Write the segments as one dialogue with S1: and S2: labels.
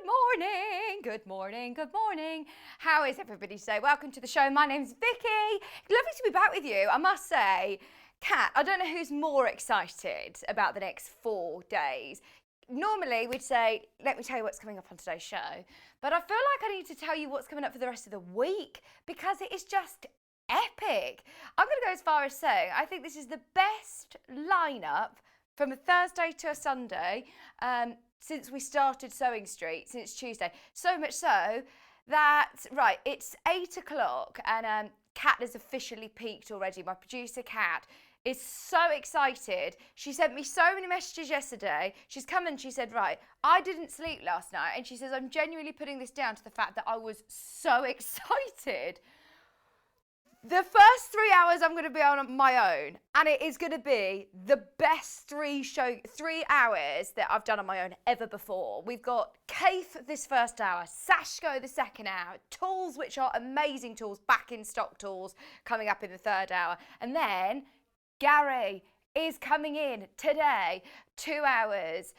S1: morning, good morning, good morning. How is everybody today? Welcome to the show. My name's Vicky. Lovely to be back with you. I must say, Kat, I don't know who's more excited about the next 4 days. Normally we'd say, let me tell you what's coming up on today's show. But I feel like I need to tell you what's coming up for the rest of the week because it is just epic. I'm going to go as far as saying I think this is the best lineup from a Thursday to a Sunday since we started Sewing Street, since Tuesday. So much so that, right, it's 8 o'clock and Kat has officially peaked already. My producer, Kat, is so excited. She sent me so many messages yesterday. She's come and she said, right, I didn't sleep last night. And she says, I'm genuinely putting this down to the fact that I was so excited. The first 3 hours I'm going to be on my own, and it is going to be the best 3 hours that I've done on my own ever before. We've got Kaffe this first hour, Sashiko the second hour, tools which are amazing tools, back in stock tools coming up in the third hour, and then Garry is coming in today, 2 hours.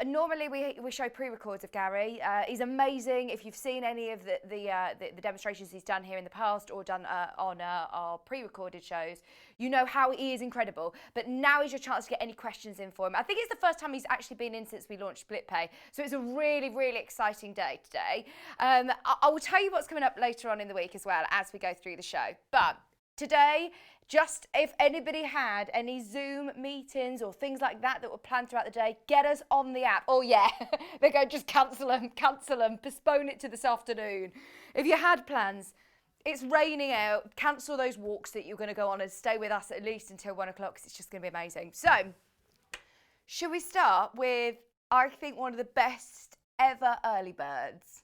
S1: Normally we show pre-records of Garry. He's amazing. If you've seen any of the demonstrations he's done here in the past or done on our pre-recorded shows, you know how he is incredible. But now is your chance to get any questions in for him. I think it's the first time he's actually been in since we launched Split Pay. So it's a really, really exciting day today. I will tell you what's coming up later on in the week as well as we go through the show. But today, just if anybody had any Zoom meetings or things like that that were planned throughout the day, get us on the app. Oh yeah, they go, just cancel them, postpone it to this afternoon. If you had plans, it's raining out, cancel those walks that you're going to go on and stay with us at least until 1 o'clock because it's just going to be amazing. So, should we start with, I think, one of the best ever early birds?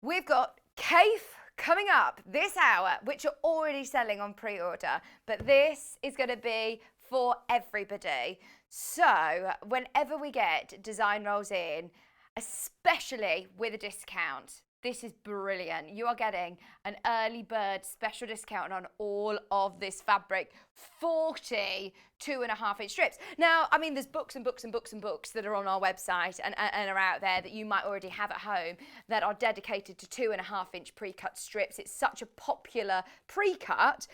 S1: We've got Kaffe coming up this hour, which are already selling on pre-order, but this is going to be for everybody. So whenever we get design rolls in, especially with a discount, this is brilliant. You are getting an early bird special discount on all of this fabric, 40 2.5-inch strips. Now, I mean, there's books and books and books and books that are on our website and are out there that you might already have at home that are dedicated to 2.5-inch pre-cut strips. It's such a popular pre-cut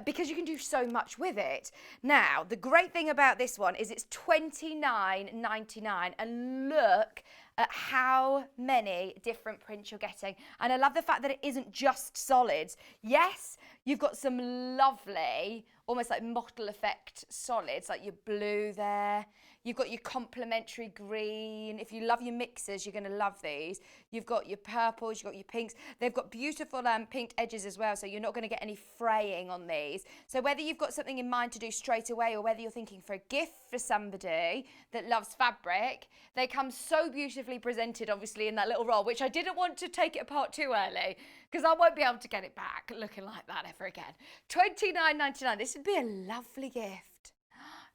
S1: because you can do so much with it. Now, the great thing about this one is it's $29.99, and look at how many different prints you're getting. And I love the fact that it isn't just solids. Yes, you've got some lovely, almost like mottle effect solids, like your blue there. You've got your complementary green. If you love your mixes, you're going to love these. You've got your purples, you've got your pinks. They've got beautiful pinked edges as well, so you're not going to get any fraying on these. So whether you've got something in mind to do straight away or whether you're thinking for a gift for somebody that loves fabric, they come so beautifully presented, obviously, in that little roll, which I didn't want to take it apart too early because I won't be able to get it back looking like that ever again. $29.99. This would be a lovely gift.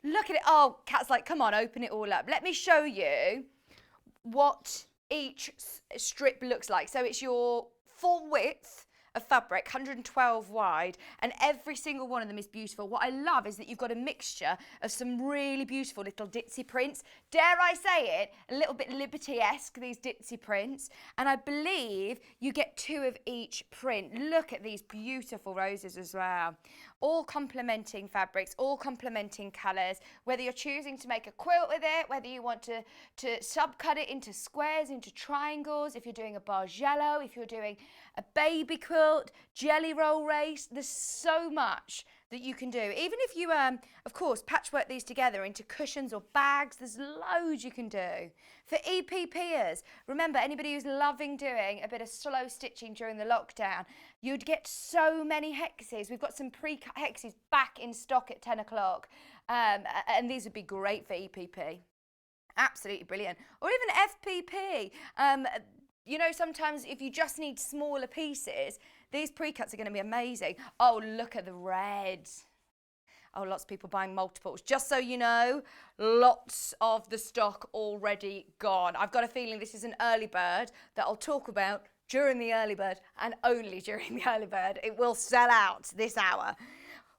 S1: Look at it. Oh, Kat's like, come on, open it all up. Let me show you what each strip looks like. So it's your full width of fabric, 112 wide, and every single one of them is beautiful. What I love is that you've got a mixture of some really beautiful little ditzy prints. Dare I say it, a little bit Liberty-esque, these ditzy prints. And I believe you get 2 of each print. Look at these beautiful roses as well. All complementing fabrics, all complementing colours, whether you're choosing to make a quilt with it, whether you want to subcut it into squares, into triangles, if you're doing a bargello, if you're doing a baby quilt, jelly roll race, there's so much that you can do. Even if you, of course, patchwork these together into cushions or bags, there's loads you can do. For EPPers, remember, anybody who's loving doing a bit of slow stitching during the lockdown, you'd get so many hexes. We've got some pre-cut hexes back in stock at 10 o'clock, and these would be great for EPP. Absolutely brilliant. Or even FPP. You know, sometimes if you just need smaller pieces, these pre-cuts are going to be amazing. Oh, look at the red. Oh, lots of people buying multiples. Just so you know, lots of the stock already gone. I've got a feeling this is an early bird that I'll talk about during the early bird and only during the early bird. It will sell out this hour.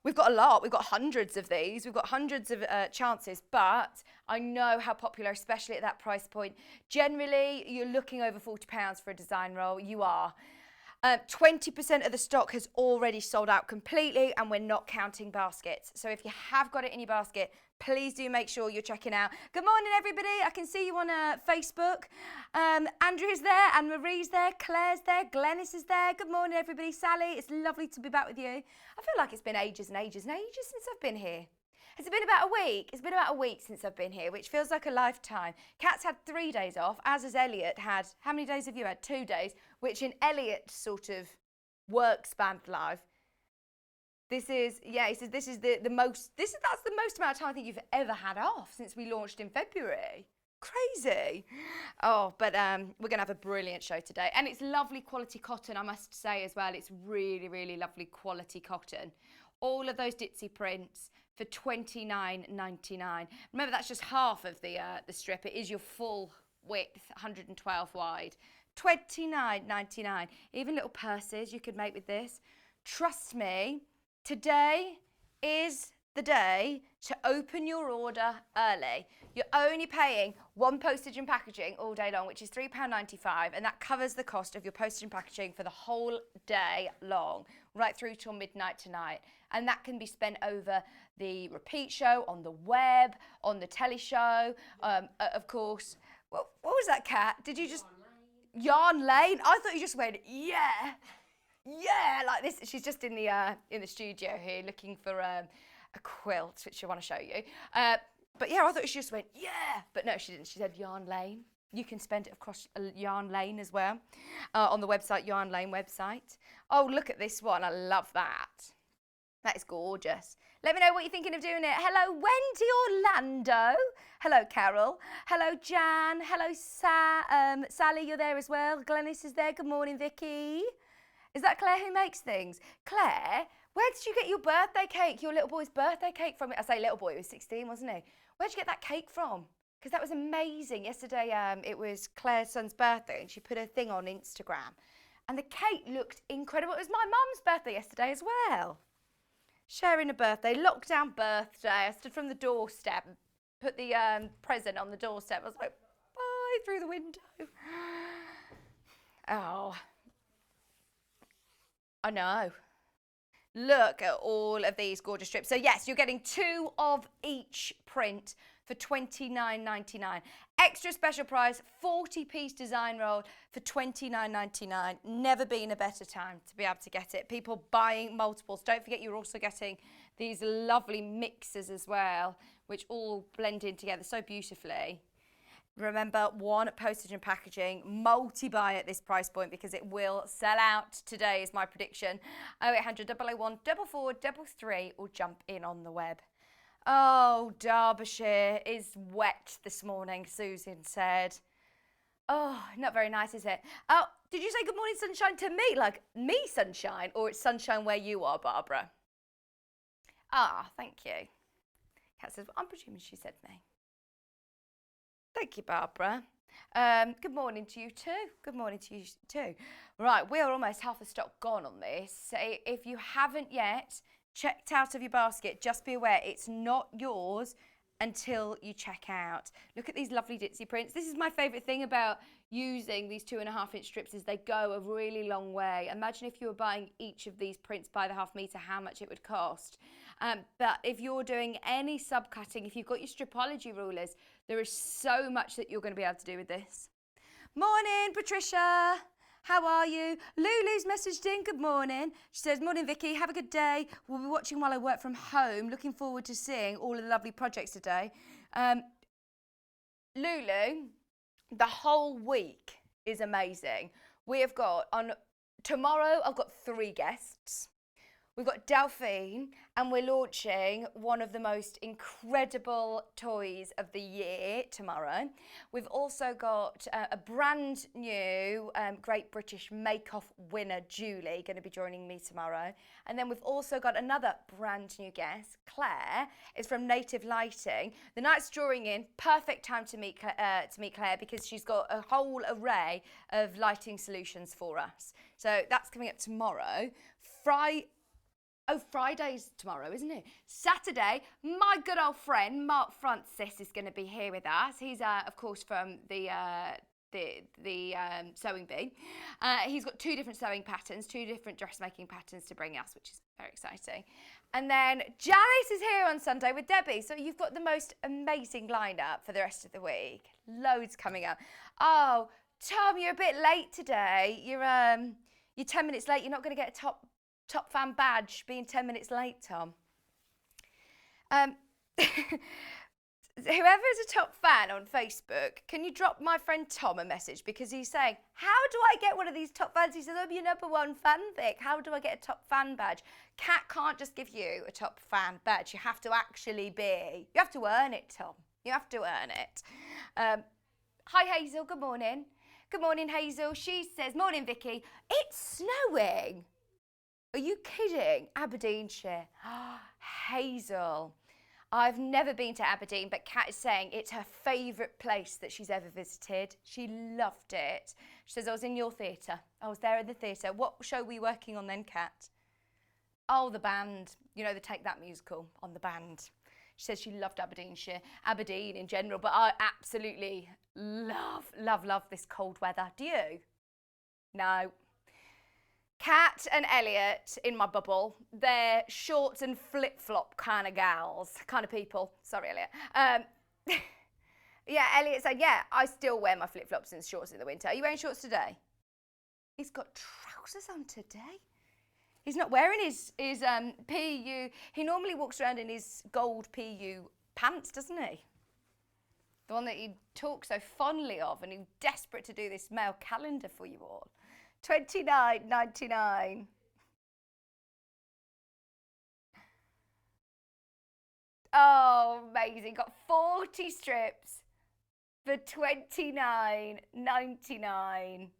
S1: We've got a lot. We've got hundreds of these. We've got hundreds of chances, but I know how popular, especially at that price point. Generally, you're looking over £40 for a design roll. You are. 20% of the stock has already sold out completely, and we're not counting baskets. So if you have got it in your basket, please do make sure you're checking out. Good morning, everybody. I can see you on Facebook. Andrew's there, Anne-Marie's there, Claire's there, Glennis is there. Good morning, everybody. Sally, it's lovely to be back with you. I feel like it's been ages and ages and ages since I've been here. Has it been about a week? It's been about a week since I've been here, which feels like a lifetime. Kat's had 3 days off, as has Elliot had. How many days have you had? 2 days, which in Elliot's sort of work span life, this is, yeah, he says this is that's the most amount of time I think you've ever had off since we launched in February. Crazy. Oh, but we're going to have a brilliant show today. And it's lovely quality cotton, I must say as well. It's really, really lovely quality cotton. All of those ditzy prints for $29.99. Remember, that's just half of the strip. It is your full width, 112 wide. $29.99. Even little purses you could make with this. Trust me, today is the day to open your order early. You're only paying one postage and packaging all day long, which is £3.95, and that covers the cost of your postage and packaging for the whole day long, right through till midnight tonight. And that can be spent over the repeat show, on the web, on the telly show, of course. What was that, Kat? Did you just... Yarn Lane? I thought you just went, yeah, yeah, like this. She's just in the studio here looking for a quilt, which I want to show you. But yeah, I thought she just went, yeah. But no, she didn't. She said Yarn Lane. You can spend it across Yarn Lane as well on the website, Yarn Lane website. Oh, look at this one. I love that. That is gorgeous. Let me know what you're thinking of doing it. Hello, Wendy Orlando. Hello, Carol. Hello, Jan. Hello, Sally, you're there as well. Glennis is there. Good morning, Vicky. Is that Claire who makes things? Claire, where did you get your birthday cake, your little boy's birthday cake from? I say little boy, he was 16, wasn't he? Where did you get that cake from? Because that was amazing. Yesterday, it was Claire's son's birthday, and she put a thing on Instagram. And the cake looked incredible. It was my mum's birthday yesterday as well. Sharing a birthday, lockdown birthday. I stood from the doorstep, put the present on the doorstep. I was like, bye, through the window. Oh, I know. Look at all of these gorgeous strips. So yes, you're getting 2 of each print for $29.99. Extra special price, 40-piece design roll for $29.99. Never been a better time to be able to get it. People buying multiples. Don't forget you're also getting these lovely mixes as well, which all blend in together so beautifully. Remember, one postage and packaging, multi-buy at this price point because it will sell out today is my prediction. 0800 001 4433 or jump in on the web. Oh, Derbyshire is wet this morning, Susan said. Oh, not very nice, is it? Oh, did you say good morning sunshine to me? Like me sunshine, or it's sunshine where you are, Barbara? Ah, thank you. Kat says, well, I'm presuming she said me. Thank you, Barbara. Good morning to you too. Good morning to you too. Right, we are almost half the stock gone on this. So if you haven't yet checked out of your basket, just be aware it's not yours until you check out. Look at these lovely ditzy prints. This is my favourite thing about using these 2.5-inch strips is they go a really long way. Imagine if you were buying each of these prints by the half metre, how much it would cost. But if you're doing any subcutting, if you've got your stripology rulers, there is so much that you're going to be able to do with this. Morning, Patricia. How are you? Lulu's messaged in. Good morning. She says, morning, Vicky. Have a good day. We'll be watching while I work from home. Looking forward to seeing all of the lovely projects today. Lulu, the whole week is amazing. We have got, tomorrow, I've got 3 guests. We've got Delphine, and we're launching one of the most incredible toys of the year tomorrow. We've also got a brand new Great British Make Off winner, Julie, going to be joining me tomorrow. And then we've also got another brand new guest, Claire, is from Native Lighting. The night's drawing in, perfect time to meet Claire because she's got a whole array of lighting solutions for us. So that's coming up tomorrow. Oh, Friday's tomorrow, isn't it? Saturday, my good old friend Mark Francis is going to be here with us. He's, of course, from the sewing bee. He's got 2 different sewing patterns, 2 different dressmaking patterns to bring us, which is very exciting. And then Janice is here on Sunday with Debbie. So you've got the most amazing lineup for the rest of the week. Loads coming up. Oh, Tom, you're a bit late today. You're 10 minutes late. You're not going to get a top fan badge being 10 minutes late, Tom. Whoever is a top fan on Facebook, can you drop my friend Tom a message? Because he's saying, how do I get one of these top fans? He says, I'm your #1 fan, Vic. How do I get a top fan badge? Kat can't just give you a top fan badge. You have to actually you have to earn it, Tom. You have to earn it. Hi, Hazel. Good morning. Good morning, Hazel. She says, morning, Vicky. It's snowing. Are you kidding? Aberdeenshire. Hazel. I've never been to Aberdeen, but Kat is saying it's her favourite place that she's ever visited. She loved it. She says, I was in your theatre. I was there in the theatre. What show were you working on then, Kat? Oh, the band. You know, the Take That musical on the band. She says she loved Aberdeenshire, Aberdeen in general, but I absolutely love this cold weather. Do you? No. Kat and Elliot in my bubble, they're shorts and flip-flop kind of gals, kind of people. Sorry, Elliot. Yeah, Elliot said, yeah, I still wear my flip-flops and shorts in the winter. Are you wearing shorts today? He's got trousers on today. He's not wearing his PU. He normally walks around in his gold PU pants, doesn't he? The one that he talks so fondly of, and he's desperate to do this mail calendar for you all. $29.99. Oh, amazing. Got 40 strips for $29.99.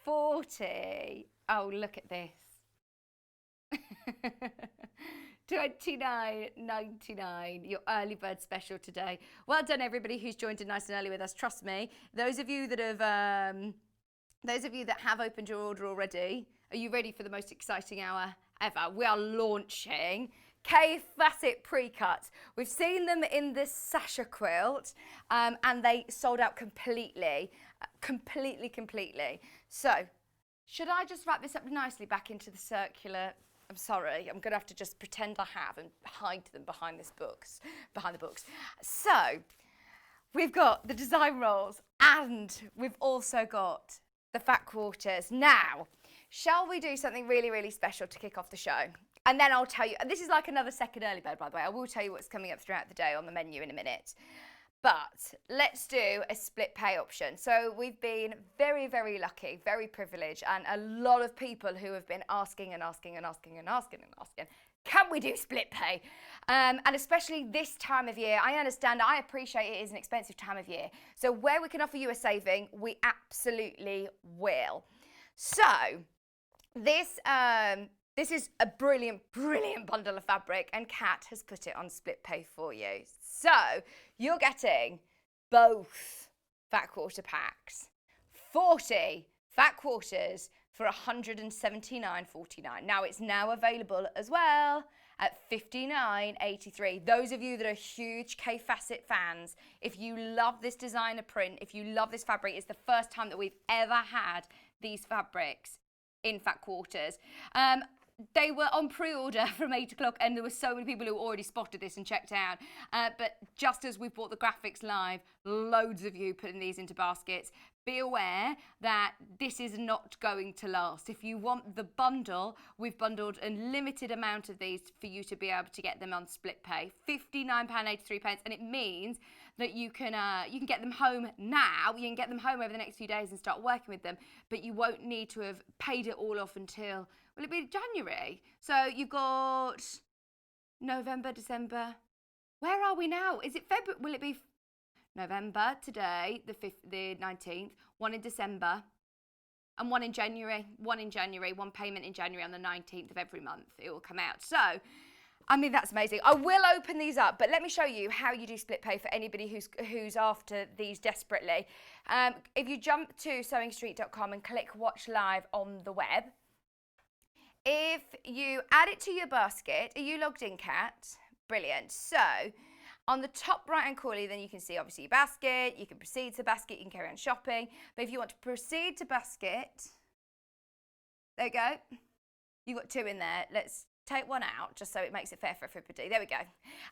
S1: 40. Oh, look at this. $29.99, your early bird special today. Well done, everybody who's joined in nice and early with us. Trust me, those of you that have opened your order already, are you ready for the most exciting hour ever? We are launching Fassett pre-cuts. We've seen them in the Sasha quilt, and they sold out completely. So, should I just wrap this up nicely back into the circular? I'm sorry, I'm going to have to just pretend I have and hide them behind the books. So, we've got the design rolls and we've also got the fat quarters. Now, shall we do something really, really special to kick off the show? And then I'll tell you, this is like another second early bird, by the way. I will tell you what's coming up throughout the day on the menu in a minute. But let's do a split pay option. So we've been very, very lucky, very privileged, and a lot of people who have been asking, can we do split pay? And especially this time of year, I appreciate it is an expensive time of year. So where we can offer you a saving, we absolutely will. So this is a brilliant bundle of fabric, and Kat has put it on split pay for you. So you're getting both fat quarter packs, 40 fat quarters for $179.49. Now it's now available as well at $59.83. Those of you that are huge Fassett fans, if you love this designer print, if you love this fabric, it's the first time that we've ever had these fabrics in fat quarters. They were on pre-order from 8 o'clock, and there were so many people who already spotted this and checked out. But just as we brought the graphics live, loads of you putting these into baskets. Be aware that this is not going to last. If you want the bundle, we've bundled a limited amount of these for you to be able to get them on split pay. £59.83, and it means that you can get them home now. You can get them home over the next few days and start working with them, but you won't need to have paid it all off until, will it be January? So you've got November, December. Where are we now? Is it February? Will it be November today, the 19th, one in December, and one in January, one payment in January on the 19th of every month. It will come out. So, I mean, that's amazing. I will open these up, but let me show you how you do split pay for anybody who's after these desperately. If you jump to sewingstreet.com and click watch live on the web, if you add it to your basket, are you logged in, Kat? Brilliant. So on the top right hand corner, then you can see obviously your basket. You can proceed to basket. You can carry on shopping. But if you want to proceed to basket, there you go. You've got 2 in there. Let's take one out just so it makes it fair for everybody. There we go.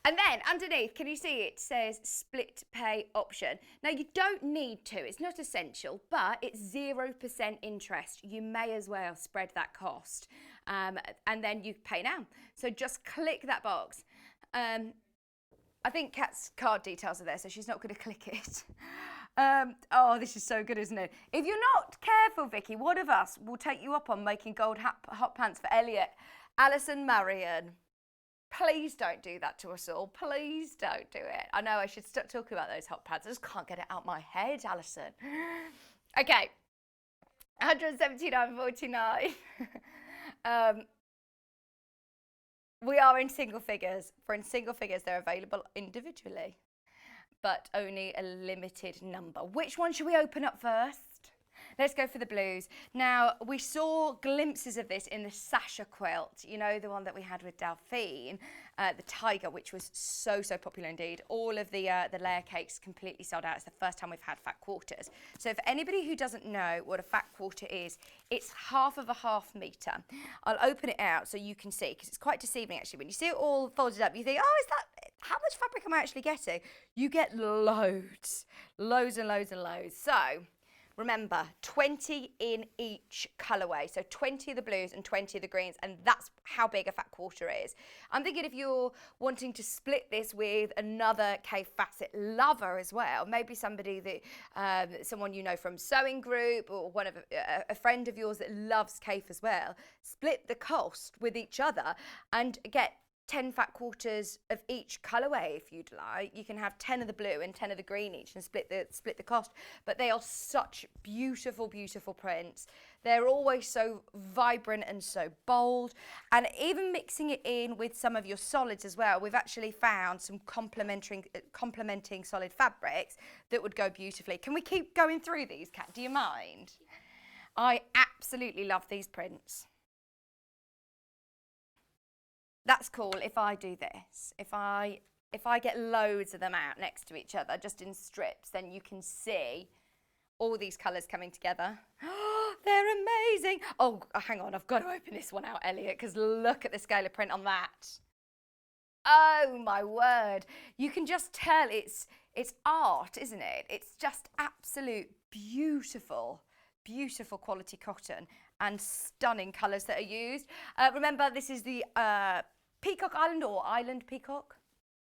S1: And then underneath, can you see it says split pay option? Now you don't need to, it's not essential, but it's 0% interest. You may as well spread that cost. And then you pay now. So just click that box. I think Kat's card details are there, so she's not going to click it. Oh, this is so good, isn't it? If you're not careful, Vicky, one of us will take you up on making gold hot pants for Elliot. Alison Marion, please don't do that to us all. Please don't do it. I know I should stop talking about those hot pants. I just can't get it out my head, Alison. Okay, 179.49. We are in single figures. For in single figures, they're available individually, but only a limited number. Which one should we open up first? Let's go for the blues. Now, we saw glimpses of this in the Sasha quilt, you know, the one that we had with Delphine, the tiger, which was so popular indeed. All of the layer cakes completely sold out. It's the first time we've had fat quarters. So for anybody who doesn't know what a fat quarter is, it's half of a half metre. I'll open it out so you can see, because it's quite deceiving actually. When you see it all folded up, you think, oh, is that, how much fabric am I actually getting? You get loads and loads and loads. So remember, 20 in each colourway. So 20 of the blues and 20 of the greens, and that's how big a fat quarter is. I'm thinking if you're wanting to split this with another Kaffe Fassett lover as well, maybe somebody that, someone you know from sewing group, or one of a friend of yours that loves Kaffe as well, split the cost with each other and get 10 fat quarters of each colourway if you'd like. You can have 10 of the blue and 10 of the green each and split the cost. But they are such beautiful prints. They're always so vibrant and so bold. And even mixing it in with some of your solids as well, we've actually found some complementing solid fabrics that would go beautifully. Can we keep going through these, Kat? Do you mind? I absolutely love these prints. That's cool if I do this. If I get loads of them out next to each other, just in strips, then you can see all these colours coming together. Oh, they're amazing. Oh, hang on, I've got to open this one out, Elliot, because look at the scale of print on that. Oh, my word. You can just tell it's art, isn't it? It's just absolute beautiful quality cotton and stunning colours that are used. Remember, this is the Peacock Island or Island Peacock?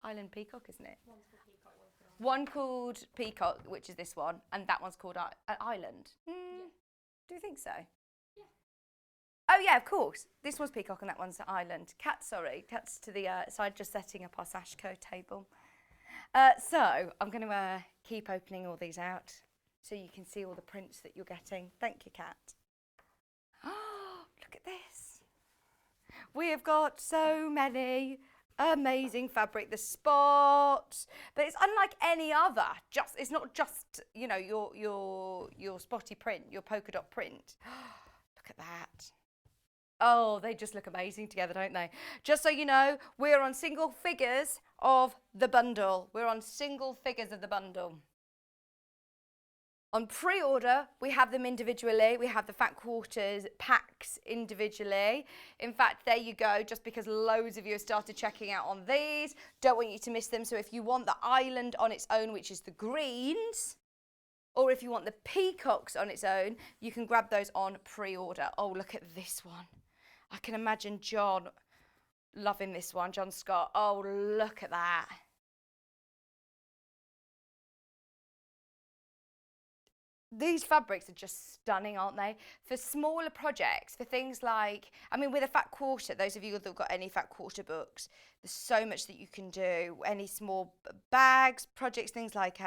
S1: Island Peacock, isn't it? One's called Peacock, one called Peacock, which is this one, and that one's called Island. Yeah. Do you think so? Yeah. Oh yeah, of course. This one's Peacock and that one's Island. Kat, sorry, Kat's to the side, just setting up our Sashiko table. So I'm going to keep opening all these out so you can see all the prints that you're getting. Thank you, Kat. Oh, look at this. We have got so many amazing fabric, the spots, but it's unlike any other. It's not just, you know, your spotty print, your polka dot print. Look at that. Oh, they just look amazing together, don't they? Just so you know, we're on single figures of the bundle. We're on single figures of the bundle. On pre-order, we have them individually. We have the fat quarters packs individually. In fact, there you go, just because loads of you have started checking out on these. Don't want you to miss them. So if you want the island on its own, which is the greens, or if you want the peacocks on its own, you can grab those on pre-order. Oh, look at this one. I can imagine John loving this one, John Scott. Oh, look at that. These fabrics are just stunning, aren't they? For smaller projects, for things like, I mean, with a fat quarter, those of you that have got any fat quarter books, there's so much that you can do. Any small bags, projects, things like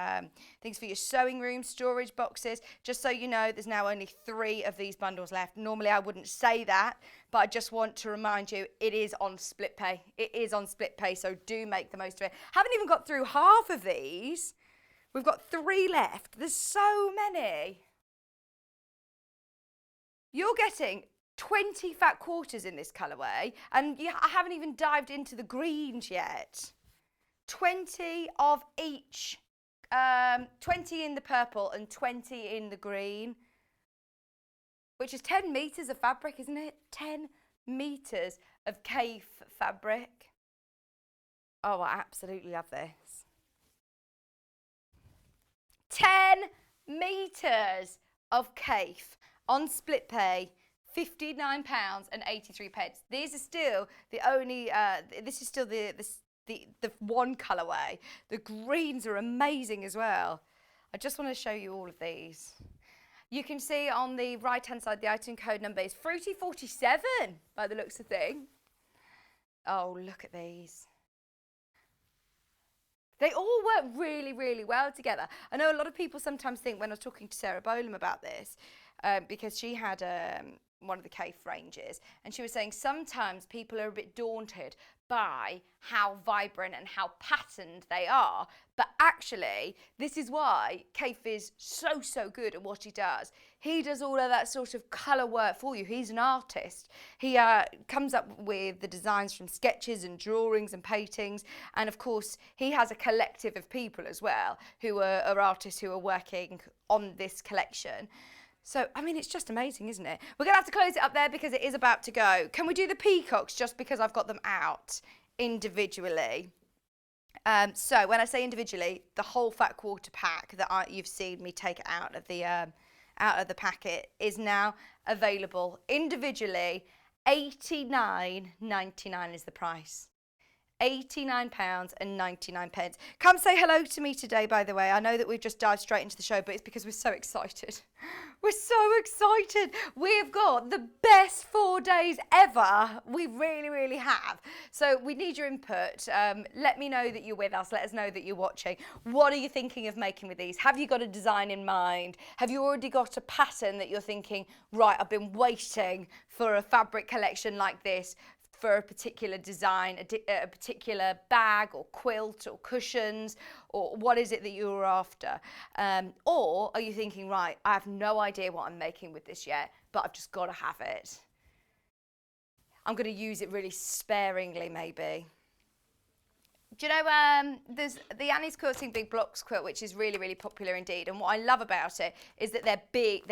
S1: things for your sewing room, storage boxes. Just so you know, there's now only 3 of these bundles left. Normally I wouldn't say that, but I just want to remind you, it is on split pay. It is on split pay, so do make the most of it. Haven't even got through half of these. We've got 3 left. There's so many. You're getting 20 fat quarters in this colourway, and I haven't even dived into the greens yet. 20 of each, 20 in the purple and 20 in the green, which is 10 metres of fabric, isn't it? 10 metres of Kaffe fabric. Oh, I absolutely love this. 10 metres of Kaffe on split pay, £59.83. These are still the only, this is still the one colourway. The greens are amazing as well. I just want to show you all of these. You can see on the right hand side the item code number is Fruity47 by the looks of things. Oh, look at these. They all work really, really well together. I know a lot of people sometimes think when I was talking to Sarah Bolam about this, because she had one of the Kaffe ranges, and she was saying sometimes people are a bit daunted by how vibrant and how patterned they are, but actually this is why Kaffe is so, so good at what he does. He does all of that sort of colour work for you. He's an artist. He comes up with the designs from sketches and drawings and paintings, and of course he has a collective of people as well who are artists who are working on this collection. So, I mean, it's just amazing, isn't it? We're going to have to close it up there because it is about to go. Can we do the peacocks just because I've got them out individually? So, when I say individually, the whole fat quarter pack that you've seen me take out of the packet is now available individually. £89.99 is the price. £89.99. Come say hello to me today, by the way. I know that we've just dived straight into the show, but it's because we're so excited. We're so excited. We've got the best 4 days ever. We really, really have. So we need your input. Let me know that you're with us. Let us know that you're watching. What are you thinking of making with these? Have you got a design in mind? Have you already got a pattern that you're thinking, right, I've been waiting for a fabric collection like this for a particular design, a particular bag or quilt or cushions, or what is it that you're after? Or are you thinking, right, I have no idea what I'm making with this yet, but I've just got to have it. I'm going to use it really sparingly, maybe. Do you know, there's the Annie's Quilting Big Blocks quilt, which is really, really popular indeed. And what I love about it is that they're big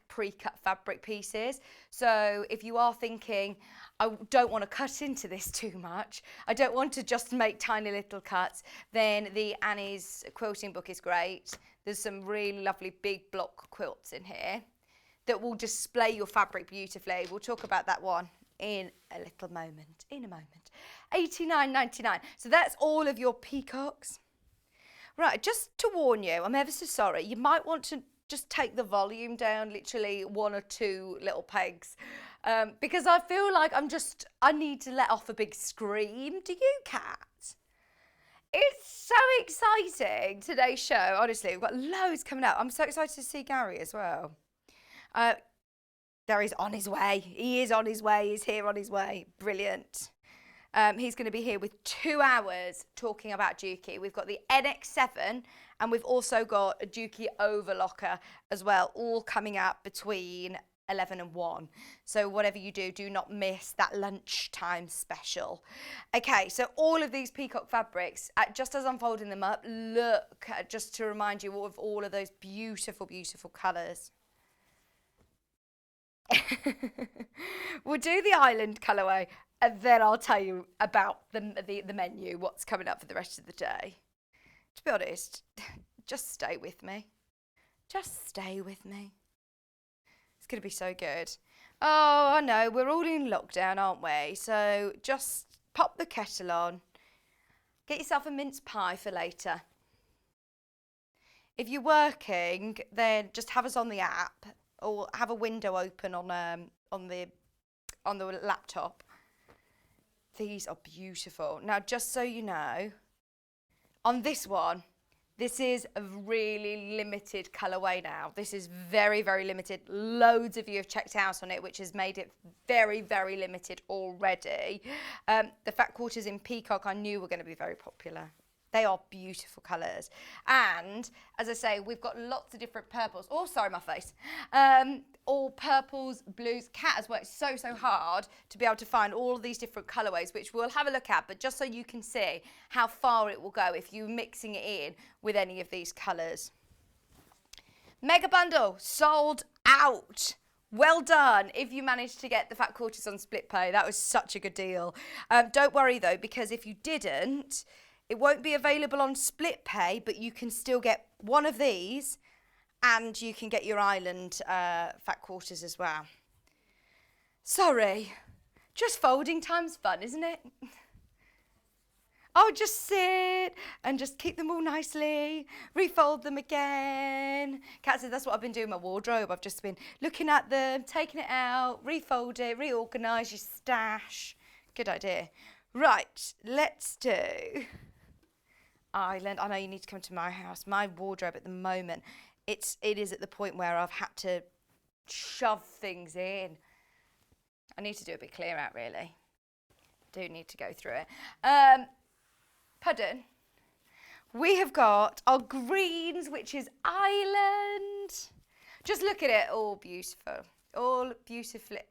S1: pre-cut fabric pieces. So if you are thinking, I don't want to cut into this too much, I don't want to just make tiny little cuts, then the Annie's Quilting book is great. There's some really lovely big block quilts in here that will display your fabric beautifully. We'll talk about that one in a little moment, £89.99. So that's all of your peacocks. Right, just to warn you, I'm ever so sorry, you might want to just take the volume down literally 1 or 2 little pegs, because I feel like I need to let off a big scream. Do you, Kat? It's so exciting, today's show. Honestly, we've got loads coming up. I'm so excited to see Garry as well. Gary's on his way. He is on his way. He's here on his way. Brilliant. He's going to be here with 2 hours talking about Juki. We've got the NX7 and we've also got a Juki overlocker as well, all coming up between 11 and 1. So whatever you do, do not miss that lunchtime special. Okay, so all of these peacock fabrics, just as I'm folding them up, look, just to remind you of all of those beautiful, beautiful colours. We'll do the island colourway and then I'll tell you about the menu, what's coming up for the rest of the day. To be honest, just stay with me. Just stay with me. It's going to be so good. Oh, I know, we're all in lockdown, aren't we? So just pop the kettle on. Get yourself a mince pie for later. If you're working, then just have us on the app or have a window open on the laptop. These are beautiful. Now, just so you know, on this one, this is a really limited colourway now. This is very, very limited. Loads of you have checked out on it, which has made it very, very limited already. The fat quarters in peacock I knew were going to be very popular. They are beautiful colours. And as I say, we've got lots of different purples. Oh, sorry, my face. All purples, blues. Kat has worked so hard to be able to find all of these different colourways, which we'll have a look at, but just so you can see how far it will go if you're mixing it in with any of these colours. Mega bundle sold out. Well done if you managed to get the fat quarters on split pay. That was such a good deal. Don't worry though, because if you didn't, it won't be available on split pay, but you can still get one of these and you can get your island fat quarters as well. Sorry, just folding time's fun, isn't it? I'll just sit and just keep them all nicely, refold them again. Kat said that's what I've been doing in my wardrobe. I've just been looking at them, taking it out, refold it, reorganise your stash. Good idea. Right, let's do island. I know you need to come to my house. My wardrobe at the moment, it is at the point where I've had to shove things in. I need to do a bit clear out, really. Do need to go through it. Pardon. We have got our greens, which is island. Just look at it, all beautiful. All beautifully,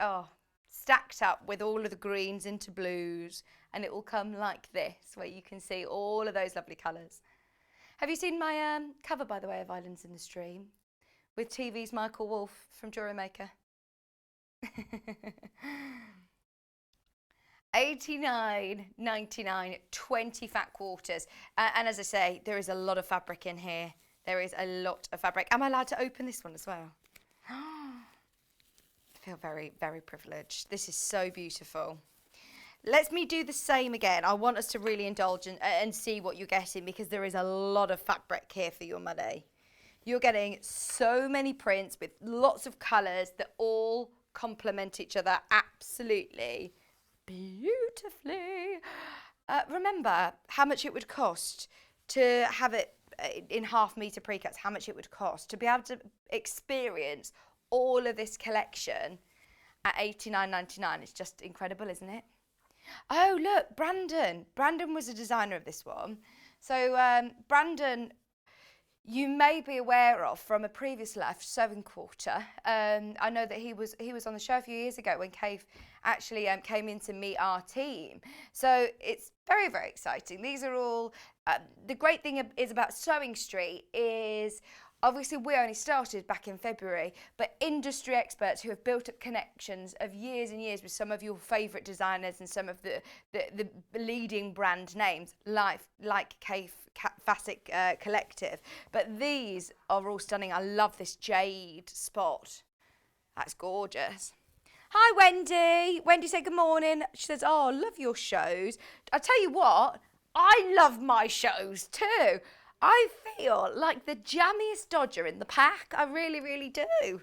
S1: stacked up with all of the greens into blues. And it will come like this, where you can see all of those lovely colours. Have you seen my cover, by the way, of Islands in the Stream? With TV's Michael Wolff from Jewellery Maker. $89.99, 20 fat quarters. And as I say, there is a lot of fabric in here. There is a lot of fabric. Am I allowed to open this one as well? I feel very, very privileged. This is so beautiful. Let me do the same again. I want us to really indulge and see what you're getting, because there is a lot of fabric here for your money. You're getting so many prints with lots of colours that all complement each other absolutely beautifully. Remember how much it would cost to have it in half-metre pre-cuts, how much it would cost to be able to experience all of this collection at $89.99. It's just incredible, isn't it? Oh, look, Brandon. Brandon was a designer of this one. So Brandon, you may be aware of from a previous life, Sewing Quarter. I know that he was on the show a few years ago when Kaffe actually came in to meet our team. So it's very, very exciting. These are all, the great thing is about Sewing Street is, obviously we only started back in February, but industry experts who have built up connections of years and years with some of your favourite designers and some of the leading brand names, like Kaffe, Fassett Collective. But these are all stunning. I love this jade spot. That's gorgeous. Hi, Wendy. Wendy said good morning. She says, oh, I love your shows. I tell you what, I love my shows too. I feel like the jammiest dodger in the pack. I really, really do.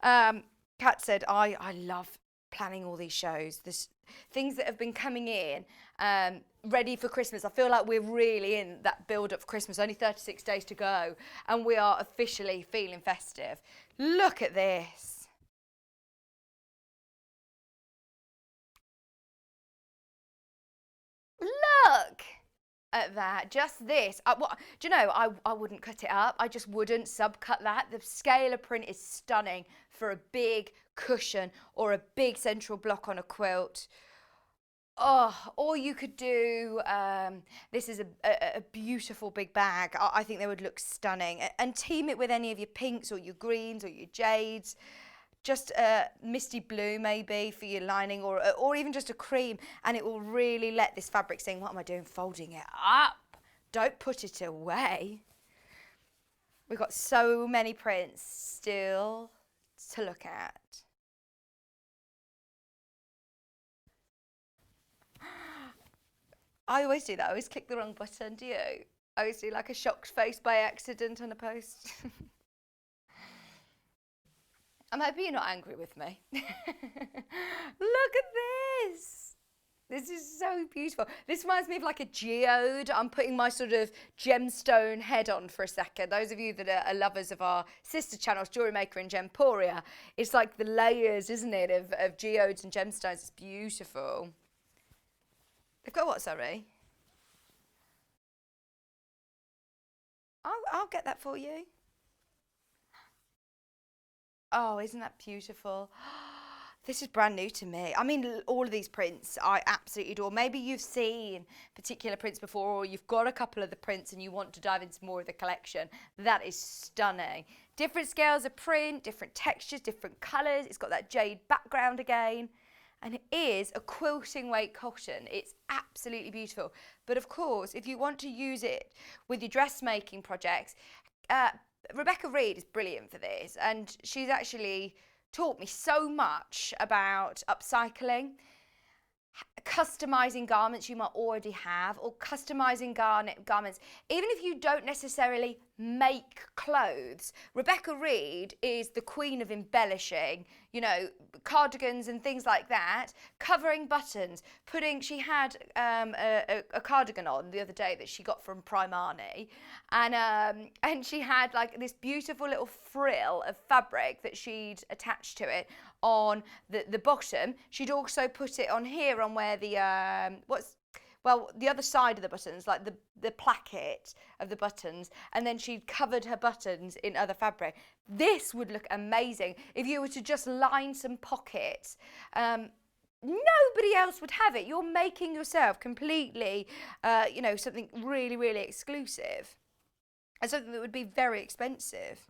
S1: Kat said, I love planning all these shows. There's things that have been coming in ready for Christmas. I feel like we're really in that build-up for Christmas. Only 36 days to go. And we are officially feeling festive. Look at this. Look at that, just this. Do you know, I wouldn't cut it up. I just wouldn't subcut that. The scale of print is stunning for a big cushion or a big central block on a quilt. Oh, or you could do, this is a beautiful big bag. I think they would look stunning. And team it with any of your pinks or your greens or your jades. Just a misty blue maybe for your lining, or even just a cream, and it will really let this fabric sing. What am I doing? Folding it up. Don't put it away. We've got so many prints still to look at. I always do that. I always click the wrong button, do you? I always do like a shocked face by accident on a post. I'm hoping you're not angry with me. Look at this. This is so beautiful. This reminds me of like a geode. I'm putting my sort of gemstone head on for a second. Those of you that are lovers of our sister channels, Jewellery Maker and Gemporia, it's like the layers, isn't it, of geodes and gemstones. It's beautiful. They've got what, sorry? I'll get that for you. Oh, isn't that beautiful? This is brand new to me. I mean, all of these prints I absolutely adore. Maybe you've seen particular prints before, or you've got a couple of the prints and you want to dive into more of the collection. That is stunning. Different scales of print, different textures, different colours. It's got that jade background again. And it is a quilting weight cotton. It's absolutely beautiful. But of course, if you want to use it with your dressmaking projects, Rebecca Reed is brilliant for this, and she's actually taught me so much about upcycling, customizing garments you might already have, or customizing garments. Even if you don't necessarily make clothes, Rebecca Reed is the queen of embellishing, you know, cardigans and things like that, covering buttons, she had a cardigan on the other day that she got from Primani, and she had like this beautiful little frill of fabric that she'd attached to it on the bottom. She'd also put it on here on where the the other side of the buttons, like the placket of the buttons, and then she'd covered her buttons in other fabric. This would look amazing if you were to just line some pockets. Nobody else would have it. You're making yourself completely, you know, something really, really exclusive, and something that would be very expensive.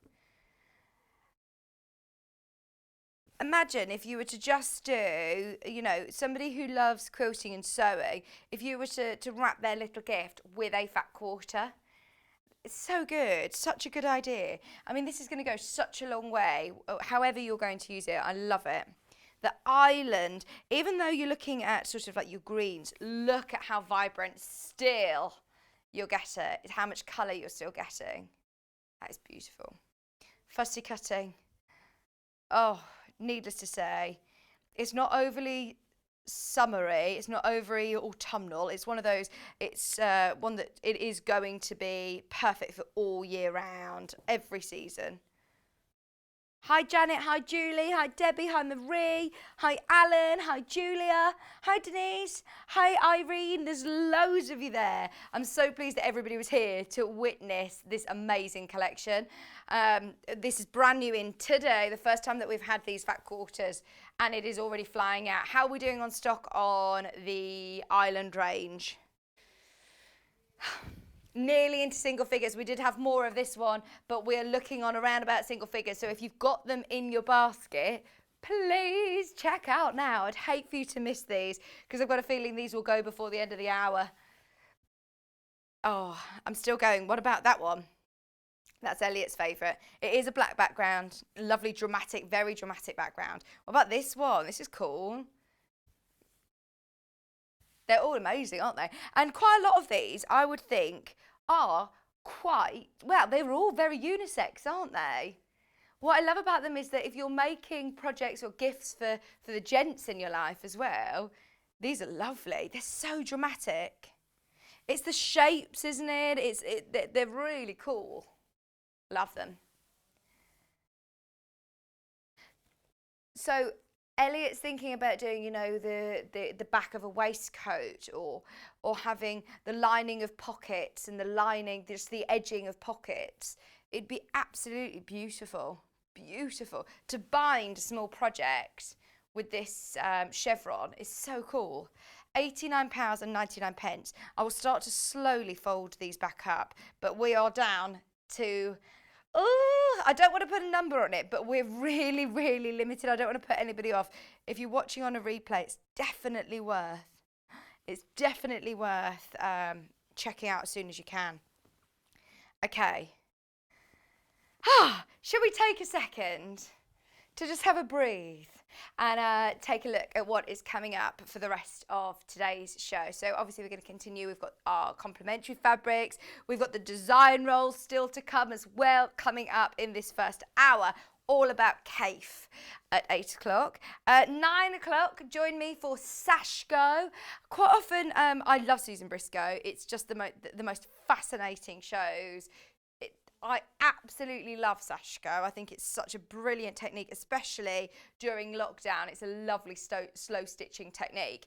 S1: Imagine if you were to just do, you know, somebody who loves quilting and sewing, if you were to wrap their little gift with a fat quarter. It's so good, such a good idea. I mean, this is going to go such a long way, however you're going to use it. I love it. The island, even though you're looking at sort of like your greens, look at how vibrant still you'll get it. It's how much colour you're still getting. That is beautiful. Fussy cutting. Oh, needless to say, it's not overly summery, it's not overly autumnal. It's one of those, it's one that it is going to be perfect for all year round, every season. Hi Janet, hi Julie, hi Debbie, hi Marie, hi Alan, hi Julia, hi Denise, hi Irene. There's loads of you there. I'm so pleased that everybody was here to witness this amazing collection. This is brand new in today, the first time that we've had these fat quarters, and it is already flying out. How are we doing on stock on the Island range? Nearly into single figures. We did have more of this one, but we're looking on around about single figures. So if you've got them in your basket, please check out now. I'd hate for you to miss these because I've got a feeling these will go before the end of the hour. Oh, I'm still going. What about that one? That's Elliot's favourite. It is a black background, lovely, dramatic, very dramatic background. What about this one? This is cool. They're all amazing, aren't they? And quite a lot of these, I would think, are quite, well, they're all very unisex, aren't they? What I love about them is that if you're making projects or gifts for the gents in your life as well, these are lovely. They're so dramatic. It's the shapes, isn't it? They're really cool. Love them. So Elliot's thinking about doing, you know, the back of a waistcoat, or having the lining of pockets and the lining, just the edging of pockets. It'd be absolutely beautiful, beautiful. To bind a small project with this chevron is so cool. £89.99. I will start to slowly fold these back up, but we are down to, oh, I don't want to put a number on it, but we're really, really limited. I don't want to put anybody off. If you're watching on a replay, it's definitely worth checking out as soon as you can. Okay. Shall we take a second to just have a breathe and take a look at what is coming up for the rest of today's show? So obviously we're going to continue. We've got our complementary fabrics. We've got the design rolls still to come as well, coming up in this first hour. All about Kaffe at 8 o'clock. At 9 o'clock, join me for Sashiko. Quite often, I love Susan Briscoe. It's just the most fascinating shows. I absolutely love Sashiko. I think it's such a brilliant technique, especially during lockdown. It's a lovely slow stitching technique,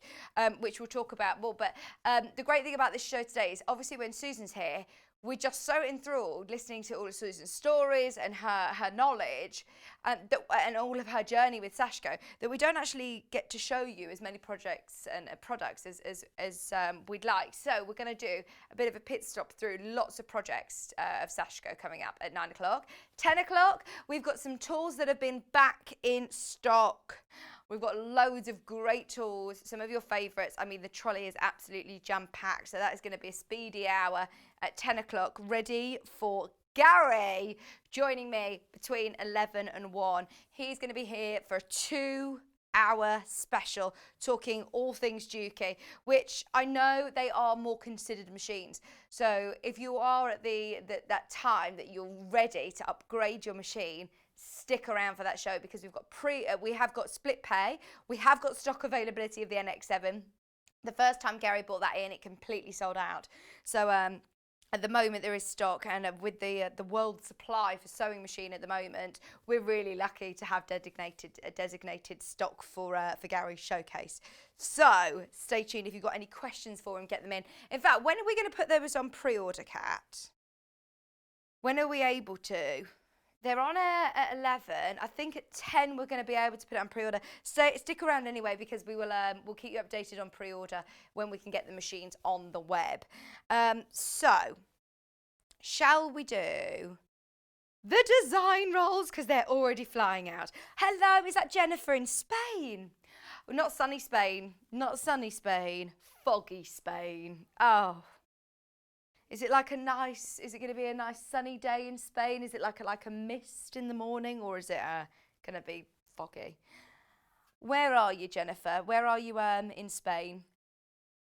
S1: which we'll talk about more. But the great thing about this show today is obviously when Susan's here, we're just so enthralled listening to all of Susan's stories and her knowledge and all of her journey with Sashiko that we don't actually get to show you as many projects and products as we'd like. So we're going to do a bit of a pit stop through lots of projects of Sashiko coming up at 9 o'clock. 10 o'clock, we've got some tools that have been back in stock. We've got loads of great tools, some of your favourites. I mean, the trolley is absolutely jam-packed, so that is going to be a speedy hour at 10 o'clock, ready for Garry joining me between 11 and 1. He's going to be here for a 2-hour special talking all things Juki, which I know they are more considered machines. So if you are at that time that you're ready to upgrade your machine, stick around for that show, because we have got split pay, we have got stock availability of the NX7. The first time Garry bought that in, it completely sold out. So at the moment there is stock, and with the world supply for sewing machine at the moment, we're really lucky to have designated stock for Garry's showcase. So stay tuned. If you've got any questions for him, get them in. In fact, when are we going to put those on pre-order, Kat? When are we able to? They're on at 11. I think at 10 we're going to be able to put it on pre-order. Stick around anyway, because we'll keep you updated on pre-order when we can get the machines on the web. So, shall we do the design rolls, because they're already flying out. Hello, is that Jennifer in Spain? Well, not sunny Spain, foggy Spain. Oh. Is it going to be a nice sunny day in Spain? Is it like a mist in the morning, or is it going to be foggy? Where are you, Jennifer? Where are you in Spain?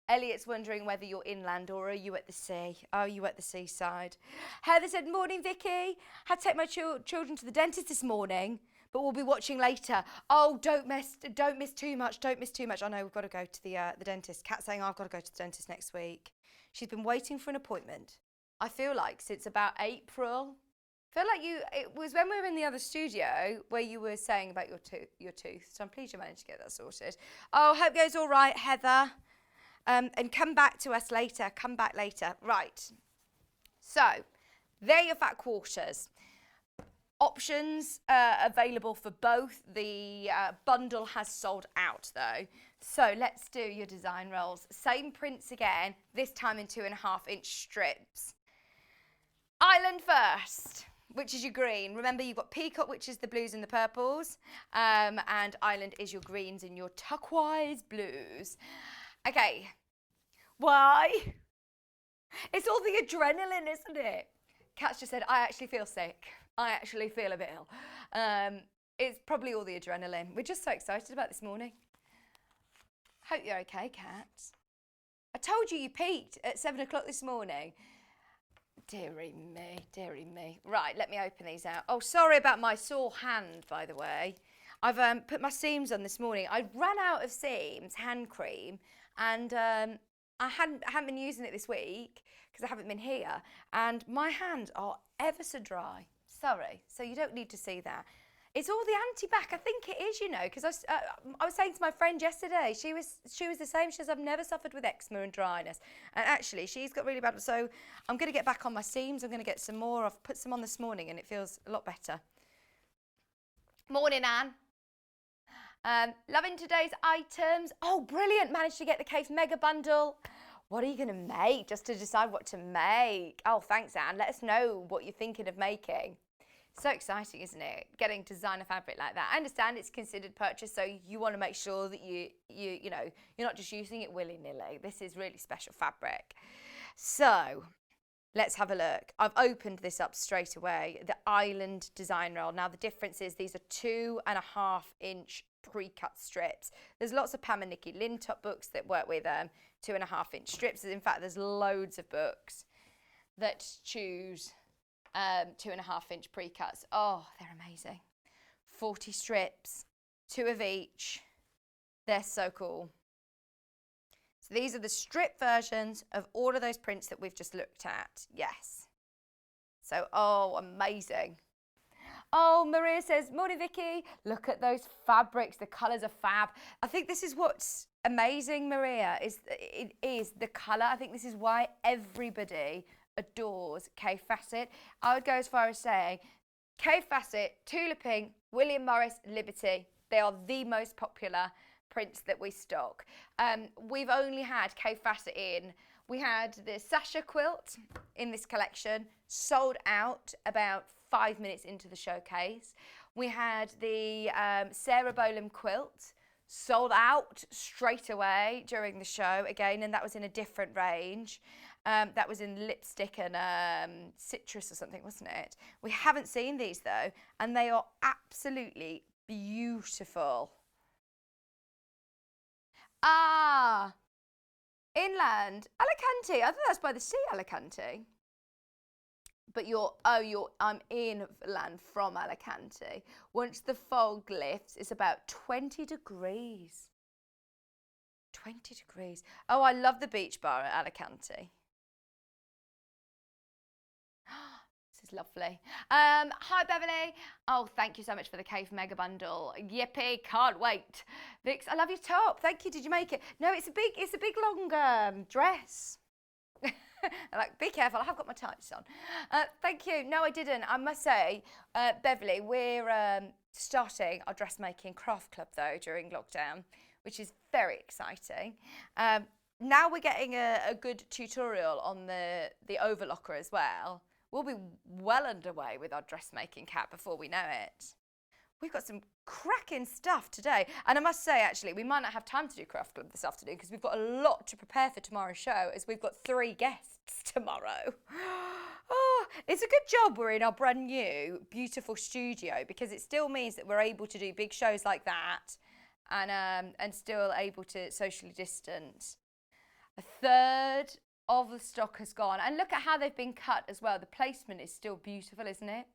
S1: Elliot's wondering whether you're inland or are you at the sea? Are you at the seaside? Heather said, morning, Vicky. Had to take my children to the dentist this morning, but we'll be watching later. Oh, don't miss too much. Don't miss too much. I know we've got to go to the dentist. Kat's saying I've got to go to the dentist next week. She's been waiting for an appointment, I feel like, since about April. I feel like it was when we were in the other studio where you were saying about your tooth. So I'm pleased you managed to get that sorted. Oh, hope goes all right, Heather. And come back to us later. Come back later. Right. So, there are your fat quarters. Options available for both. The bundle has sold out though. So let's do your design rolls. Same prints again, this time in 2.5-inch strips. Island first, which is your green. Remember, you've got Peacock, which is the blues and the purples, and Island is your greens and your turquoise blues. Okay, why? It's all the adrenaline, isn't it? Kat's just said, I actually feel sick. I actually feel a bit ill. It's probably all the adrenaline. We're just so excited about this morning. Hope you're okay, Kat. I told you peaked at 7 o'clock this morning. Dearie me, dearie me. Right, let me open these out. Oh, sorry about my sore hand, by the way. I've put my seams on this morning. I ran out of seams, hand cream, and I haven't been using it this week because I haven't been here. And my hands are ever so dry. Sorry, so you don't need to see that. It's all the anti-bac. I think it is, because I was saying to my friend yesterday, she was the same. She says, I've never suffered with eczema and dryness. And actually, she's got really bad. So I'm going to get back on my seams. I'm going to get some more. I've put some on this morning and it feels a lot better. Morning, Anne. Loving today's items. Oh, brilliant. Managed to get the Kaffe mega bundle. What are you going to make? Just to decide what to make. Oh, thanks, Anne. Let us know what you're thinking of making. So exciting, isn't it? Getting designer fabric like that. I understand it's considered purchase, so you want to make sure that you're not just using it willy-nilly. This is really special fabric. So let's have a look. I've opened this up straight away. The Island design roll. Now the difference is these are 2.5-inch pre-cut strips. There's lots of Pam and Nikki Lynn top books that work with 2.5-inch strips. In fact, there's loads of books that choose 2.5-inch pre-cuts. Oh, they're amazing. 40 strips, 2 of each. They're so cool. So these are the strip versions of all of those prints that we've just looked at. Yes. So, oh, amazing. Oh, Maria says, morning, Vicky. Look at those fabrics. The colours are fab. I think this is what's amazing, Maria, is the colour. I think this is why everybody adores Kaffe Fassett. I would go as far as saying Kaffe Fassett, Tula Pink, William Morris, Liberty. They are the most popular prints that we stock. We've only had Kaffe Fassett in. We had the Sasha quilt in this collection, sold out about 5 minutes into the showcase. We had the Sarah Bolam quilt, sold out straight away during the show again, and that was in a different range. That was in lipstick and citrus or something, wasn't it? We haven't seen these though, and they are absolutely beautiful. Ah, inland, Alicante. I think that's by the sea, Alicante. But I'm inland from Alicante. Once the fog lifts, it's about 20 degrees. 20 degrees. Oh, I love the beach bar at Alicante. This is lovely. Hi, Beverly. Oh, thank you so much for the Kaffe Mega Bundle. Yippee, can't wait. Vix, I love your top. Thank you. Did you make it? No, it's a big long dress. Like, be careful, I have got my tights on. Thank you. No, I didn't. I must say, Beverly, we're starting our dressmaking craft club though during lockdown, which is very exciting. Now we're getting a good tutorial on the overlocker as well. We'll be well underway with our dressmaking, Kat, before we know it. We've got some cracking stuff today. And I must say, actually, we might not have time to do Craft Club this afternoon because we've got a lot to prepare for tomorrow's show, as we've got 3 guests tomorrow. Oh, it's a good job we're in our brand new, beautiful studio, because it still means that we're able to do big shows like that and still able to socially distance. A third of the stock has gone. And look at how they've been cut as well. The placement is still beautiful, isn't it?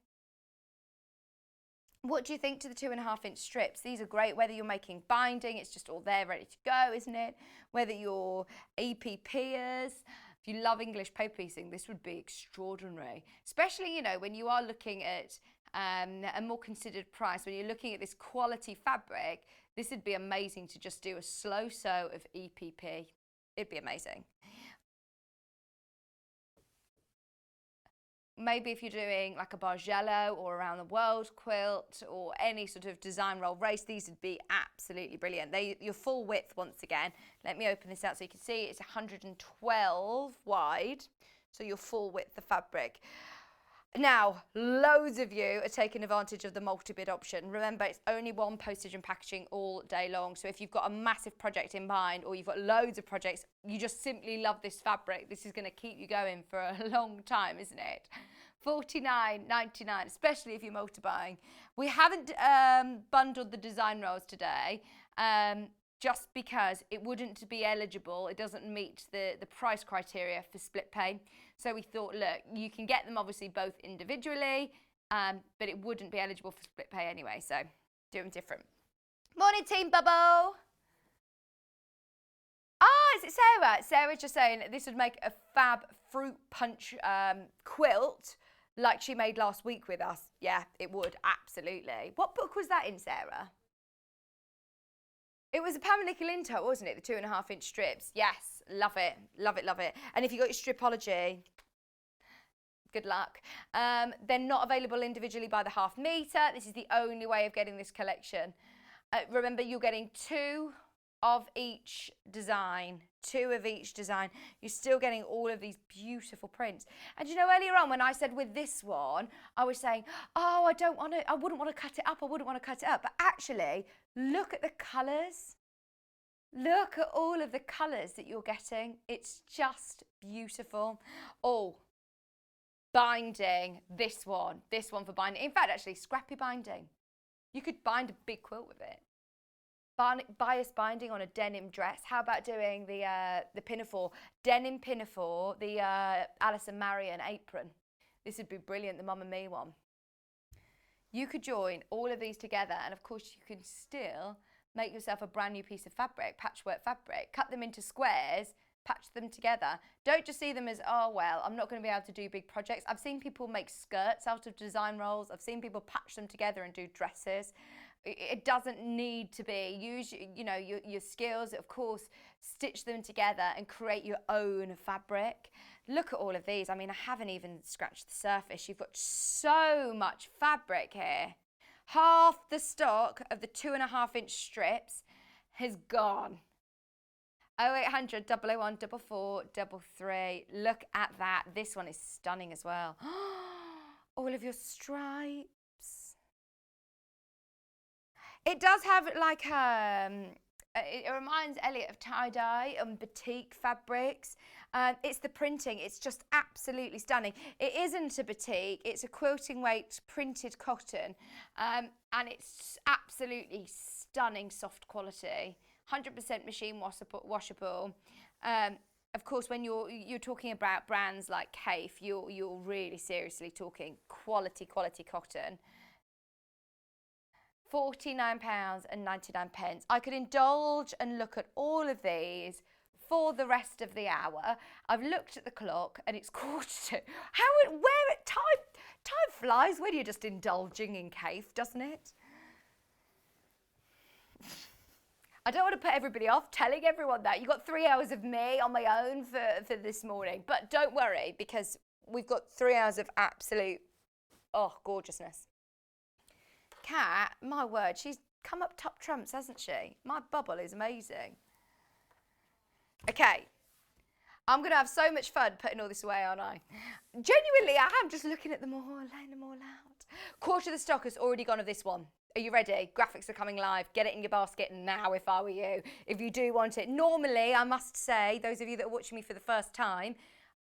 S1: What do you think to the 2.5-inch strips? These are great, whether you're making binding, it's just all there ready to go, isn't it? Whether you're EPPers, if you love English paper piecing, this would be extraordinary. Especially, you know, when you are looking at a more considered price, when you're looking at this quality fabric, this would be amazing to just do a slow sew of EPP. It'd be amazing. Maybe if you're doing like a Bargello or around the world quilt or any sort of design roll race, these would be absolutely brilliant. Your full width, once again, let me open this out so you can see it's 112 wide, so your full width of fabric. Now, loads of you are taking advantage of the multi-bid option. Remember, it's only 1 postage and packaging all day long. So if you've got a massive project in mind or you've got loads of projects, you just simply love this fabric. This is going to keep you going for a long time, isn't it? $49.99, especially if you're multi-buying. We haven't bundled the design rolls today. Just because it wouldn't be eligible, it doesn't meet the price criteria for split pay. So we thought, look, you can get them obviously both individually, but it wouldn't be eligible for split pay anyway, so do them different. Morning, Team Bubble. Ah, is it Sarah? Sarah's just saying this would make a fab fruit punch quilt like she made last week with us. Yeah, it would, absolutely. What book was that in, Sarah? It was a Pamela Nicolinto, wasn't it? The 2.5-inch strips. Yes, love it, love it, love it. And if you got your stripology, good luck. They're not available individually by the ½ metre. This is the only way of getting this collection. Remember, you're getting 2 of each design. 2 of each design. You're still getting all of these beautiful prints. And you know, earlier on when I said with this one, I was saying, oh, I wouldn't want to cut it up. I wouldn't want to cut it up. But actually, look at the colours. Look at all of the colours that you're getting. It's just beautiful. Oh, binding, this one for binding. In fact, actually, scrappy binding. You could bind a big quilt with it. Bias binding on a denim dress. How about doing the pinafore, denim pinafore, the Alison Marion apron? This would be brilliant, the Mamma Mia one. You could join all of these together, and of course you can still make yourself a brand new piece of fabric, patchwork fabric, cut them into squares, patch them together. Don't just see them as, oh, well, I'm not going to be able to do big projects. I've seen people make skirts out of design rolls. I've seen people patch them together and do dresses. It doesn't need to be. Use, you know, your skills, of course, stitch them together and create your own fabric. Look at all of these. I mean, I haven't even scratched the surface. You've got so much fabric here. Half the stock of the 2.5-inch strips has gone. 0800 001 4433. Look at that. This one is stunning as well. All of your stripes. It does have like it reminds Elliot of tie-dye and batik fabrics. It's the printing. It's just absolutely stunning. It isn't a batik. It's a quilting weight printed cotton, and it's absolutely stunning soft quality. 100% machine washable. Of course, when you're talking about brands like Kaffe, you're really seriously talking quality cotton. £49.99. I could indulge and look at all of these for the rest of the hour. I've looked at the clock and it's 1:45. Time flies when you're just indulging in Kaffe, doesn't it? I don't want to put everybody off telling everyone that. You got 3 hours of me on my own for this morning. But don't worry, because we've got 3 hours of absolute, gorgeousness. Kat, my word, she's come up top trumps, hasn't she? My bubble is amazing. Okay, I'm going to have so much fun putting all this away, aren't I? Genuinely, I am just looking at them all, laying them all out. Quarter of the stock has already gone of this one. Are you ready? Graphics are coming live. Get it in your basket now if I were you. If you do want it. Normally, I must say, those of you that are watching me for the first time,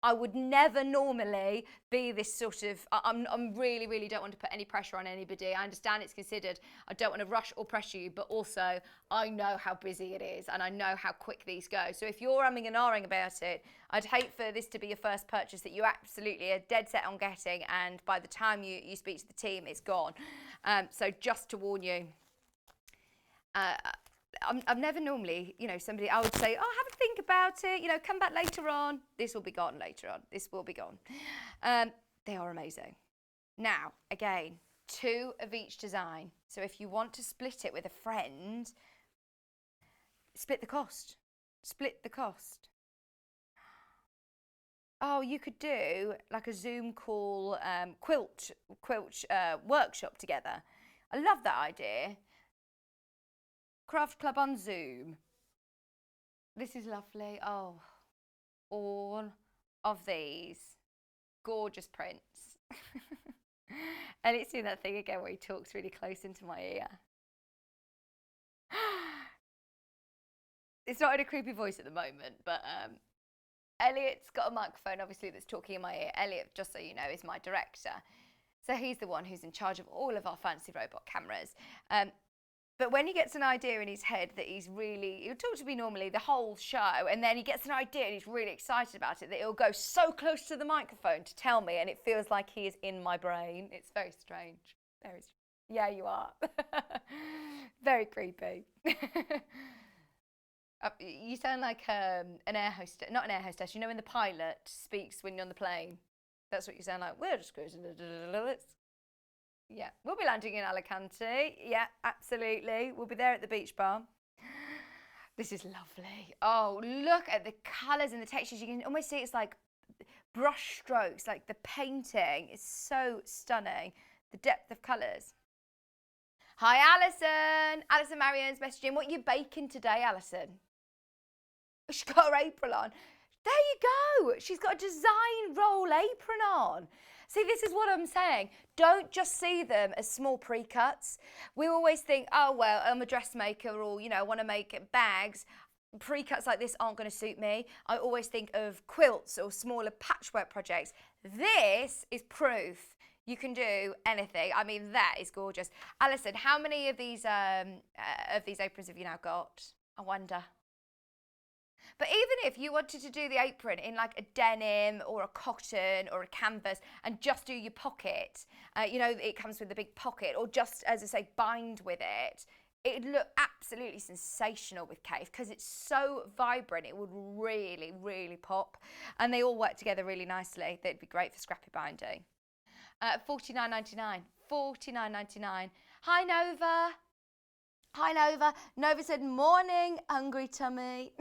S1: I would never normally be this sort of, I'm really don't want to put any pressure on anybody. I understand it's considered. I don't want to rush or pressure you, but also I know how busy it is and I know how quick these go. So if you're umming and ahhing about it, I'd hate for this to be your first purchase that you absolutely are dead set on getting, and by the time you speak to the team, it's gone. So just to warn you, I've never normally, somebody, I would say, have a think about it, come back later on. This will be gone later on. This will be gone. They are amazing. Now, again, 2 of each design. So if you want to split it with a friend, split the cost. Split the cost. Oh, you could do like a Zoom call quilt workshop together. I love that idea. Craft Club on Zoom. This is lovely. Oh, all of these gorgeous prints. And it's doing that thing again where he talks really close into my ear. It's not in a creepy voice at the moment, but Elliot's got a microphone, obviously, that's talking in my ear. Elliot, just so you know, is my director. So he's the one who's in charge of all of our fancy robot cameras. But when he gets an idea in his head that he'll talk to me normally the whole show, and then he gets an idea and he's really excited about it, that he'll go so close to the microphone to tell me, and it feels like he is in my brain. It's very strange. Yeah, you are. Very creepy. You sound like an air hostess, not an air hostess, when the pilot speaks when you're on the plane. That's what you sound like. We're just cruising. Yeah, we'll be landing in Alicante. Yeah, absolutely. We'll be there at the beach bar. This is lovely. Oh, look at the colours and the textures. You can almost see it's like brush strokes, like the painting is so stunning. The depth of colours. Hi, Alison. Alison Marion's messaging. What are you baking today, Alison? She's got her apron on. There you go. She's got a design roll apron on. See, this is what I'm saying. Don't just see them as small pre-cuts. We always think, oh, well, I'm a dressmaker, or, I want to make bags. Pre-cuts like this aren't going to suit me. I always think of quilts or smaller patchwork projects. This is proof you can do anything. I mean, that is gorgeous. Alison, how many of these aprons have you now got? I wonder. But even if you wanted to do the apron in like a denim or a cotton or a canvas and just do your pocket, it comes with a big pocket, or just, as I say, bind with it, it'd look absolutely sensational with Kaffe because it's so vibrant. It would really, really pop. And they all work together really nicely. They'd be great for scrappy binding. $49.99. $49.99. Hi, Nova. Hi, Nova. Nova said, morning, hungry tummy.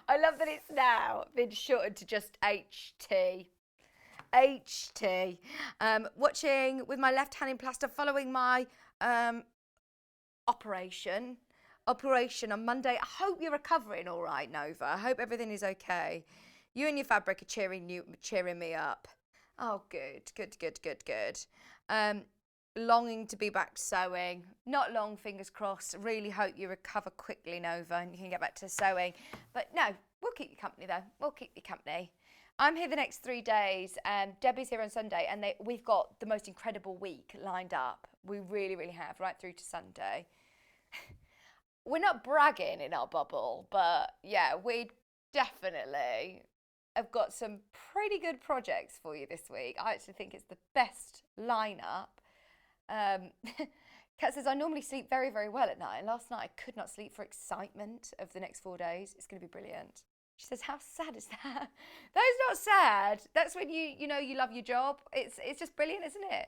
S1: I love that it's now been shortened to just HT. HT. Watching with my left hand in plaster, following my operation on Monday. I hope you're recovering all right, Nova. I hope everything is okay. You and your fabric are cheering me up. Oh, good. Longing to be back sewing. Not long, fingers crossed. Really hope you recover quickly, Nova, and you can get back to sewing. But no, we'll keep you company though. We'll keep you company. I'm here the next 3 days, and Debbie's here on Sunday, and we've got the most incredible week lined up. We really, really have, right through to Sunday. We're not bragging in our bubble, but yeah, we definitely have got some pretty good projects for you this week. I actually think it's the best lineup. Kat says, I normally sleep very, very well at night, and last night I could not sleep for excitement of the next 4 days. It's going to be brilliant. She says, how sad is that? That is not sad. That's when you know you love your job. It's just brilliant, isn't it?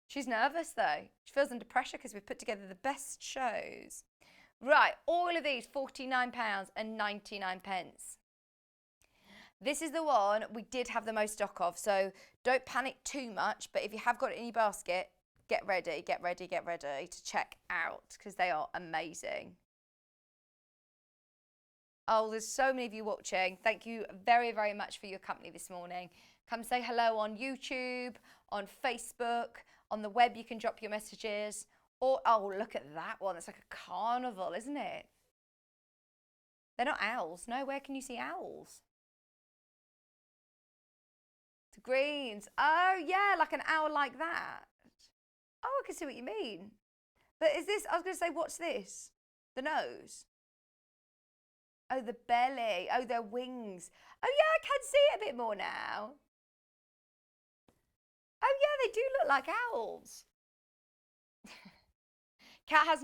S1: She's nervous though. She feels under pressure because we've put together the best shows. Right, all of these £49.99. This is the one we did have the most stock of, so don't panic too much, but if you have got it in your basket, get ready to check out because they are amazing. Oh, there's so many of you watching. Thank you very, very much for your company this morning. Come say hello on YouTube, on Facebook, on the web you can drop your messages. Or, oh, look at that one. It's like a carnival, isn't it? They're not owls. No, where can you see owls? The greens. Oh, yeah, like an owl like that. Oh, I can see what you mean. But is this, I was going to say, what's this? The nose? Oh, the belly. Oh, their wings. Oh, yeah, I can see it a bit more now. Oh, yeah, they do look like owls. Kat has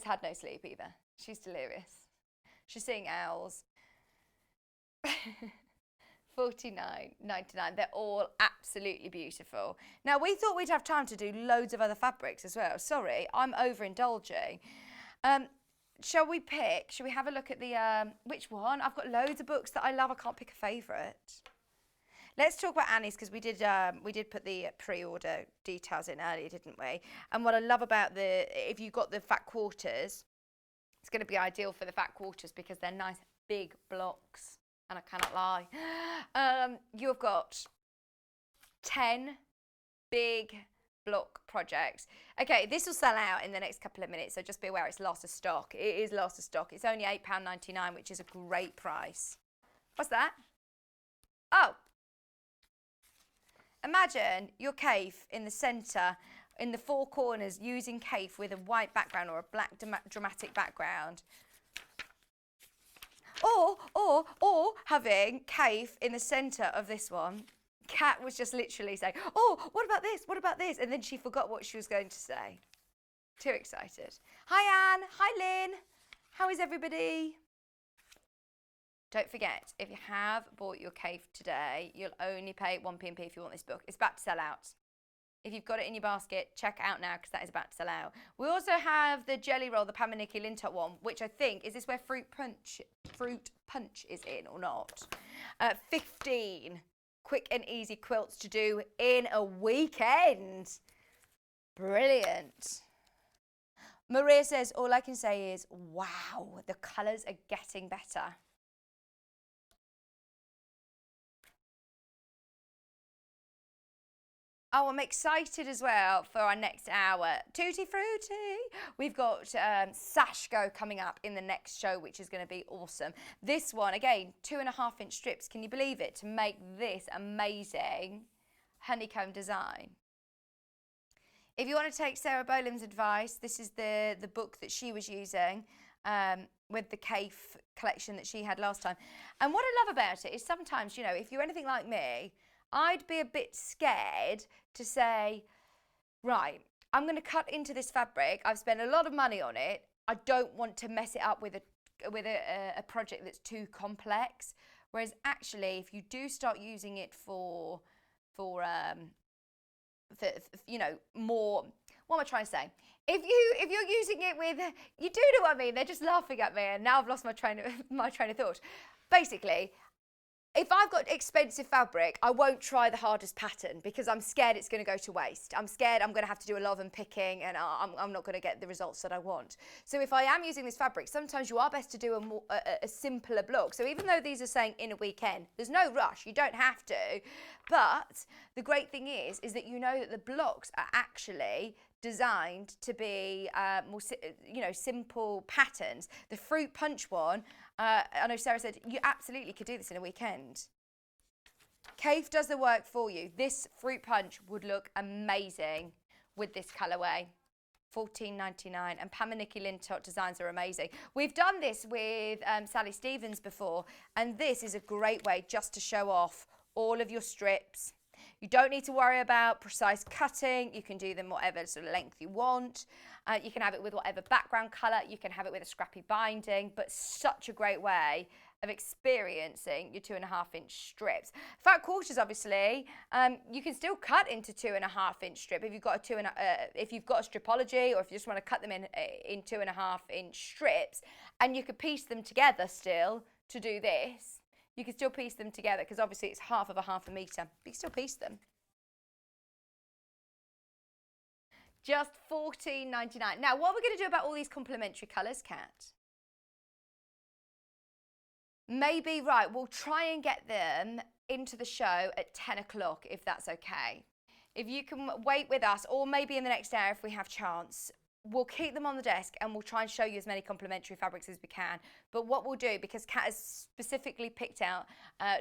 S1: had no sleep either. She's delirious. She's seeing owls. $49.99. They're all absolutely beautiful. Now, we thought we'd have time to do loads of other fabrics as well. Sorry, I'm overindulging. Shall we pick? Shall we have a look at the, which one? I've got loads of books that I love. I can't pick a favourite. Let's talk about Annie's because we did put the pre-order details in earlier, didn't we? And what I love about if you've got the fat quarters, it's going to be ideal for the fat quarters because they're nice big blocks. And I cannot lie. You've got 10 big block projects. Okay, this will sell out in the next couple of minutes, so just be aware it's lost of stock. It is lost of stock. It's only £8.99, which is a great price. What's that? Oh. Imagine your Kaffe in the centre, in the four corners, using Kaffe with a white background or a black dramatic background. Or having Kaffe in the centre of this one. Kat was just literally saying, oh, what about this? What about this? And then she forgot what she was going to say. Too excited. Hi, Anne. Hi, Lynn. How is everybody? Don't forget, if you have bought your Kaffe today, you'll only pay 1p&p if you want this book. It's about to sell out. If you've got it in your basket, check it out now because that is about to sell out. We also have the Jelly Roll, the Pamaniki Lintop one, which I think, is this where Fruit Punch is in or not? 15 quick and easy quilts to do in a weekend. Brilliant. Maria says, all I can say is, wow, the colours are getting better. Oh, I'm excited as well for our next hour. Tutti Frutti. We've got Sashiko coming up in the next show, which is going to be awesome. This one, again, 2.5-inch strips. Can you believe it? To make this amazing honeycomb design. If you want to take Sarah Bolam's advice, this is the book that she was using with the Kaffe collection that she had last time. And what I love about it is sometimes, you know, if you're anything like me, I'd be a bit scared to say, right, I'm going to cut into this fabric. I've spent a lot of money on it. I don't want to mess it up with a project that's too complex. Whereas actually, if you do start using it for you know, more, what am I trying to say? If you're using it with, you do know what I mean. They're just laughing at me, and now I've lost my train of thought. Basically, if I've got expensive fabric, I won't try the hardest pattern because I'm scared it's going to go to waste. I'm scared I'm going to have to do a lot of unpicking and I'm not going to get the results that I want. So if I am using this fabric, sometimes you are best to do a simpler block. So even though these are saying in a weekend, there's no rush. You don't have to. But the great thing is that you know that the blocks are actually designed to be more, simple patterns. The fruit punch one, I know Sarah said you absolutely could do this in a weekend. Kaffe does the work for you. This fruit punch would look amazing with this colourway. $14.99, and Pam and Nikki Lintott designs are amazing. We've done this with Sally Stevens before, and this is a great way just to show off all of your strips. You don't need to worry about precise cutting. You can do them whatever sort of length you want. You can have it with whatever background colour. You can have it with a scrappy binding, but such a great way of experiencing your 2.5-inch strips. Fat quarters, obviously, you can still cut into 2.5-inch strip if you've got if you've got a stripology, or if you just want to cut them in 2.5-inch strips, and you could piece them together still to do this. You can still piece them together because obviously it's half of a half a metre, but you can still piece them. Just $14.99. Now, what are we going to do about all these complementary colours, Kat? Maybe, right, we'll try and get them into the show at 10 o'clock, if that's okay. If you can wait with us, or maybe in the next hour if we have chance, we'll keep them on the desk and we'll try and show you as many complementary fabrics as we can. But what we'll do, because Kat has specifically picked out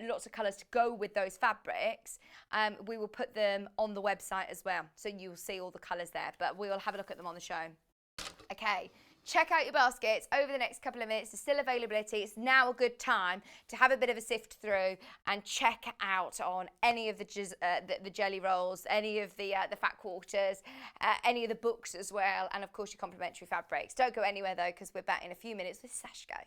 S1: lots of colours to go with those fabrics, we will put them on the website as well. So you'll see all the colours there, but we'll have a look at them on the show. Okay. Check out your baskets over the next couple of minutes. There's still availability. It's now a good time to have a bit of a sift through and check out on any of the jelly rolls, any of the fat quarters, any of the books as well, and of course your complementary fabrics. Don't go anywhere though, because we're back in a few minutes with Sashiko.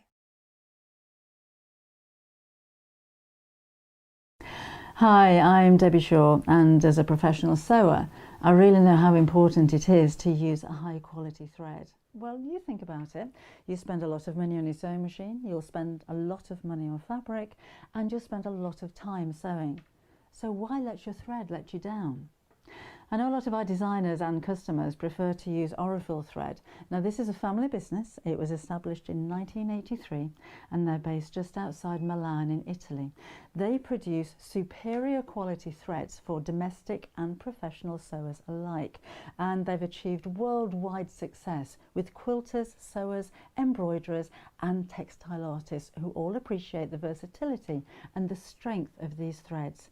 S2: Hi, I'm Debbie Shaw, and as a professional sewer, I really know how important it is to use a high quality thread. Well, you think about it. You spend a lot of money on your sewing machine, you'll spend a lot of money on fabric, and you'll spend a lot of time sewing. So why let your thread let you down? I know a lot of our designers and customers prefer to use Aurifil thread. Now, this is a family business. It was established in 1983 and they're based just outside Milan in Italy. They produce superior quality threads for domestic and professional sewers alike, and they've achieved worldwide success with quilters, sewers, embroiderers and textile artists who all appreciate the versatility and the strength of these threads.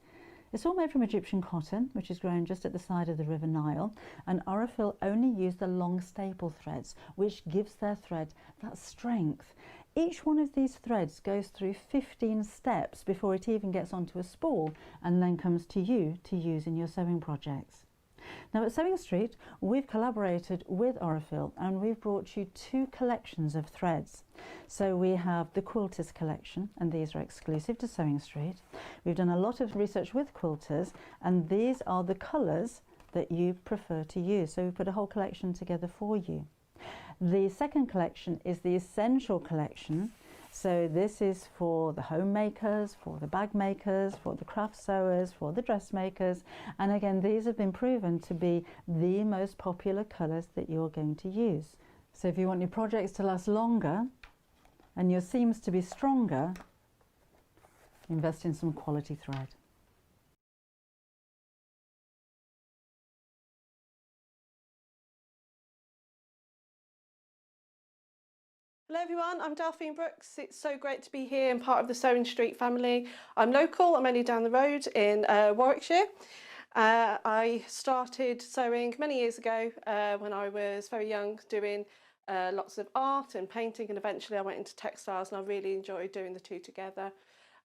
S2: It's all made from Egyptian cotton, which is grown just at the side of the River Nile, and Aurifil only use the long staple threads, which gives their thread that strength. Each one of these threads goes through 15 steps before it even gets onto a spool and then comes to you to use in your sewing projects. Now at Sewing Street, we've collaborated with Aurifil and we've brought you 2 collections of threads. So we have the Quilters collection, and these are exclusive to Sewing Street. We've done a lot of research with quilters, and these are the colours that you prefer to use. So we put a whole collection together for you. The second collection is the Essential collection. So this is for the homemakers, for the bag makers, for the craft sewers, for the dressmakers, and again these have been proven to be the most popular colours that you're going to use. So if you want your projects to last longer and your seams to be stronger, invest in some quality thread.
S3: Hello everyone, I'm Delphine Brooks. It's so great to be here and part of the Sewing Street family. I'm local, I'm only down the road in Warwickshire. I started sewing many years ago when I was very young, doing lots of art and painting, and eventually I went into textiles, and I really enjoyed doing the two together.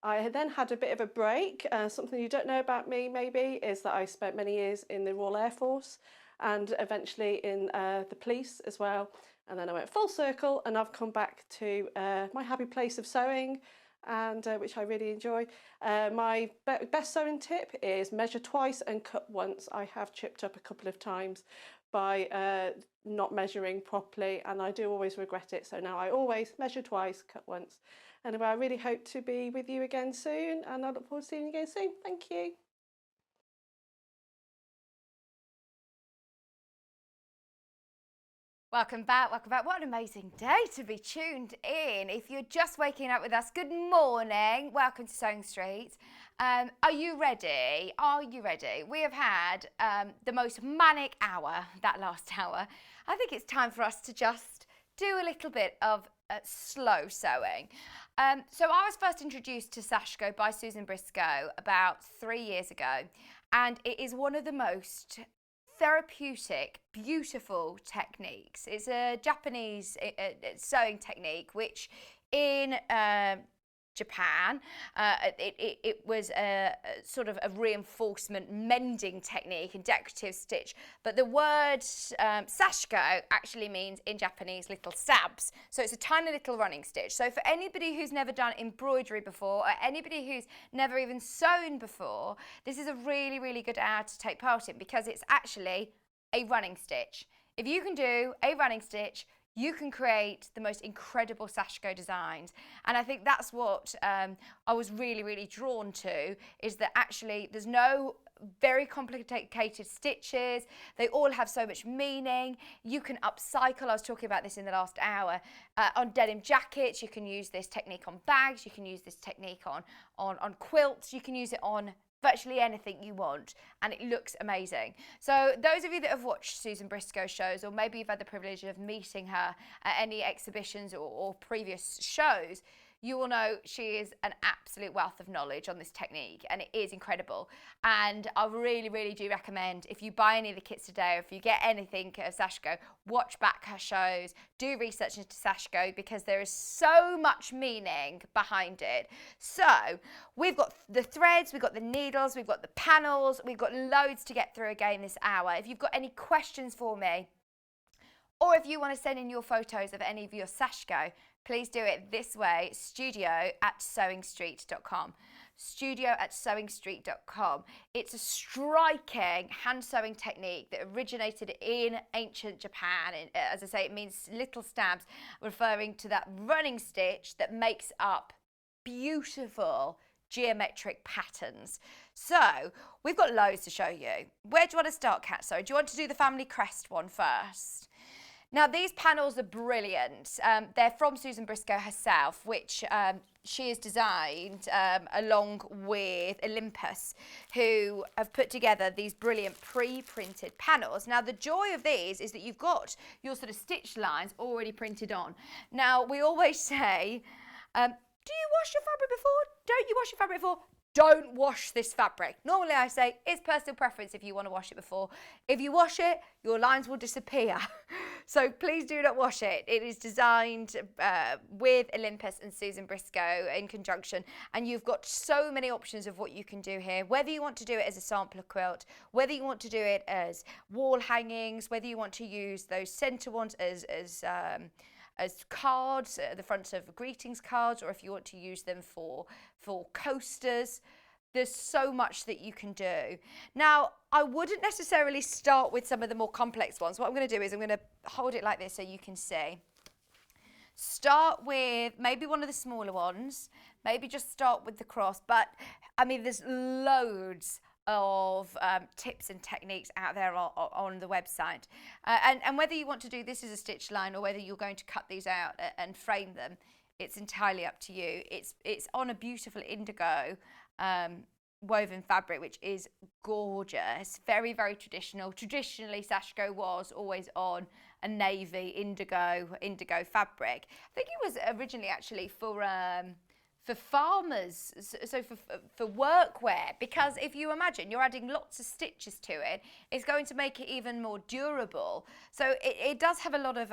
S3: I had then had a bit of a break. Something you don't know about me maybe is that I spent many years in the Royal Air Force and eventually in the police as well. And then I went full circle and I've come back to my happy place of sewing, and which I really enjoy. My best sewing tip is measure twice and cut once. I have chipped up a couple of times, by not measuring properly, and I do always regret it. So now I always measure twice, cut once. Anyway, I really hope to be with you again soon, and I look forward to seeing you again soon. Thank you.
S1: Welcome back, welcome back. What an amazing day to be tuned in. If you're just waking up with us, good morning. Welcome to Sewing Street. Are you ready? Are you ready? We have had the most manic hour, that last hour. I think it's time for us to just do a little bit of slow sewing. So I was first introduced to Sashiko by Susan Briscoe about 3 years ago, and it is one of the most therapeutic, beautiful techniques. It's a Japanese sewing technique which in Japan, it was a sort of a reinforcement mending technique and decorative stitch, but the word Sashiko actually means in Japanese little stabs, so it's a tiny little running stitch. So for anybody who's never done embroidery before, or anybody who's never even sewn before, this is a really, really good hour to take part in, because it's actually a running stitch. If you can do a running stitch, you can create the most incredible Sashiko designs. And I think that's what I was really, really drawn to, is that actually there's no very complicated stitches. They all have so much meaning. You can upcycle. I was talking about this in the last hour. On denim jackets, you can use this technique on bags. You can use this technique on quilts. You can use it on virtually anything you want, and it looks amazing. So those of you that have watched Susan Briscoe shows, or maybe you've had the privilege of meeting her at any exhibitions or previous shows, you will know she is an absolute wealth of knowledge on this technique, and it is incredible. And I really, really do recommend, if you buy any of the kits today, or if you get anything of Sashiko, watch back her shows, do research into Sashiko, because there is so much meaning behind it. So we've got the threads, we've got the needles, we've got the panels, we've got loads to get through again this hour. If you've got any questions for me, or if you want to send in your photos of any of your Sashiko, please do it this way, studio@sewingstreet.com. studio@sewingstreet.com. It's a striking hand sewing technique that originated in ancient Japan. And as I say, it means little stabs, referring to that running stitch that makes up beautiful geometric patterns. So we've got loads to show you. Where do you want to start, Kat? So do you want to do the family crest one first? Now, these panels are brilliant. They're from Susan Briscoe herself, which she has designed along with Olympus, who have put together these brilliant pre-printed panels. Now, the joy of these is that you've got your sort of stitch lines already printed on. Now, we always say, do you wash your fabric before? Don't you wash your fabric before? Don't wash this fabric. Normally I say it's personal preference if you want to wash it before. If you wash it, your lines will disappear. So please do not wash it. It is designed with Olympus and Susan Briscoe in conjunction, and you've got so many options of what you can do here, whether you want to do it as a sampler quilt, whether you want to do it as wall hangings, whether you want to use those center ones as cards at the front of greetings cards, or if you want to use them for coasters. There's so much that you can do. Now, I wouldn't necessarily start with some of the more complex ones. What I'm going to do is I'm going to hold it like this so you can see. Start with maybe one of the smaller ones, maybe just start with the cross, but I mean, there's loads of tips and techniques out there on the website, and whether you want to do this as a stitch line or whether you're going to cut these out and frame them, it's entirely up to you. It's on a beautiful indigo woven fabric, which is gorgeous, very, very traditional. Traditionally, Sashiko was always on a navy indigo fabric. I think it was originally actually for farmers, so for workwear, because if you imagine you're adding lots of stitches to it, it's going to make it even more durable. So it does have a lot of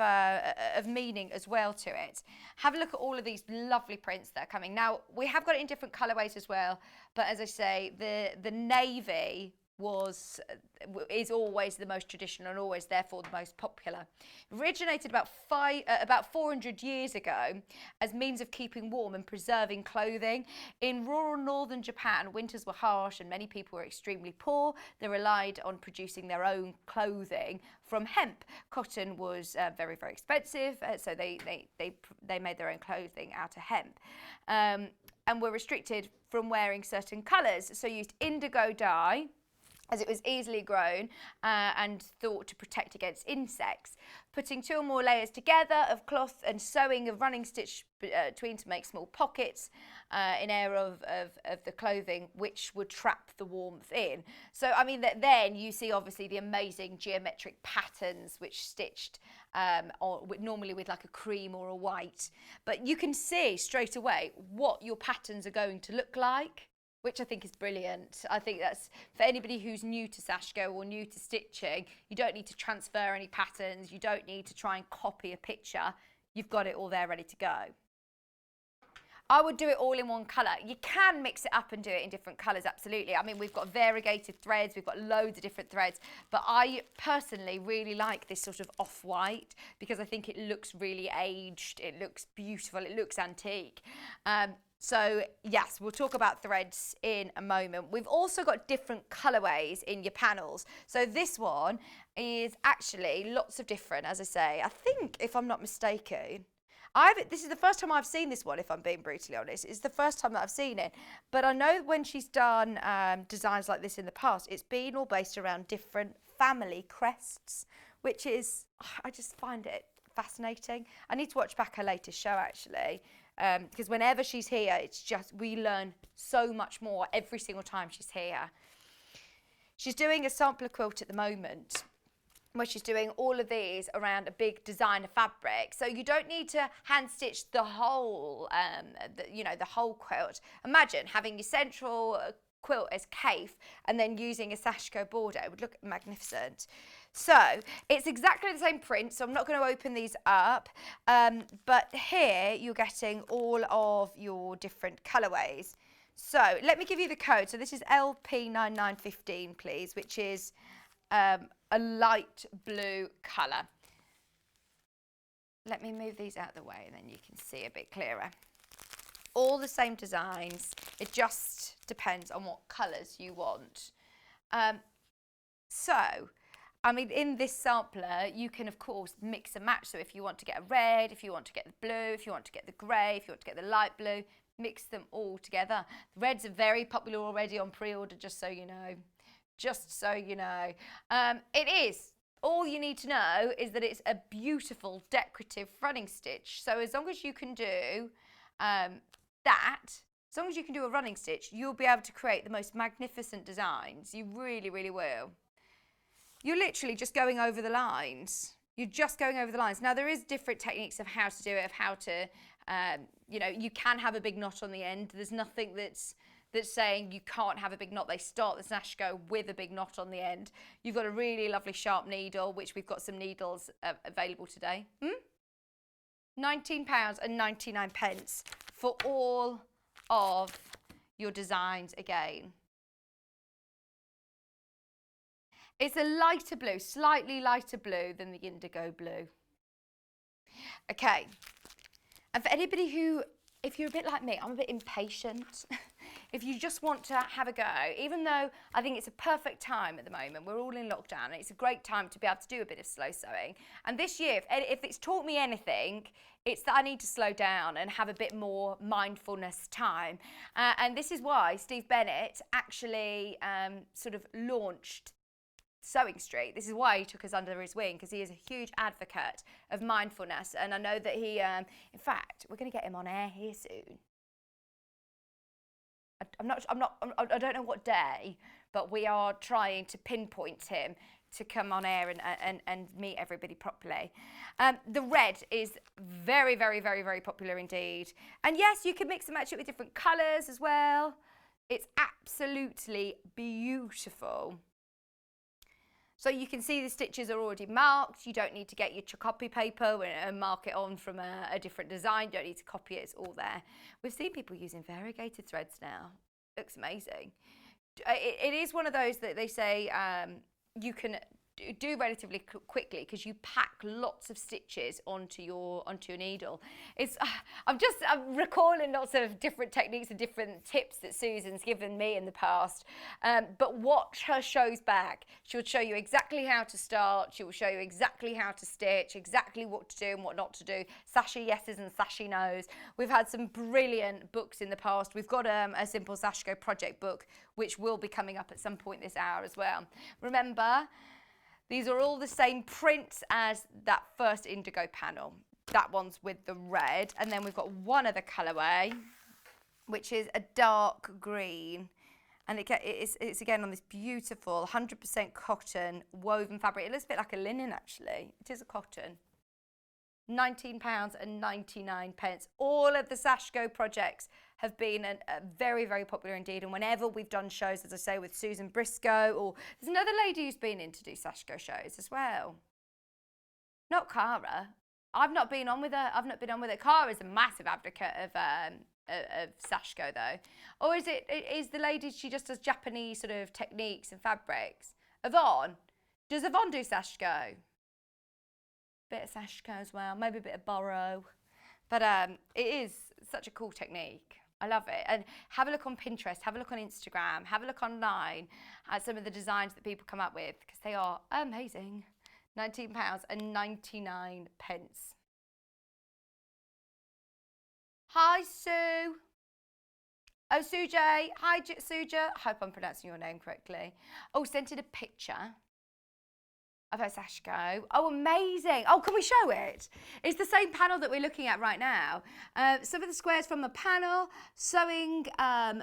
S1: meaning as well to it. Have a look at all of these lovely prints that are coming. Now, we have got it in different colorways as well, but as I say, the navy is always the most traditional and always therefore the most popular. Originated about 400 years ago as means of keeping warm and preserving clothing. In rural northern Japan, winters were harsh and many people were extremely poor. They relied on producing their own clothing from hemp. Cotton was very, very expensive, so they made their own clothing out of hemp. And were restricted from wearing certain colours, so used indigo dye, as it was easily grown and thought to protect against insects. Putting 2 or more layers together of cloth and sewing a running stitch between to make small pockets in air of the clothing, which would trap the warmth in. So, I mean, then you see obviously the amazing geometric patterns which stitched normally with like a cream or a white. But you can see straight away what your patterns are going to look like, which I think is brilliant. I think that's, for anybody who's new to Sashiko or new to stitching, you don't need to transfer any patterns, you don't need to try and copy a picture, you've got it all there ready to go. I would do it all in one colour. You can mix it up and do it in different colours, absolutely. I mean, we've got variegated threads, we've got loads of different threads, but I personally really like this sort of off-white because I think it looks really aged, it looks beautiful, it looks antique. So yes, we'll talk about threads in a moment. We've also got different colourways in your panels. So this one is actually lots of different, as I say. I think, if I'm not mistaken, this is the first time I've seen this one, if I'm being brutally honest. It's the first time that I've seen it. But I know when she's done designs like this in the past, it's been all based around different family crests, which is, I just find it fascinating. I need to watch back her latest show, actually. Because whenever she's here, it's just, we learn so much more every single time she's here. She's doing a sampler quilt at the moment where she's doing all of these around a big designer fabric. So you don't need to hand stitch the whole, the whole quilt. Imagine having your central quilt as Kaffe and then using a Sashiko border. It would look magnificent. So it's exactly the same print, so I'm not going to open these up, but here you're getting all of your different colourways. So let me give you the code. So this is LP9915, please, which is a light blue colour. Let me move these out of the way and then you can see a bit clearer. All the same designs, it just depends on what colours you want. I mean, in this sampler, you can, of course, mix and match. So if you want to get a red, if you want to get the blue, if you want to get the grey, if you want to get the light blue, mix them all together. The reds are very popular already on pre-order, just so you know. Just so you know. It is. All you need to know is that it's a beautiful decorative running stitch. So as long as you can do as long as you can do a running stitch, you'll be able to create the most magnificent designs. You really, really will. You're literally just going over the lines. You're just going over the lines. Now, there is different techniques of how to do it, of how to, you can have a big knot on the end. There's nothing that's saying you can't have a big knot. They start the Sashiko with a big knot on the end. You've got a really lovely sharp needle, which we've got some needles available today. £19.99 for all of your designs again. It's a lighter blue, slightly lighter blue than the indigo blue. Okay, and for anybody who, if you're a bit like me, I'm a bit impatient. If you just want to have a go, even though I think it's a perfect time at the moment, we're all in lockdown, and it's a great time to be able to do a bit of slow sewing. And this year, if it's taught me anything, it's that I need to slow down and have a bit more mindfulness time. And this is why Steve Bennett actually sort of launched Sewing Street. This is why he took us under his wing, because he is a huge advocate of mindfulness. And I know that he, in fact, we're going to get him on air here soon. I don't know what day, but we are trying to pinpoint him to come on air and meet everybody properly. The red is very, very, very, very popular indeed. And yes, you can mix and match it with different colours as well. It's absolutely beautiful. So you can see the stitches are already marked. You don't need to get your copy paper and mark it on from a different design. You don't need to copy it, it's all there. We've seen people using variegated threads now. Looks amazing. it is one of those that they say you can do relatively quickly because you pack lots of stitches onto your needle. I'm recalling lots of different techniques and different tips that Susan's given me in the past, but watch her shows back. She'll show you exactly how to start, she will show you exactly how to stitch, exactly what to do and what not to do, sashi yeses and sashi nos. We've had some brilliant books in the past. We've got a simple Sashiko project book which will be coming up at some point this hour as well. Remember, these are all the same prints as that first indigo panel. That one's with the red. And then we've got one other colourway, which is a dark green. And it's again on this beautiful 100% cotton woven fabric. It looks a bit like a linen, actually. It is a cotton. £19.99. All of the Sashiko projects have been very, very popular indeed. And whenever we've done shows, as I say, with Susan Briscoe, or there's another lady who's been in to do Sashiko shows as well. Not Cara. I've not been on with her. Cara's a massive advocate of Sashiko though. Or is the lady, she just does Japanese sort of techniques and fabrics? Yvonne. Does Yvonne do Sashiko? Bit of Sashiko as well, maybe a bit of borrow, but it is such a cool technique. I love it. And have a look on Pinterest, have a look on Instagram, have a look online at some of the designs that people come up with because they are amazing. £19.99. Hi Sue. Oh Sujay, hi Suja. I hope I'm pronouncing your name correctly. Oh, sent in a picture of her Sashiko. Oh, amazing. Oh, can we show it? It's the same panel that we're looking at right now. Some of the squares from the panel, sewing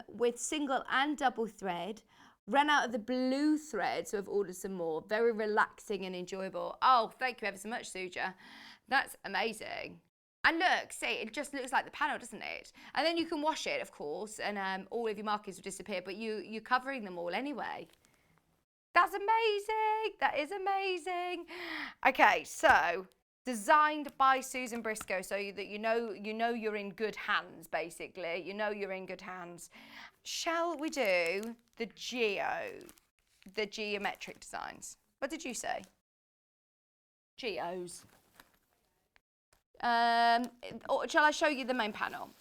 S1: with single and double thread. Ran out of the blue thread, so I've ordered some more. Very relaxing and enjoyable. Oh, thank you ever so much, Suja. That's amazing. And look, see, it just looks like the panel, doesn't it? And then you can wash it, of course, and all of your markings will disappear, but you're covering them all anyway. That's amazing. That is amazing. Okay, so designed by Susan Briscoe, so that you know you're in good hands, basically. You know you're in good hands. Shall we do the geometric designs? What did you say? Geos. Or shall I show you the main panel?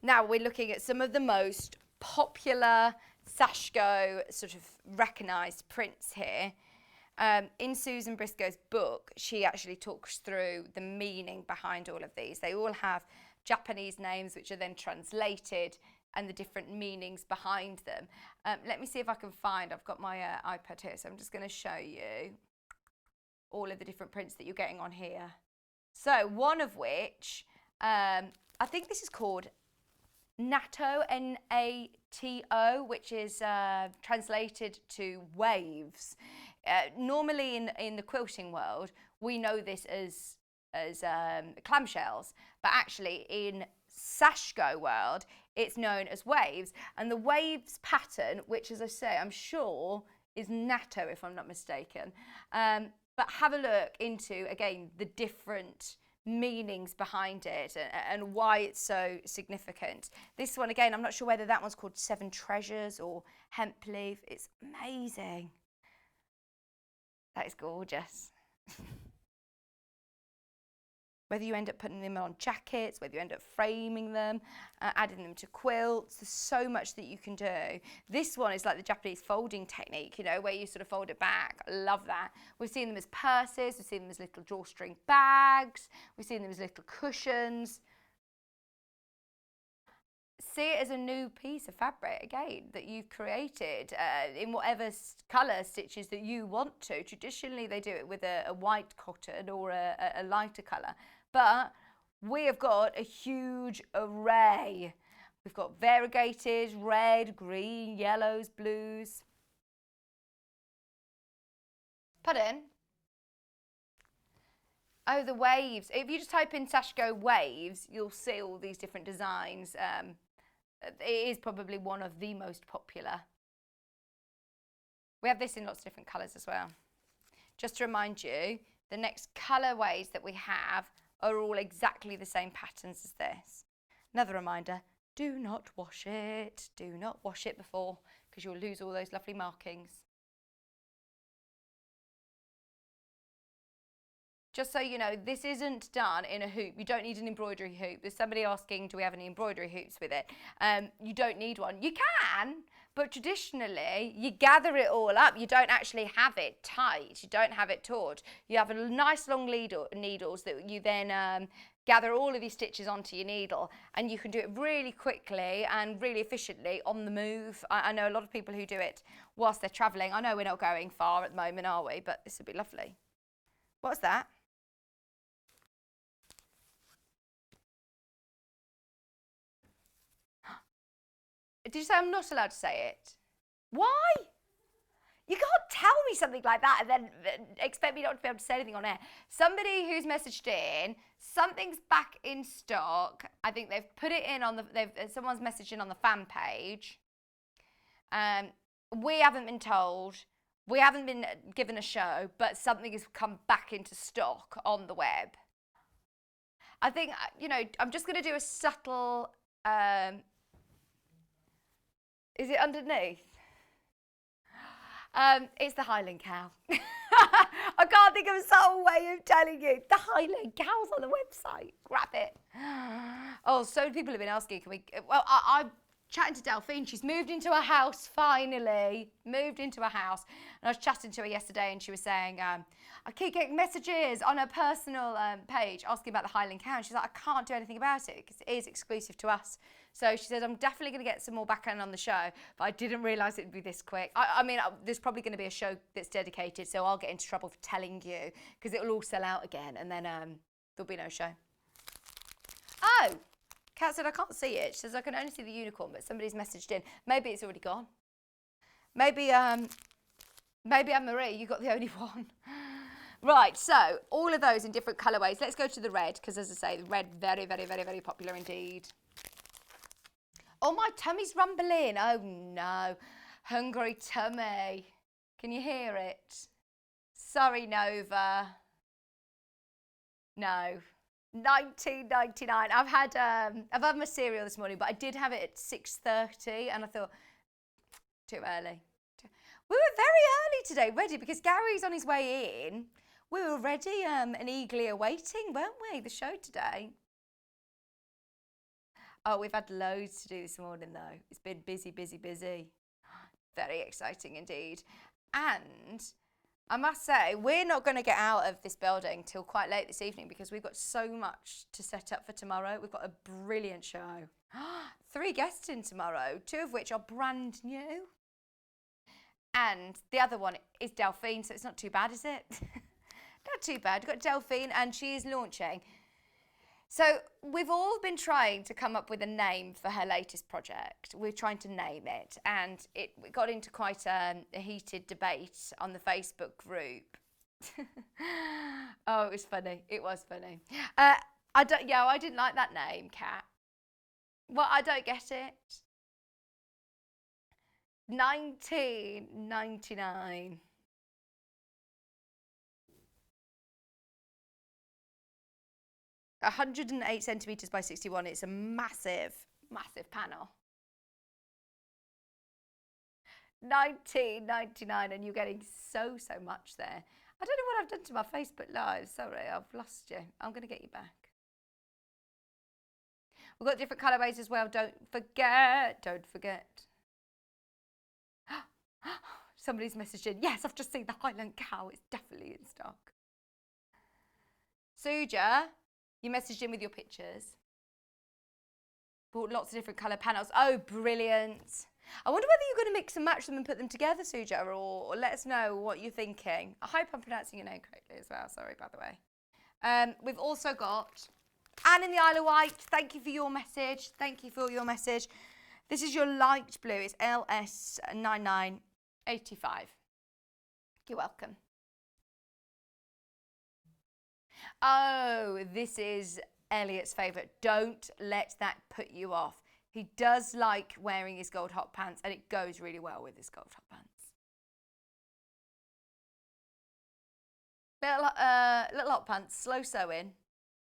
S1: Now we're looking at some of the most popular Sashiko sort of recognised prints here. In Susan Briscoe's book, she actually talks through the meaning behind all of these. They all have Japanese names which are then translated and the different meanings behind them. Let me see if I can find, I've got my iPad here, so I'm just going to show you all of the different prints that you're getting on here. So one of which, I think this is called Nato, N-A-T-O, which is translated to waves. Normally in the quilting world, we know this as clamshells, but actually in Sashiko world, it's known as waves. And the waves pattern, which as I say, I'm sure is Nato, if I'm not mistaken. But have a look into, again, the different meanings behind it and why it's so significant. This one, again, I'm not sure whether that one's called Seven Treasures or Hemp Leaf. It's amazing. That is gorgeous. Whether you end up putting them on jackets, whether you end up framing them, adding them to quilts, there's so much that you can do. This one is like the Japanese folding technique, you know, where you sort of fold it back. I love that. We've seen them as purses, we've seen them as little drawstring bags, we've seen them as little cushions. See it as a new piece of fabric, again, that you've created in whatever colour stitches that you want to. Traditionally, they do it with a white cotton or a lighter colour. But we have got a huge array. We've got variegated, red, green, yellows, blues. Pardon? Oh, the waves. If you just type in Sashiko waves, you'll see all these different designs. It is probably one of the most popular. We have this in lots of different colours as well. Just to remind you, the next colourways that we have are all exactly the same patterns as this. Another reminder, Do not wash it. Do not wash it before, because you'll lose all those lovely markings. Just so you know, this isn't done in a hoop. You don't need an embroidery hoop. There's somebody asking, do we have any embroidery hoops with it? You don't need one. You can, but traditionally, you gather it all up. You don't actually have it tight. You don't have it taut. You have a nice long needles that you then gather all of your stitches onto your needle, and you can do it really quickly and really efficiently on the move. I know a lot of people who do it whilst they're travelling. I know we're not going far at the moment, are we? But this would be lovely. What's that? Did you say I'm not allowed to say it? Why? You can't tell me something like that and then expect me not to be able to say anything on air. Somebody who's messaged in, something's back in stock. I think they've put it in on someone's messaged in on the fan page. We haven't been told. We haven't been given a show, but something has come back into stock on the web. I think, you know, I'm just going to do a subtle... Is it underneath? It's the Highland cow. I can't think of a subtle way of telling you. The Highland cow's on the website. Grab it. Oh, so many people have been asking, can we... Well, I'm chatting to Delphine. She's moved into a house, finally. Moved into a house. And I was chatting to her yesterday and she was saying, I keep getting messages on her personal page asking about the Highland cow. And she's like, I can't do anything about it because it is exclusive to us. So she says, I'm definitely going to get some more background on the show, but I didn't realise it would be this quick. I mean, there's probably going to be a show that's dedicated, so I'll get into trouble for telling you, because it will all sell out again, and then there'll be no show. Oh, Kat said, I can't see it. She says, I can only see the unicorn, but somebody's messaged in. Maybe it's already gone. Maybe Anne-Marie, you got the only one. Right, so all of those in different colourways. Let's go to the red, because as I say, the red, very, very, very, very popular indeed. Oh, my tummy's rumbling. Oh, no. Hungry tummy. Can you hear it? Sorry, Nova. No. 19.99. I've had my cereal this morning, but I did have it at 6:30, and I thought, too early. We were very early today, ready, because Gary's on his way in. We were ready and eagerly awaiting, weren't we, the show today? Oh, we've had loads to do this morning, though. It's been busy, busy, busy. Very exciting indeed. And I must say, we're not going to get out of this building till quite late this evening because we've got so much to set up for tomorrow. We've got a brilliant show. 3 guests in tomorrow, 2 of which are brand new. And the other one is Delphine, so it's not too bad, is it? Not too bad. We've got Delphine, and she is launching. So we've all been trying to come up with a name for her latest project. We're trying to name it, and it got into quite a heated debate on the Facebook group. Oh, it was funny. It was funny. I didn't like that name, Kat. Well, I don't get it. 1999. A 108 centimetres by 61. It's a massive, massive panel. 1999, and you're getting so much there. I don't know what I've done to my Facebook Live. Sorry, I've lost you. I'm going to get you back. We've got different colourways as well. Don't forget. Don't forget. Somebody's messaged in. Yes, I've just seen the Highland cow. It's definitely in stock. Suja, you messaged in with your pictures. Bought lots of different colour panels. Oh, brilliant. I wonder whether you're going to mix and match them and put them together, Suja, or let us know what you're thinking. I hope I'm pronouncing your name correctly as well. Sorry, by the way. We've also got Anne in the Isle of Wight. Thank you for your message. Thank you for your message. This is your light blue. It's LS9985. You're welcome. Oh, this is Elliot's favourite. Don't let that put you off. He does like wearing his gold hot pants, and it goes really well with his gold hot pants. Little hot pants, slow sewing.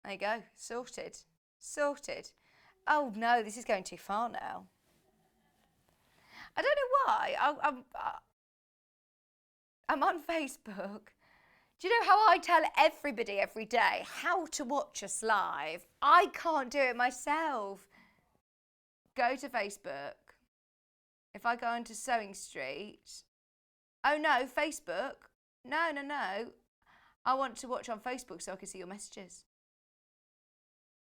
S1: There you go, sorted, sorted. Oh no, this is going too far now. I don't know why. I'm on Facebook. Do you know how I tell everybody every day how to watch us live? I can't do it myself. Go to Facebook. If I go into Sewing Street, oh no, Facebook. No. I want to watch on Facebook so I can see your messages.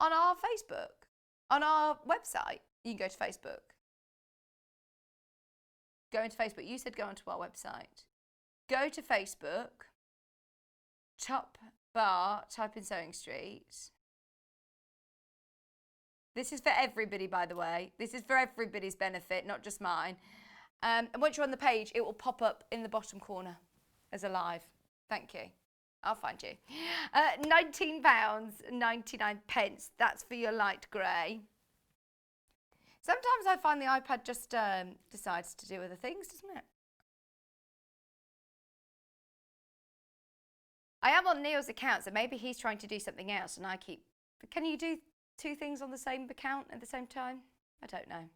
S1: On our Facebook, on our website, you can go to Facebook. Go into Facebook. You said go onto our website. Go to Facebook, top bar, type in Sewing Street. This is for everybody, by the way. This is for everybody's benefit, not just mine. And once you're on the page, it will pop up in the bottom corner as a live. Thank you. I'll find you. £19.99. That's for your light grey. Sometimes I find the iPad just decides to do other things, doesn't it? I am on Neil's account, so maybe he's trying to do something else and I keep... Can you do 2 things on the same account at the same time? I don't know.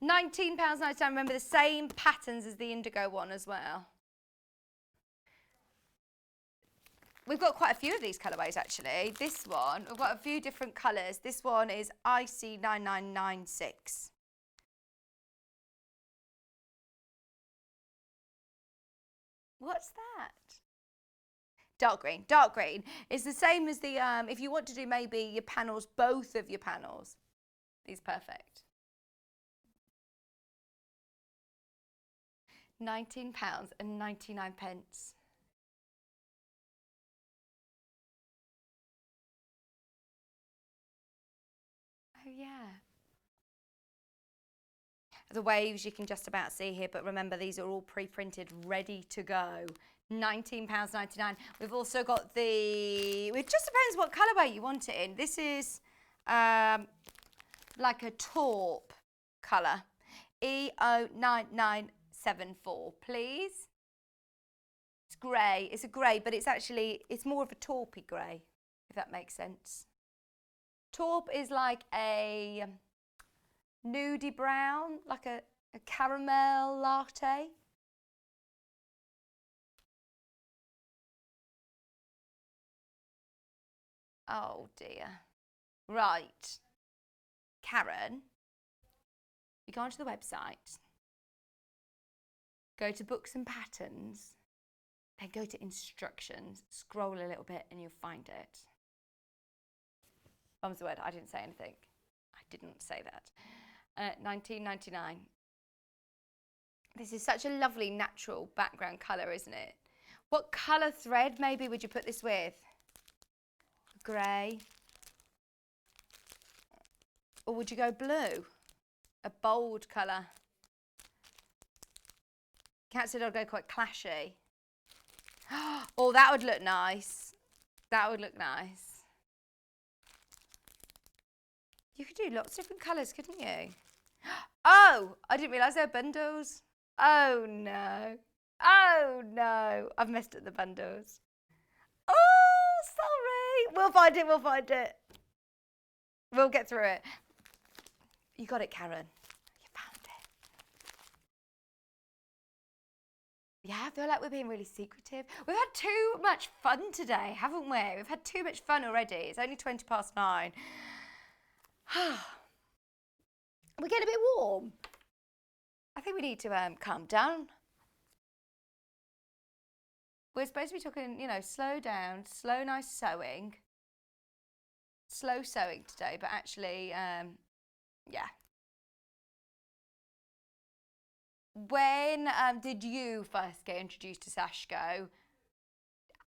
S1: £19.99. Remember the same patterns as the indigo one as well. We've got quite a few of these colourways actually. This one, we've got a few different colours. This one is IC9996. What's that? Dark green. Dark green is the same as the, if you want to do maybe your panels, both of your panels, is perfect. £19.99. Oh yeah. The waves you can just about see here, but remember these are all pre-printed, ready to go. £19.99. We've also got the, it just depends what colourway you want it in. This is like a taupe colour. E09974, please. It's grey, it's a grey, but it's actually, it's more of a taupey grey, if that makes sense. Taupe is like a nudie brown, like a caramel latte. Oh dear. Right. Karen, you go onto the website, go to books and patterns, then go to instructions, scroll a little bit and you'll find it. Mum's the word, I didn't say anything. I didn't say that. £19.99. This is such a lovely natural background colour, isn't it? What colour thread maybe would you put this with? Grey. Or would you go blue? A bold colour. Cat said I'd go quite clashy. Oh, that would look nice. That would look nice. You could do lots of different colours, couldn't you? Oh, I didn't realise they were bundles. Oh no. Oh no. I've messed up the bundles. Oh, sorry. We'll find it, we'll find it. We'll get through it. You got it, Karen. You found it. Yeah, I feel like we're being really secretive. We've had too much fun today, haven't we? We've had too much fun already. It's only 9:20. We're getting a bit warm. I think we need to calm down. We're supposed to be talking, you know, slow down, slow, nice sewing. Slow sewing today, but actually, yeah. When did you first get introduced to Sashiko?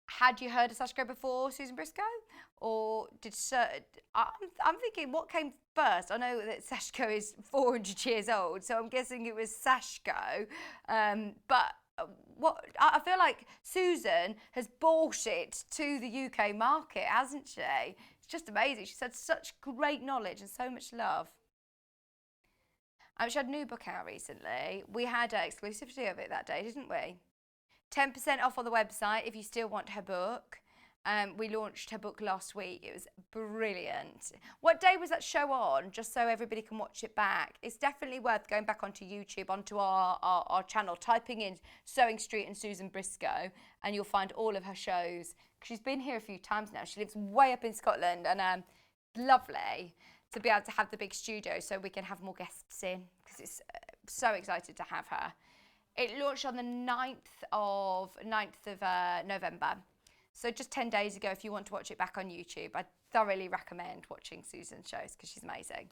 S1: Had you heard of Sashiko before Susan Briscoe? Or did I'm thinking what came first? I know that Sashiko is 400 years old, so I'm guessing it was Sashiko. But what I feel like Susan has brought it to the UK market, hasn't she? It's just amazing. She's had such great knowledge and so much love. She had a new book out recently. We had exclusivity of it that day, didn't we? 10% off on the website if you still want her book. We launched her book last week. It was brilliant. What day was that show on? Just so everybody can watch it back. It's definitely worth going back onto YouTube, onto our channel, typing in Sewing Street and Susan Briscoe, and you'll find all of her shows. She's been here a few times now. She lives way up in Scotland, and lovely to be able to have the big studio so we can have more guests in, because it's so excited to have her. It launched on the 9th of November. So just 10 days ago, if you want to watch it back on YouTube, I thoroughly recommend watching Susan's shows because she's amazing.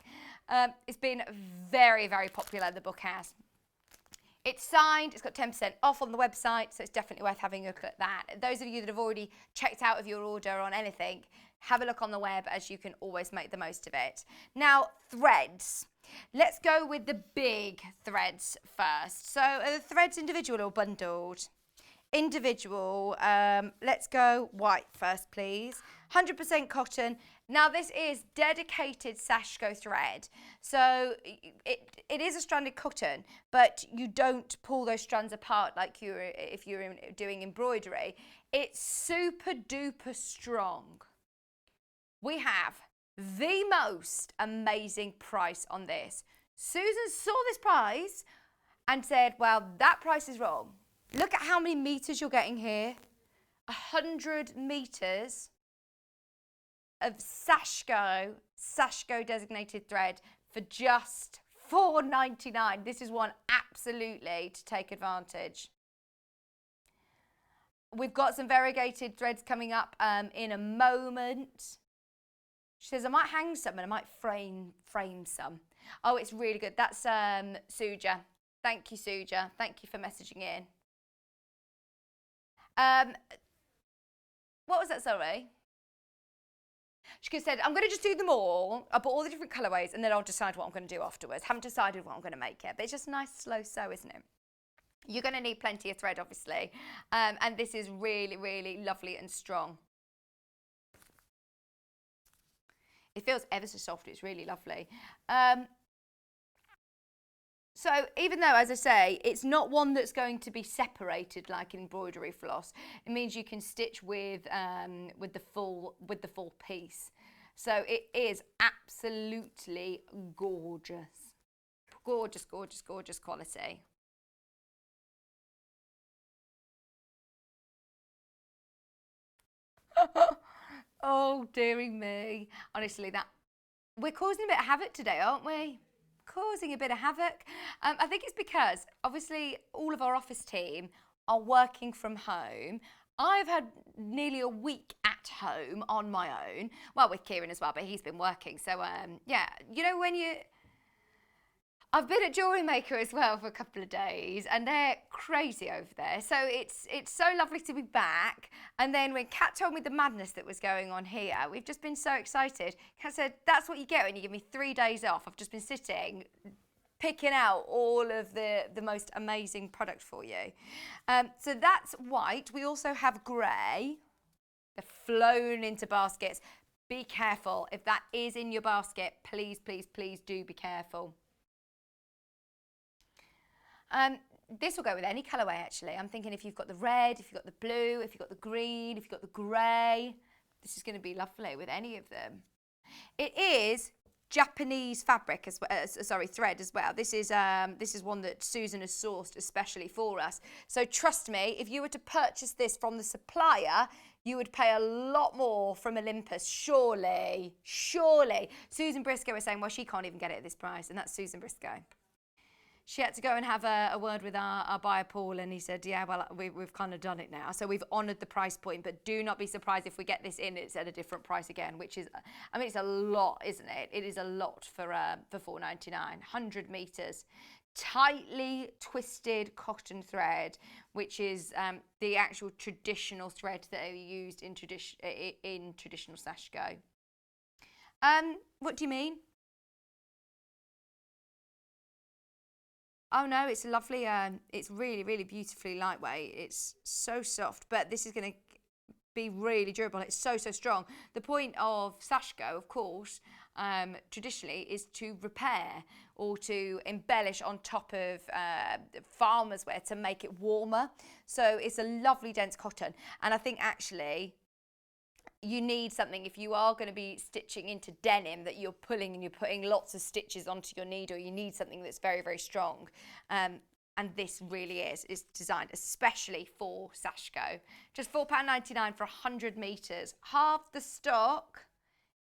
S1: It's been very, very popular, the book has. It's signed, it's got 10% off on the website, so it's definitely worth having a look at that. Those of you that have already checked out of your order on anything, have a look on the web, as you can always make the most of it. Now, threads. Let's go with the big threads first. So are the threads individual or bundled? Individual. Let's go white first, please. 100% cotton. Now this is dedicated Sashiko thread, so it is a stranded cotton, but you don't pull those strands apart like if you're doing embroidery. It's super duper strong. We have the most amazing price on this. Susan saw this price and said, well, that price is wrong. Look at how many meters you're getting here. 100 meters of Sashiko designated thread for just $4.99. This is one absolutely to take advantage. We've got some variegated threads coming up in a moment. She says, I might hang some and I might frame some. Oh, it's really good. That's Suja. Thank you, Suja. Thank you for messaging in. What was that, sorry? She could have said, I'm going to just do them all. I'll put all the different colourways and then I'll decide what I'm going to do afterwards. Haven't decided what I'm going to make yet. But it's just a nice slow sew, isn't it? You're going to need plenty of thread, obviously. And this is really, really lovely and strong. It feels ever so soft. It's really lovely. So even though, as I say, it's not one that's going to be separated like an embroidery floss, it means you can stitch with the full piece. So it is absolutely gorgeous. Gorgeous, gorgeous, gorgeous quality. Oh, dearie me. Honestly, we're causing a bit of havoc today, aren't we? Causing a bit of havoc. I think it's because obviously all of our office team are working from home. I've had nearly a week at home on my own. Well, with Kieran as well, but he's been working. So yeah, you know when I've been at Jewellery Maker as well for a couple of days and they're crazy over there. So it's so lovely to be back. And then when Kat told me the madness that was going on here, we've just been so excited. Kat said, that's what you get when you give me 3 days off. I've just been sitting, picking out all of the most amazing product for you. So that's white. We also have grey. They're flown into baskets. Be careful. If that is in your basket, please, please, please do be careful. This will go with any colourway actually. I'm thinking if you've got the red, if you've got the blue, if you've got the green, if you've got the grey, this is going to be lovely with any of them. It is Japanese fabric as well, thread as well. This is one that Susan has sourced especially for us. So trust me, if you were to purchase this from the supplier, you would pay a lot more from Olympus, surely, surely. Susan Briscoe was saying, well, she can't even get it at this price, and that's Susan Briscoe. She had to go and have a word with our buyer, Paul, and he said, yeah, well, we've kind of done it now. So we've honoured the price point, but do not be surprised if we get this in, it's at a different price again, which is, I mean, it's a lot, isn't it? It is a lot for $4.99, 100 metres. Tightly twisted cotton thread, which is the actual traditional thread that are used in traditional Sashiko. What do you mean? Oh no, it's lovely. It's really, really beautifully lightweight. It's so soft, but this is going to be really durable. It's so, so strong. The point of Sashiko, of course, traditionally is to repair or to embellish on top of farmers' wear to make it warmer. So it's a lovely dense cotton. And I think actually you need something, if you are going to be stitching into denim that you're pulling and you're putting lots of stitches onto your needle, you need something that's very, very strong. And this really is. It's designed especially for Sashiko. Just £4.99 for 100 metres. Half the stock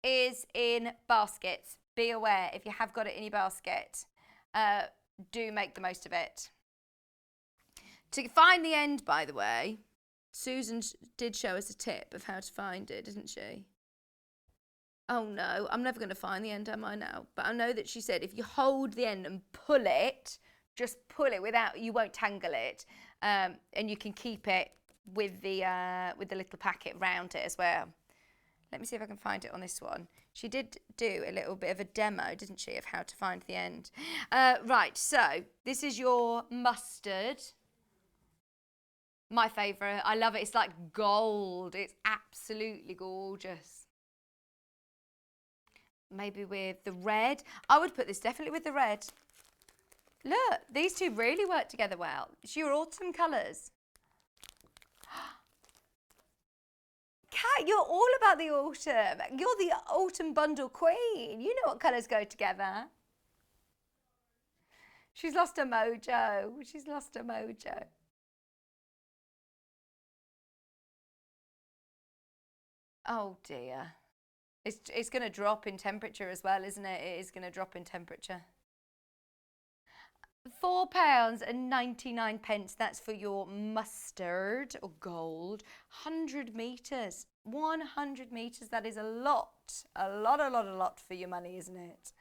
S1: is in baskets. Be aware, if you have got it in your basket, do make the most of it. To find the end, by the way, Susan did show us a tip of how to find it, didn't she? Oh no, I'm never going to find the end, am I now? But I know that she said if you hold the end and pull it, just pull it without, you won't tangle it, and you can keep it with the little packet round it as well. Let me see if I can find it on this one. She did do a little bit of a demo, didn't she, of how to find the end. Right, so this is your mustard. My favourite. I love it. It's like gold. It's absolutely gorgeous. Maybe with the red. I would put this definitely with the red. Look, these two really work together well. It's your autumn colours. Kat, you're all about the autumn. You're the autumn bundle queen. You know what colours go together. She's lost her mojo. She's lost her mojo. Oh dear. It's going to drop in temperature as well, isn't it? It is going to drop in temperature. £4.99. That's for your mustard or gold. 100 metres. 100 metres. That is a lot. A lot for your money, isn't it?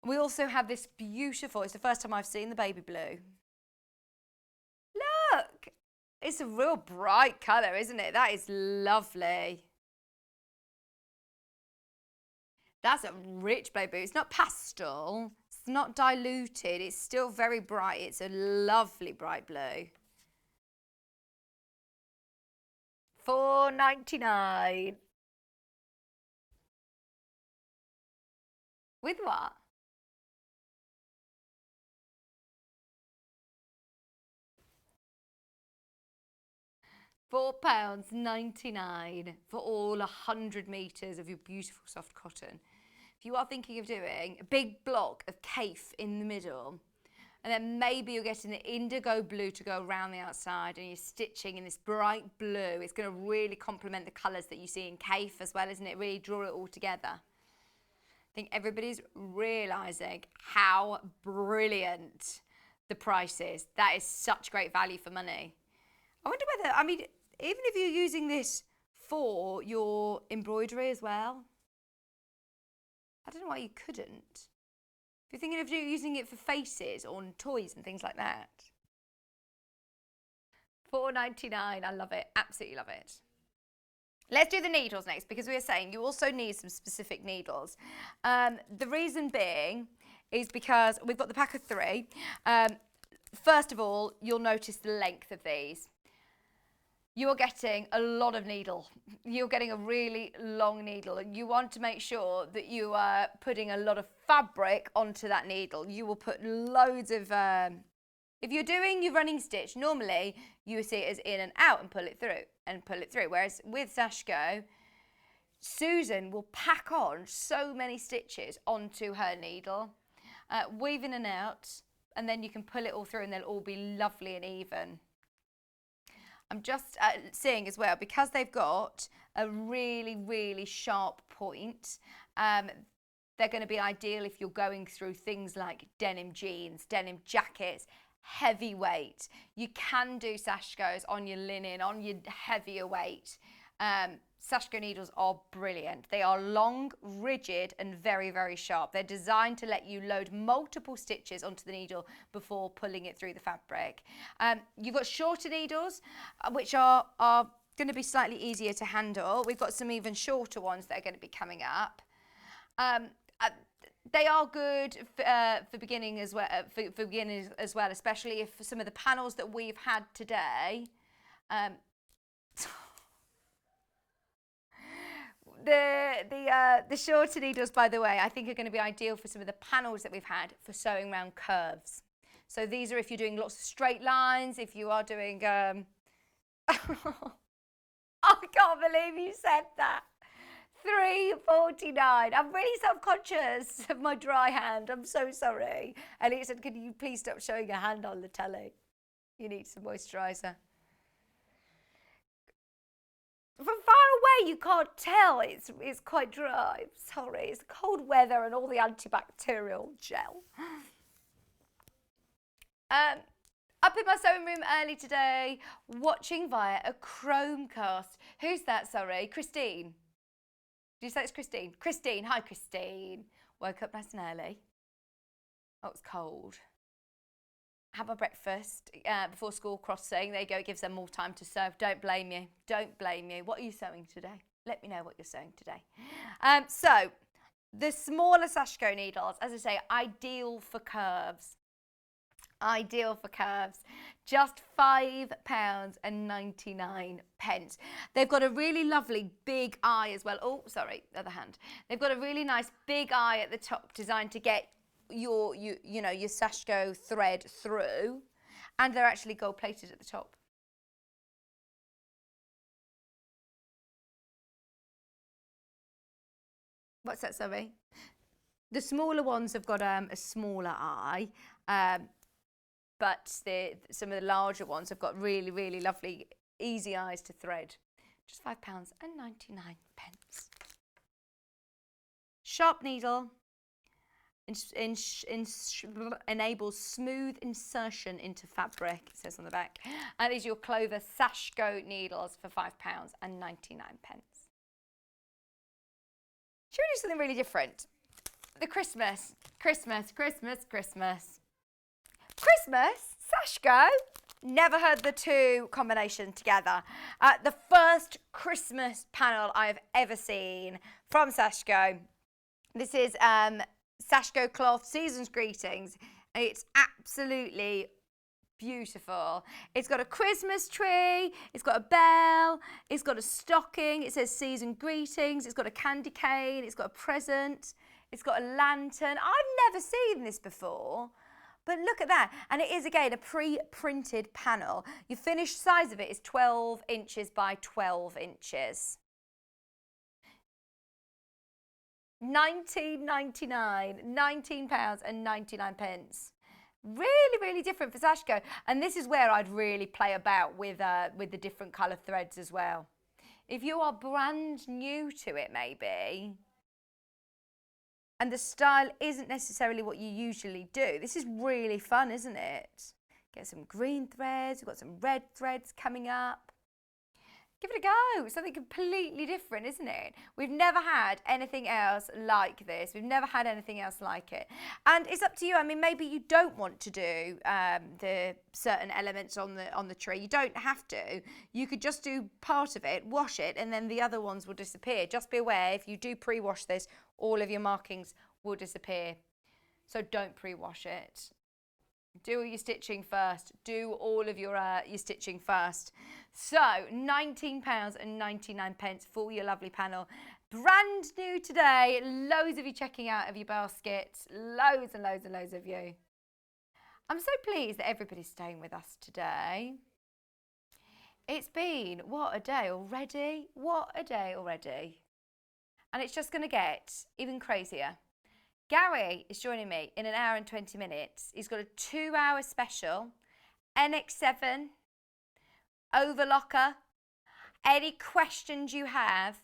S1: We also have this beautiful, it's the first time I've seen the baby blue. Look! It's a real bright colour, isn't it? That is lovely. That's a rich baby blue. It's not pastel. It's not diluted. It's still very bright. It's a lovely bright blue. £4.99. With what? £4.99 for all 100 metres of your beautiful soft cotton. If you are thinking of doing a big block of Kaffe in the middle, and then maybe you're getting the indigo blue to go around the outside and you're stitching in this bright blue, it's going to really complement the colours that you see in Kaffe as well, isn't it? Really draw it all together. I think everybody's realising how brilliant the price is. That is such great value for money. I wonder whether, I mean, even if you're using this for your embroidery as well, I don't know why you couldn't. If you're thinking of using it for faces or toys and things like that. £4.99, I love it, absolutely love it. Let's do the needles next, because we were saying you also need some specific needles. The reason being is because we've got the pack of 3. First of all, you'll notice the length of these. You are getting a lot of needle. You're getting a really long needle, and you want to make sure that you are putting a lot of fabric onto that needle. You will put loads of, if you're doing your running stitch, normally you see it as in and out and pull it through and pull it through. Whereas with Sashiko, Susan will pack on so many stitches onto her needle, weave in and out, and then you can pull it all through and they'll all be lovely and even. I'm just seeing as well, because they've got a really, really sharp point, they're going to be ideal if you're going through things like denim jeans, denim jackets, heavyweight. You can do Sashikos on your linen, on your heavier weight. Sashiko needles are brilliant. They are long, rigid, and very, very sharp. They're designed to let you load multiple stitches onto the needle before pulling it through the fabric. You've got shorter needles, which are going to be slightly easier to handle. We've got some even shorter ones that are going to be coming up. They are good for beginning as well, for beginners as well, especially if some of the panels that we've had today. The shorter needles, by the way, I think are going to be ideal for some of the panels that we've had for sewing around curves. So these are if you're doing lots of straight lines, if you are doing, oh I can't believe you said that. $3.49. I'm really self-conscious of my dry hand. I'm so sorry. Elliot said, can you please stop showing your hand on the telly? You need some moisturiser. From far away, you can't tell. It's quite dry. Sorry, it's the cold weather and all the antibacterial gel. Up in my sewing room early today, watching via a Chromecast. Who's that, sorry? Christine. Did you say it's Christine? Christine, hi Christine. Woke up nice and early. Oh, it's cold. Had my breakfast before school crossing. There you go, it gives them more time to sew. Don't blame you. Don't blame you. What are you sewing today? Let me know what you're sewing today. So, the smaller Sashiko needles, as I say, ideal for curves. Ideal for curves. Just £5.99. They've got a really lovely big eye as well. Oh, sorry, other hand. They've got a really nice big eye at the top designed to get your Sashiko thread through, and they're actually gold plated at the top. What's that, sorry? The smaller ones have got a smaller eye, but some of the larger ones have got really, really lovely, easy eyes to thread. Just £5.99. Sharp needle. Enables smooth insertion into fabric, it says on the back. And these are your Clover Sashiko needles for £5.99. Should we do something really different? The Christmas, Sashiko. Never heard the two combination together. The first Christmas panel I've ever seen from Sashiko. This is Sashiko cloth, Season's Greetings. It's absolutely beautiful. It's got a Christmas tree, it's got a bell, it's got a stocking, it says Season Greetings, it's got a candy cane, it's got a present, it's got a lantern. I've never seen this before, but look at that. And it is, again, a pre-printed panel. Your finished size of it is 12 inches by 12 inches. £19.99. Really, really different for Sashiko. And this is where I'd really play about with the different colour threads as well. If you are brand new to it, maybe, and the style isn't necessarily what you usually do, this is really fun, isn't it? Get some green threads, we've got some red threads coming up. Give it a go. Something completely different, isn't it? We've never had anything else like this. We've never had anything else like it. And it's up to you. I mean, maybe you don't want to do the certain elements on the tree. You don't have to. You could just do part of it, wash it, and then the other ones will disappear. Just be aware, if you do pre-wash this, all of your markings will disappear. So don't pre-wash it. Do all your stitching first. Do all of your stitching first. So, £19.99 for your lovely panel. Brand new today. Loads of you checking out of your basket. Loads and loads and loads of you. I'm so pleased that everybody's staying with us today. It's been, what a day already. What a day already. And it's just going to get even crazier. Garry is joining me in an hour and 20 minutes. He's got a 2-hour special. NX7, overlocker. Any questions you have,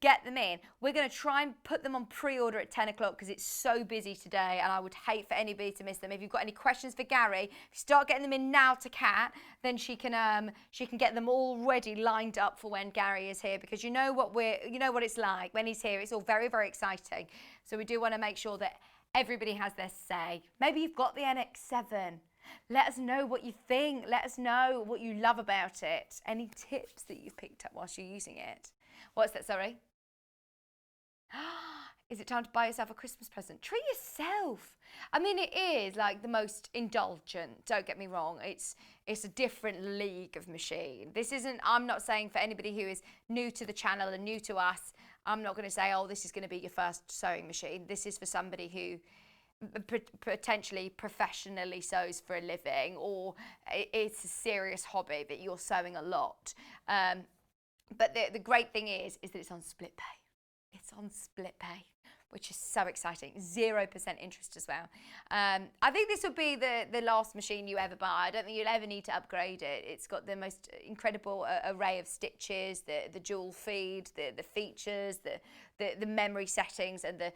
S1: get them in. We're going to try and put them on pre-order at 10 o'clock because it's so busy today and I would hate for anybody to miss them. If you've got any questions for Garry, if you start getting them in now to Kat, then she can get them already lined up for when Garry is here, because you know what it's like when he's here. It's all very, very exciting. So we do want to make sure that everybody has their say. Maybe you've got the NX7. Let us know what you think. Let us know what you love about it. Any tips that you've picked up whilst you're using it. What's that, sorry? Is it time to buy yourself a Christmas present? Treat yourself. I mean, it is like the most indulgent, don't get me wrong. It's a different league of machine. This isn't, I'm not saying for anybody who is new to the channel and new to us, I'm not going to say, oh, this is going to be your first sewing machine. This is for somebody who potentially professionally sews for a living, or it's a serious hobby that you're sewing a lot. But the great thing is that it's on split pay. It's on split pay, which is so exciting. 0% interest as well. I think this will be the last machine you ever buy. I don't think you'll ever need to upgrade it. It's got the most incredible array of stitches, the dual feed, the features, the memory settings, and the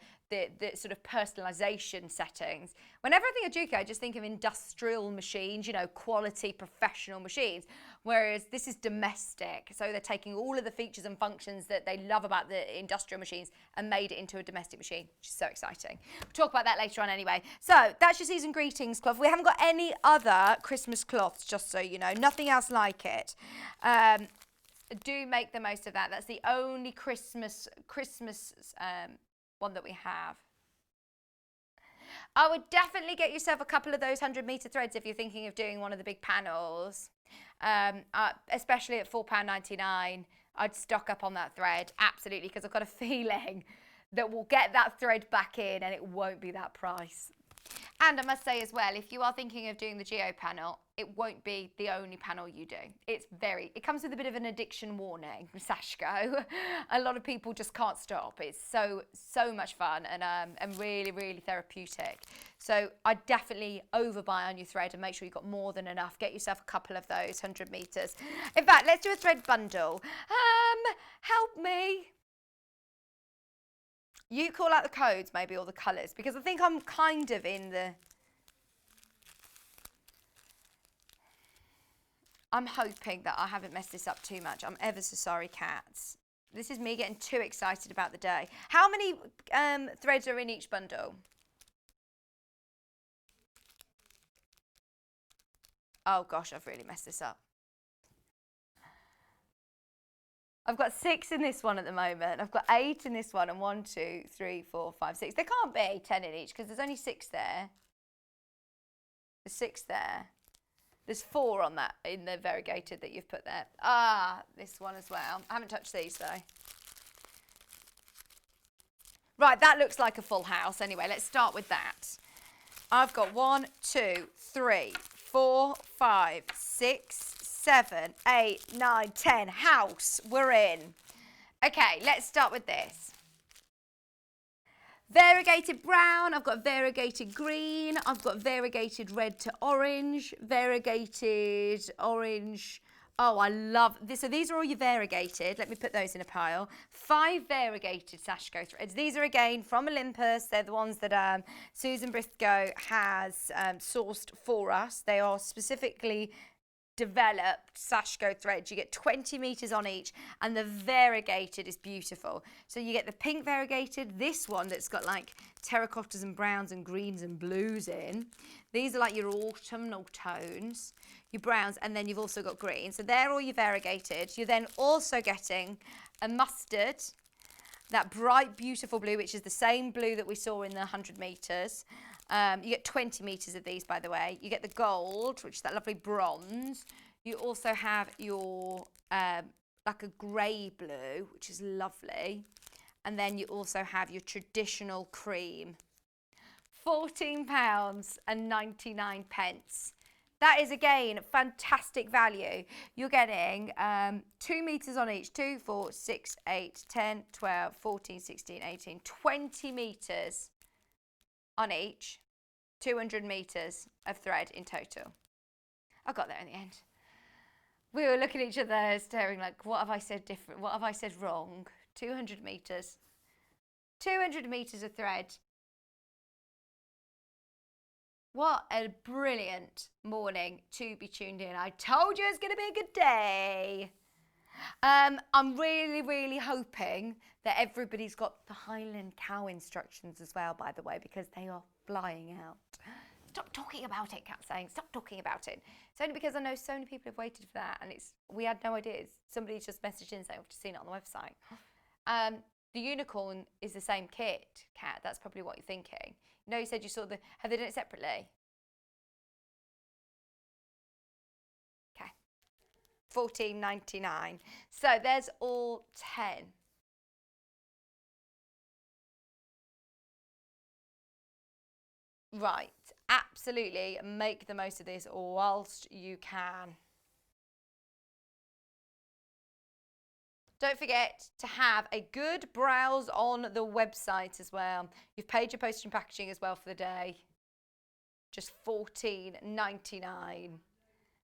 S1: sort of personalization settings. Whenever I think of Juki, I just think of industrial machines, you know, quality professional machines, whereas this is domestic. So they're taking all of the features and functions that they love about the industrial machines and made it into a domestic machine, which is so exciting. We'll talk about that later on anyway. So that's your season greetings cloth. We haven't got any other Christmas cloths, just so you know, nothing else like it. Do make the most of that. That's the only Christmas one that we have. I would definitely get yourself a couple of those 100-meter threads if you're thinking of doing one of the big panels, especially at £4.99. I'd stock up on that thread, absolutely, because I've got a feeling that we'll get that thread back in and it won't be that price. And I must say as well, if you are thinking of doing the Geo panel, it won't be the only panel you do. It comes with a bit of an addiction warning, Sashiko. A lot of people just can't stop. It's so much fun and really, really therapeutic. So I definitely overbuy on your thread and make sure you've got more than enough. Get yourself a couple of those 100 meters. In fact, let's do a thread bundle. Help me. You call out the codes maybe, or the colours, because I think I'm kind of in the... I'm hoping that I haven't messed this up too much. I'm ever so sorry, cats. This is me getting too excited about the day. How many threads are in each bundle? Oh gosh, I've really messed this up. I've got 6 in this one at the moment. I've got 8 in this one, and 1, 2, 3, 4, 5, 6. There can't be 10 in each because there's only 6 there. There's 6 there. There's 4 on that in the variegated that you've put there. Ah, this one as well. I haven't touched these though. Right, that looks like a full house. Anyway, let's start with that. I've got 1, 2, 3, 4, 5, 6, 7, 8, 9, 10. House, we're in. Okay, let's start with this. Variegated brown, I've got variegated green, I've got variegated red to orange, variegated orange. Oh, I love this. So these are all your variegated. Let me put those in a pile. 5 variegated Sashiko threads. These are again from Olympus. They're the ones that Susan Briscoe has sourced for us. They are specifically developed Sashiko threads. You get 20 meters on each, and the variegated is beautiful. So you get the pink variegated, this one that's got like terracottas and browns and greens and blues in. These are like your autumnal tones, your browns, and then you've also got green. So they're all your variegated. You're then also getting a mustard, that bright, beautiful blue, which is the same blue that we saw in the 100 meters. You get 20 meters of these, by the way. You get the gold, which is that lovely bronze. You also have your like a grey blue, which is lovely. And then you also have your traditional cream. £14.99. That is, again, fantastic value. You're getting 2 meters on each. 2, 4, 6, 8, 10, 12, 14, 16, 18, 20 meters on each. 200 meters of thread in total. I got there in the end. We were looking at each other, staring like, what have I said different? What have I said wrong? 200 meters. 200 meters of thread. What a brilliant morning to be tuned in. I told you it's going to be a good day. I'm really, really hoping that everybody's got the Highland cow instructions as well, by the way, because they are flying out. Stop talking about it, Kat saying. Stop talking about it. It's only because I know so many people have waited for that, and we had no ideas. Somebody just messaged in saying, I've just seen it on the website. The unicorn is the same kit, Kat. That's probably what you're thinking. No, you said you saw have they done it separately? Okay. £14.99. So there's all 10. Right. Absolutely make the most of this whilst you can. Don't forget to have a good browse on the website as well. You've paid your postage and packaging as well for the day. Just $14.99.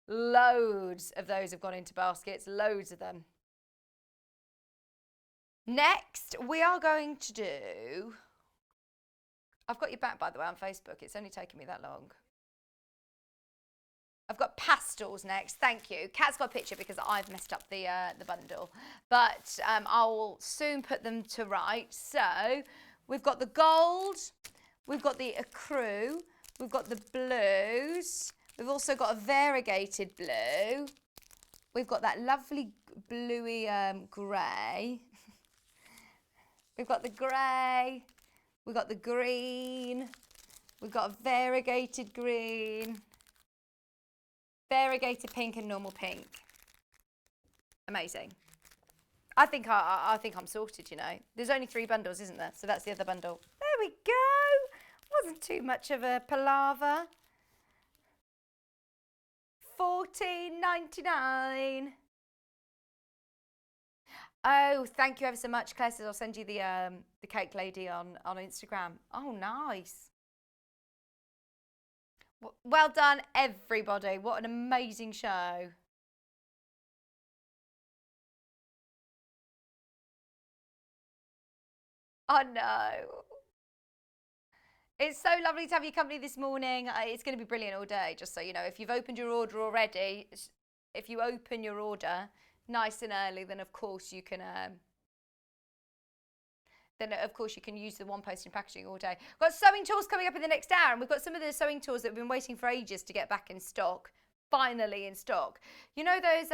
S1: Loads of those have gone into baskets, loads of them. Next, we are going to do... I've got your back, by the way, on Facebook. It's only taken me that long. I've got pastels next. Thank you. Kat's got a picture because I've messed up the bundle. But I'll soon put them to rights. So we've got the gold. We've got the ecru. We've got the blues. We've also got a variegated blue. We've got that lovely bluey grey. We've got the grey. We've got the green. We've got a variegated green. Variegated pink and normal pink. Amazing. I think I'm sorted, you know. There's only 3 bundles, isn't there? So that's the other bundle. There we go. Wasn't too much of a palaver. $14.99. Oh, thank you ever so much, Claire says I'll send you the cake lady on Instagram. Oh, nice. Well done, everybody. What an amazing show. I know. It's so lovely to have your company this morning. It's going to be brilliant all day, just so you know. If you've opened your order already, if you open your order nice and early, then of course you can... then of course you can use the one postage and packaging all day. We've got sewing tools coming up in the next hour, and we've got some of the sewing tools that have been waiting for ages to get back in stock, finally in stock. You know those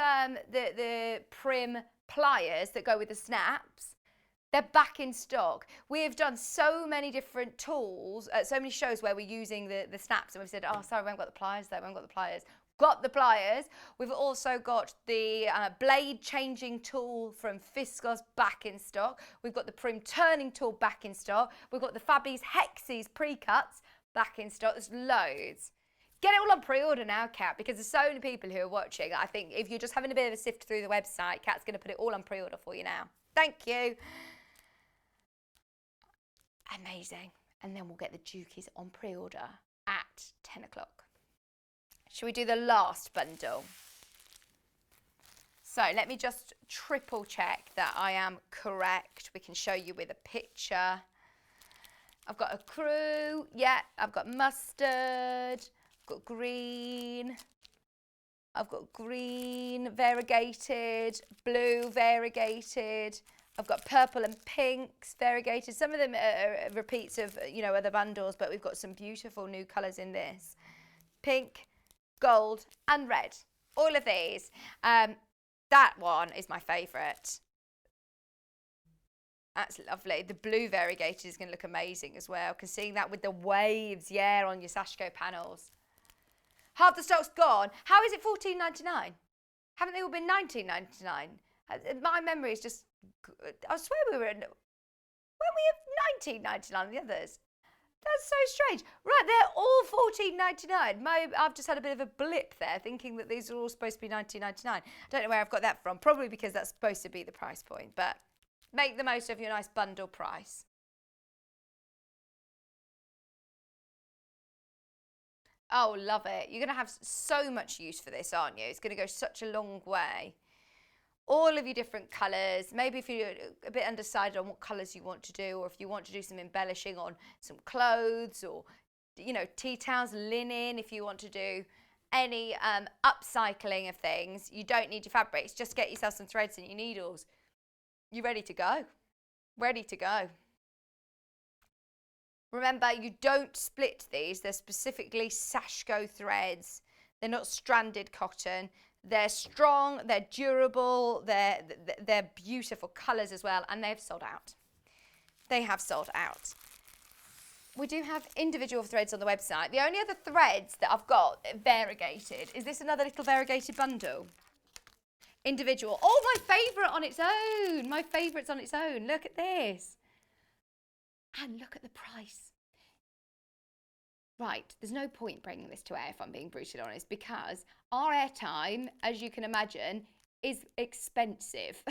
S1: the prim pliers that go with the snaps? They're back in stock. We have done so many different tools, so many shows where we're using the snaps, and we've said, oh, sorry, we haven't got the pliers there, we haven't got the pliers. Got the pliers. We've also got the blade changing tool from Fiskars back in stock. We've got the prim turning tool back in stock. We've got the Fabbies Hexies pre-cuts back in stock. There's loads. Get it all on pre-order now, Kat, because there's so many people who are watching. I think if you're just having a bit of a sift through the website, Kat's going to put it all on pre-order for you now. Thank you. Amazing. And then we'll get the Jukies on pre-order at 10 o'clock. Shall we do the last bundle? So let me just triple check that I am correct. We can show you with a picture. I've got a crew. Yeah, I've got mustard. I've got green. I've got green variegated, blue variegated. I've got purple and pinks variegated. Some of them are repeats of, you know, other bundles, but we've got some beautiful new colours in this. Pink, gold and red. All of these. That one is my favourite. That's lovely. The blue variegated is going to look amazing as well. Because seeing that with the waves, yeah, on your Sashiko panels. Half the stock's gone. How is it $14.99? Haven't they all been $19.99? My memory is just... I swear we were in... Weren't we at $19.99 the others? That's so strange. Right, they're all $14.99. I've just had a bit of a blip there, thinking that these are all supposed to be $19.99. I don't know where I've got that from. Probably because that's supposed to be the price point. But make the most of your nice bundle price. Oh, love it. You're going to have so much use for this, aren't you? It's going to go such a long way. All of your different colours. Maybe if you're a bit undecided on what colours you want to do, or if you want to do some embellishing on some clothes, or, you know, tea towels, linen, if you want to do any upcycling of things, you don't need your fabrics. Just get yourself some threads and your needles. You're ready to go. Ready to go. Remember, you don't split these. They're specifically Sashiko threads. They're not stranded cotton. They're strong, they're durable, they're beautiful colours as well, and they've sold out. They have sold out. We do have individual threads on the website. The only other threads that I've got variegated, is this another little variegated bundle? Individual. Oh, my favourite on its own. My favourite's on its own. Look at this. And look at the price. Right, there's no point bringing this to air if I'm being brutally honest, because our airtime, as you can imagine, is expensive.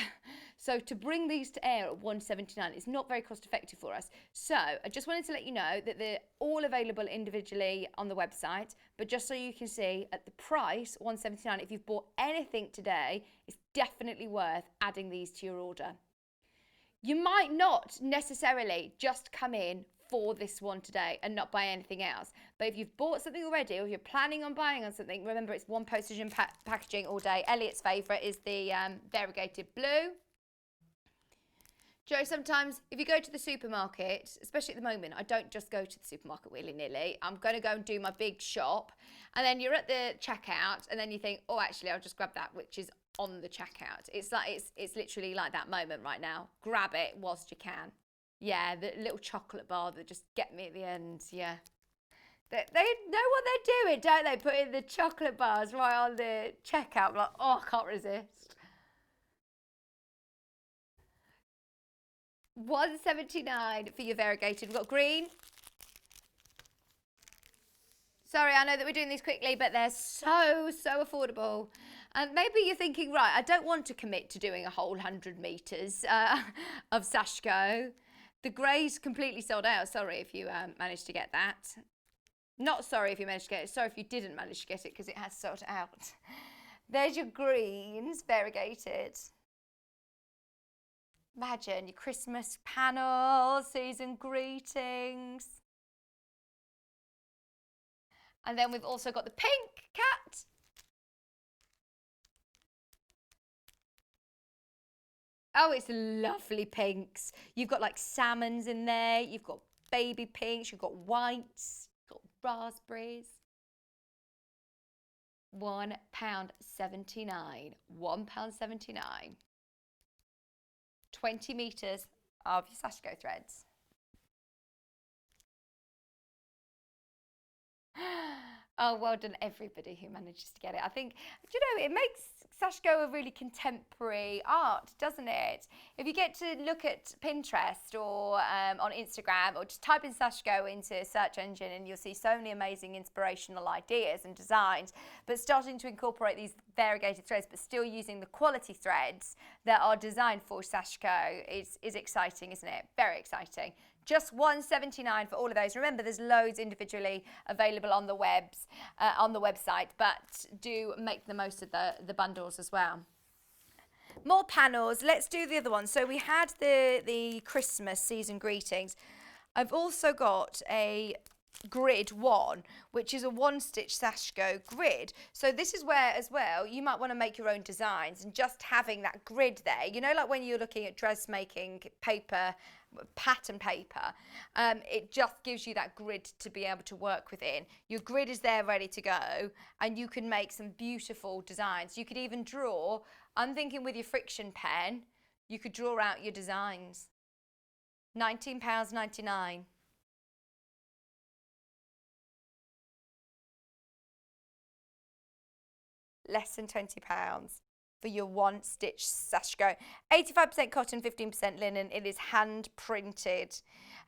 S1: So to bring these to air at $1.79 is not very cost effective for us. So I just wanted to let you know that they're all available individually on the website, but just so you can see at the price, $1.79, if you've bought anything today, it's definitely worth adding these to your order. You might not necessarily just come in for this one today and not buy anything else. But if you've bought something already, or if you're planning on buying on something, remember it's one postage and packaging all day. Elliot's favourite is the variegated blue. Joe, sometimes if you go to the supermarket, especially at the moment, I don't just go to the supermarket willy-nilly. I'm going to go and do my big shop. And then you're at the checkout and then you think, oh, actually, I'll just grab that, which is on the checkout. It's like it's literally like that moment right now. Grab it whilst you can. Yeah, the little chocolate bar that just get me at the end, yeah. They know what they're doing, don't they? Putting the chocolate bars right on the checkout. I'm like, oh, I can't resist. $1.79 for your variegated. We've got green. Sorry, I know that we're doing these quickly, but they're so affordable. And maybe you're thinking, right, I don't want to commit to doing a whole 100 metres of Sashiko. The grey's completely sold out. Sorry if you managed to get that. Not sorry if you managed to get it. Sorry if you didn't manage to get it because it has sold out. There's your greens, variegated. Imagine your Christmas panels, season greetings. And then we've also got the pink cat. Oh, it's lovely pinks. You've got like salmons in there. You've got baby pinks. You've got whites. You've got raspberries. £1.79. £1.79. 20 metres of your Sashiko threads. Oh, well done everybody who manages to get it. I think, do you know, it makes Sashiko a really contemporary art, doesn't it? If you get to look at Pinterest or on Instagram, or just type in Sashiko into a search engine, and you'll see so many amazing inspirational ideas and designs, but starting to incorporate these variegated threads, but still using the quality threads that are designed for Sashiko is exciting, isn't it? Very exciting. Just $1.79 for all of those. Remember, there's loads individually available on the website, but do make the most of the bundles as well. More panels. Let's do the other one. So we had the Christmas season greetings. I've also got a grid one, which is a one-stitch Sashiko grid. So this is where, as well, you might want to make your own designs, and just having that grid there, you know, like when you're looking at dressmaking paper, pattern paper, it just gives you that grid to be able to work within. Your grid is there ready to go, and you can make some beautiful designs. You could even draw, I'm thinking with your friction pen, you could draw out your designs. £19.99. Less than £20 for your one-stitch Sashiko. 85% cotton, 15% linen. It is hand printed.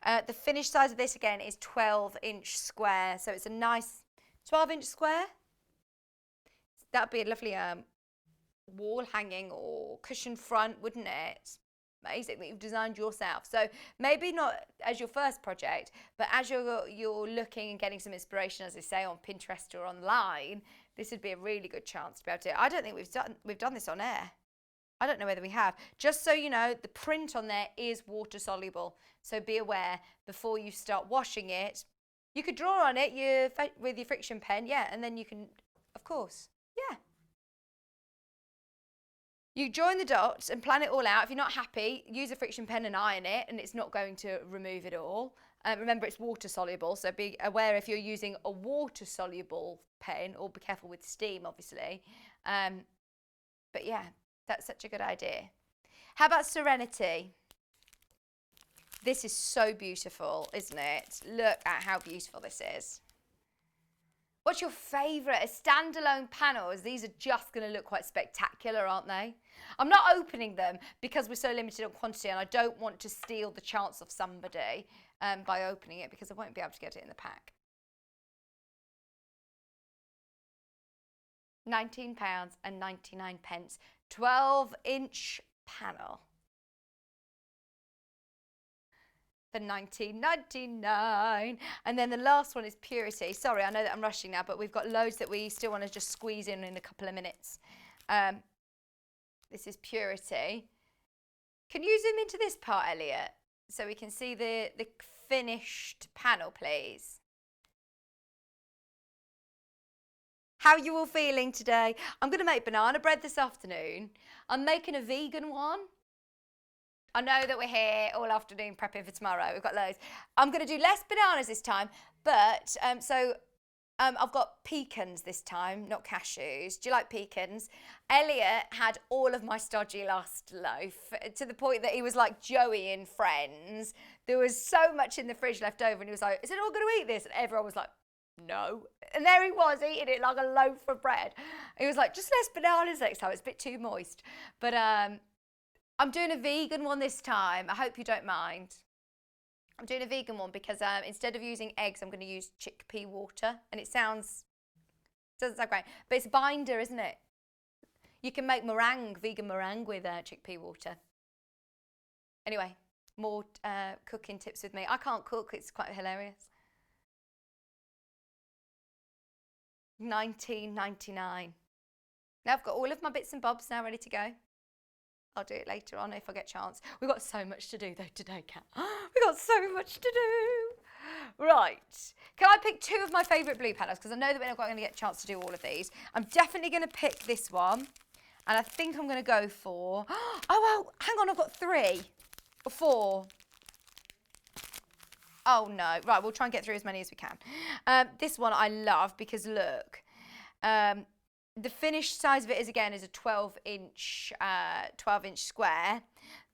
S1: The finished size of this again is 12-inch square, so it's a nice 12-inch square. That'd be a lovely wall hanging or cushion front, wouldn't it? Amazing that you've designed yourself. So maybe not as your first project, but as you're looking and getting some inspiration, as they say, on Pinterest or online, this would be a really good chance to be able to. I don't think we've done this on air. I don't know whether we have. Just so you know, the print on there is water soluble. So be aware before you start washing it. You could draw on it with your friction pen, yeah, and then you can, of course, yeah. You join the dots and plan it all out. If you're not happy, use a friction pen and iron it, and it's not going to remove it all. Remember, it's water soluble, so be aware if you're using a water soluble pen, or be careful with steam, obviously. But yeah, that's such a good idea. How about Serenity? This is so beautiful, isn't it? Look at how beautiful this is. What's your favourite? Standalone panels. These are just going to look quite spectacular, aren't they? I'm not opening them because we're so limited on quantity, and I don't want to steal the chance of somebody by opening it, because I won't be able to get it in the pack. £19.99. 12-inch panel for $19.99. And then the last one is Purity. Sorry, I know that I'm rushing now, but we've got loads that we still want to just squeeze in a couple of minutes. This is Purity. Can you zoom into this part, Elliot, so we can see the finished panel, please? How are you all feeling today? I'm going to make banana bread this afternoon. I'm making a vegan one. I know that we're here all afternoon prepping for tomorrow. We've got loads. I'm going to do less bananas this time, but I've got pecans this time, not cashews. Do you like pecans? Elliot had all of my stodgy last loaf to the point that he was like Joey in Friends. There was so much in the fridge left over and he was like, is it all going to eat this? And everyone was like, no. And there he was eating it like a loaf of bread. He was like, just less bananas next time. It's a bit too moist. But I'm doing a vegan one this time. I hope you don't mind. I'm doing a vegan one because instead of using eggs, I'm going to use chickpea water. And it doesn't sound great, but it's a binder, isn't it? You can make meringue, vegan meringue with chickpea water. Anyway, more cooking tips with me. I can't cook, it's quite hilarious. $19.99. Now I've got all of my bits and bobs now ready to go. I'll do it later on if I get a chance. We've got so much to do though today, Kat. We've got so much to do. Right. Can I pick two of my favourite blue panels? Because I know that we're not going to get a chance to do all of these. I'm definitely going to pick this one. And I think I'm going to go for... Oh, well, hang on. I've got 3 or 4. Oh, no. Right, we'll try and get through as many as we can. This one I love because, look... the finished size of it is a 12-inch square.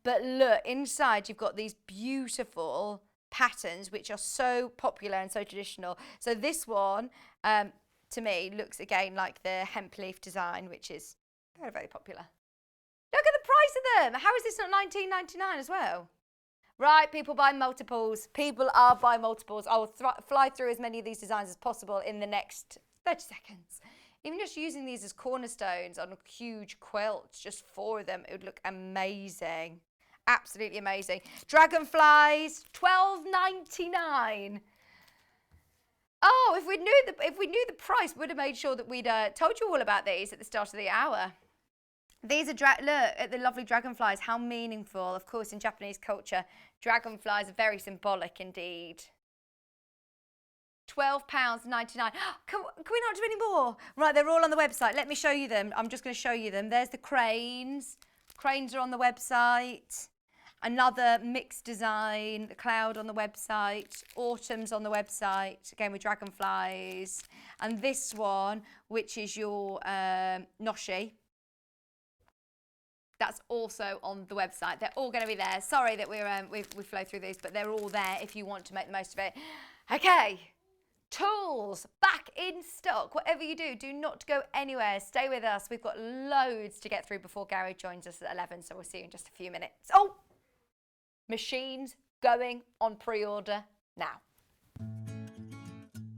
S1: But look, inside you've got these beautiful patterns which are so popular and so traditional. So this one, to me, looks again like the hemp leaf design, which is very, very popular. Look at the price of them. How is this not $19.99 as well? Right, people buy multiples. People are buying multiples. I will fly through as many of these designs as possible in the next 30 seconds. Even just using these as cornerstones on a huge quilt, just 4 of them, it would look amazing. Absolutely amazing. Dragonflies, $12.99. Oh, if we knew the price, we'd have made sure that we'd told you all about these at the start of the hour. These are, look at the lovely dragonflies, how meaningful. Of course, in Japanese culture, dragonflies are very symbolic indeed. £12.99. Can we not do any more? Right, they're all on the website. Let me show you them. I'm just going to show you them. There's the cranes. Cranes are on the website. Another mixed design, the cloud on the website. Autumn's on the website, again with dragonflies. And this one, which is your noshi. That's also on the website. They're all going to be there. Sorry that we flow through these, but they're all there if you want to make the most of it. Okay. Tools back in stock. Whatever you do, do not go anywhere. Stay with us. We've got loads to get through before Garry joins us at 11, so we'll see you in just a few minutes. Oh, machines going on pre-order now.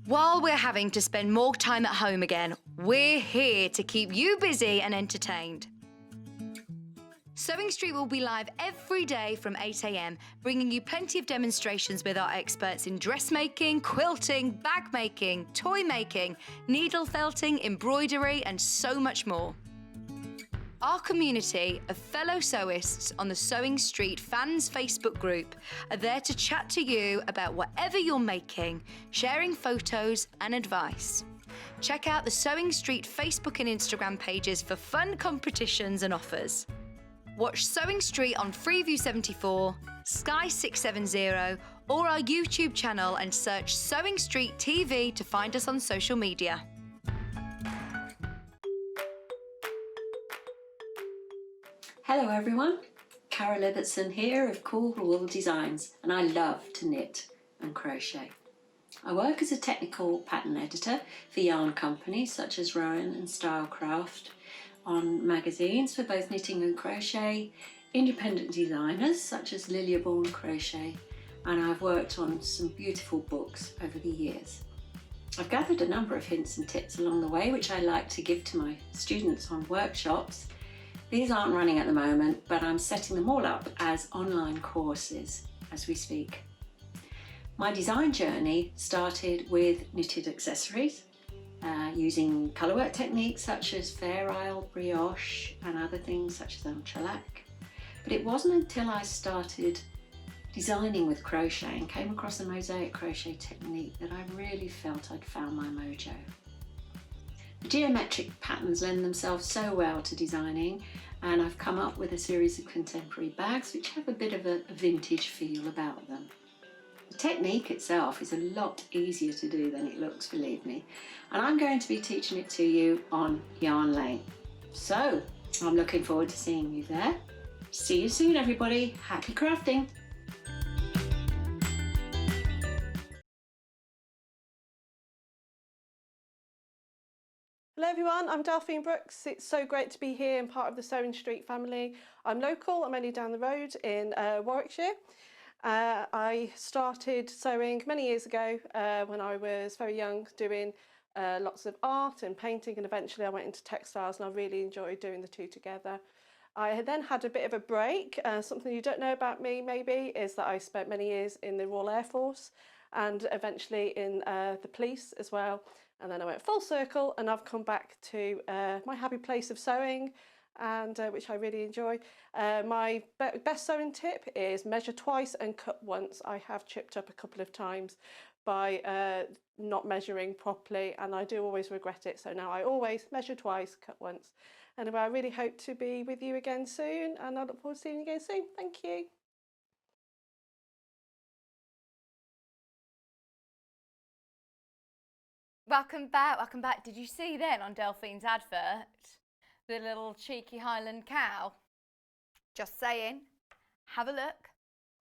S1: While we're having to spend more time at home again, we're here to keep you busy and entertained. Sewing Street will be live every day from 8 a.m, bringing you plenty of demonstrations with our experts in dressmaking, quilting, bag making, toy making, needle felting, embroidery, and so much more. Our community of fellow sewists on the Sewing Street fans Facebook group are there to chat to you about whatever you're making, sharing photos and advice. Check out the Sewing Street Facebook and Instagram pages for fun competitions and offers. Watch Sewing Street on Freeview 74, Sky 670, or our YouTube channel and search Sewing Street TV to find us on social media.
S4: Hello everyone, Carol Ibbotson here of Cool Wool Designs, and I love to knit and crochet. I work as a technical pattern editor for yarn companies such as Rowan and Stylecraft, on magazines for both knitting and crochet, independent designers such as Liliaborn Crochet, and I've worked on some beautiful books over the years. I've gathered a number of hints and tips along the way which I like to give to my students on workshops, These aren't running at the moment, but I'm setting them all up as online courses as we speak. My design journey started with knitted accessories, using colourwork techniques such as Fair Isle, brioche and other things such as entrelac. But it wasn't until I started designing with crochet and came across the mosaic crochet technique that I really felt I'd found my mojo. The geometric patterns lend themselves so well to designing, and I've come up with a series of contemporary bags which have a bit of a vintage feel about them. The technique itself is a lot easier to do than it looks, believe me, and I'm going to be teaching it to you on Yarn Lane. So I'm looking forward to seeing you there. See you soon, everybody. Happy crafting.
S3: Hello everyone, I'm Delphine Brooks. It's so great to be here and part of the Sewing Street family. I'm local, I'm only down the road in Warwickshire. I started sewing many years ago when I was very young, doing lots of art and painting, and eventually I went into textiles, and I really enjoyed doing the two together. I then had a bit of a break. Something you don't know about me maybe is that I spent many years in the Royal Air Force and eventually in the police as well. And then I went full circle and I've come back to my happy place of sewing, and which I really enjoy. My best sewing tip is measure twice and cut once. I have chipped up a couple of times by not measuring properly, and I do always regret it. So now I always measure twice, cut once. Anyway, I really hope to be with you again soon, and I look forward to seeing you again soon. Thank you.
S1: Welcome back, welcome back. Did you see then on Delphine's advert, the little cheeky Highland cow? Just saying, have a look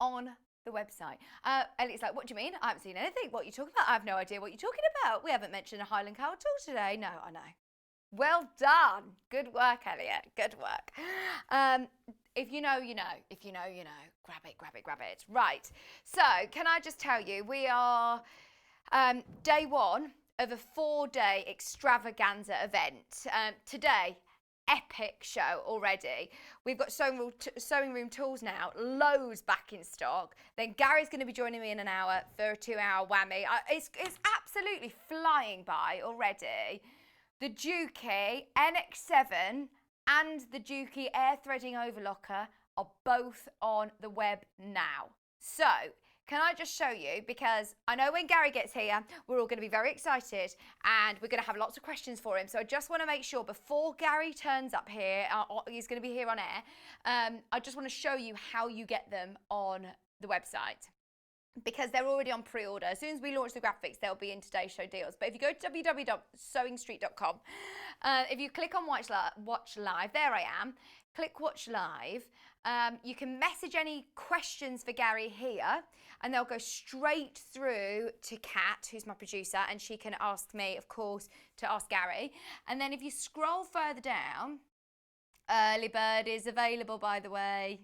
S1: on the website. Ellie's like, what do you mean? I haven't seen anything. What are you talking about? I have no idea what you're talking about. We haven't mentioned a Highland cow at all today. No, I know. Well done. Good work, Elliot. Good work. If you know, you know. If you know, you know. Grab it, grab it, grab it. Right. So, can I just tell you, we are day one of a 4-day extravaganza event. Today, epic show already. We've got sewing room tools now, loads back in stock. Then Gary's going to be joining me in an hour for a 2-hour whammy. It's absolutely flying by already. The Juki HZL-NX7 and the Juki air threading overlocker are both on the web now. So, can I just show you, because I know when Garry gets here, we're all going to be very excited and we're going to have lots of questions for him. So I just want to make sure before Garry turns up here, he's going to be here on air, I just want to show you how you get them on the website, because they're already on pre-order. As soon as we launch the graphics, they'll be in today's show deals. But if you go to www.sewingstreet.com, if you click on watch live, there I am, click watch live, you can message any questions for Garry here, and they'll go straight through to Kat, who's my producer, and she can ask me, of course, to ask Garry. And then if you scroll further down, early bird is available, by the way.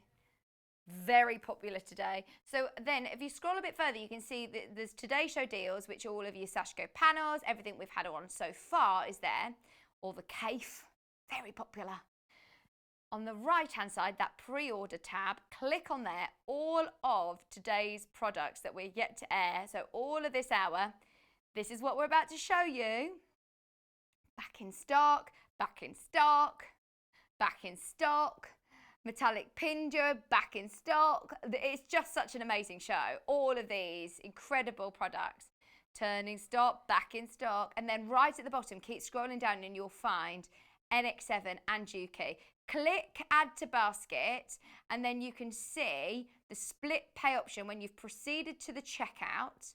S1: Very popular today. So then if you scroll a bit further, you can see that there's today's show deals, which all of your Sashiko panels, everything we've had on so far is there. Or the Kaffe, very popular. On the right hand side, that pre-order tab, click on there, all of today's products that we're yet to air. So all of this hour, this is what we're about to show you. Back in stock, back in stock, back in stock. Metallic Pinja, back in stock. It's just such an amazing show. All of these incredible products. Turning stock, back in stock. And then right at the bottom, keep scrolling down and you'll find NX7 and Juki. Click add to basket, and then you can see the split pay option when you've proceeded to the checkout.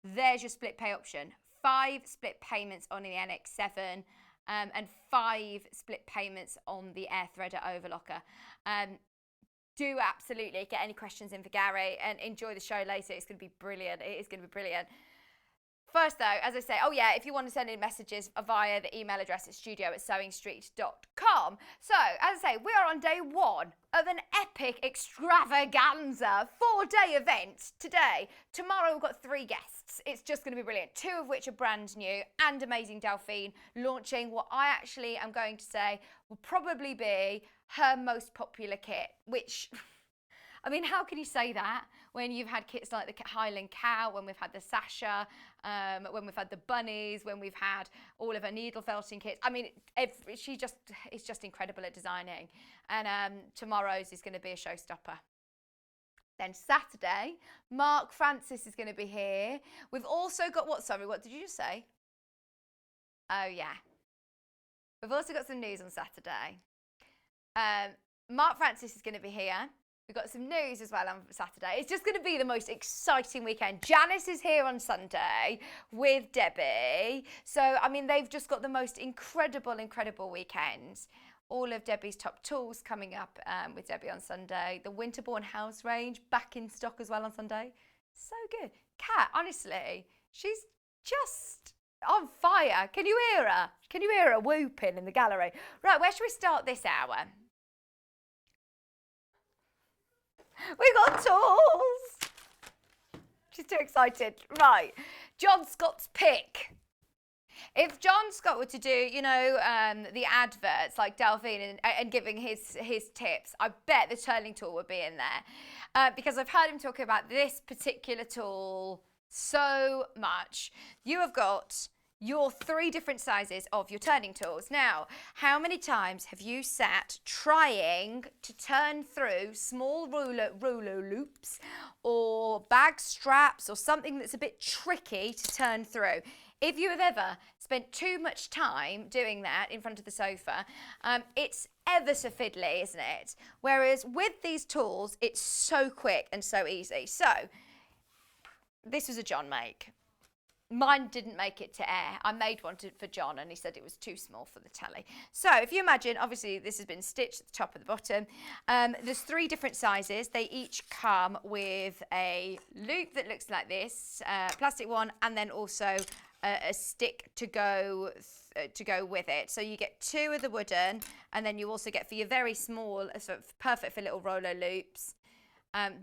S1: There's your split pay option. 5 split payments on the NX7 and 5 split payments on the air threader overlocker. Do absolutely get any questions in for Garry and enjoy the show later. It's going to be brilliant. It is going to be brilliant. First though, as I say, oh yeah, if you want to send in messages via the email address at studio@sewingstreet.com. So, as I say, we are on day one of an epic extravaganza 4-day event today. Tomorrow we've got 3 guests. It's just going to be brilliant. 2 of which are brand new and amazing Delphine launching what I actually am going to say will probably be her most popular kit, which... I mean, how can you say that when you've had kits like the Highland Cow, when we've had the Sasha, when we've had the bunnies, when we've had all of her needle felting kits? I mean, she is just incredible at designing. And tomorrow's is going to be a showstopper. Then Saturday, Mark Francis is going to be here. We've also got what did you just say? Oh, yeah. We've also got some news on Saturday. Mark Francis is going to be here. We've got some news as well on Saturday. It's just going to be the most exciting weekend. Janice is here on Sunday with Debbie. So, I mean, they've just got the most incredible weekend. All of Debbie's top tools coming up with Debbie on Sunday. The Winterbourne house range back in stock as well on Sunday. So good. Kat, honestly, she's just on fire. Can you hear her? Can you hear her whooping in the gallery? Right, where should we start this hour? We got tools. She's too excited. Right, John Scott's pick. If John Scott were to do, you know, the adverts like Delphine and giving his tips, I bet the turning tool would be in there. Because I've heard him talk about this particular tool so much. You have got your 3 different sizes of your turning tools. Now, how many times have you sat trying to turn through small ruler loops or bag straps or something that's a bit tricky to turn through? If you have ever spent too much time doing that in front of the sofa, it's ever so fiddly, isn't it? Whereas with these tools, it's so quick and so easy. So, this was a John make. Mine didn't make it to air. I made one for John and he said it was too small for the telly. So if you imagine, obviously this has been stitched at the top and the bottom. There's 3 different sizes. They each come with a loop that looks like this, plastic one, and then also a stick to go with it. So you get 2 of the wooden, and then you also get for your very small, sort of perfect for little roller loops.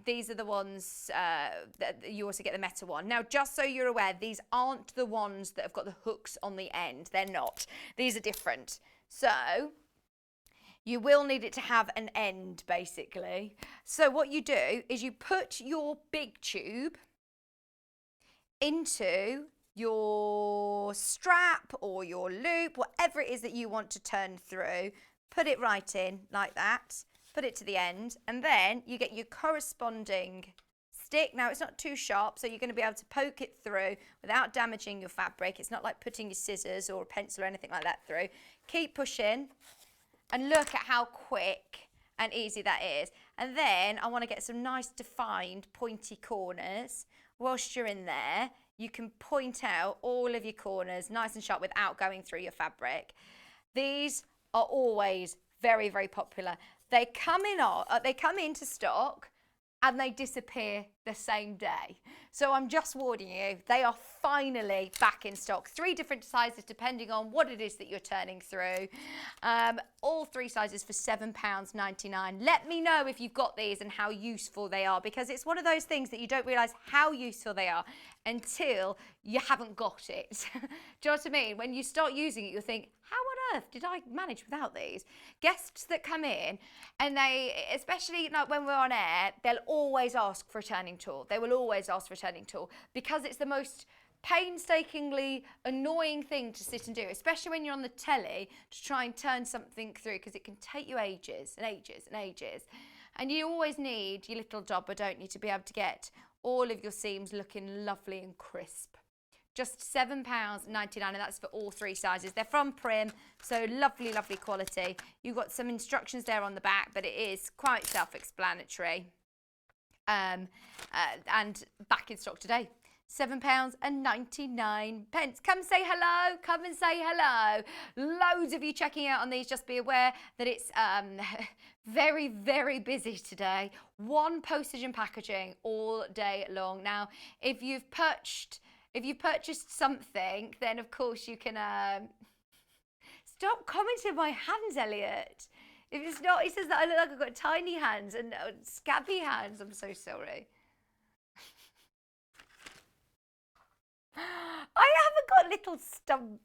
S1: These are the ones that you also get the metal one. Now, just so you're aware, these aren't the ones that have got the hooks on the end. They're not. These are different. So you will need it to have an end, basically. So what you do is you put your big tube into your strap or your loop, whatever it is that you want to turn through. Put it right in like that. Put it to the end, and then you get your corresponding stick. Now, it's not too sharp, so you're going to be able to poke it through without damaging your fabric. It's not like putting your scissors or a pencil or anything like that through. Keep pushing, and look at how quick and easy that is. And then I want to get some nice defined pointy corners. Whilst you're in there, you can point out all of your corners nice and sharp without going through your fabric. These are always very, very popular. They come into stock and they disappear the same day. So I'm just warning you, they are finally back in stock. 3 different sizes depending on what it is that you're turning through. All 3 sizes for £7.99. Let me know if you've got these and how useful they are, because it's one of those things that you don't realise how useful they are until you haven't got it. Do you know what I mean? When you start using it, you'll think, how on earth did I manage without these? Guests that come in, and they, especially like when we're on air, they'll always ask for a turning tool. They will always ask for a turning tool because it's the most painstakingly annoying thing to sit and do, especially when you're on the telly to try and turn something through, because it can take you ages and ages and ages. And you always need your little dobber, don't you, to be able to get all of your seams looking lovely and crisp. Just £7.99, and that's for all 3 sizes. They're from Prim, so lovely, lovely quality. You've got some instructions there on the back, but it is quite self-explanatory. And back in stock today. £7.99. Come say hello. Come and say hello. Loads of you checking out on these. Just be aware that it's very, very busy today. 1 postage and packaging all day long. Now, if you've purchased If you purchased something, then of course you can stop commenting my hands, Elliot. If it's not, he says that I look like I've got tiny hands and scabby hands. I'm so sorry. I haven't got little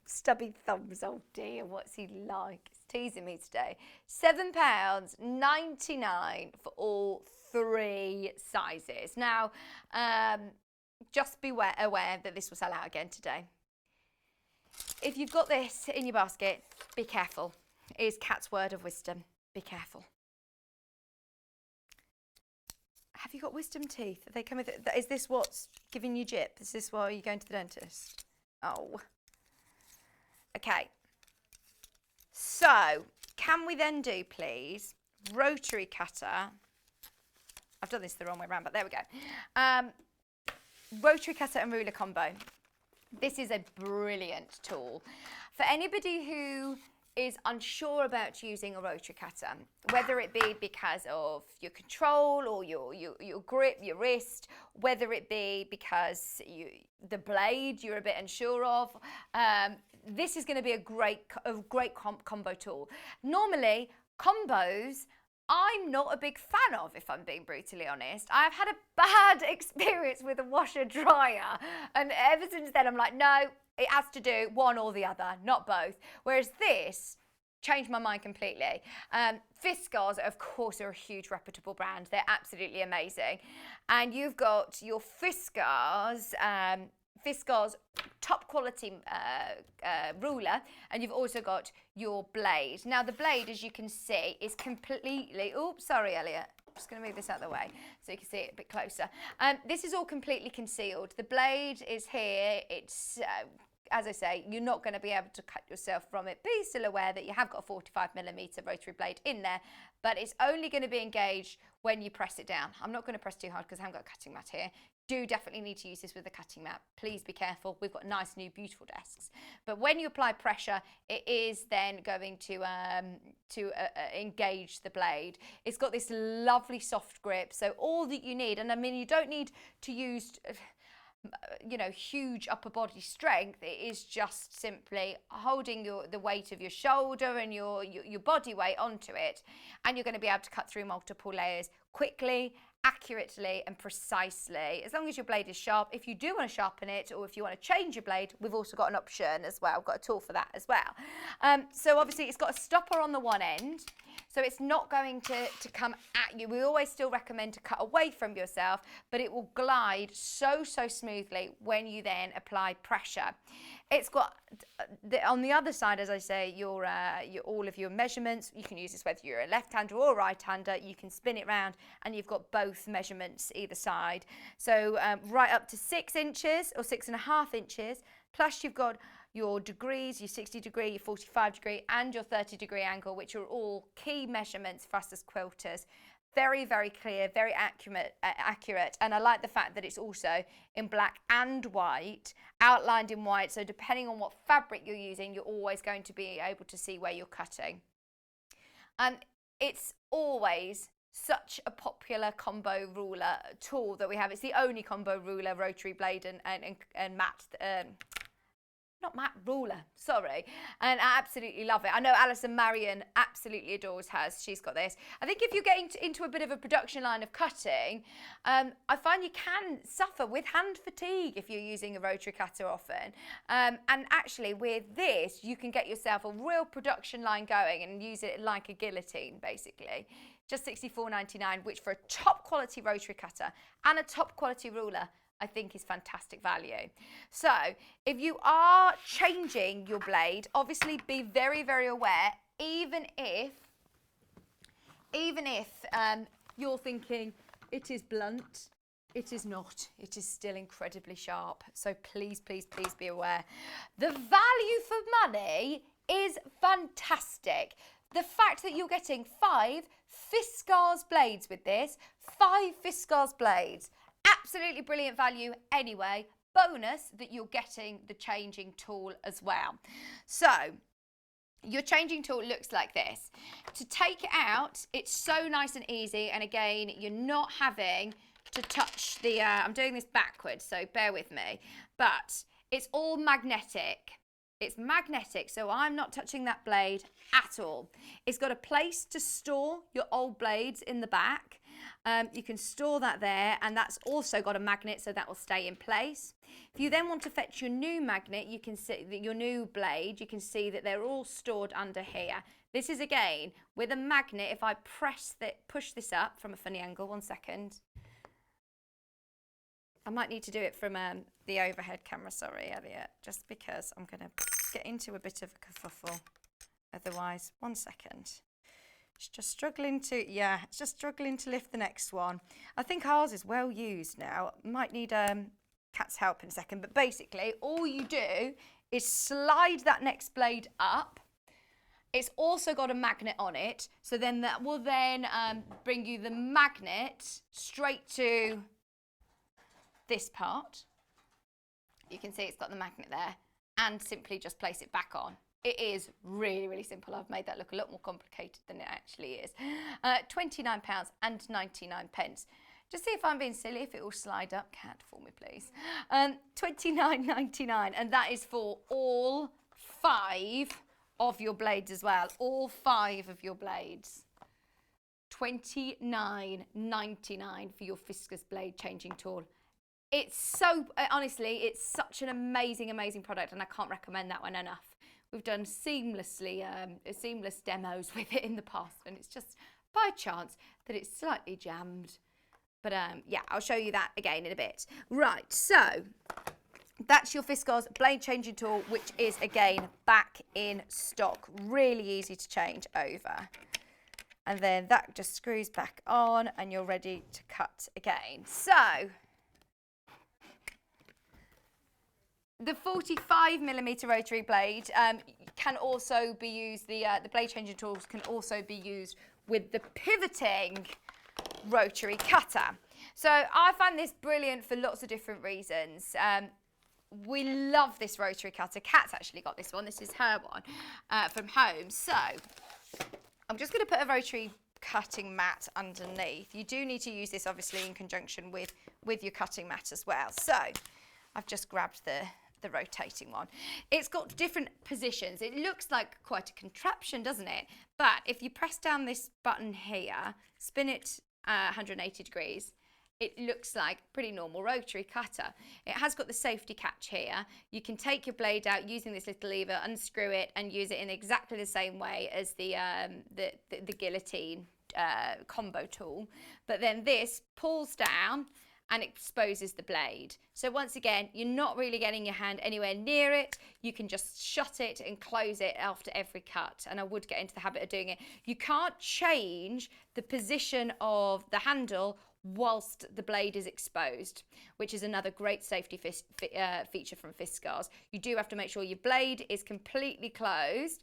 S1: stubby thumbs. Oh dear, what's he like? He's teasing me today. £7.99 for all 3 sizes. Now, just be aware that this will sell out again today. If you've got this in your basket, be careful. It is Kat's word of wisdom. Be careful. Have you got wisdom teeth? Are they coming? Is this what's giving you jip? Is this why you're going to the dentist? Oh. Okay. So, can we then do, please, rotary cutter? I've done this the wrong way around, but there we go. Rotary cutter and ruler combo. This is a brilliant tool. For anybody who is unsure about using a rotary cutter, whether it be because of your control or your grip, your wrist, whether it be because the blade you're a bit unsure of, this is going to be a great combo tool. Normally, combos I'm not a big fan of, if I'm being brutally honest. I've had a bad experience with a washer dryer, and ever since then I'm like, no, it has to do one or the other, not both. Whereas this changed my mind completely. Fiskars, of course, are a huge reputable brand. They're absolutely amazing. And you've got your Fiskars top quality ruler, and you've also got your blade. Now the blade, as you can see, is completely, oops, sorry Elliot, I'm just going to move this out of the way so you can see it a bit closer. This is all completely concealed. The blade is here. It's as I say, you're not going to be able to cut yourself from it. Be still aware that you have got a 45mm rotary blade in there, but it's only going to be engaged when you press it down. I'm not going to press too hard because I haven't got a cutting mat here. Do definitely need to use this with a cutting mat. Please be careful. We've got nice, new, beautiful desks. But when you apply pressure, it is then going to engage the blade. It's got this lovely soft grip. So all that you need, and I mean, you don't need to use huge upper body strength. It is just simply holding the weight of your shoulder and your body weight onto it, and you're going to be able to cut through multiple layers quickly, accurately and precisely, as long as your blade is sharp. If you do want to sharpen it, or if you want to change your blade, we've also got an option as well. We've got a tool for that as well. So obviously it's got a stopper on the one end, so it's not going to come at you. We always still recommend to cut away from yourself, but it will glide so smoothly when you then apply pressure. It's got on the other side, as I say, your all of your measurements. You can use this whether you're a left-hander or a right-hander. You can spin it round and you've got both measurements either side. So right up to 6 inches or 6.5 inches, plus you've got your degrees, your 60 degree, your 45 degree and your 30 degree angle, which are all key measurements for us as quilters. Very, very clear, very accurate. And I like the fact that it's also in black and white, outlined in white. So depending on what fabric you're using, you're always going to be able to see where you're cutting. It's always such a popular combo ruler tool that we have. It's the only combo ruler, rotary blade and mat, not mat, ruler, sorry. And I absolutely love it. I know Alison Marion absolutely adores hers. She's got this. I think if you're getting into a bit of a production line of cutting, I find you can suffer with hand fatigue if you're using a rotary cutter often. And actually with this, you can get yourself a real production line going and use it like a guillotine, basically. Just $64.99, which for a top quality rotary cutter and a top quality ruler, I think is fantastic value. So if you are changing your blade, obviously be very, very aware, even if you're thinking it is blunt, it is not. It is still incredibly sharp. So please, please, please be aware. The value for money is fantastic. The fact that you're getting 5 Fiskars blades with this, 5 Fiskars blades, absolutely brilliant value anyway. Bonus that you're getting the changing tool as well. So your changing tool looks like this. To take it out, it's so nice and easy, and again, you're not having to touch the, I'm doing this backwards, so bear with me, but it's all magnetic. It's magnetic, so I'm not touching that blade at all. It's got a place to store your old blades in the back. You can store that there, and that's also got a magnet, so that will stay in place. If you then want to fetch your new magnet, you can see your new blade, you can see that they're all stored under here. This is, again, with a magnet. If I push this up from a funny angle, 1 second. I might need to do it from the overhead camera, sorry, Elliot, just because I'm going to get into a bit of a kerfuffle. Otherwise, 1 second. It's just struggling to, yeah, it's just struggling to lift the next one. I think ours is well used now. Might need Kat's help in a second, but basically all you do is slide that next blade up. It's also got a magnet on it, so then that will then bring you the magnet straight to this part. You can see it's got the magnet there, and simply just place it back on. It is really, really simple. I've made that look a lot more complicated than it actually is. £29.99. Just see if I'm being silly, if it will slide up. Cat for me, please. £29.99, and that is for all 5 of your blades as well. All 5 of your blades. £29.99 for your Fiskars blade changing tool. It's so, honestly, it's such an amazing, amazing product, and I can't recommend that one enough. We've done seamless demos with it in the past, and it's just by chance that it's slightly jammed. But yeah, I'll show you that again in a bit. Right, so that's your Fiskars blade changing tool, which is, again, back in stock. Really easy to change over. And then that just screws back on, and you're ready to cut again. So the 45mm rotary blade can also be used, the blade changing tools can also be used with the pivoting rotary cutter. So I find this brilliant for lots of different reasons. We love this rotary cutter. Kat's actually got this one. This is her one from home. So I'm just going to put a rotary cutting mat underneath. You do need to use this obviously in conjunction with your cutting mat as well. So I've just grabbed the rotating one. It's got different positions. It looks like quite a contraption, doesn't it? But if you press down this button here, spin it 180 degrees, it looks like a pretty normal rotary cutter. It has got the safety catch here. You can take your blade out using this little lever, unscrew it, and use it in exactly the same way as the guillotine combo tool. But then this pulls down and exposes the blade. So once again, you're not really getting your hand anywhere near it. You can just shut it and close it after every cut, and I would get into the habit of doing it. You can't change the position of the handle whilst the blade is exposed, which is another great safety feature from Fiskars. You do have to make sure your blade is completely closed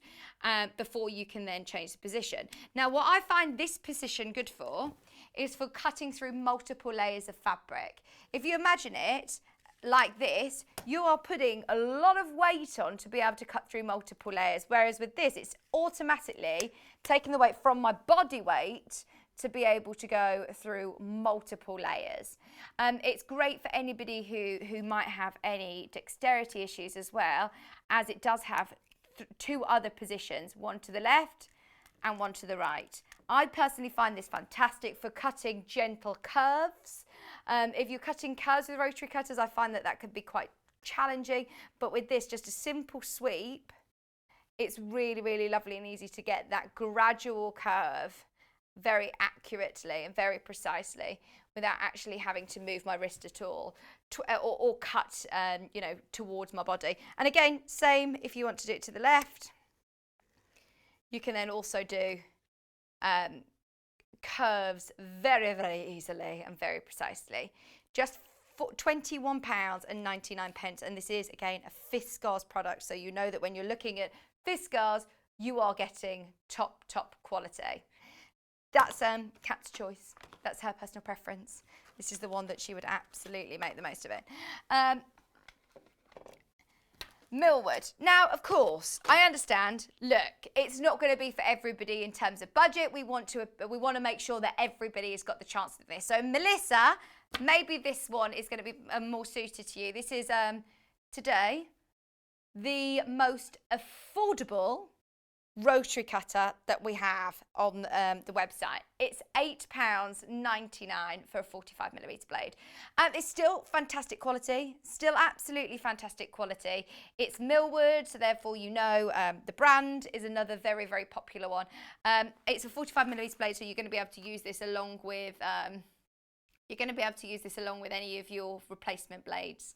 S1: before you can then change the position. Now, what I find this position good for is for cutting through multiple layers of fabric. If you imagine it like this, you are putting a lot of weight on to be able to cut through multiple layers, whereas with this, it's automatically taking the weight from my body weight to be able to go through multiple layers. It's great for anybody who might have any dexterity issues as well, as it does have 2 other positions, one to the left and one to the right. I personally find this fantastic for cutting gentle curves. If you're cutting curves with rotary cutters, I find that could be quite challenging, but with this, just a simple sweep, it's really, really lovely and easy to get that gradual curve very accurately and very precisely without actually having to move my wrist at all or cut you know, towards my body. And again, same if you want to do it to the left. You can then also do curves very, very easily and very precisely. Just £21.99, and this is again a Fiskars product, so you know that when you're looking at Fiskars, you are getting top quality. That's Kat's choice. That's her personal preference. This is the one that she would absolutely make the most of it. Millwood. Now, of course, I understand. Look, it's not going to be for everybody in terms of budget. We want to make sure that everybody has got the chance of this. So Melissa maybe this one is going to be more suited to you. This is today the most affordable rotary cutter that we have on the website. It's £8.99 for a 45mm blade. It's still fantastic quality, still absolutely fantastic quality. It's millwood, so therefore you know the brand is another very, very popular one. It's a 45mm blade, so you're going to be able to use this along with any of your replacement blades.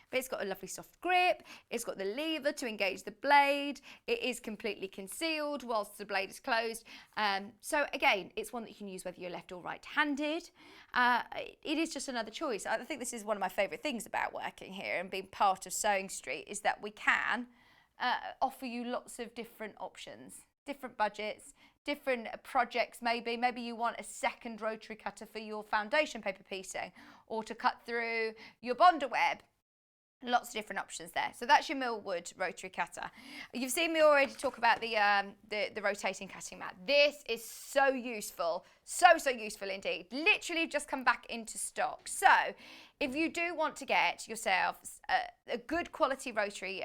S1: But it's got a lovely soft grip, it's got the lever to engage the blade, it is completely concealed whilst the blade is closed. So again, it's one that you can use whether you're left or right-handed. It is just another choice. I think this is one of my favourite things about working here and being part of Sewing Street, is that we can offer you lots of different options, different budgets, different projects. Maybe you want a second rotary cutter for your foundation paper piecing, or to cut through your bonder web. Lots of different options there. So that's your millwood rotary cutter. You've seen me already talk about the rotating cutting mat. This is so useful, so useful indeed. Literally just come back into stock. So if you do want to get yourself a good quality rotary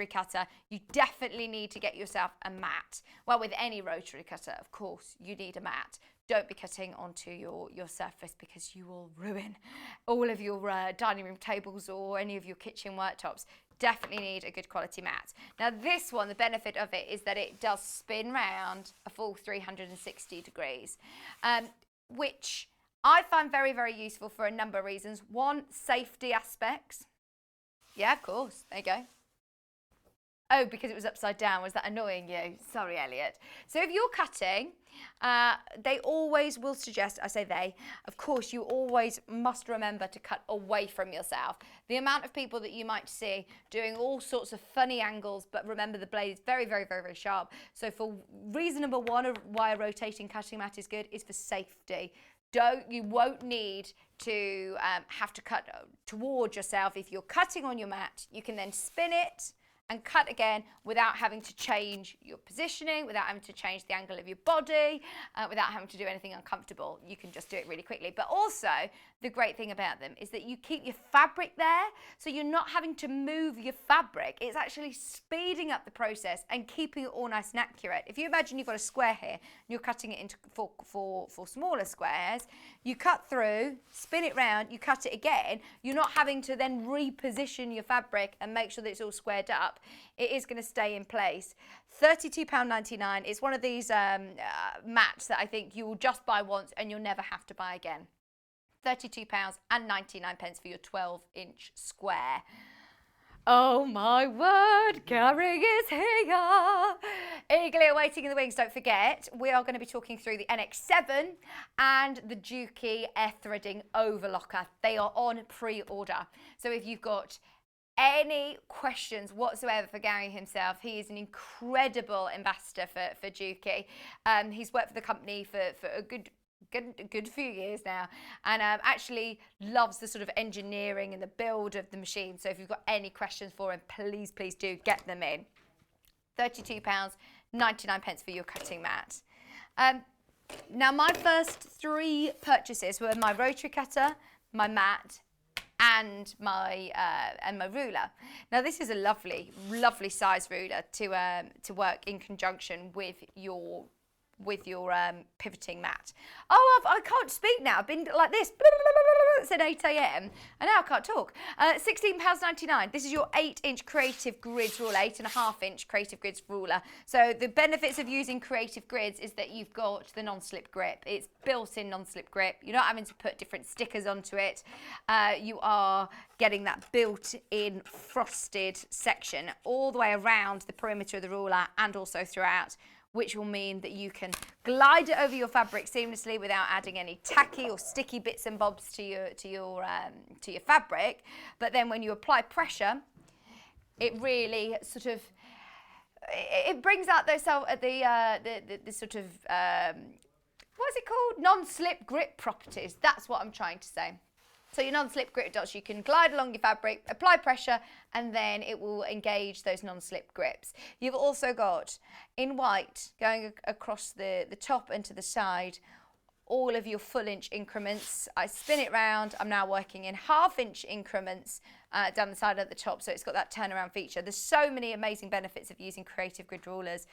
S1: cutter, you definitely need to get yourself a mat. Well, with any rotary cutter, of course, you need a mat. Don't be cutting onto your surface, because you will ruin all of your dining room tables or any of your kitchen worktops. Definitely need a good quality mat. Now this one, the benefit of it is that it does spin round a full 360 degrees, which I find very, very useful for a number of reasons. One, safety aspects. Yeah, of course, there you go. Oh, because it was upside down. Was that annoying you? Sorry, Elliot. So if you're cutting, they always will suggest, I say they, of course, you always must remember to cut away from yourself. The amount of people that you might see doing all sorts of funny angles, but remember the blade is very, very, very, very sharp. So for reason number one of why a rotating cutting mat is good is for safety. You won't need to have to cut towards yourself. If you're cutting on your mat, you can then spin it and cut again without having to change your positioning, without having to change the angle of your body, without having to do anything uncomfortable. You can just do it really quickly. But also, the great thing about them is that you keep your fabric there, so you're not having to move your fabric. It's actually speeding up the process and keeping it all nice and accurate. If you imagine you've got a square here, and you're cutting it into for smaller squares, you cut through, spin it round, you cut it again, you're not having to then reposition your fabric and make sure that it's all squared up. It is going to stay in place. £32.99. It's one of these mats that I think you will just buy once and you'll never have to buy again. £32.99 for your 12-inch square. Oh my word, Garry is here. Eagerly awaiting in the wings. Don't forget, we are going to be talking through the NX7 and the Juki air threading overlocker. They are on pre-order. So if you've got any questions whatsoever for Garry himself, he is an incredible ambassador for Juki. He's worked for the company for a good few years now, and actually loves the sort of engineering and the build of the machine. So if you've got any questions for him, please do get them in. £32.99 for your cutting mat. Now my first three purchases were my rotary cutter, my mat, and my ruler. Now this is a lovely size ruler to work in conjunction with your pivoting mat. Oh, I can't speak now. I've been like this since 8 AM and now I can't talk. £16.99. This is your 8-inch Creative Grids ruler, 8.5-inch Creative Grids ruler. So the benefits of using Creative Grids is that you've got the non-slip grip. It's built-in non-slip grip. You're not having to put different stickers onto it. You are getting that built-in frosted section all the way around the perimeter of the ruler and also throughout, which will mean that you can glide it over your fabric seamlessly without adding any tacky or sticky bits and bobs to your fabric. But then when you apply pressure, it really sort of it brings out those the sort of what's it called? Non-slip grip properties. That's what I'm trying to say. So your non-slip grip dots, you can glide along your fabric, apply pressure, and then it will engage those non-slip grips. You've also got, in white, going across the top and to the side, all of your full inch increments. I spin it round. I'm now working in 1/2 inch increments down the side at the top, so it's got that turnaround feature. There's so many amazing benefits of using creative grid rulers.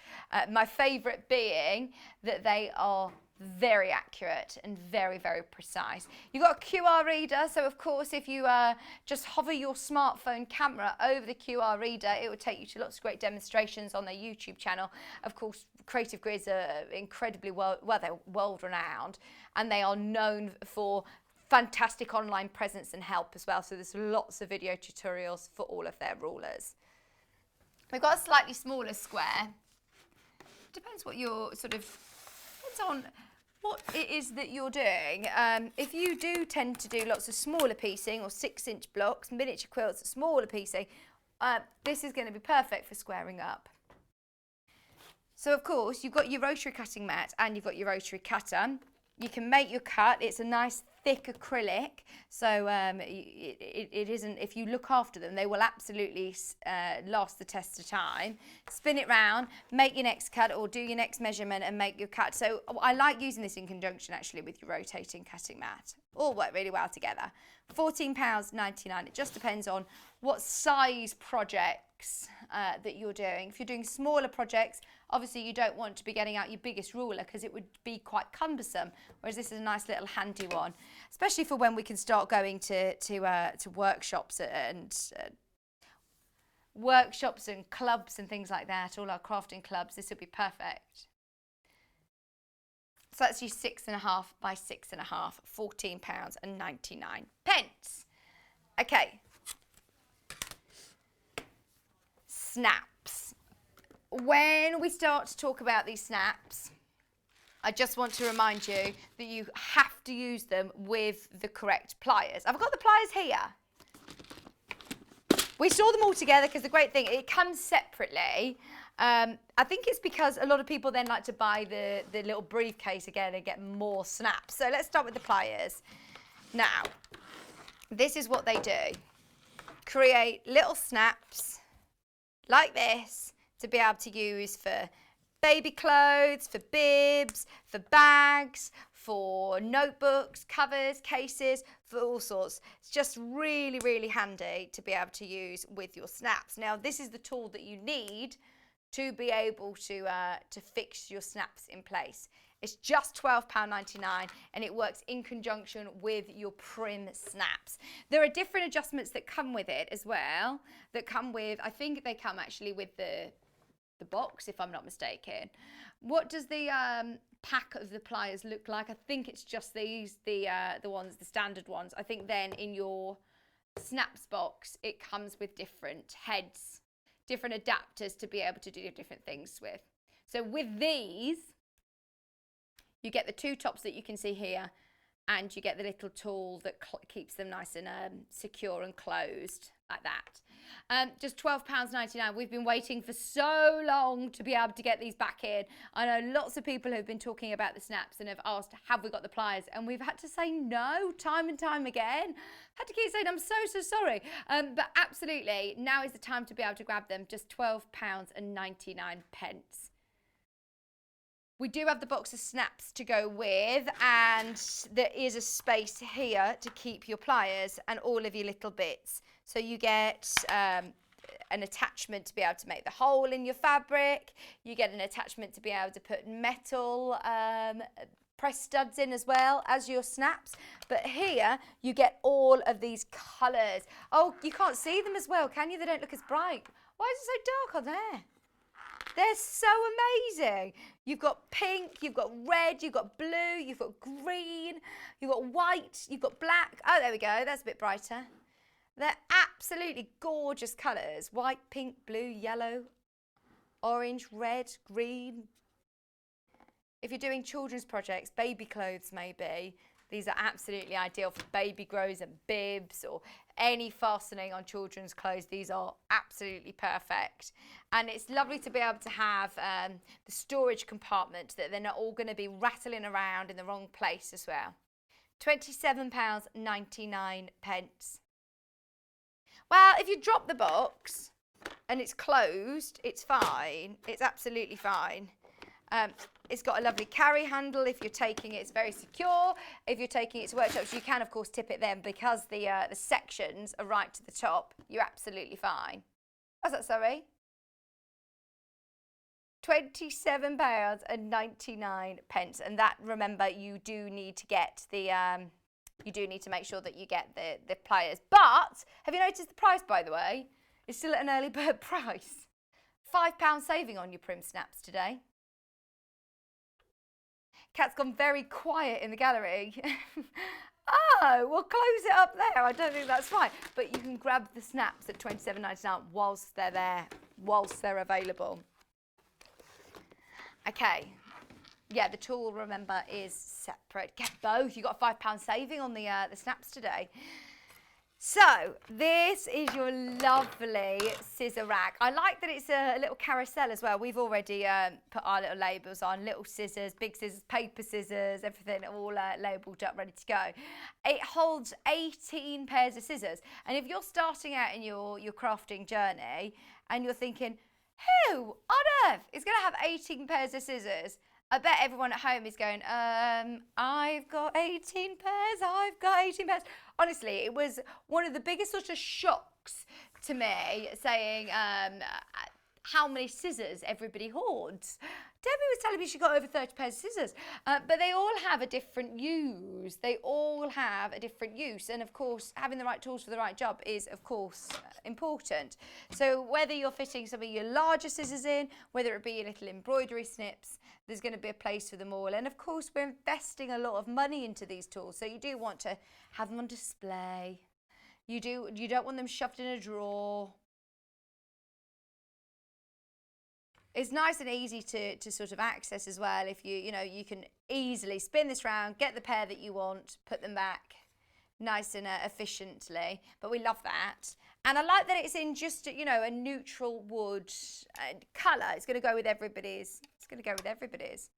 S1: My favourite being that they are very accurate and very, very precise. You've got a QR reader, so of course if you just hover your smartphone camera over the QR reader, it will take you to lots of great demonstrations on their YouTube channel. Of course, Creative Grids are incredibly they're world renowned, and they are known for fantastic online presence and help as well, so there's lots of video tutorials for all of their rulers. We've got a slightly smaller square. Depends what you're depends on what it is that you're doing. If you do tend to do lots of smaller piecing or 6-inch blocks, miniature quilts, smaller piecing, this is going to be perfect for squaring up. So of course you've got your rotary cutting mat and you've got your rotary cutter. You can make your cut. It's a nice thick acrylic, so it isn't, if you look after them, they will absolutely last the test of time. Spin it round, make your next cut or do your next measurement and make your cut. So I like using this in conjunction actually with your rotating cutting mat. All work really well together. £14.99. It just depends on what size projects that you're doing. If you're doing smaller projects, obviously you don't want to be getting out your biggest ruler because it would be quite cumbersome, whereas this is a nice little handy one, especially for when we can start going to workshops and clubs and things like that, all our crafting clubs. This would be perfect. So that's your 6.5 by 6.5, £14.99. Okay. Snaps. When we start to talk about these snaps, I just want to remind you that you have to use them with the correct pliers. I've got the pliers here. We store them all together because the great thing, it comes separately. I think it's because a lot of people then like to buy the little briefcase again and get more snaps. So let's start with the pliers. Now, this is what they do. Create little snaps like this to be able to use for baby clothes, for bibs, for bags, for notebooks, covers, cases, for all sorts. It's just really, really handy to be able to use with your snaps. Now, this is the tool that you need to be able to fix your snaps in place. It's just £12.99 and it works in conjunction with your prim snaps. There are different adjustments that come with it as well, that come with, I think they come actually with the box, if I'm not mistaken. What does the pack of the pliers look like? I think it's just these, the standard ones. I think then in your snaps box, it comes with different heads, different adapters to be able to do different things with. So with these, you get the two tops that you can see here, and you get the little tool that keeps them nice and secure and closed like that. Just £12.99. We've been waiting for so long to be able to get these back in. I know lots of people have been talking about the snaps and have asked, have we got the pliers? And we've had to say no time and time again. Had to keep saying, I'm so sorry. But absolutely, now is the time to be able to grab them. Just £12.99. We do have the box of snaps to go with, and there is a space here to keep your pliers and all of your little bits. So you get an attachment to be able to make the hole in your fabric. You get an attachment to be able to put metal press studs in as well as your snaps. But here you get all of these colours. Oh, you can't see them as well, can you? They don't look as bright. Why is it so dark on there? They're so amazing. You've got pink, you've got red, you've got blue, you've got green, you've got white, you've got black. Oh, there we go. That's a bit brighter. They're absolutely gorgeous colours. White, pink, blue, yellow, orange, red, green. If you're doing children's projects, baby clothes maybe, these are absolutely ideal for baby grows and bibs or any fastening on children's clothes. These are absolutely perfect. And it's lovely to be able to have the storage compartment that they're not all going to be rattling around in the wrong place as well. £27.99. Well, if you drop the box and it's closed, it's fine. It's absolutely fine. It's got a lovely carry handle. If you're taking it, it's very secure. If you're taking it to workshops, you can, of course, tip it then because the sections are right to the top. You're absolutely fine. What's that, sorry? £27.99. And that, remember, you do need to get the... you do need to make sure that you get the pliers. But, have you noticed the price, by the way? It's still at an early bird price. £5 saving on your Prim Snaps today. Cat's gone very quiet in the gallery. Oh, well, close it up there. I don't think that's fine. But you can grab the snaps at £27.99 whilst they're there, whilst they're available. Okay. Yeah, the tool, remember, is separate. Get both. You got a £5 saving on the snaps today. So, this is your lovely scissor rack. I like that it's a little carousel as well. We've already put our little labels on. Little scissors, big scissors, paper scissors, everything all labelled up, ready to go. It holds 18 pairs of scissors. And if you're starting out in your crafting journey and you're thinking, who on earth is going to have 18 pairs of scissors? I bet everyone at home is going, I've got 18 pairs, I've got 18 pairs. Honestly, it was one of the biggest sort of shocks to me, saying how many scissors everybody hoards. Debbie was telling me she got over 30 pairs of scissors, but they all have a different use. They all have a different use. And of course, having the right tools for the right job is, of course, important. So whether you're fitting some of your larger scissors in, whether it be your little embroidery snips, there's going to be a place for them all. And of course, we're investing a lot of money into these tools. So you do want to have them on display. You don't want them shoved in a drawer. It's nice and easy to sort of access as well. If you can easily spin this round, get the pair that you want, put them back nice and efficiently. But we love that. And I like that it's in just, a neutral wood colour. It's going to go with everybody's. It's going to go with everybody's.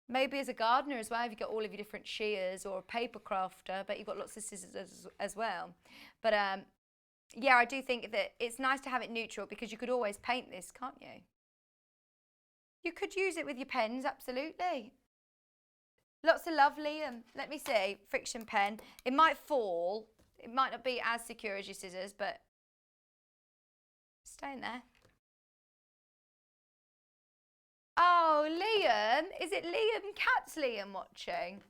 S1: Maybe as a gardener as well, if you've got all of your different shears, or a paper crafter, but you've got lots of scissors as well. But yeah, I do think that it's nice to have it neutral because you could always paint this, can't you? You could use it with your pens, absolutely. Lots of lovely, let me see, friction pen. It might fall. It might not be as secure as your scissors, but stay in there. Oh, Liam. Is it Liam? Cat's Liam watching?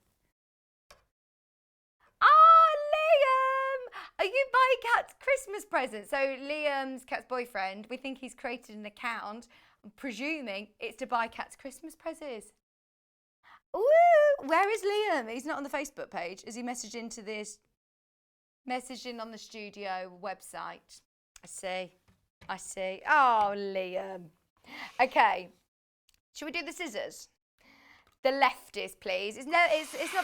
S1: Oh, Liam! Are you buying Cat's Christmas present? So Liam's Cat's boyfriend, we think he's created an account. I'm presuming it's to buy Cat's Christmas presents. Ooh, where is Liam? He's not on the Facebook page. Is he messaged into this? Messaged in on the studio website. I see. Oh, Liam. Okay. Should we do the scissors? The lefties, please. It's not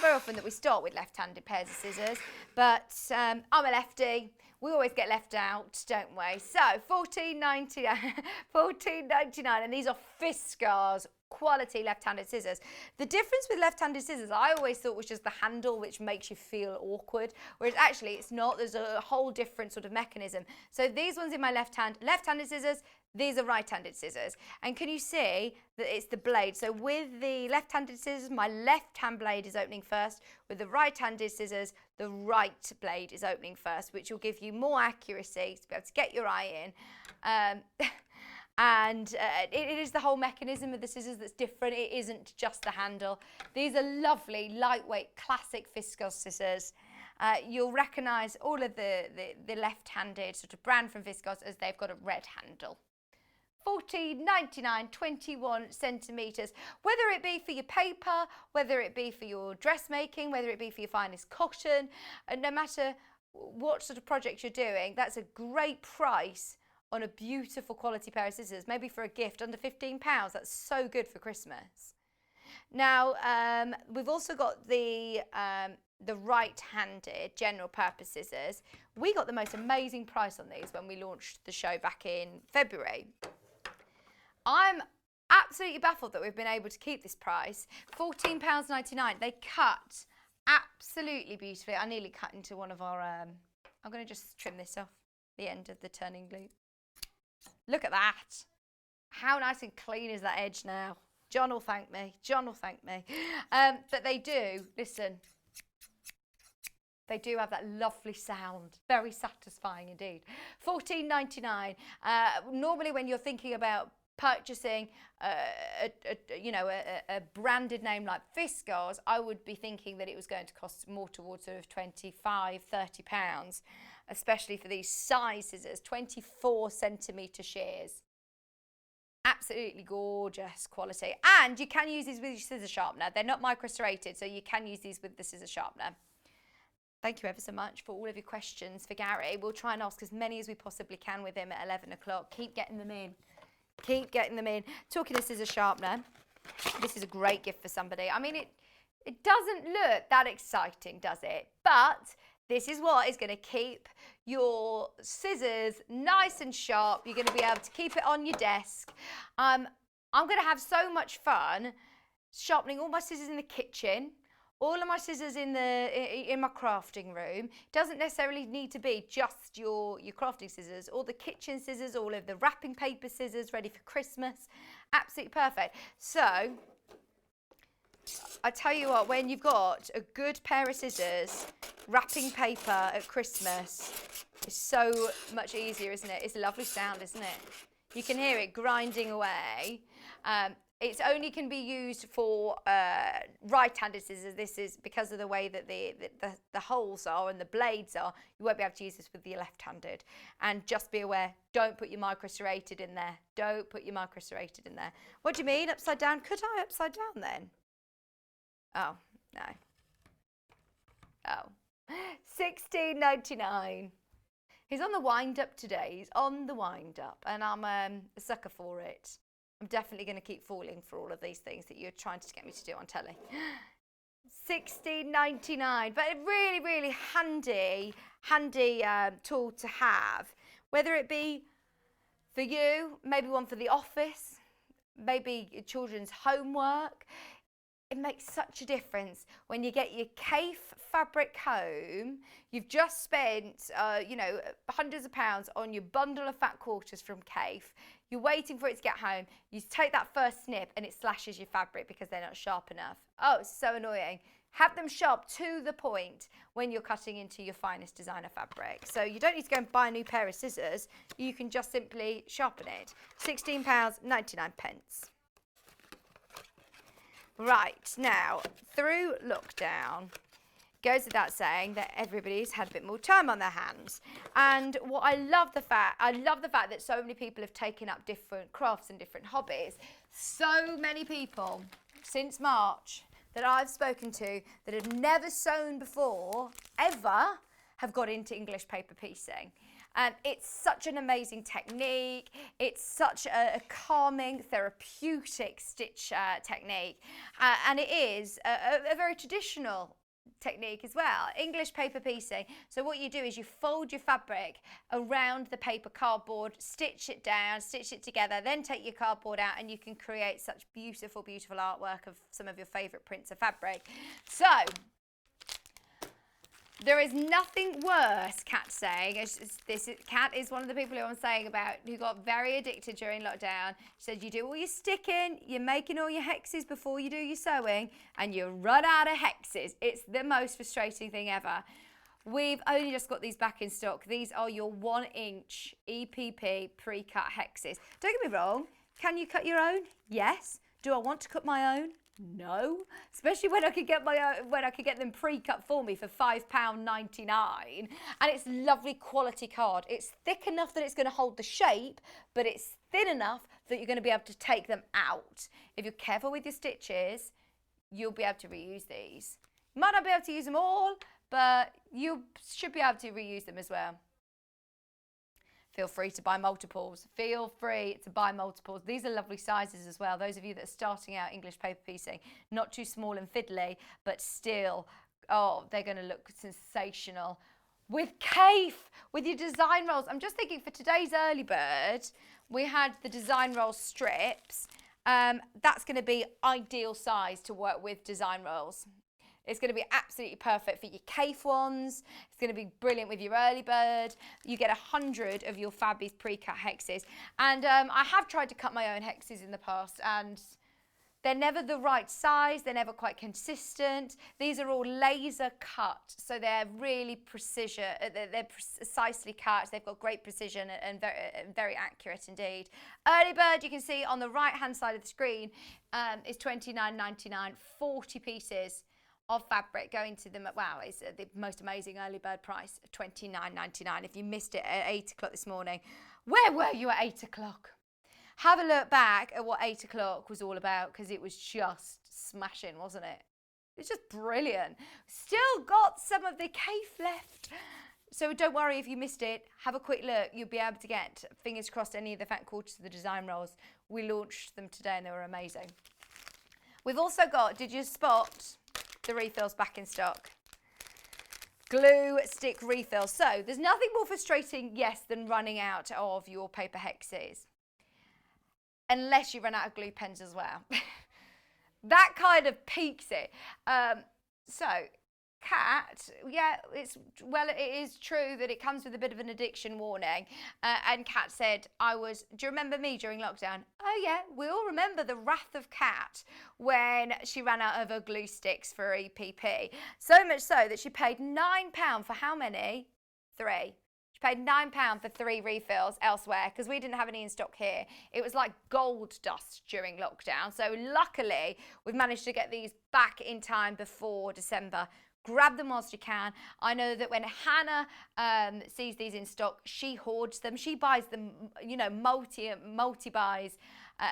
S1: very often that we start with left-handed pairs of scissors, but I'm a lefty. We always get left out, don't we? So, $14.99, and these are Fiskars quality left-handed scissors. The difference with left-handed scissors, I always thought, was just the handle, which makes you feel awkward, whereas actually it's not. There's a whole different sort of mechanism. So these ones in my left hand, left-handed scissors, these are right-handed scissors. And can you see that it's the blade? So with the left-handed scissors, my left-hand blade is opening first. With the right-handed scissors, the right blade is opening first, which will give you more accuracy to be able to get your eye in. And it is the whole mechanism of the scissors that's different. It isn't just the handle. These are lovely, lightweight, classic Fiskars scissors. You'll recognise all of the left-handed sort of brand from Fiskars as they've got a red handle. $14.99, 21 centimetres. Whether it be for your paper, whether it be for your dressmaking, whether it be for your finest cotton, no matter what sort of project you're doing, that's a great price on a beautiful quality pair of scissors, maybe for a gift under £15. That's so good for Christmas. Now, we've also got the right-handed general purpose scissors. We got the most amazing price on these when we launched the show back in February. I'm absolutely baffled that we've been able to keep this price. £14.99. They cut absolutely beautifully. I nearly cut into one of our, I'm going to just trim this off the end of the turning loop. Look at that. How nice and clean is that edge now? John will thank me. John will thank me. But they do, listen, they do have that lovely sound. Very satisfying indeed. $14.99. Normally when you're thinking about purchasing a branded name like Fiskars, I would be thinking that it was going to cost more towards sort of £25–30, especially for these size scissors, 24 centimetre shears. Absolutely gorgeous quality. And you can use these with your scissor sharpener. They're not micro serrated, so you can use these with the scissor sharpener. Thank you ever so much for all of your questions for Garry. We'll try and ask as many as we possibly can with him at 11 o'clock. Keep getting them in. Keep getting them in. Talking of scissor sharpener, this is a great gift for somebody. I mean, it doesn't look that exciting, does it? But this is what is going to keep your scissors nice and sharp. You're going to be able to keep it on your desk. I'm going to have so much fun sharpening all my scissors in the kitchen, all of my scissors in my crafting room. Doesn't necessarily need to be just your crafting scissors, all the kitchen scissors, all of the wrapping paper scissors ready for Christmas. Absolutely perfect. So I tell you what, when you've got a good pair of scissors, wrapping paper at Christmas is so much easier, isn't it? It's a lovely sound, isn't it? You can hear it grinding away. It only can be used for right-handed scissors. This is because of the way that the holes are and the blades are. You won't be able to use this with your left-handed. And just be aware, don't put your micro serrated in there. Don't put your micro serrated in there. What do you mean, upside down? Could I upside down then? Oh, no. Oh. $16.99. He's on the wind-up today. He's on the wind-up. And I'm a sucker for it. I'm definitely going to keep falling for all of these things that you're trying to get me to do on telly. $16.99. But a really, really handy tool to have. Whether it be for you, maybe one for the office, maybe children's homework. It makes such a difference when you get your Kaffe fabric home. You've just spent, hundreds of pounds on your bundle of fat quarters from Kaffe. You're waiting for it to get home. You take that first snip and it slashes your fabric because they're not sharp enough. Oh, it's so annoying. Have them sharp to the point when you're cutting into your finest designer fabric. So you don't need to go and buy a new pair of scissors. You can just simply sharpen it. £16.99. Right, now, through lockdown, goes without saying that everybody's had a bit more time on their hands. And what I love the fact that so many people have taken up different crafts and different hobbies. So many people since March that I've spoken to that have never sewn before, ever, have got into English paper piecing. It's such an amazing technique. It's such a calming, therapeutic stitch technique. And it is a very traditional technique as well. English paper piecing. So what you do is you fold your fabric around the paper cardboard, stitch it down, stitch it together, then take your cardboard out and you can create such beautiful, beautiful artwork of some of your favourite prints of fabric. So there is nothing worse, Kat's saying. Kat is one of the people who I'm saying about who got very addicted during lockdown. She said you do all your sticking, you're making all your hexes before you do your sewing, and you run out of hexes. It's the most frustrating thing ever. We've only just got these back in stock. These are your 1-inch EPP pre-cut hexes. Don't get me wrong, can you cut your own? Yes. Do I want to cut my own? No, especially when I could get them pre-cut for me for £5.99, and it's lovely quality card. It's thick enough that it's going to hold the shape, but it's thin enough that you're going to be able to take them out. If you're careful with your stitches, you'll be able to reuse these. You might not be able to use them all, but you should be able to reuse them as well. Feel free to buy multiples. Feel free to buy multiples. These are lovely sizes as well. Those of you that are starting out English paper piecing, not too small and fiddly, but still, oh, they're going to look sensational. With Kaffe, with your design rolls. I'm just thinking for today's early bird, we had the design roll strips. That's going to be ideal size to work with design rolls. It's going to be absolutely perfect for your Kaffe ones. It's going to be brilliant with your early bird. You get 100 of your Fabby's pre-cut hexes. And I have tried to cut my own hexes in the past, and They're never the right size, they're never quite consistent. These are all laser cut, so they're really precision, they're precisely cut, they've got great precision and very accurate indeed. Early bird, you can see on the right hand side of the screen, is $29.99, 40 pieces of fabric going to them. Wow, it's the most amazing early bird price, $29.99. If you missed it at 8 o'clock this morning, where were you at 8 o'clock? Have a look back at what 8 o'clock was all about, because it was just smashing, wasn't it? It's just brilliant. Still got some of the Kaffe left. So don't worry if you missed it. Have a quick look. You'll be able to get, fingers crossed, any of the fat quarters of the design rolls. We launched them today and they were amazing. We've also got, did you spot the refills back in stock? Glue stick refills. So there's nothing more frustrating, yes, than running out of your paper hexes. Unless you run out of glue pens as well. That kind of peaks it. So, Kat, yeah, it is true that it comes with a bit of an addiction warning. And Kat said, do you remember me during lockdown? Oh yeah, we all remember the wrath of Kat when she ran out of her glue sticks for EPP. So much so that she paid £9 for how many? 3. Paid £9 for 3 refills elsewhere because we didn't have any in stock here. It was like gold dust during lockdown. So luckily, we've managed to get these back in time before December. Grab them whilst you can. I know that when Hannah sees these in stock, she hoards them. She buys them, you know, multi-buys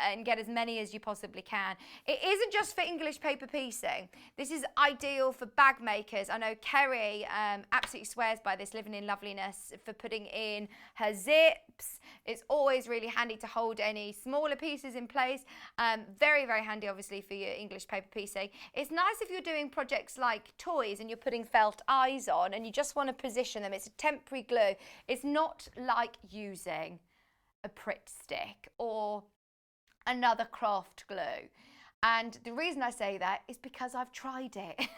S1: and get as many as you possibly can. It isn't just for English paper piecing. This is ideal for bag makers. I know Kerry absolutely swears by this, Living in Loveliness, for putting in her zips. It's always really handy to hold any smaller pieces in place. Very, very handy, obviously, for your English paper piecing. It's nice if you're doing projects like toys and you're putting felt eyes on and you just want to position them. It's a temporary glue. It's not like using a Pritt stick or another craft glue. And the reason I say that is because I've tried it.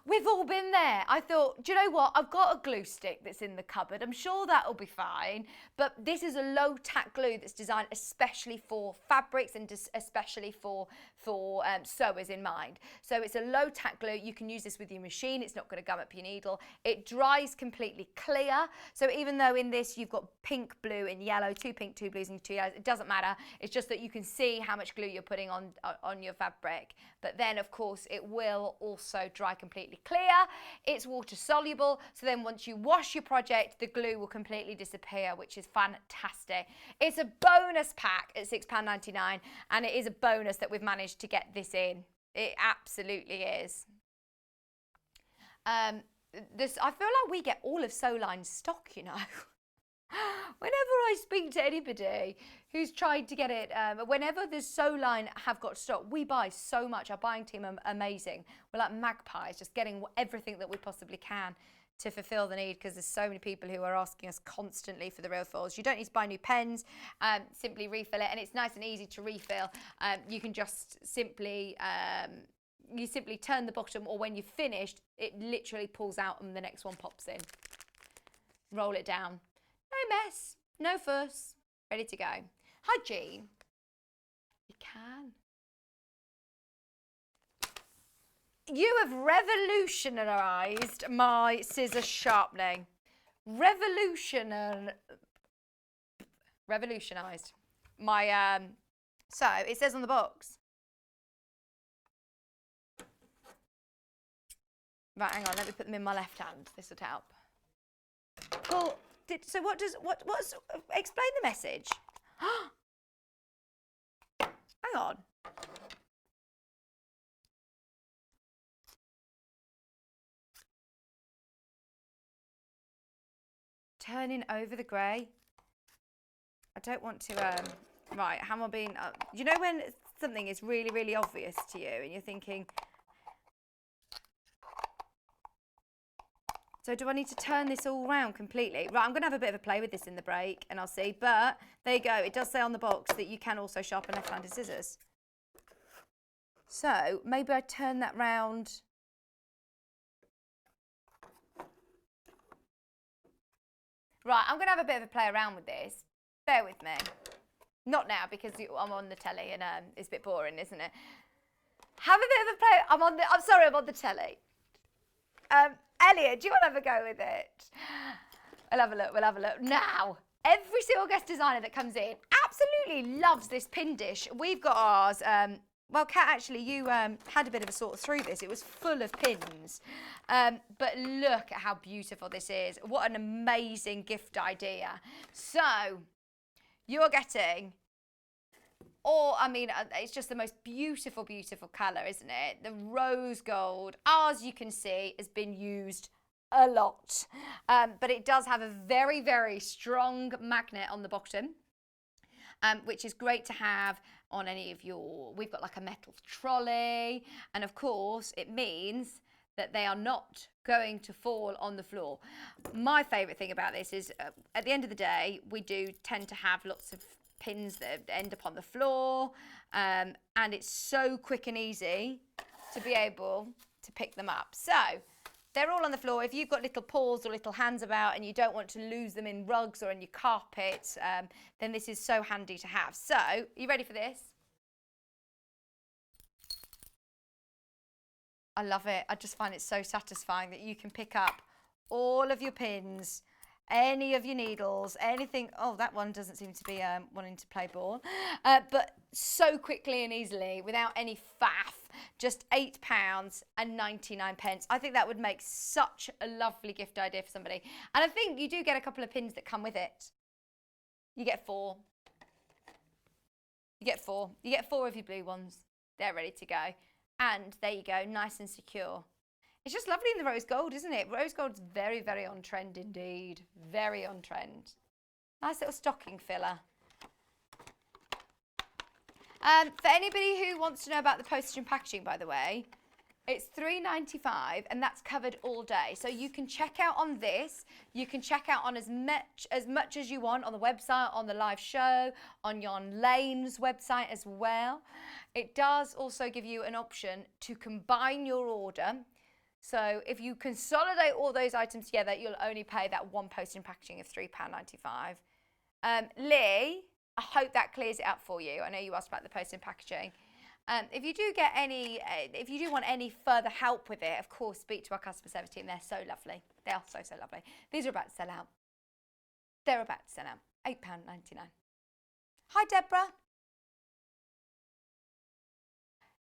S1: We've all been there. I thought, do you know what? I've got a glue stick that's in the cupboard. I'm sure that'll be fine. But this is a low tack glue that's designed especially for fabrics and especially for sewers in mind. So it's a low tack glue. You can use this with your machine. It's not going to gum up your needle. It dries completely clear. So even though in this you've got pink, blue and yellow, 2 pink, 2 blues and 2 yellows, it doesn't matter. It's just that you can see how much glue you're putting on your fabric. But then of course it will also dry completely clear. It's water soluble, so then once you wash your project, the glue will completely disappear, which is fantastic. It's a bonus pack at £6.99, and it is a bonus that we've managed to get this in. It absolutely is. I feel like we get all of Sewline's stock, you know. Whenever I speak to anybody who's tried to get it, whenever the Sewline have got stock, we buy so much. Our buying team are amazing. We're like magpies, just getting everything that we possibly can to fulfill the need, because there's so many people who are asking us constantly for the real fills. You don't need to buy new pens, simply refill it, and it's nice and easy to refill. You can just simply you simply turn the bottom, or when you've finished, it literally pulls out and the next one pops in. Roll it down. No mess, no fuss, ready to go. Hi, Jean. You can. You have revolutionised my scissor sharpening. Revolutionised my, so it says on the box. Right, hang on, let me put them in my left hand. This would help. Pull. So what's, explain the message. Hang on. Turning over the grey. I don't want to, right, how am I being, you know when something is really, really obvious to you and you're thinking, so do I need to turn this all around completely? Right, I'm going to have a bit of a play with this in the break and I'll see. But there you go. It does say on the box that you can also sharpen left-handed scissors. So maybe I turn that round. Right, I'm going to have a bit of a play around with this. Bear with me. Not now because I'm on the telly and it's a bit boring, isn't it? Have a bit of a play. I'm on the telly. Elliot, do you want to have a go with it? We'll have a look. Now, every single guest designer that comes in absolutely loves this pin dish. We've got ours. Well, Kat, actually, you had a bit of a sort through this. It was full of pins. But look at how beautiful this is. What an amazing gift idea. So, you're getting... it's just the most beautiful, beautiful colour, isn't it? The rose gold. Ours, you can see, has been used a lot. But it does have a very, very strong magnet on the bottom, which is great to have on any of your... We've got like a metal trolley. And of course, it means that they are not going to fall on the floor. My favourite thing about this is, at the end of the day, we do tend to have lots of pins that end up on the floor, and it's so quick and easy to be able to pick them up. So they're all on the floor. If you've got little paws or little hands about and you don't want to lose them in rugs or in your carpet, then this is so handy to have. So, are you ready for this? I love it. I just find it so satisfying that you can pick up all of your pins, any of your needles, anything. Oh, that one doesn't seem to be wanting to play ball. But so quickly and easily, without any faff, just £8.99. I think that would make such a lovely gift idea for somebody. And I think you do get a couple of pins that come with it. You get 4. You get 4. You get 4 of your blue ones. They're ready to go. And there you go, nice and secure. It's just lovely in the rose gold, isn't it? Rose gold's very, very on trend indeed. Very on trend. Nice little stocking filler. For anybody who wants to know about the postage and packaging, by the way, it's £3.95 and that's covered all day. So you can check out on this. You can check out on as much as you want on the website, on the live show, on Jan Lane's website as well. It does also give you an option to combine your order. So if you consolidate all those items together, you'll only pay that one postage and packaging of £3.95. Lee, I hope that clears it up for you. I know you asked about the postage and packaging. If you do get any, if you do want any further help with it, of course, speak to our customer service team. They're so lovely. They are so, so lovely. These are about to sell out. They're about to sell out. £8.99. Hi, Deborah.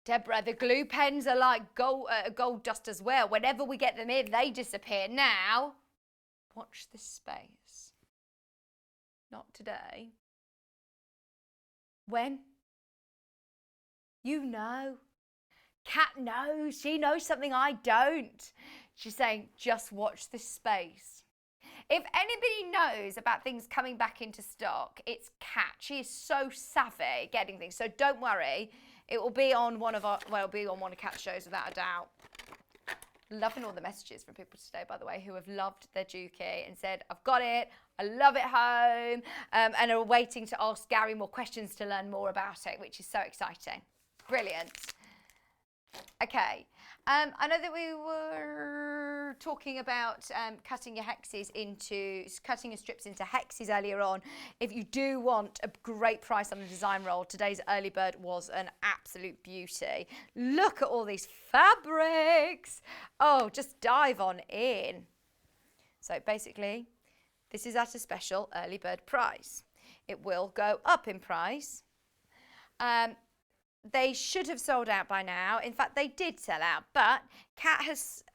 S1: Deborah, the glue pens are like gold dust as well. Whenever we get them in, they disappear. Now, watch this space. Not today. When? You know. Kat knows. She knows something I don't. She's saying, just watch this space. If anybody knows about things coming back into stock, it's Kat. She is so savvy at getting things. So don't worry. It will be on one of our, well, it'll be on one of Kat's shows without a doubt. Loving all the messages from people today, by the way, who have loved their Juki and said, I've got it, I love it home, and are waiting to ask Garry more questions to learn more about it, which is so exciting. Brilliant. Okay, I know that we were talking about cutting your strips into hexes earlier on. If you do want a great price on the design roll, today's early bird was an absolute beauty. Look at all these fabrics. Oh, just dive on in. So basically, this is at a special early bird price. It will go up in price. They should have sold out by now. In fact, they did sell out, but Kat has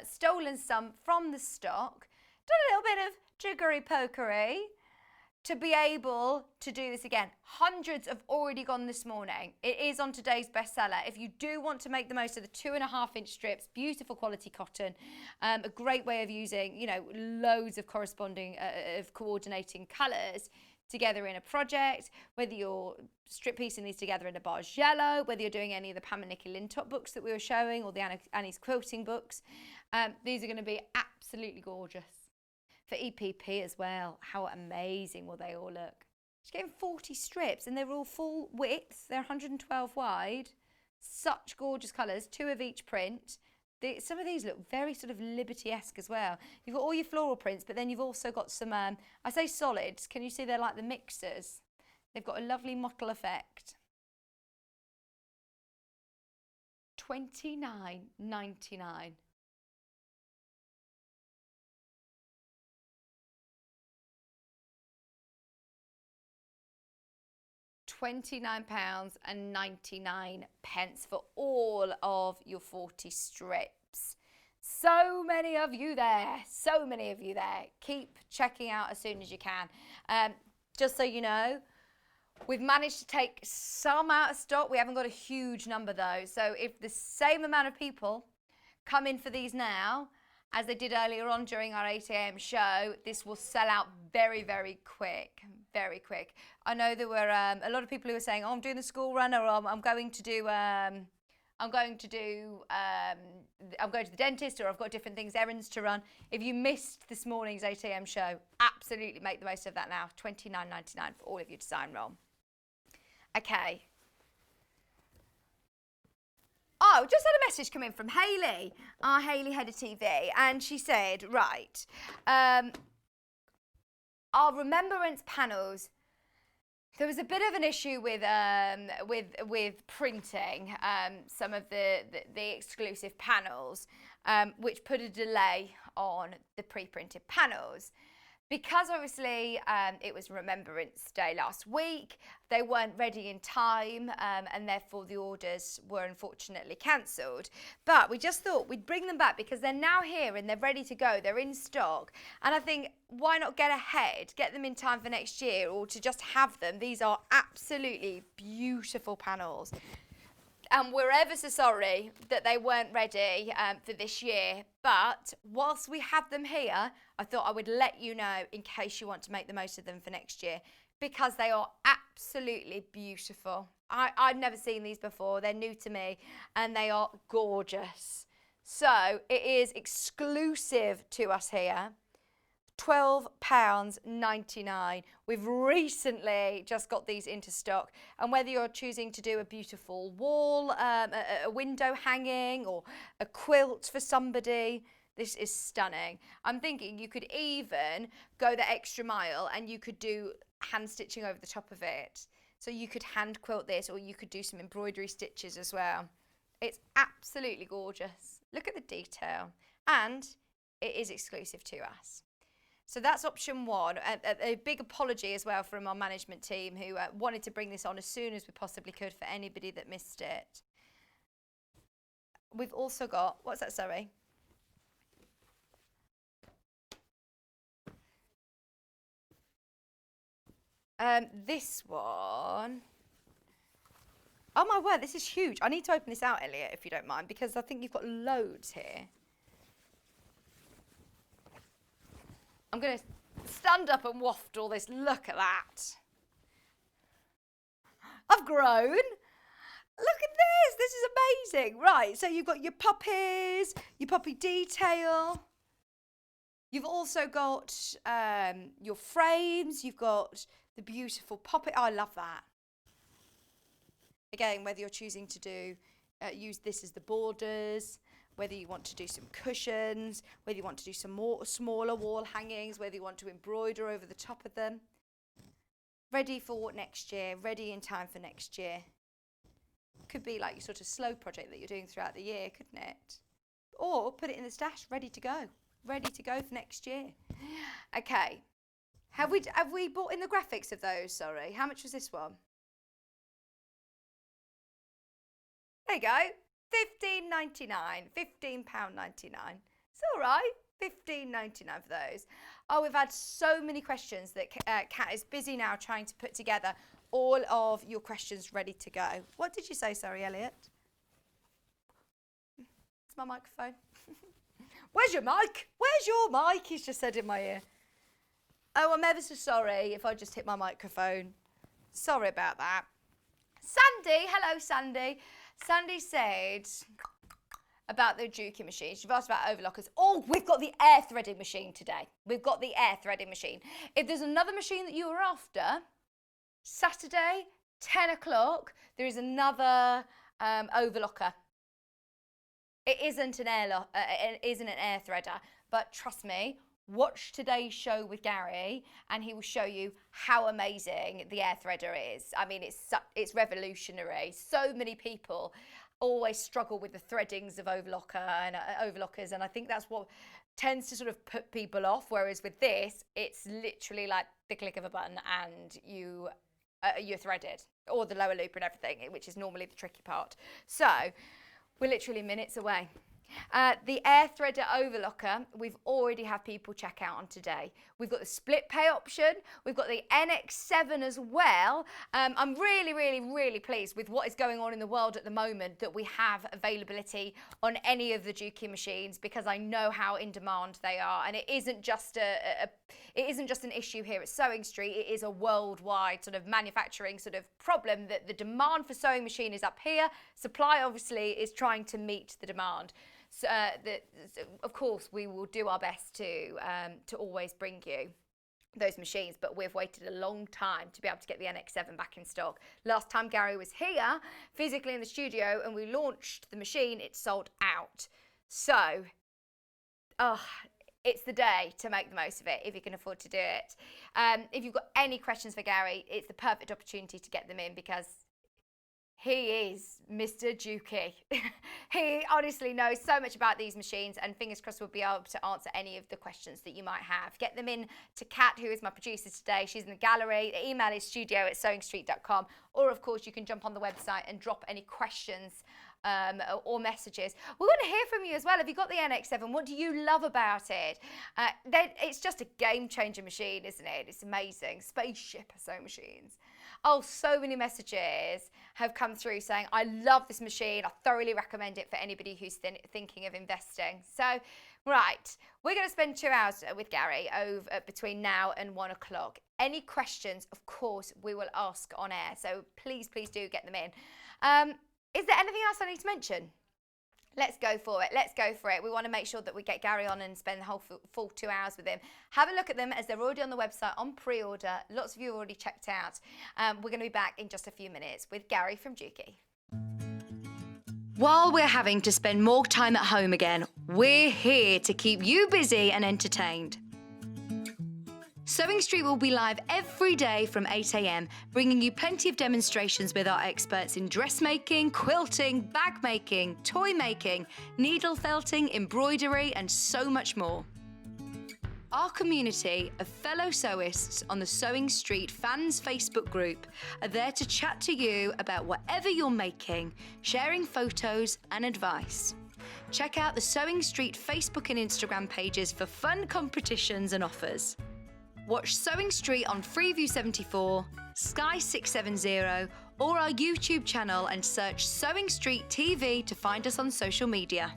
S1: stolen some from the stock, done a little bit of jiggery-pokery to be able to do this again. Hundreds have already gone this morning. It is on today's bestseller. If you do want to make the most of the 2.5-inch strips, beautiful quality cotton, a great way of using, you know, loads of coordinating colours together in a project, whether you're strip piecing these together in a barge yellow, whether you're doing any of the Pam and Nikki Lintop books that we were showing, or the Annie's quilting books, these are going to be absolutely gorgeous. For EPP as well, how amazing will they all look? She's getting 40 strips and they're all full width, they're 112 wide, such gorgeous colours, 2 of each print. Some of these look very sort of Liberty-esque as well. You've got all your floral prints, but then you've also got some, I say solids, can you see they're like the mixers? They've got a lovely mottle effect. $29.99. £29.99 for all of your 40 strips. So many of you there, so many of you there. Keep checking out as soon as you can. Just so you know, we've managed to take some out of stock. We haven't got a huge number though. So if the same amount of people come in for these now as they did earlier on during our 8 a.m. show, this will sell out very, very quick, very quick. I know there were a lot of people who were saying, oh, I'm doing the school run, or I'm going to the dentist, or I've got different things, errands to run. If you missed this morning's 8 a.m. show, absolutely make the most of that now. $29.99 for all of your design roll. Okay. Oh, just had a message come in from Hayley, our Hayley head of TV, and she said, right, our remembrance panels, there was a bit of an issue with printing some of the exclusive panels, which put a delay on the pre-printed panels. Because obviously it was Remembrance Day last week, they weren't ready in time, and therefore the orders were unfortunately cancelled. But we just thought we'd bring them back because they're now here and they're ready to go, they're in stock. And I think, why not get ahead, get them in time for next year, or to just have them. These are absolutely beautiful panels. And we're ever so sorry that they weren't ready for this year. But whilst we have them here, I thought I would let you know in case you want to make the most of them for next year, because they are absolutely beautiful. I've never seen these before. They're new to me and they are gorgeous. So it is exclusive to us here. £12.99. We've recently just got these into stock, and whether you're choosing to do a beautiful wall, a window hanging, or a quilt for somebody, this is stunning. I'm thinking you could even go the extra mile and you could do hand stitching over the top of it. So you could hand quilt this, or you could do some embroidery stitches as well. It's absolutely gorgeous. Look at the detail, and it is exclusive to us. So that's option one. A big apology as well from our management team, who wanted to bring this on as soon as we possibly could for anybody that missed it. We've also got, what's that, sorry? This one. Oh my word, this is huge. I need to open this out, Elliot, if you don't mind, because I think you've got loads here. I'm going to stand up and waft all this. Look at that. I've grown. Look at this. This is amazing. Right, so you've got your puppies, your puppy detail. You've also got your frames. You've got the beautiful puppet. Oh, I love that. Again, whether you're choosing to do use this as the borders, whether you want to do some cushions, whether you want to do some more smaller wall hangings, whether you want to embroider over the top of them. Ready for next year, ready in time for next year. Could be like your sort of slow project that you're doing throughout the year, couldn't it? Or put it in the stash, ready to go for next year. Okay, have we bought in the graphics of those? Sorry, how much was this one? There you go. £15.99, £15.99. It's all right, £15.99 for those. Oh, we've had so many questions that Kat is busy now trying to put together all of your questions ready to go. What did you say, sorry, Elliot? It's my microphone. Where's your mic? Where's your mic? He's just said in my ear. Oh, I'm ever so sorry if I just hit my microphone. Sorry about that. Sandy, hello Sandy. Sandy said about the Juki machines. You've asked about overlockers. Oh, we've got the air threading machine today. We've got the air threading machine. If there's another machine that you are after, Saturday, 10 o'clock, there is another overlocker. It isn't an air threader, but trust me, watch today's show with Garry and he will show you how amazing the air threader is. I mean, it's revolutionary. So many people always struggle with the threadings of overlockers, and I think that's what tends to sort of put people off, whereas with this, it's literally like the click of a button and you're threaded, or the lower loop and everything, which is normally the tricky part. So we're literally minutes away. The air threader overlocker, we've already had people check out on today. We've got the split pay option. We've got the NX7 as well. I'm really, really, really pleased with what is going on in the world at the moment that we have availability on any of the Juki machines, because I know how in demand they are, and it isn't just an issue here at Sewing Street. It is a worldwide sort of manufacturing sort of problem, that the demand for sewing machine is up here. Supply obviously is trying to meet the demand. So, of course, we will do our best to always bring you those machines, but we've waited a long time to be able to get the NX7 back in stock. Last time Garry was here, physically in the studio, and we launched the machine, it sold out. So, it's the day to make the most of it if you can afford to do it. If you've got any questions for Garry, it's the perfect opportunity to get them in, because he is Mr. Juki. He honestly knows so much about these machines, and fingers crossed we'll be able to answer any of the questions that you might have. Get them in to Kat, who is my producer today. She's in the gallery. The email is studio@sewingstreet.com, or of course you can jump on the website and drop any questions or messages. We want to hear from you as well. Have you got the NX7? What do you love about it? It's just a game-changer machine, isn't it? It's amazing. Spaceship of sewing machines. Oh, so many messages have come through saying, I love this machine. I thoroughly recommend it for anybody who's thinking of investing. So, right, we're going to spend 2 hours with Garry between now and 1 o'clock. Any questions, of course, we will ask on air. So please, please do get them in. Is there anything else I need to mention? Let's go for it. Let's go for it. We want to make sure that we get Garry on and spend the whole full 2 hours with him. Have a look at them, as they're already on the website on pre-order. Lots of you already checked out. We're going to be back in just a few minutes with Garry from Juki. While we're having to spend more time at home again, we're here to keep you busy and entertained. Sewing Street will be live every day from 8 a.m, bringing you plenty of demonstrations with our experts in dressmaking, quilting, bag making, toy making, needle felting, embroidery, and so much more. Our community of fellow sewists on the Sewing Street fans Facebook group are there to chat to you about whatever you're making, sharing photos and advice. Check out the Sewing Street Facebook and Instagram pages for fun competitions and offers. Watch Sewing Street on Freeview 74, Sky 670, or our YouTube channel and search Sewing Street TV to find us on social media.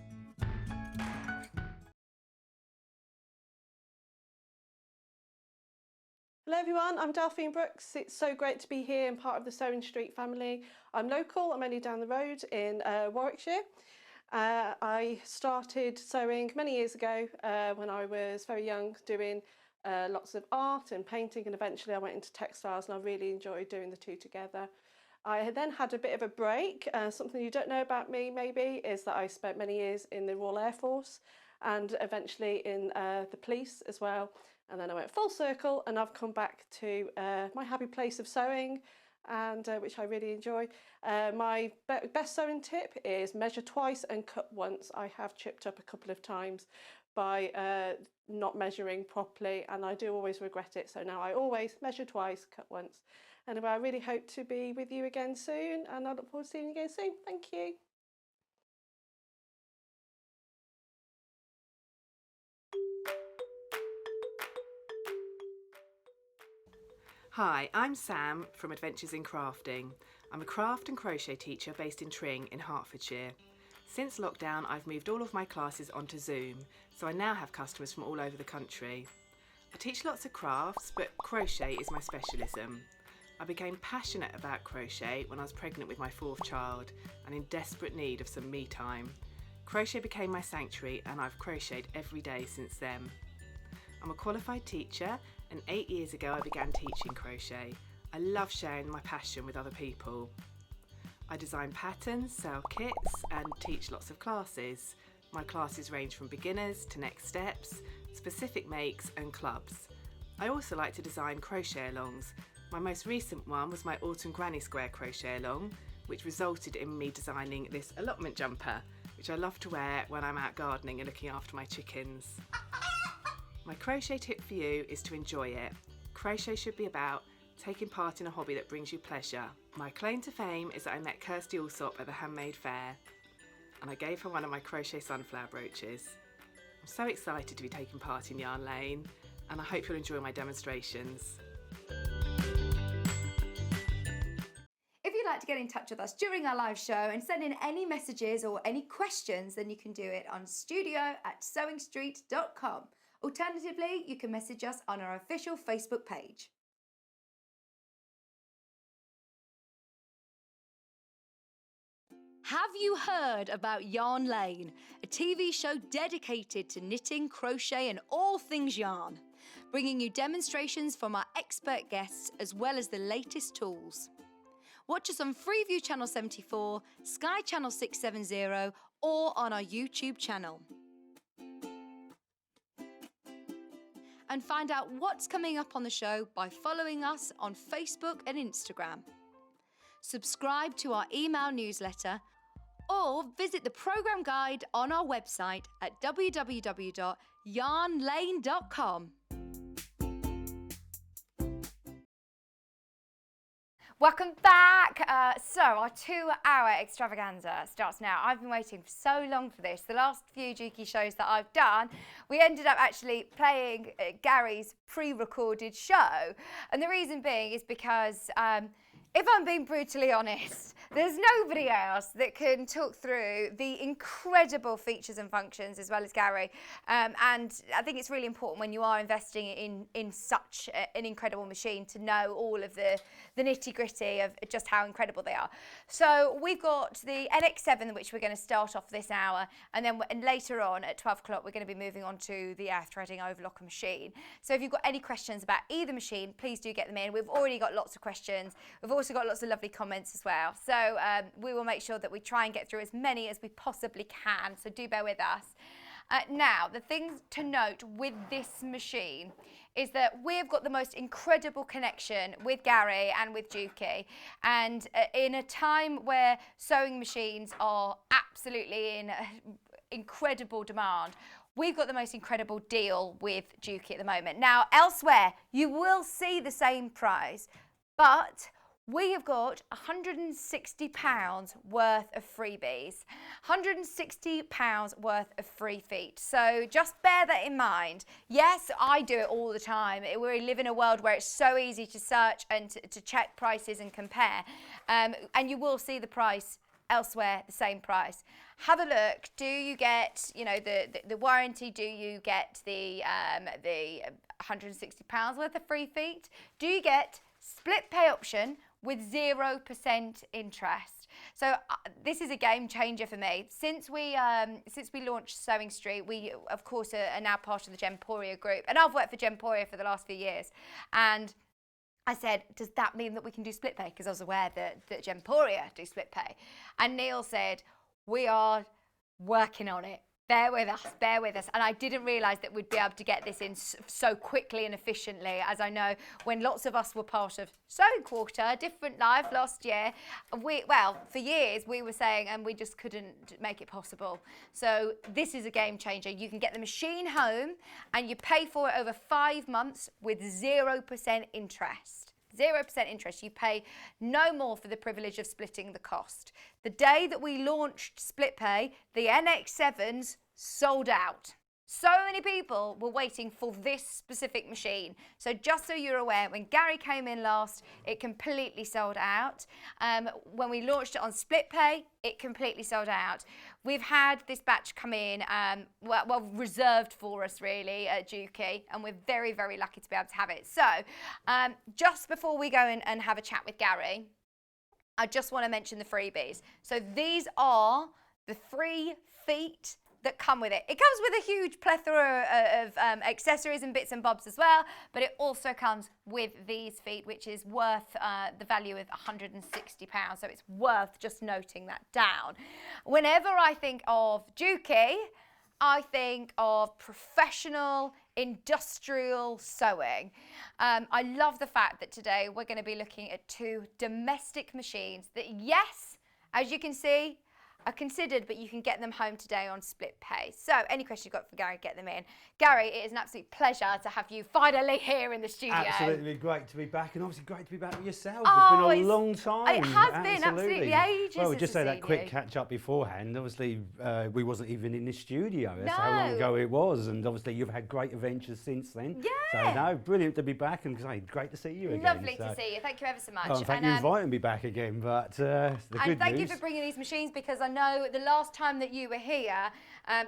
S3: Hello everyone, I'm Delphine Brooks. It's so great to be here and part of the Sewing Street family. I'm local, I'm only down the road in Warwickshire. I started sewing many years ago when I was very young, doing lots of art and painting, and eventually I went into textiles, and I really enjoyed doing the two together. I then had a bit of a break. Something you don't know about me maybe is that I spent many years in the Royal Air Force and eventually in the police as well, and then I went full circle and I've come back to my happy place of sewing, and which I really enjoy. My best sewing tip is measure twice and cut once. I have chipped up a couple of times by not measuring properly, and I do always regret it, so now I always measure twice, cut once. Anyway, I really hope to be with you again soon, and I look forward to seeing you again soon. Thank you.
S5: Hi, I'm Sam from Adventures in Crafting. I'm a craft and crochet teacher based in Tring in Hertfordshire. Since lockdown, I've moved all of my classes onto Zoom, so I now have customers from all over the country. I teach lots of crafts, but crochet is my specialism. I became passionate about crochet when I was pregnant with my 4th child and in desperate need of some me time. Crochet became my sanctuary, and I've crocheted every day since then. I'm a qualified teacher, and 8 years ago I began teaching crochet. I love sharing my passion with other people. I design patterns, sell kits, and teach lots of classes. My classes range from beginners to next steps, specific makes and clubs. I also like to design crochet alongs. My most recent one was my autumn granny square crochet along, which resulted in me designing this allotment jumper, which I love to wear when I'm out gardening and looking after my chickens. My crochet tip for you is to enjoy it. Crochet should be about taking part in a hobby that brings you pleasure. My claim to fame is that I met Kirsty Allsop at the Handmade Fair and I gave her one of my crochet sunflower brooches. I'm so excited to be taking part in Yarn Lane and I hope you'll enjoy my demonstrations.
S1: If you'd like to get in touch with us during our live show and send in any messages or any questions, then you can do it on studio@sewingstreet.com. Alternatively, you can message us on our official Facebook page. Have you heard about Yarn Lane, a TV show dedicated to knitting, crochet and all things yarn, bringing you demonstrations from our expert guests as well as the latest tools. Watch us on Freeview Channel 74, Sky Channel 670 or on our YouTube channel. And find out what's coming up on the show by following us on Facebook and Instagram. Subscribe to our email newsletter or visit the programme guide on our website at www.yarnlane.com. Welcome back. So our 2-hour extravaganza starts now. I've been waiting for so long for this. The last few Juki shows that I've done, we ended up actually playing Garry's pre-recorded show. And the reason being is because if I'm being brutally honest, there's nobody else that can talk through the incredible features and functions as well as Garry. And I think it's really important when you are investing in such an incredible machine to know all of the nitty-gritty of just how incredible they are. So we've got the NX7, which we're going to start off this hour, and then later on at 12 o'clock we're going to be moving on to the threading overlocker machine. So if you've got any questions about either machine, please do get them in. We've already got lots of questions. We've also got lots of lovely comments as well. So we will make sure that we try and get through as many as we possibly can. So do bear with us. Now, the thing to note with this machine is that we've got the most incredible connection with Garry and with Juki. And in a time where sewing machines are absolutely in incredible demand, we've got the most incredible deal with Juki at the moment. Now, elsewhere, you will see the same price, but we have got £160 worth of freebies, £160 worth of free feet. So just bear that in mind. Yes, I do it all the time. We live in a world where it's so easy to search and to check prices and compare. And you will see the price elsewhere, the same price. Have a look. Do you get, you know, the warranty? Do you get the £160 worth of free feet? Do you get split pay option with 0% interest? So this is a game changer for me. Since we launched Sewing Street, we of course are now part of the Gemporia group, and I've worked for Gemporia for the last few years. And I said, does that mean that we can do split pay? Because I was aware that Gemporia do split pay. And Neil said, we are working on it. Bear with us, bear with us. And I didn't realise that we'd be able to get this in so quickly and efficiently. As I know, when lots of us were part of Sewing Quarter, Different Life last year, for years we were saying, and we just couldn't make it possible. So this is a game changer. You can get the machine home and you pay for it over 5 months with 0% interest. 0% interest. You pay no more for the privilege of splitting the cost. The day that we launched split pay, the NX7s sold out. So many people were waiting for this specific machine. So just so you're aware, when Garry came in last, it completely sold out. When we launched it on split pay, it completely sold out. We've had this batch come in, reserved for us really at Juki, and we're very, very lucky to be able to have it. So just before we go in and have a chat with Garry, I just want to mention the freebies. So these are the free feet that come with it. It comes with a huge plethora of accessories and bits and bobs as well, but it also comes with these feet, which is worth the value of £160. So it's worth just noting that down. Whenever I think of Juki, I think of professional industrial sewing. I love the fact that today we're going to be looking at 2 domestic machines that, yes, as you can see, are considered, but you can get them home today on split pay. So any questions you've got for Garry, get them in. Garry, it is an absolute pleasure to have you finally here in the studio.
S6: Absolutely great to be back, and obviously great to be back with yourself.
S1: Oh,
S6: it's been a long time.
S1: It has been absolutely ages.
S6: Well, we
S1: since
S6: just say
S1: I've
S6: that
S1: seen
S6: quick
S1: you.
S6: catch up beforehand. Obviously, we wasn't even in the studio. That's
S1: No.
S6: how long ago it was, and obviously you've had great adventures since then.
S1: Yeah.
S6: So no, brilliant to be back, and great to see you again.
S1: Lovely to see you. Thank you ever so much.
S6: Oh, thank you for inviting me back again. But the good
S1: and thank you
S6: news.
S1: for bringing these machines, because I know the last time that you were here,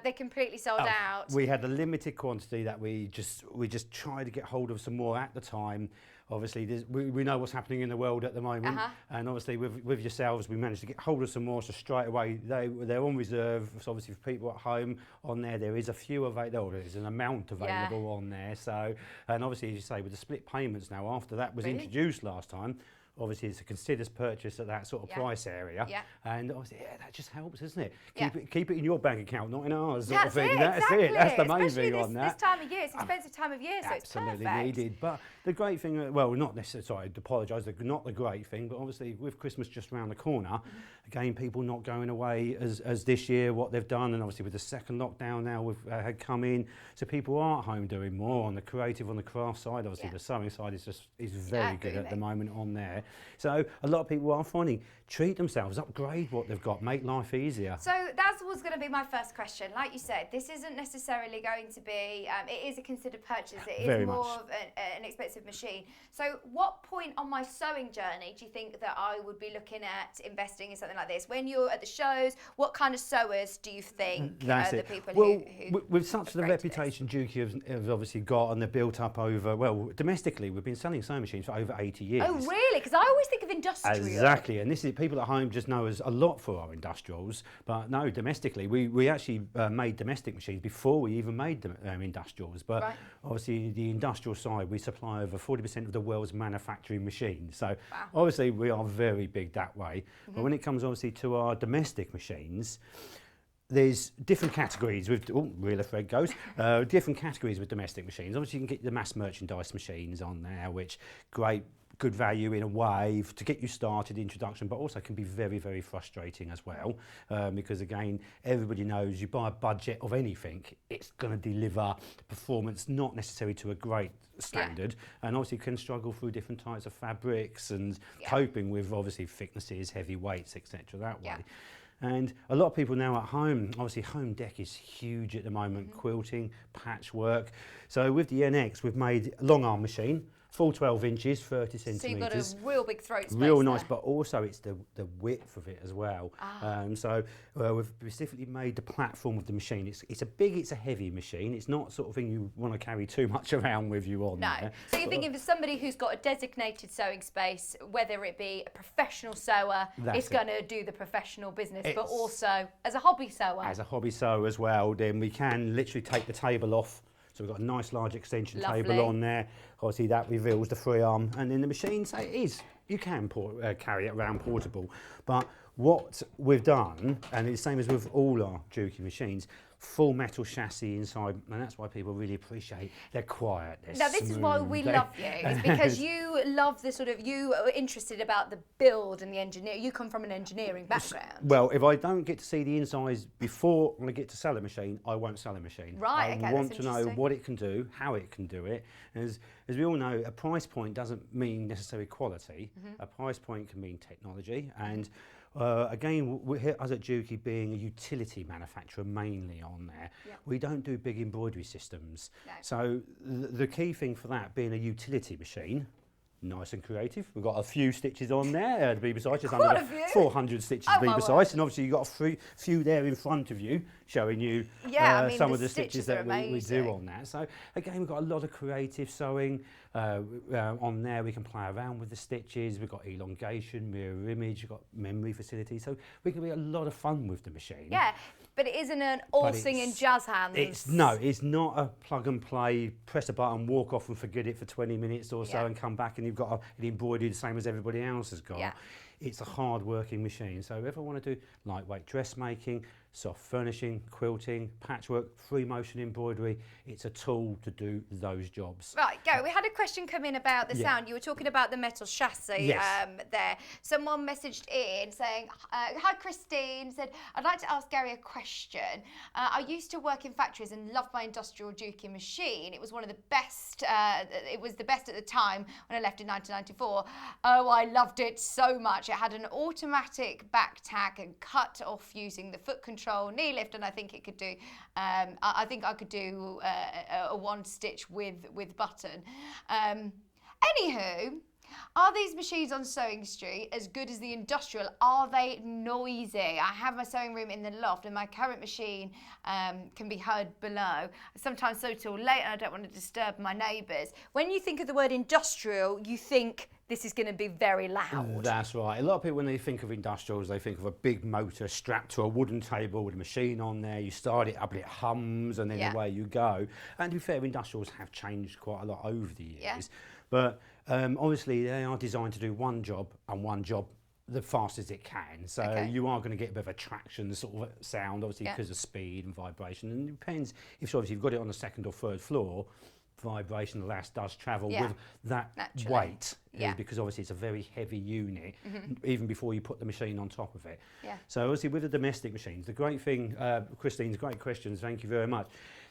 S1: they completely sold out.
S6: We had a limited quantity that we just tried to get hold of some more at the time. Obviously, we know what's happening in the world at the moment, and obviously with yourselves, we managed to get hold of some more. So straight away, they're on reserve. So obviously, for people at home on there is a few available. There's an amount available on there. So, and obviously, as you say, with the split payments now, after that was introduced last time. Obviously, it's a considered purchase at that sort of price area, and obviously, that just helps, doesn't it? Keep it in your bank account, not in ours.
S1: That's
S6: sort of thing.
S1: it,
S6: That's
S1: exactly.
S6: it. That's the main
S1: Especially
S6: thing on that.
S1: This time of year, it's an expensive time of year, so it's
S6: Absolutely
S1: perfect.
S6: needed. But the great thing, well, not necessarily, sorry, I'd apologise, not the great thing, but obviously with Christmas just around the corner, again, people not going away as this year, what they've done, and obviously with the second lockdown now we've had come in, so people are at home doing more on the creative, on the craft side. Obviously the sewing side is very good at the moment on there. So a lot of people are finding, treat themselves, upgrade what they've got, make life easier.
S1: So that was going to be my first question. Like you said, this isn't necessarily going to be, it is a considered purchase. It is
S6: Very
S1: more
S6: much.
S1: of an expensive machine. So what point on my sewing journey do you think that I would be looking at investing in something like this? When you're at the shows, what kind of sewers do you think are the people who
S6: with such the
S1: are great to this?
S6: reputation Juki have obviously got, and they're built up over, well, domestically, we've been selling sewing machines for over 80 years.
S1: Oh, really? Because I always think of industrial.
S6: Exactly, and this is people at home just know us a lot for our industrials, but no, domestically, we actually made domestic machines before we even made them industrials. But obviously, the industrial side, we supply over 40% of the world's manufacturing machines. So obviously, we are very big that way. But when it comes obviously to our domestic machines, there's different categories with, reel of thread goes, different categories with domestic machines. Obviously, you can get the mass merchandise machines on there, which good value in a way to get you started, introduction, but also can be very, very frustrating as well, because again, everybody knows you buy a budget of anything, it's going to deliver performance not necessarily to a great standard, and obviously can struggle through different types of fabrics and coping with obviously thicknesses, heavy weights, etc. that way. And a lot of people now at home, obviously home deck is huge at the moment, quilting, patchwork. So with the NX, we've made a long arm machine, full 12 inches, 30 centimetres.
S1: So you've got a real big throat space
S6: Real nice,
S1: there.
S6: but also it's the width of it as well. So we've specifically made the platform of the machine. It's a heavy machine. It's not sort of thing you want to carry too much around with you on there.
S1: So you're thinking for somebody who's got a designated sewing space, whether it be a professional sewer, is going to do the professional business, but also as a hobby sewer.
S6: As a hobby sewer as well, then we can literally take the table off. So we've got a nice large extension table on there. Obviously that reveals the free arm, and then the machine, so it is, you can carry it around portable. But what we've done, and it's the same as with all our Juki machines, full metal chassis inside, and that's why people really appreciate they're quiet, they're
S1: Now this is why we love you, is because you love the sort of, you are interested about the build and the engineer. You come from an engineering background.
S6: Well, if I don't get to see the insides before I get to sell a machine, I won't sell a machine.
S1: Right, okay,
S6: I want
S1: that's
S6: to know
S1: interesting.
S6: what it can do, how it can do it. As we all know, a price point doesn't mean necessarily quality. A price point can mean technology, and again, us at Juki being a utility manufacturer mainly on there, we don't do big embroidery systems. So the key thing for that being a utility machine, nice and creative. We've got a few stitches on there to be precise, just under 400 stitches to be precise, and obviously you've got a few there in front of you showing you some of the stitches that we do on that. So again, we've got a lot of creative sewing on there. We can play around with the stitches. We've got elongation, mirror image, we've got memory facility, so we can be a lot of fun with the machine.
S1: Yeah, but it isn't an all singing jazz hands.
S6: It's not a plug and play, press a button, walk off and forget it for 20 minutes or so and come back and you've got an embroidery the same as everybody else has got. it's a hard working machine. So if I want to do lightweight dressmaking, soft furnishing, quilting, patchwork, free motion embroidery, it's a tool to do those jobs.
S1: Right, Garry, we had a question come in about the sound. You were talking about the metal chassis there. Someone messaged in saying, hi Christine, said, I'd like to ask Garry a question. I used to work in factories and loved my industrial Juki machine. It was one of the best, it was the best at the time when I left in 1994. Oh, I loved it so much. It had an automatic back tack and cut off using the foot control knee lift, and I think it could do I think I could do a one stitch with button. Anywho, are these machines on Sewing Street as good as the industrial? Are they noisy? I have my sewing room in the loft and my current machine can be heard below. I sometimes sew till late and I don't want to disturb my neighbours. When you think of the word industrial, you think this is going to be very loud.
S6: That's right. A lot of people, when they think of industrials, they think of a big motor strapped to a wooden table with a machine on there. You start it up and it hums and then away you go. And to be fair, industrials have changed quite a lot over the years. But obviously they are designed to do one job and one job the fastest it can. So you are going to get a bit of a traction sort of sound, obviously because of speed and vibration. And it depends if obviously you've got it on the second or third floor, vibration, the lass does travel with that weight because obviously it's a very heavy unit even before you put the machine on top of it. So obviously with the domestic machines, the great thing, Christine's great questions, thank you very much.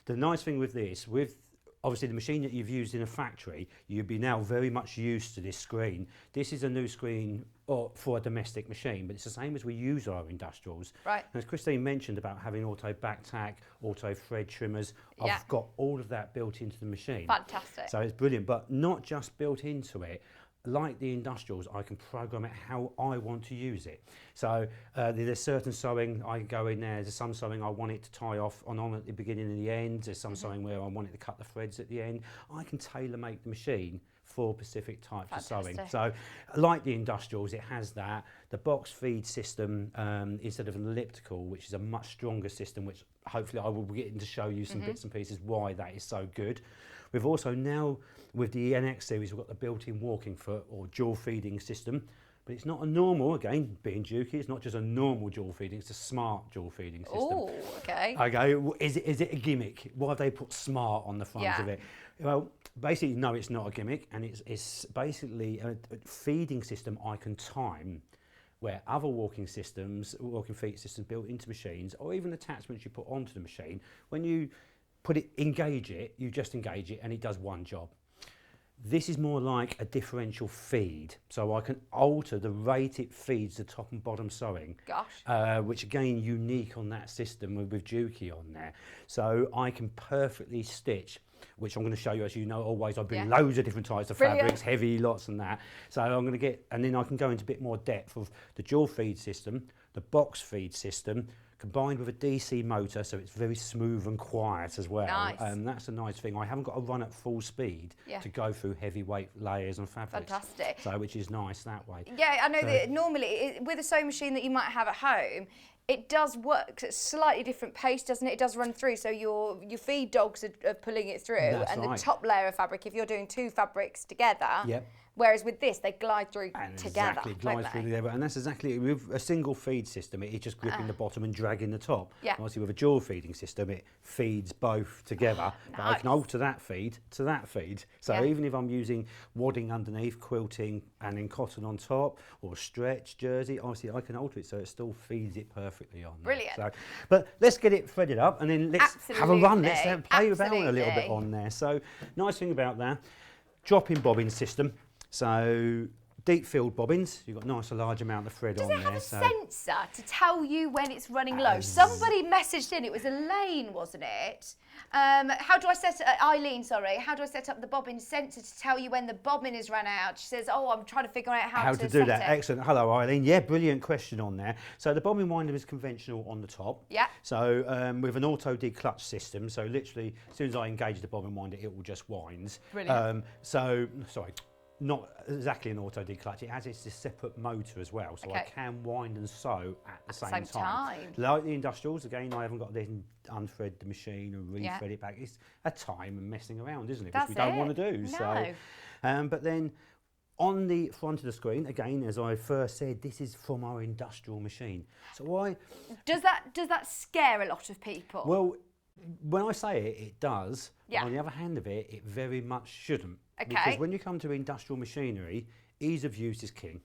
S6: The nice thing with this, with obviously the machine that you've used in a factory, you'd be now very much used to this screen. This is a new screen for a domestic machine, but it's the same as we use our industrials.
S1: Right.
S6: And as Christine mentioned about having auto back tack, auto thread trimmers, I've got all of that built into the machine.
S1: Fantastic.
S6: So it's brilliant, but not just built into it. Like the industrials, I can program it how I want to use it. So there's certain sewing I can go in there. There's some sewing I want it to tie off on at the beginning and the end. There's some sewing where I want it to cut the threads at the end. I can tailor make the machine for specific types of sewing. So like the industrials, it has that. The box feed system, instead of an elliptical, which is a much stronger system, which hopefully I will be getting to show you some bits and pieces why that is so good. We've also now, with the NX series, we've got the built-in walking foot or dual feeding system, but it's not a normal, again, being Juki, it's not just a normal dual feeding, it's a smart dual feeding system.
S1: Oh, okay.
S6: Okay, is it a gimmick? Why have they put smart on the front of it? Well, basically, no, it's not a gimmick, and it's basically a feeding system I can time, where other walking feet systems built into machines, or even attachments you put onto the machine, when you engage it, you just engage it and it does one job. This is more like a differential feed, so I can alter the rate it feeds the top and bottom sewing.
S1: Gosh.
S6: Which again, unique on that system with Juki on there. So I can perfectly stitch, which I'm going to show you, as you know, always I bring loads of different types of fabrics, heavy lots and that. So I'm going to get, and then I can go into a bit more depth of the dual feed system, the box feed system, combined with a DC motor, so it's very smooth and quiet as well.
S1: Nice.
S6: And that's a nice thing. I haven't got to run at full speed to go through heavyweight layers and fabrics.
S1: Fantastic.
S6: So which is nice that way.
S1: Yeah, I know that normally with a sewing machine that you might have at home, it does work at a slightly different pace, doesn't it? It does run through, so your feed dogs are pulling it through,
S6: That's
S1: and
S6: right.
S1: the top layer of fabric, if you're doing two fabrics together, whereas with this, they glide through together.
S6: Exactly, glide through together. And that's exactly, with a single feed system, it's just gripping the bottom and dragging the top. Obviously, with a dual feeding system, it feeds both together. But I can alter that feed to that feed. So even if I'm using wadding underneath, quilting, and then cotton on top, or stretch, jersey, obviously I can alter it so it still feeds it perfectly on there.
S1: Brilliant.
S6: So, but let's get it threaded up and then let's have a run. Let's play about a little bit on there. So nice thing about that, drop-in bobbin system. So deep filled bobbins, you've got a nice large amount of thread on there.
S1: Does it have a sensor to tell you when it's running low? Somebody messaged in, it was Elaine, wasn't it? How do I set Eileen, sorry, how do I set up the bobbin sensor to tell you when the bobbin is run out? She says, oh, I'm trying to figure out how to
S6: do
S1: set
S6: that.
S1: it.
S6: Excellent. Hello, Eileen. Yeah, brilliant question on there. So the bobbin winder is conventional on the top.
S1: Yeah.
S6: So with an auto declutch system, so literally as soon as I engage the bobbin winder, it will just winds.
S1: Brilliant.
S6: Not exactly an auto declutch, it has its separate motor as well, so I can wind and sew at the same time. Like the industrials, again, I haven't got to unthread the machine or re-thread it back. It's a time and messing around, isn't it?
S1: That's
S6: which we don't want to do.
S1: No.
S6: So, but then On the front of the screen, again, as I first said, this is from our industrial machine. So why?
S1: Does that scare a lot of people?
S6: Well, when I say it, it does.
S1: Yeah.
S6: But on the other hand of it, it very much shouldn't.
S1: Okay.
S6: Because when you come to industrial machinery, ease of use is king.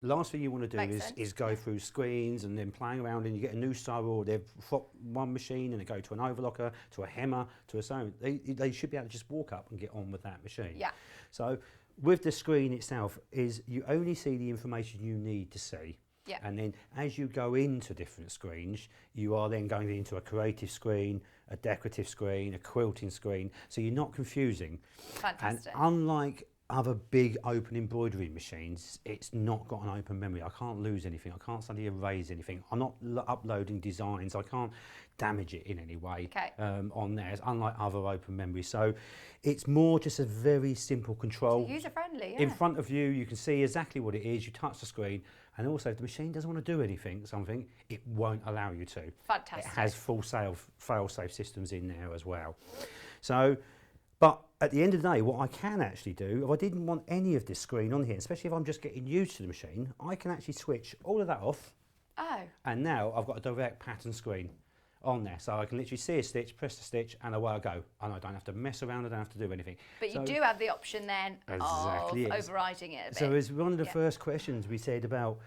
S6: The last thing you want to do
S1: Makes sense.
S6: is go through screens and then playing around, and you get a new sewer, or they've from one machine and they go to an overlocker, to a hemmer, to a sewing. They should be able to just walk up and get on with that machine.
S1: Yeah.
S6: So with the screen itself, is you only see the information you need to see.
S1: Yeah.
S6: And then as you go into different screens, you are then going into a creative screen, a decorative screen, a quilting screen. So you're not confusing.
S1: Fantastic.
S6: And unlike other big open embroidery machines, it's not got an open memory. I can't lose anything. I can't suddenly erase anything. I'm not uploading designs. I can't damage it in any way on there. It's unlike other open memories. So it's more just a very simple control.
S1: User friendly, yeah.
S6: In front of you, you can see exactly what it is. You touch the screen, and also if the machine doesn't want to do something, it won't allow you to.
S1: Fantastic.
S6: It has full fail-safe systems in there as well. So, but at the end of the day, what I can actually do, if I didn't want any of this screen on here, especially if I'm just getting used to the machine, I can actually switch all of that off.
S1: Oh.
S6: And now I've got a direct pattern screen on there. So I can literally see a stitch, press the stitch, and away I go. And I don't have to mess around, I don't have to do anything.
S1: But you do have the option then
S6: Exactly
S1: of overriding it a bit.
S6: So it's one of the first questions we said about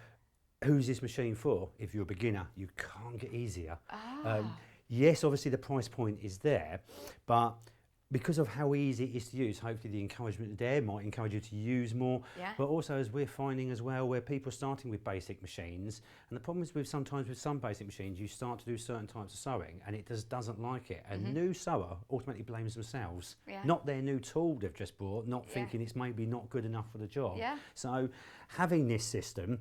S6: who's this machine for? If you're a beginner, you can't get easier. Yes, obviously the price point is there, but because of how easy it is to use, hopefully the encouragement there might encourage you to use more.
S1: Yeah.
S6: But also, as we're finding as well, where people are starting with basic machines, and the problem is sometimes with some basic machines, you start to do certain types of sewing and it just doesn't like it. A new sewer automatically blames themselves, not their new tool they've just bought, not thinking it's maybe not good enough for the job.
S1: Yeah.
S6: So having this system,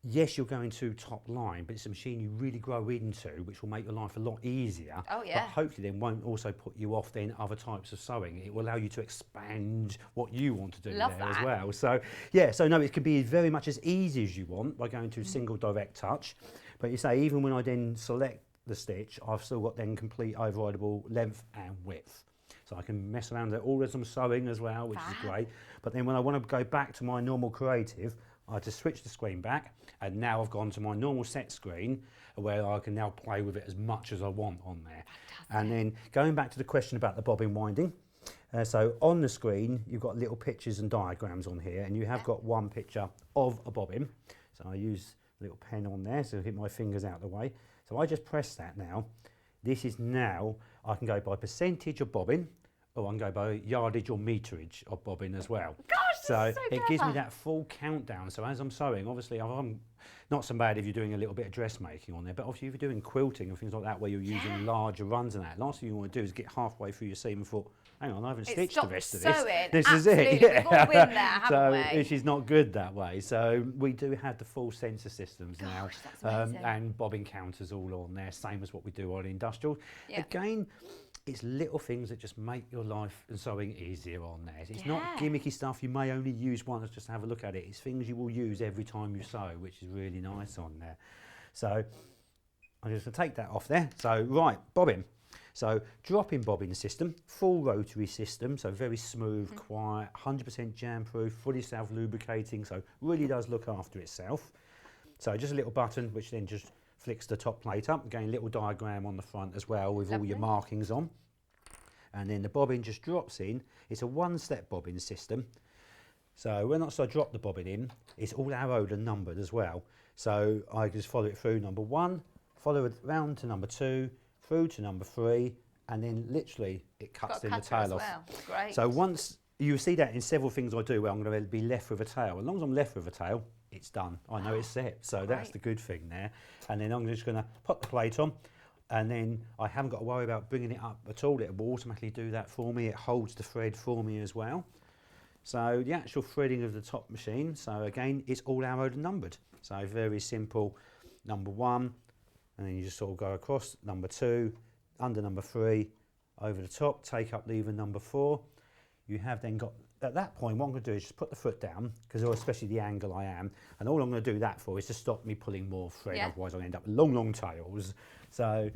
S6: yes, you're going to top line, but it's a machine you really grow into, which will make your life a lot easier.
S1: Oh, yeah.
S6: But hopefully then won't also put you off then other types of sewing. It will allow you to expand what you want to do
S1: Love
S6: there
S1: that.
S6: as well. So, yeah, so no, it could be very much as easy as you want by going to single direct touch. But you say, even when I then select the stitch, I've still got then complete overrideable length and width. So I can mess around there all as I'm sewing as well, which is great. But then when I want to go back to my normal creative, I just switch the screen back, and now I've gone to my normal set screen where I can now play with it as much as I want on there. Fantastic. And then going back to the question about the bobbin winding, so on the screen you've got little pictures and diagrams on here, and you have got one picture of a bobbin. So I use a little pen on there so I get my fingers out of the way. So I just press that now. This is now, I can go by percentage of bobbin, or I can go by yardage or meterage of bobbin as well.
S1: Gosh,
S6: so
S1: so
S6: it gives me
S1: clever.
S6: that full countdown. So as I'm sewing, obviously I'm not so bad if you're doing a little bit of dressmaking on there, but obviously if you're doing quilting and things like that where you're using larger runs and that, last thing you want to do is get halfway through your seam and thought, hang on, I haven't stitched the rest of this.
S1: Sewing.
S6: This
S1: Absolutely.
S6: is it.
S1: We've all been there, haven't
S6: So
S1: we?
S6: which is not good that way. So we do have the full sensor systems now,
S1: that's amazing.
S6: and bobbin counters all on there, same as what we do on industrial.
S1: Yeah.
S6: Again, it's little things that just make your life and sewing easier on there. It's not
S1: Yeah.
S6: gimmicky stuff you may only use once just to have a look at it. It's things you will use every time you sew, which is really nice on there. So I'm just going to take that off there. So right, bobbin. So drop-in bobbin system, full rotary system, so very smooth, quiet, 100% jam-proof, fully self-lubricating, so really does look after itself. So just a little button which then just flicks the top plate up. Again, little diagram on the front as well with all your markings on. And then the bobbin just drops in. It's a one-step bobbin system. So when I drop the bobbin in, it's all arrowed and numbered as well. So I just follow it through number 1, follow it round to number 2, through to number 3, and then literally it cuts then the tail off.
S1: Great.
S6: So once you see that in several things I do where I'm going to be left with a tail. As long as I'm left with a tail, it's done. I know it's set. So that's the good thing there. And then I'm just going to put the plate on, and then I haven't got to worry about bringing it up at all. It will automatically do that for me. It holds the thread for me as well. So the actual threading of the top machine, so again, it's all arrowed and numbered. So very simple, number 1, and then you just sort of go across, number 2, under number 3, over the top, take up lever number 4. You have then got, at that point, what I'm going to do is just put the foot down, because especially the angle I am, and all I'm going to do that for is to stop me pulling more thread, otherwise I'll end up with long, long tails. So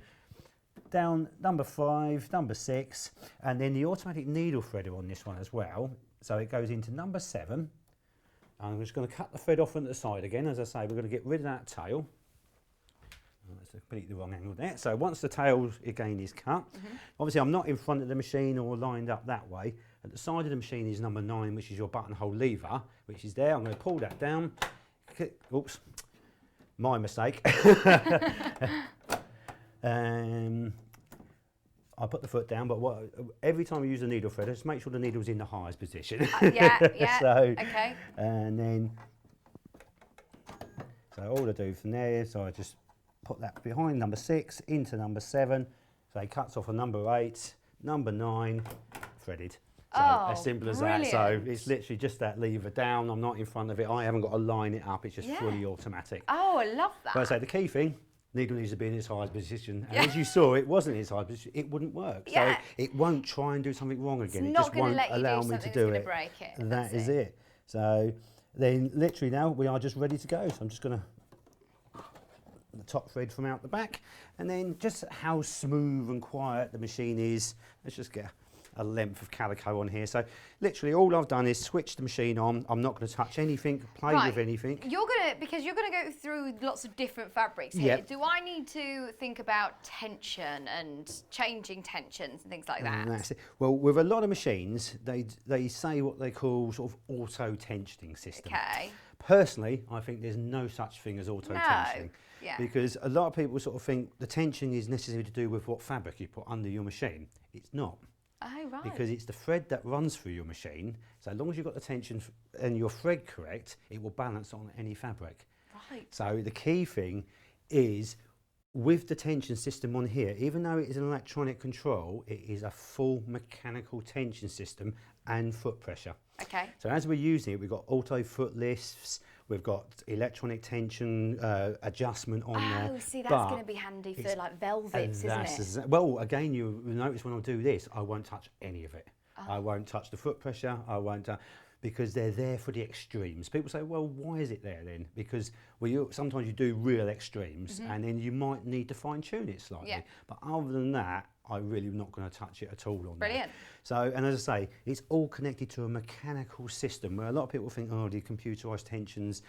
S6: down number 5, number 6, and then the automatic needle threader on this one as well. So it goes into number 7, I'm just going to cut the thread off on the side again. As I say, we're going to get rid of that tail. That's completely the wrong angle there. So once the tail again is cut, obviously I'm not in front of the machine or lined up that way. At the side of the machine is number 9, which is your buttonhole lever, which is there. I'm going to pull that down. Oops, my mistake. I put the foot down, but every time I use a needle thread, I just make sure the needle's in the highest position.
S1: Yeah.
S6: So,
S1: okay.
S6: And then, so all I do from there, so I just put that behind number 6 into number 7. So it cuts off a number 8, number 9, threaded. So as simple as that. So it's literally just that lever down. I'm not in front of it. I haven't got to line it up. It's just fully automatic.
S1: Oh, I love that.
S6: But I say the key thing, needle needs to be in its highest position. And as you saw, it wasn't in its highest position. It wouldn't work. So it won't try and do something wrong again.
S1: It's
S6: it
S1: not
S6: just
S1: going to
S6: won't
S1: let you
S6: allow
S1: do
S6: me to
S1: something
S6: do
S1: that's going
S6: it.
S1: to break it.
S6: And that is it. So then literally now we are just ready to go. So I'm just going to the top thread from out the back, and then just how smooth and quiet the machine is. Let's just get a length of calico on here. So literally all I've done is switch the machine on. I'm not going to touch anything, play with anything.
S1: Because you're going to go through lots of different fabrics here. Do I need to think about tension and changing tensions and things like that?
S6: That's it. Well, with a lot of machines, they say what they call sort of auto tensioning system.
S1: Okay.
S6: Personally, I think there's no such thing as auto tensioning.
S1: Yeah.
S6: Because a lot of people sort of think the tension is necessary to do with what fabric you put under your machine. It's not.
S1: Oh, right.
S6: Because it's the thread that runs through your machine. So as long as you've got the tension and your thread correct, it will balance on any fabric.
S1: Right.
S6: So the key thing is with the tension system on here, even though it is an electronic control, it is a full mechanical tension system and foot pressure.
S1: Okay.
S6: So as we're using it, we've got auto foot lifts, we've got electronic tension adjustment on there.
S1: Oh, see, that's going to be handy for like velvets, isn't it?
S6: Well, again, you notice when I do this, I won't touch any of it. I won't touch the foot pressure, because they're there for the extremes. People say, well, why is it there then? Because sometimes you do real extremes and then you might need to fine tune it slightly.
S1: Yeah.
S6: But other than that, I'm really not going to touch it at all on
S1: Brilliant.
S6: there. So, and as I say, it's all connected to a mechanical system where a lot of people think, oh, the computerised tensions.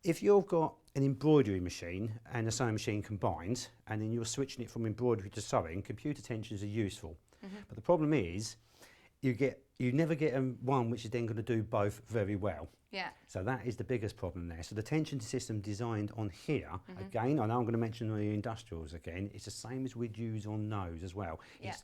S6: If you've got an embroidery machine and a sewing machine combined, and then you're switching it from embroidery to sewing, computer tensions are useful. But the problem is, you never get one which is then going to do both very well.
S1: Yeah.
S6: So that is the biggest problem there. So the tension system designed on here, again, I know I'm going to mention the industrials again, it's the same as we'd use on those as well.
S1: Yeah.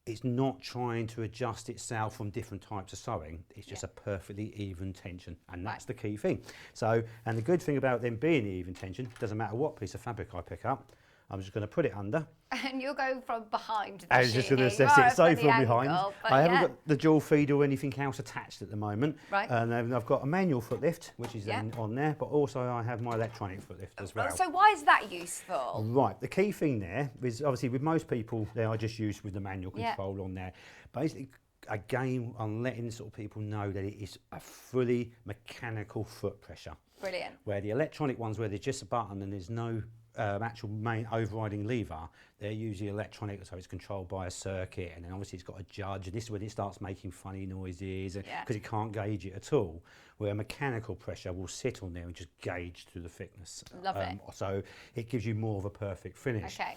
S6: It's not trying to adjust itself from different types of sewing. It's just a perfectly even tension, and that's the key thing. So, and the good thing about them being even tension, doesn't matter what piece of fabric I pick up, I'm just going to put it under.
S1: And you'll go from behind the
S6: I was just going to assess it so from behind. I haven't got the dual feed or anything else attached at the moment.
S1: Right.
S6: And then I've got a manual foot lift, which is then on there, but also I have my electronic foot lift as well.
S1: So why is that useful?
S6: Right, the key thing there is obviously with most people, they are just used with the manual control on there. Basically, again, I'm letting sort of people know that it is a fully mechanical foot pressure.
S1: Brilliant.
S6: Where the electronic ones, where there's just a button and there's no actual main overriding lever, they're usually electronic, so it's controlled by a circuit, and then obviously it's got a judge, and this is when it starts making funny noises because it can't gauge it at all. Where mechanical pressure will sit on there and just gauge through the thickness.
S1: Love it.
S6: So it gives you more of a perfect finish.
S1: Okay.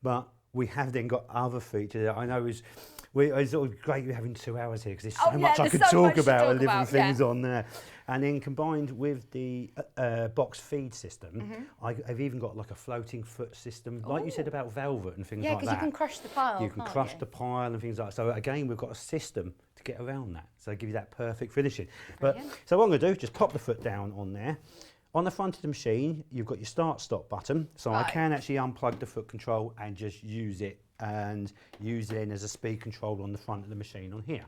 S6: But we have then got other features that I know it's sort of great having 2 hours here because there's so much I could talk about and different things on there. And then combined with the box feed system, I've even got like a floating foot system, like you said about velvet and things like that.
S1: Yeah, because you can crush the pile.
S6: You can crush the pile and things like that. So again, we've got a system to get around that. So give you that perfect finishing. But so what I'm going to do is just pop the foot down on there. On the front of the machine, you've got your start-stop button, so I can actually unplug the foot control and just use it, and use it then as a speed control on the front of the machine on here.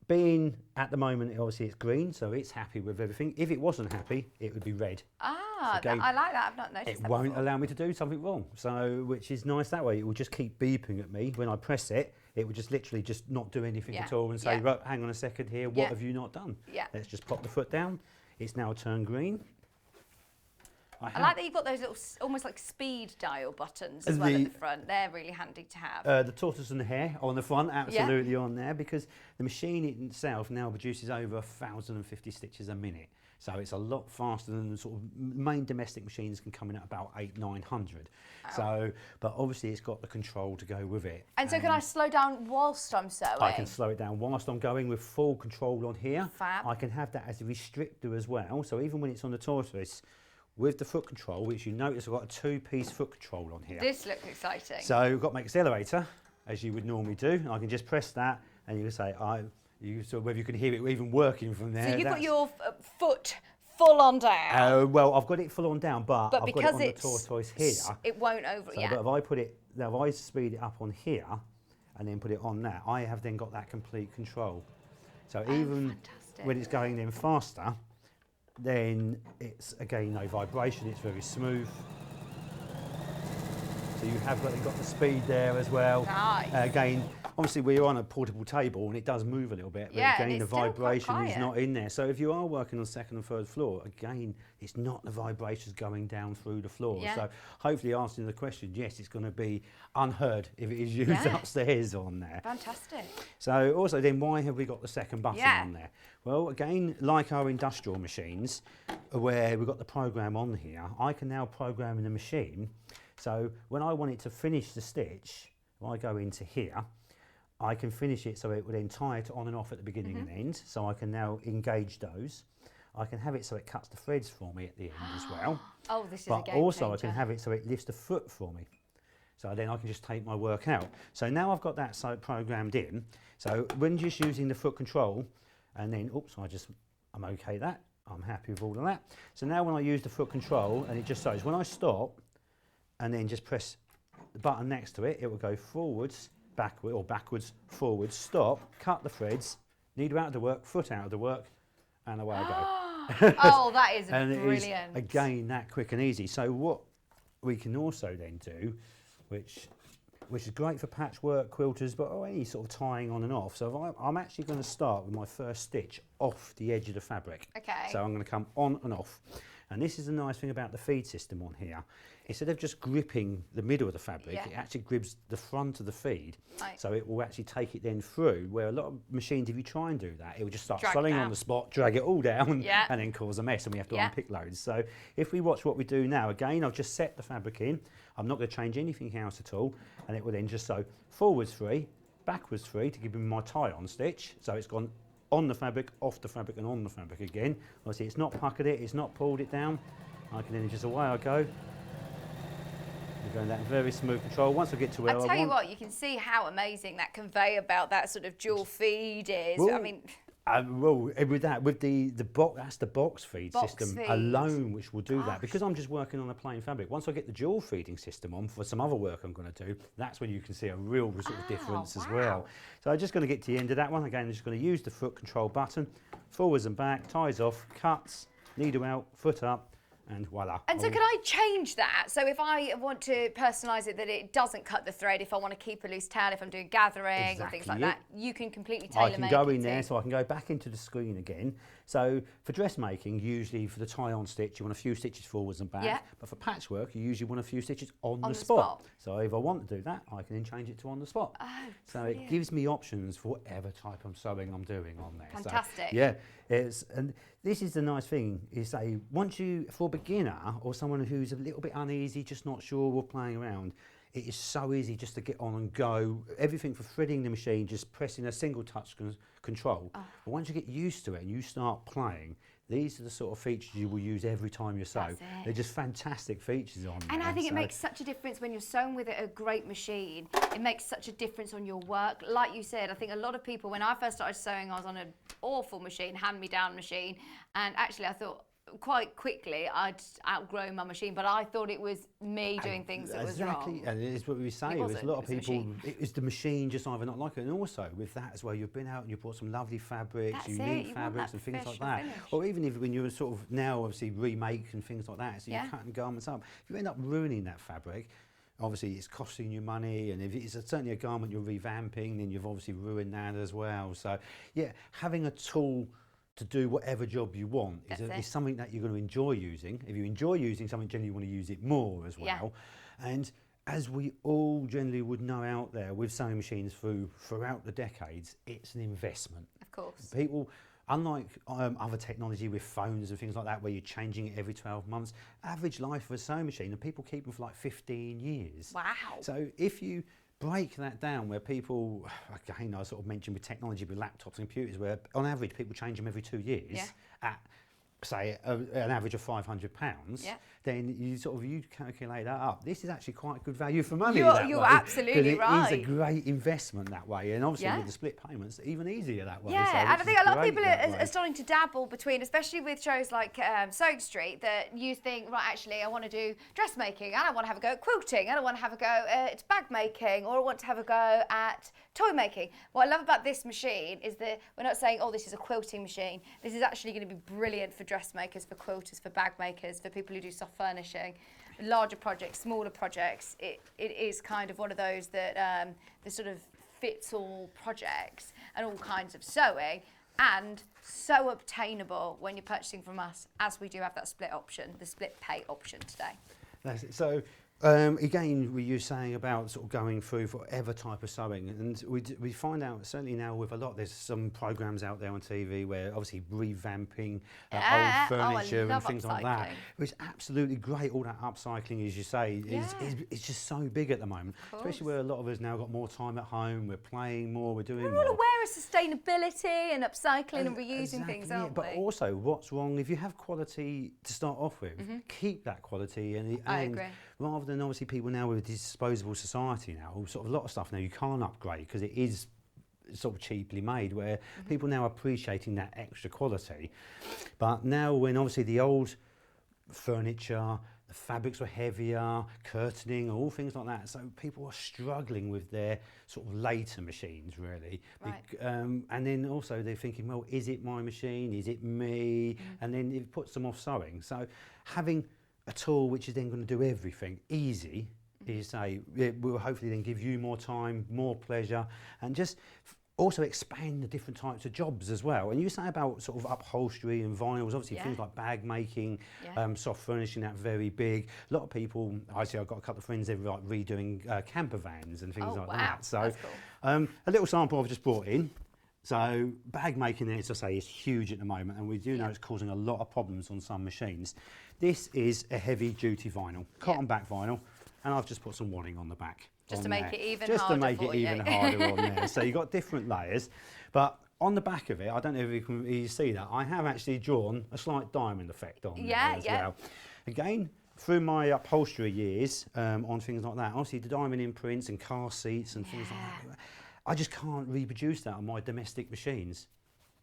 S6: Being at the moment, obviously it's green, so it's happy with everything. If it wasn't happy, it would be red.
S1: Ah,
S6: So again,
S1: I like that. I've not noticed that
S6: It won't
S1: before.
S6: allow me to do something wrong, so which is nice that way. It will just keep beeping at me when I press it. It would just literally just not do anything at all and say, right, hang on a second here, what have you not done?
S1: Yeah.
S6: Let's just pop the foot down. It's now turned green.
S1: I like that you've got those little, almost like speed dial buttons as well at the front. They're really handy to have.
S6: The tortoise and the hare on the front, absolutely on there, because the machine itself now produces over 1,050 stitches a minute. So it's a lot faster than the sort of main domestic machines can come in at about 800-900. So, but obviously it's got the control to go with it.
S1: And so can I slow down whilst I'm sewing?
S6: I can slow it down whilst I'm going with full control on here.
S1: Fab.
S6: I can have that as a restrictor as well. So even when it's on the tortoise, with the foot control, which you notice I've got a 2-piece foot control on here.
S1: This looks exciting.
S6: So we've got my accelerator, as you would normally do. I can just press that and you can say, so whether you can hear it even working from there.
S1: So you've got your foot full on down.
S6: Well, I've got it full on down, but I've
S1: because
S6: got it on the tortoise here.
S1: It won't over,
S6: So, but if I put it, now if I speed it up on here and then put it on that, I have then got that complete control. So even when it's going then faster, then it's again no vibration, it's very smooth. So you have got the speed there as well.
S1: Nice.
S6: Again, obviously we're on a portable table and it does move a little bit, but
S1: Yeah,
S6: again the
S1: it's still quite
S6: vibration is
S1: quiet.
S6: not in there. So if you are working on second and third floor, again, it's not the vibrations going down through the floor.
S1: Yeah.
S6: So hopefully answering the question, yes, it's going to be unheard if it is used upstairs on there.
S1: Fantastic.
S6: So also then why have we got the second button on there? Well, again, like our industrial machines, where we've got the program on here, I can now program in the machine. So when I want it to finish the stitch, if I go into here, I can finish it so it will then tie it on and off at the beginning and end. So I can now engage those. I can have it so it cuts the threads for me at the end as well.
S1: Oh, this is a
S6: But
S1: game
S6: also I
S1: changer.
S6: can have it so it lifts the foot for me. So then I can just take my work out. So now I've got that so programmed in. So when just using the foot control, and then, I'm okay that. I'm happy with all of that. So now when I use the foot control, and it just says, when I stop, and then just press the button next to it, it will go forwards, backward, or backwards, forwards, stop, cut the threads, needle out of the work, foot out of the work, and away I go.
S1: Oh, that is
S6: And
S1: brilliant.
S6: it is, again, that quick and easy. So what we can also then do, which is great for patchwork, quilters, but any sort of tying on and off. So if I'm actually going to start with my first stitch off the edge of the fabric.
S1: Okay.
S6: So I'm going to come on and off. And this is the nice thing about the feed system on here. Instead of just gripping the middle of the fabric, it actually grips the front of the feed.
S1: Right.
S6: So it will actually take it then through, where a lot of machines, if you try and do that, it will just start
S1: Drag it
S6: swelling on
S1: down.
S6: the spot, drag it all down,
S1: Yeah.
S6: and then cause a mess, and we have to
S1: Yeah.
S6: unpick loads. So if we watch what we do now, again, I've just set the fabric in. I'm not going to change anything else at all, and it will then just so forwards 3, backwards 3 to give me my tie-on stitch. So it's gone on the fabric, off the fabric, and on the fabric again. Obviously, it's not puckered it, it's not pulled it down. I can then just away I go. We're going that very smooth control. Once I get to where I
S1: I'll
S6: want.
S1: tell you what, you can see how amazing that conveyor belt, that sort of dual feed is.
S6: Well,
S1: I mean,
S6: well, with the box, that's the box feed
S1: Box
S6: system
S1: feed.
S6: alone, which will do that. Because I'm just working on a plain fabric. Once I get the dual feeding system on for some other work I'm going to do, that's when you can see a real sort of difference as well. So I'm just going to get to the end of that one. Again, I'm just going to use the foot control button, forwards and back, ties off, cuts, needle out, foot up, and voila.
S1: and so can I change that? So if I want to personalise it that it doesn't cut the thread, if I want to keep a loose tail, if I'm doing gathering or things
S6: Exactly
S1: like
S6: it.
S1: that, you can completely
S6: I
S1: tailor
S6: can
S1: make
S6: go
S1: it
S6: in there,
S1: to-
S6: so I can go back into the screen again. So for dressmaking, usually for the tie-on stitch, you want a few stitches forwards and back.
S1: Yeah.
S6: But for patchwork, you usually want a few stitches on
S1: On
S6: the
S1: the
S6: spot.
S1: spot.
S6: So if I want to do that, I can then change it to on the spot.
S1: Oh,
S6: so it gives me options for whatever type of sewing I'm doing on there.
S1: Fantastic.
S6: So, yeah, and this is the nice thing, is say, once you, for a beginner or someone who's a little bit uneasy, just not sure or playing around, it is so easy just to get on and go. Everything for threading the machine, just pressing a single touch control. But once you get used to it and you start playing, these are the sort of features you will use every time you sew.
S1: That's it.
S6: They're just fantastic features on there.
S1: And I think it
S6: So-
S1: makes such a difference when you're sewing with a great machine. It makes such a difference on your work. Like you said, I think a lot of people, when I first started sewing, I was on an awful machine, hand-me-down machine. And actually, I thought quite quickly I'd outgrown my machine, but I thought it was me doing things that was wrong.
S6: And it's what we say. There's
S1: wasn't,
S6: a lot
S1: it
S6: of
S1: was the
S6: people.
S1: machine.
S6: It's the machine just either not like it, and also with that as well, you've been out and you bought some lovely fabrics,
S1: That's
S6: unique
S1: it, you want
S6: fabrics,
S1: that
S6: and things like
S1: professional
S6: that.
S1: finish.
S6: Or even if when you're sort of now obviously remake and things like that, so
S1: Yeah.
S6: you're cutting garments up. If you end up ruining that fabric, obviously it's costing you money, and if it's certainly a garment you're revamping, then you've obviously ruined that as well. So yeah, having a tool to do whatever job you want is something that you're going to enjoy using. If you enjoy using something, generally you want to use it more as well. And as we all generally would know out there with sewing machines throughout the decades, it's an investment.
S1: Of course.
S6: People, unlike other technology with phones and things like that, where you're changing it every 12 months, average life of a sewing machine, and people keep them for like 15 years.
S1: Wow.
S6: So if you break that down, where people, again, I sort of mentioned with technology, with laptops and computers, where on average people change them every 2 years at, say, an average of £500, then you calculate that up. This is actually quite good value for money.
S1: You're absolutely right.
S6: It is a great investment that way, and obviously with the split payments, even easier that way.
S1: Yeah,
S6: so
S1: and I think a lot of people
S6: are
S1: are starting to dabble between, especially with shows like Sewing Street, that you think, right, actually, I want to do dressmaking, and I want to have a go at quilting, and I want to have a go at bag making, or I want to have a go at toy making. What I love about this machine is that we're not saying, oh, this is a quilting machine. This is actually going to be brilliant for dressmakers, for quilters, for bag makers, for people who do soft furnishing, larger projects, smaller projects. It is kind of one of those that the sort of fits all projects and all kinds of sewing, and so obtainable when you're purchasing from us, as we do have that split option, the split pay option today.
S6: That's it. So again, were you saying about sort of going through for whatever type of sewing, and we find out certainly now with a lot, there's some programs out there on TV where obviously revamping old furniture and things like that, which is absolutely great. All that upcycling, as you say, is just so big at the moment, especially where a lot of us now got more time at home, we're playing more, we're doing more.
S1: We're all aware of sustainability and upcycling and reusing things, aren't we?
S6: But also, what's wrong if you have quality to start off with? Keep that quality, and
S1: I agree.
S6: Rather than obviously people now with a disposable society now, sort of a lot of stuff now you can't upgrade because it is sort of cheaply made, where people now are appreciating that extra quality. But now when obviously the old furniture, the fabrics were heavier, curtaining, all things like that, so people are struggling with their sort of later machines really. And then also they're thinking, well, is it my machine, is it me? And then it puts them off sewing. So having a tool which is then going to do everything easy, is say, it will hopefully then give you more time, more pleasure, and just also expand the different types of jobs as well. And you say about sort of upholstery and vinyls, obviously things like bag making, soft furnishing, that very big. A lot of people, I've got a couple of friends, they're like redoing camper vans and things like that. So
S1: that's cool.
S6: A little sample I've just brought in. So bag making, as I say, is huge at the moment, and we do know it's causing a lot of problems on some machines. This is a heavy duty vinyl, cotton back vinyl, and I've just put some wadding on the back.
S1: Just to make it even
S6: just
S1: harder
S6: to make
S1: for
S6: it
S1: you.
S6: even harder on there. So you've got different layers, but on the back of it, I don't know if you can see that, I have actually drawn a slight diamond effect on there as well. Again, through my upholstery years on things like that, obviously the diamond imprints and car seats and things like that, I just can't reproduce that on my domestic machines.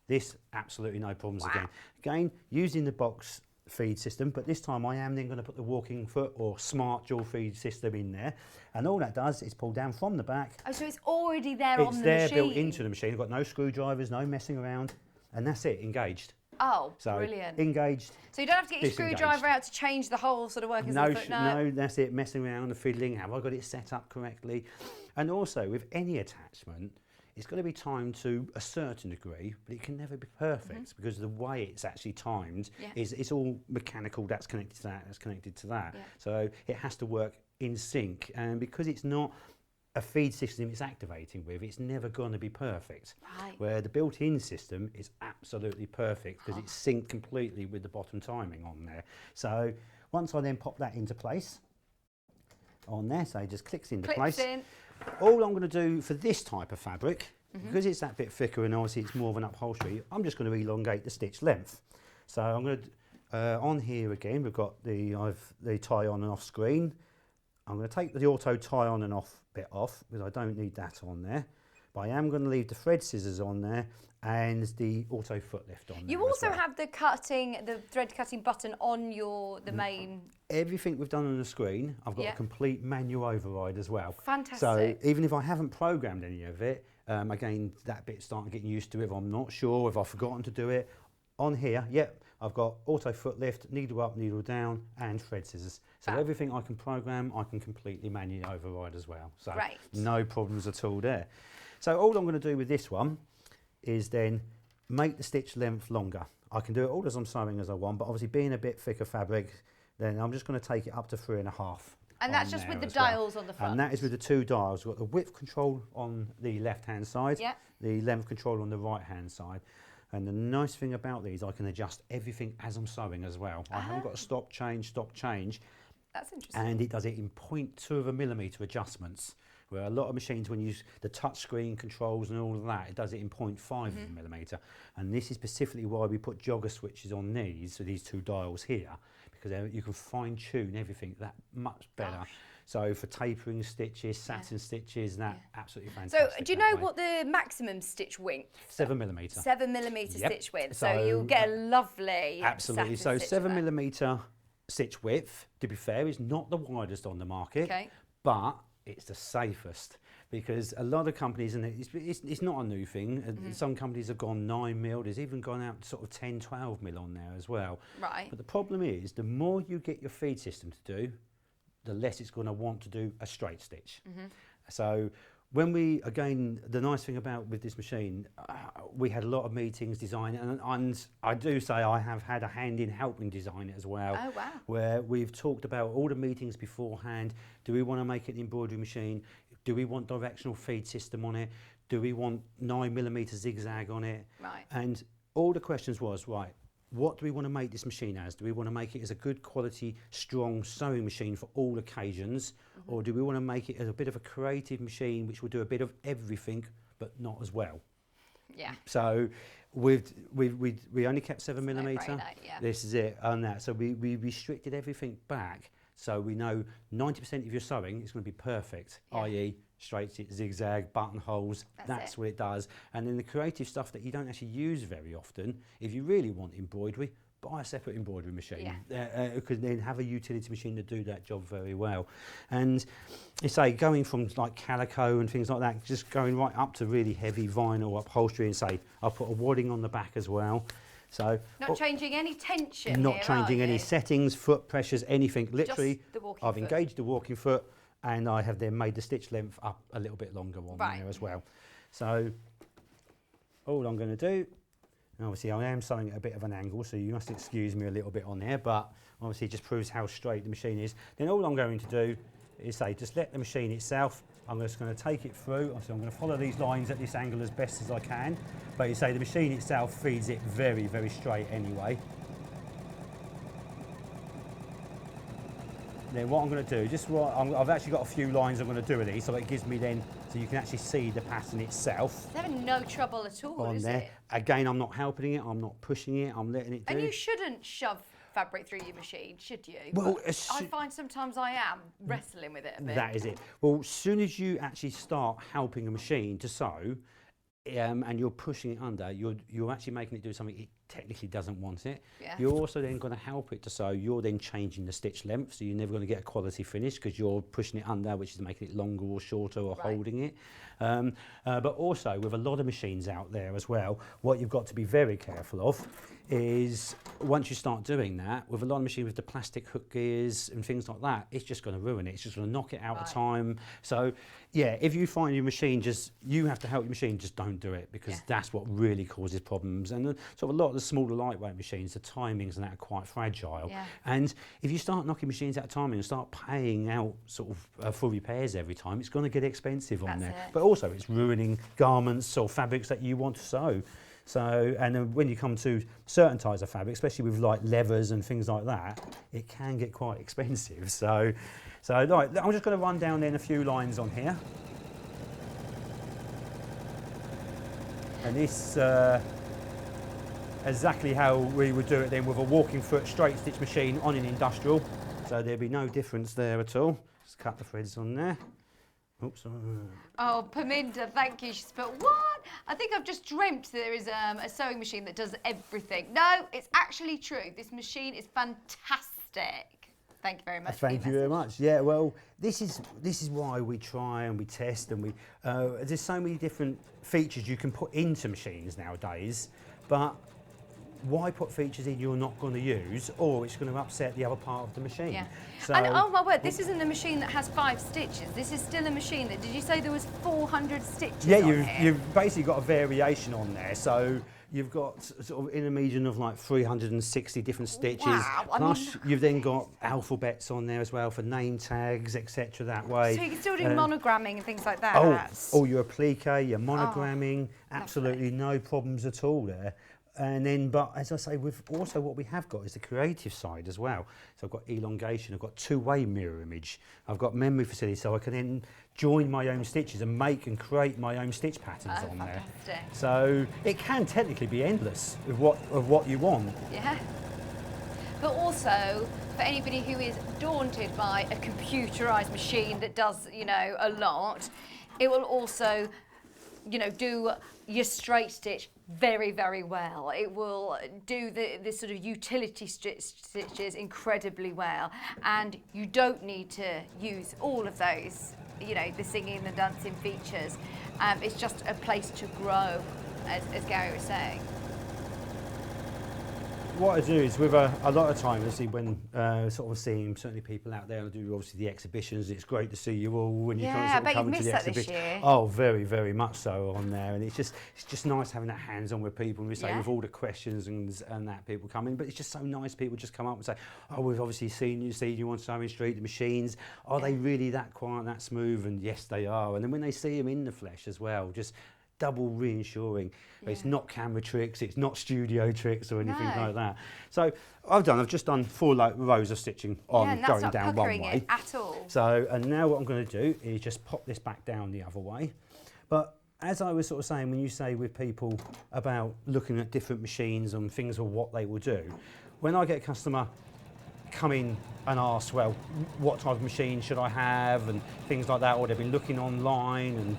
S6: This, absolutely no problems again. Again, using the box feed system, but this time I am then going to put the walking foot or smart dual feed system in there, and all that does is pull down from the back.
S1: Oh, so it's already there on the machine?
S6: It's there built into the machine. I've got no screwdrivers, no messing around, and that's it, engaged.
S1: Oh,
S6: so
S1: brilliant.
S6: Engaged.
S1: So you don't have to get your screwdriver out to change the whole sort of workings of the foot?
S6: No, that's it, messing around and fiddling. Have I got it set up correctly? And also, with any attachment, it's got to be timed to a certain degree, but it can never be perfect because the way it's actually timed is it's all mechanical, that's connected to that, that's connected to that. So it has to work in sync, and because it's not a feed system it's activating with, it's never going to be perfect. Where the built-in system is absolutely perfect because it's synced completely with the bottom timing on there. So once I then pop that into place on there, so it just clicks into place. All I'm going to do for this type of fabric, because it's that bit thicker and obviously it's more of an upholstery, I'm just going to elongate the stitch length. So I'm going to, on here again, we've got the tie on and off screen. I'm going to take the auto tie on and off bit off because I don't need that on there. But I am going to leave the thread scissors on there and the auto foot lift on there.
S1: You also have the thread cutting button on the main.
S6: Everything we've done on the screen, I've got a complete manual override as well.
S1: Fantastic.
S6: So even if I haven't programmed any of it, again, that bit's starting getting used to it. If I'm not sure, if I've forgotten to do it, on here, I've got auto foot lift, needle up, needle down, and thread scissors. So everything I can program, I can completely manually override as well. So no problems at all there. So all I'm going to do with this one is then make the stitch length longer. I can do it all as I'm sewing as I want, but obviously being a bit thicker fabric, then I'm just going to take it up to 3.5.
S1: And that's just with the dials on the front?
S6: And that is with the 2 dials. We've got the width control on the left-hand side, the length control on the right-hand side. And the nice thing about these, I can adjust everything as I'm sewing as well. I haven't got to stop, change.
S1: That's interesting.
S6: And it does it in 0.2 of a millimetre adjustments. Where a lot of machines, when you use the touch screen controls and all of that, it does it in 0.5 of a millimetre. And this is specifically why we put jogger switches on these, so these 2 dials here, because you can fine tune everything that much better.
S1: Gosh.
S6: So for tapering stitches, satin stitches, that absolutely fantastic.
S1: So do you know what the maximum stitch width?
S6: 7 millimetre.
S1: 7 millimetre stitch width. So
S6: So
S1: you'll get a lovely
S6: absolutely.
S1: satin
S6: So
S1: stitch
S6: 7
S1: with that.
S6: millimetre stitch width, to be fair, is not the widest on the market, but it's the safest, because a lot of companies, and it's not a new thing, some companies have gone 9 mil, there's even gone out sort of 10, 12 mil on there as well.
S1: Right.
S6: But the problem is, the more you get your feed system to do, the less it's going to want to do a straight stitch. So when again, the nice thing about with this machine, we had a lot of meetings designing, and I do say I have had a hand in helping design it as well.
S1: Oh, wow.
S6: Where we've talked about all the meetings beforehand. Do we want to make it an embroidery machine? Do we want directional feed system on it? Do we want 9 millimetre zigzag on it?
S1: Right.
S6: And all the questions was, right, what do we want to make this machine as? Do we want to make it as a good quality, strong sewing machine for all occasions? Or do we want to make it as a bit of a creative machine which will do a bit of everything but not as well?
S1: Yeah.
S6: So we only kept 7 millimetre.
S1: Yeah.
S6: This is it on that. So we restricted everything back, so we know 90% of your sewing is going to be perfect, i.e. straight stitch, zigzag, buttonholes. That's what it does. And then the creative stuff that you don't actually use very often, if you really want embroidery, buy a separate embroidery machine. Because then have a utility machine to do that job very well. And you say going from like calico and things like that, just going right up to really heavy vinyl upholstery, and say I'll put a wadding on the back as well. So
S1: not changing any tension.
S6: Not changing any settings, foot pressures, anything. Literally,
S1: just the walking
S6: I've
S1: foot.
S6: engaged the walking foot, and I have then made the stitch length up a little bit longer on there as well. So all I'm going to do, and obviously I am sewing at a bit of an angle, so you must excuse me a little bit on there, but obviously it just proves how straight the machine is. Then all I'm going to do is say, just let the machine itself, I'm just going to take it through. So I'm going to follow these lines at this angle as best as I can. But you say the machine itself feeds it very, very straight anyway. Then what I'm going to do, I've actually got a few lines I'm going to do with these, so it gives me then, so you can actually see the pattern itself.
S1: It's having no trouble at all,
S6: on
S1: is
S6: there.
S1: it?
S6: Again, I'm not helping it, I'm not pushing it, I'm letting it do.
S1: And you shouldn't shove fabric through your machine, should you?
S6: Well,
S1: I find sometimes I am wrestling with it a bit.
S6: That is it. Well, as soon as you actually start helping a machine to sew, and you're pushing it under, you're actually making it do something it technically doesn't want it.
S1: Yeah.
S6: You're also then going to help it to sew. You're then changing the stitch length, so you're never going to get a quality finish because you're pushing it under, which is making it longer or shorter or holding it. But also with a lot of machines out there as well, what you've got to be very careful of is once you start doing that, with a lot of machines with the plastic hook gears and things like that, it's just going to ruin it. It's just going to knock it out of time. So yeah, if you find your machine you have to help your machine, just don't do it, because that's what really causes problems. And sort of a lot of the smaller lightweight machines, the timings and that are quite fragile.
S1: Yeah.
S6: And if you start knocking machines out of timing and start paying out sort of for repairs every time, it's going to get expensive on there. But also it's ruining garments or fabrics that you want to sew. So, and then when you come to certain types of fabric, especially with like leathers and things like that, it can get quite expensive. So right, I'm just going to run down then a few lines on here. And this exactly how we would do it then with a walking foot straight stitch machine on an industrial. So there'd be no difference there at all. Just cut the threads on there. Oops.
S1: Oh, Paminda, thank you. She's put, what? I think I've just dreamt there is a sewing machine that does everything. No, it's actually true. This machine is fantastic. Thank you very much.
S6: Thank you very much. Yeah, well, this is why we try and we test, and there's so many different features you can put into machines nowadays, but why put features in you're not going to use, or it's going to upset the other part of the machine?
S1: Yeah.
S6: So,
S1: and oh my word, this isn't a machine that has 5 stitches. This is still a machine that, did you say there was 400 stitches
S6: yeah,
S1: on here?
S6: you've basically got a variation on there. So you've got sort of in a region of like 360 different stitches.
S1: Wow, I
S6: Plus,
S1: mean,
S6: you've then got alphabets on there as well for name tags, etc. That way.
S1: so you can still do monogramming and things like that.
S6: Oh, your applique, your monogramming, absolutely no problems at all there. And then, but as I say, with also what we have got is the creative side as well. So I've got elongation, I've got two-way mirror image, I've got memory facility, so I can then join my own stitches and make and create my own stitch patterns on there. So it can technically be endless of what you want.
S1: Yeah. But also, for anybody who is daunted by a computerised machine that does, you know, a lot, it will also, you know, do your straight stitch very, very well. It will do the sort of utility stitches incredibly well, and you don't need to use all of those, you know, the singing and the dancing features. It's just a place to grow, as Garry was saying.
S6: What I do is with a lot of time, obviously, when sort of seeing certainly people out there, I do obviously the exhibitions. It's great to see you all when you
S1: Yeah,
S6: sort
S1: I
S6: of
S1: bet
S6: come
S1: you've
S6: to the
S1: missed that this
S6: exhibition.
S1: year.
S6: Oh, very, very much so on there, and it's just nice having that hands-on with people. And we say
S1: Yeah.
S6: with all the questions and that people come in, but it's just so nice. People just come up and say, "Oh, we've obviously seen you on Sewing Street. The machines, are they really that quiet, that smooth?" And yes, they are. And then when they see them in the flesh as well, just double reassuring. It's not camera tricks, it's not studio tricks or anything like that. So I've just done 4 rows of stitching on
S1: and that's
S6: going
S1: not
S6: down one
S1: puckering
S6: way
S1: it at all.
S6: So, and now what I'm going to do is just pop this back down the other way. But as I was sort of saying, when you say with people about looking at different machines and things or what they will do, when I get a customer come in and ask, well, what type of machine should I have and things like that, or they've been looking online and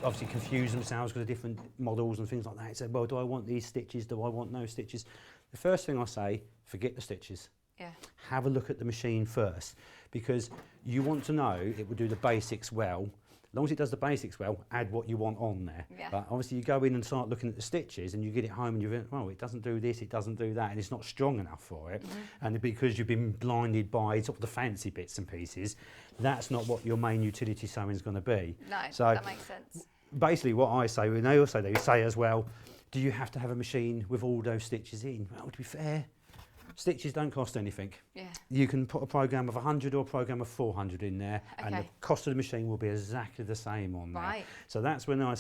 S6: obviously confuse themselves because of different models and things like that. Say, well, do I want these stitches? Do I want no stitches? The first thing I say, forget the stitches.
S1: Yeah.
S6: Have a look at the machine first, because you want to know it will do the basics well. As long as it does the basics well, add what you want on there.
S1: Yeah.
S6: But obviously you go in and start looking at the stitches and you get it home and you think, well, it doesn't do this, it doesn't do that, and it's not strong enough for it. And because you've been blinded by sort of the fancy bits and pieces, that's not what your main utility sewing is going to be.
S1: No,
S6: so
S1: that makes sense.
S6: Basically what I say, and they say as well, do you have to have a machine with all those stitches in? Well, to be fair, stitches don't cost anything.
S1: Yeah.
S6: You can put a program of 100 or a program of 400 in there, and the
S1: Okay.
S6: cost of the machine will be exactly the same on there.
S1: Right.
S6: So that's when you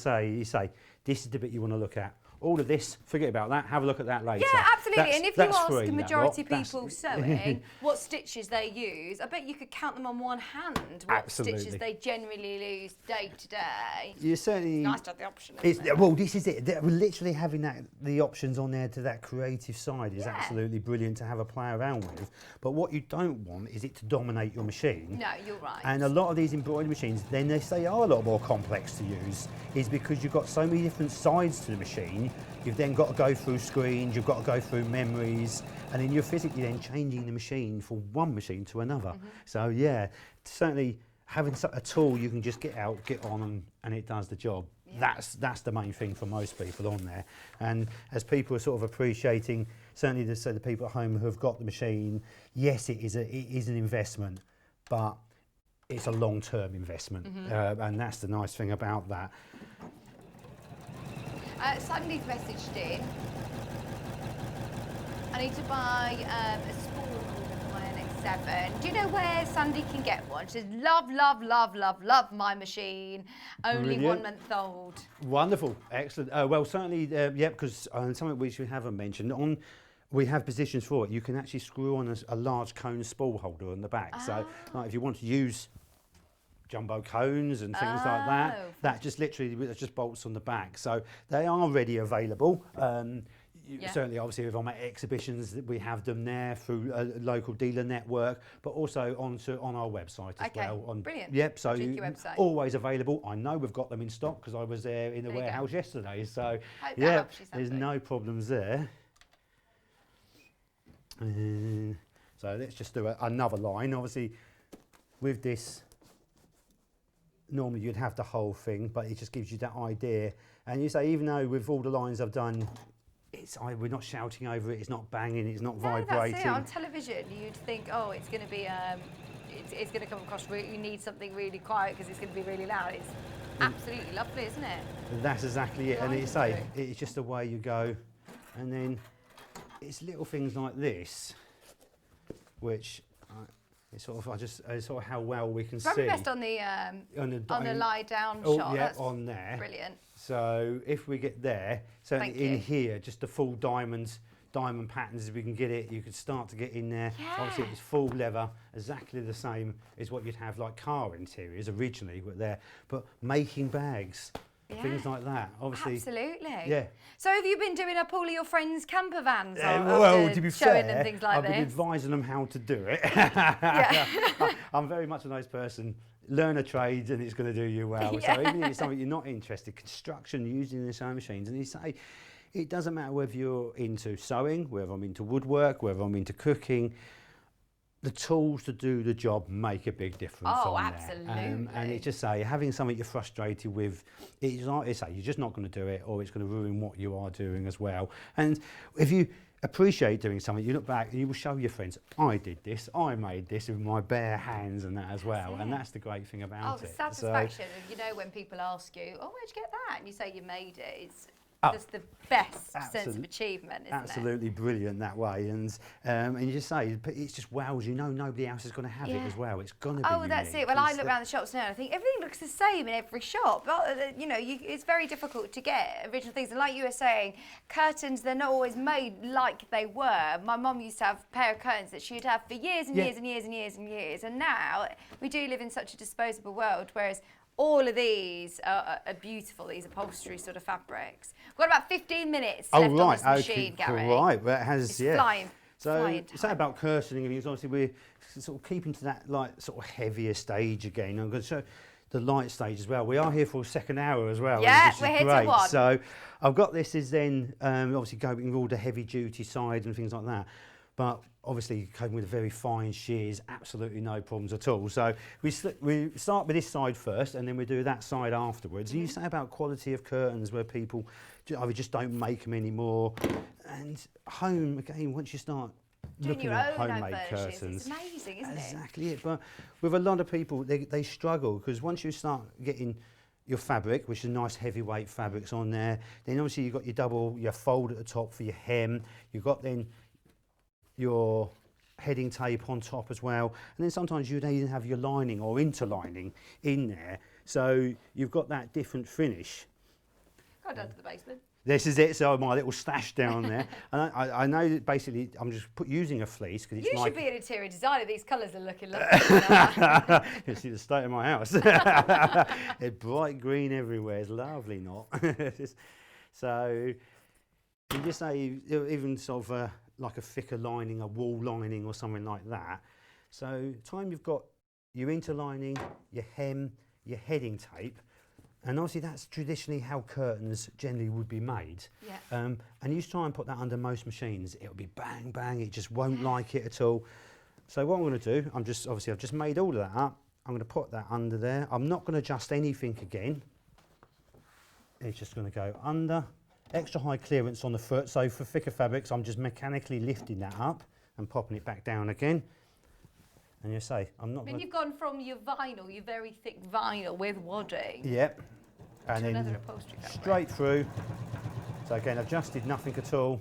S6: say, this is the bit you want to look at. All of this, forget about that, have a look at that later.
S1: Yeah, absolutely. And if you ask
S6: free,
S1: the
S6: that
S1: majority
S6: lot.
S1: of people sewing what stitches they use, I bet you could count them on one hand what
S6: Absolutely.
S1: stitches they generally use day to day.
S6: You certainly.
S1: Nice to have the option.
S6: Well, this is it. Literally having the options on there to that creative side is absolutely brilliant to have a play around with. But what you don't want is it to dominate your machine.
S1: No, you're right.
S6: And a lot of these embroidery machines, then they are a lot more complex to use, is because you've got so many different sides to the machine. You've then got to go through screens, you've got to go through memories, and then you're physically then changing the machine from one machine to another. So yeah, certainly having a tool you can just get out, get on, and it does the job. Yeah. That's the main thing for most people on there. And as people are sort of appreciating, certainly the people at home who have got the machine, yes, it is an investment, but it's a long-term investment, and that's the nice thing about that.
S1: Sandy's messaged in. I need to buy a spool for my NX7. Do you know where Sandy can get one? She says, love, love, love, love, love my machine. Only
S6: Brilliant.
S1: 1 month old.
S6: Wonderful, excellent. Well, certainly, yeah, because something which we haven't mentioned, we have positions for it. You can actually screw on a large cone spool holder on the back. So like, if you want to use jumbo cones and things like that, that just literally just bolts on the back. So they are already available. Certainly, obviously, if I'm at exhibitions, we have them there through a local dealer network, but also on our website as well.
S1: Brilliant.
S6: Yep, so
S1: Juki website.
S6: always available. I know we've got them in stock because I was there in the warehouse yesterday. So
S1: Hope that
S6: yeah,
S1: helps you,
S6: there's
S1: Sandy.
S6: no problems there. So let's just do another line. Obviously, with this, normally you'd have the whole thing, but it just gives you that idea. And you say, even though with all the lines I've done, we're not shouting over it, it's not banging, it's not vibrating.
S1: That's it. On television, you'd think, oh, it's going to be, it's going to come across. You need something really quiet because it's going to be really loud. It's absolutely lovely, isn't it?
S6: That's exactly it. And it's just the way you go And then it's little things like this, which it's sort of it's sort of how well we can
S1: Probably
S6: see.
S1: best on the lie down
S6: oh,
S1: shot.
S6: yeah,
S1: That's
S6: on there.
S1: brilliant.
S6: So if we get there, so
S1: Thank
S6: in
S1: you.
S6: here, just the full diamond patterns, if we can get it, you could start to get in there.
S1: Yeah.
S6: Obviously it's full leather, exactly the same as what you'd have like car interiors originally were there, but making bags, things like that, obviously.
S1: Absolutely.
S6: Yeah.
S1: So have you been doing up all of your friends' camper vans?
S6: Well, to be
S1: showing
S6: fair,
S1: them things like
S6: I've been
S1: this?
S6: advising them how to do it.
S1: Yeah.
S6: I'm very much a nice person. Learn a trade and it's going to do you well.
S1: Yeah.
S6: So even if it's something you're not interested, construction, using the sewing machines, and you say, it doesn't matter whether you're into sewing, whether I'm into woodwork, whether I'm into cooking, the tools to do the job make a big difference
S1: Oh,
S6: on
S1: absolutely.
S6: there. And it's just say, having something you're frustrated with, it's like, it's say, you're just not going to do it, or it's going to ruin what you are doing as well. And if you appreciate doing something, you look back and you will show your friends, I did this, I made this with my bare hands and that as well. And that's the great thing about
S1: the
S6: it.
S1: satisfaction of, you know, when people ask you, oh, where'd you get that? And you say you made it. It's
S6: Oh,
S1: just the best sense of achievement, isn't
S6: absolutely brilliant that way. And you just say, it's just wows, you know, nobody else is going to have it as well. It's going to be
S1: Oh, that's
S6: unique.
S1: it. Well, I look around the shops now and I think everything looks the same in every shop. You know, it's very difficult to get original things. And like you were saying, curtains, they're not always made like they were. My mum used to have a pair of curtains that she'd have for years and years and years and years and years. And now we do live in such a disposable world, whereas all of these are beautiful, these upholstery sort of fabrics. We've got about 15 minutes left on this machine, Garry.
S6: Right, well, it has,
S1: It's
S6: flying
S1: time.
S6: say about curtaining, because obviously we're sort of keeping to that like sort of heavier stage again. I'm going to show the light stage as well. We are here for a second hour as well.
S1: Yeah,
S6: which is
S1: we're here till
S6: great.
S1: 1.
S6: So I've got this is then obviously going with all the heavy duty side and things like that. But obviously came with very fine shears, absolutely no problems at all. So we start with this side first and then we do that side afterwards. And you say about quality of curtains where people either just don't make them anymore. And home, again, once you start
S1: Doing
S6: looking
S1: your
S6: at
S1: own
S6: homemade
S1: furnishings,
S6: curtains.
S1: it's amazing, isn't it?
S6: Exactly it. But with a lot of people, they struggle because once you start getting your fabric, which is nice heavyweight fabrics on there, then obviously you've got your fold at the top for your hem. You've got then your heading tape on top as well, and then sometimes you'd even have your lining or interlining in there, so you've got that different finish.
S1: Go down to the basement.
S6: This is it, so my little stash down there. And I know that basically I'm just using a fleece because it's
S1: You
S6: like...
S1: should be an interior designer. These colours are looking lovely.
S6: You see the state of my house. It's bright green everywhere. It's lovely, not? So you just say even sort of like a thicker lining, a wall lining or something like that. So time you've got your interlining, your hem, your heading tape, and obviously that's traditionally how curtains generally would be made.
S1: Yeah.
S6: And you try and put that under most machines, it'll be bang, bang, it just won't like it at all. So what I'm going to do, I've just made all of that up. I'm going to put that under there. I'm not going to adjust anything again. It's just going to go under. Extra high clearance on the foot, so for thicker fabrics, I'm just mechanically lifting that up and popping it back down again. And you say, I'm not.
S1: Then you've gone from your vinyl, your very thick vinyl with wadding,
S6: Yep. And
S1: to
S6: then
S1: another upholstery fabric.
S6: straight through. So again, adjusted nothing at all.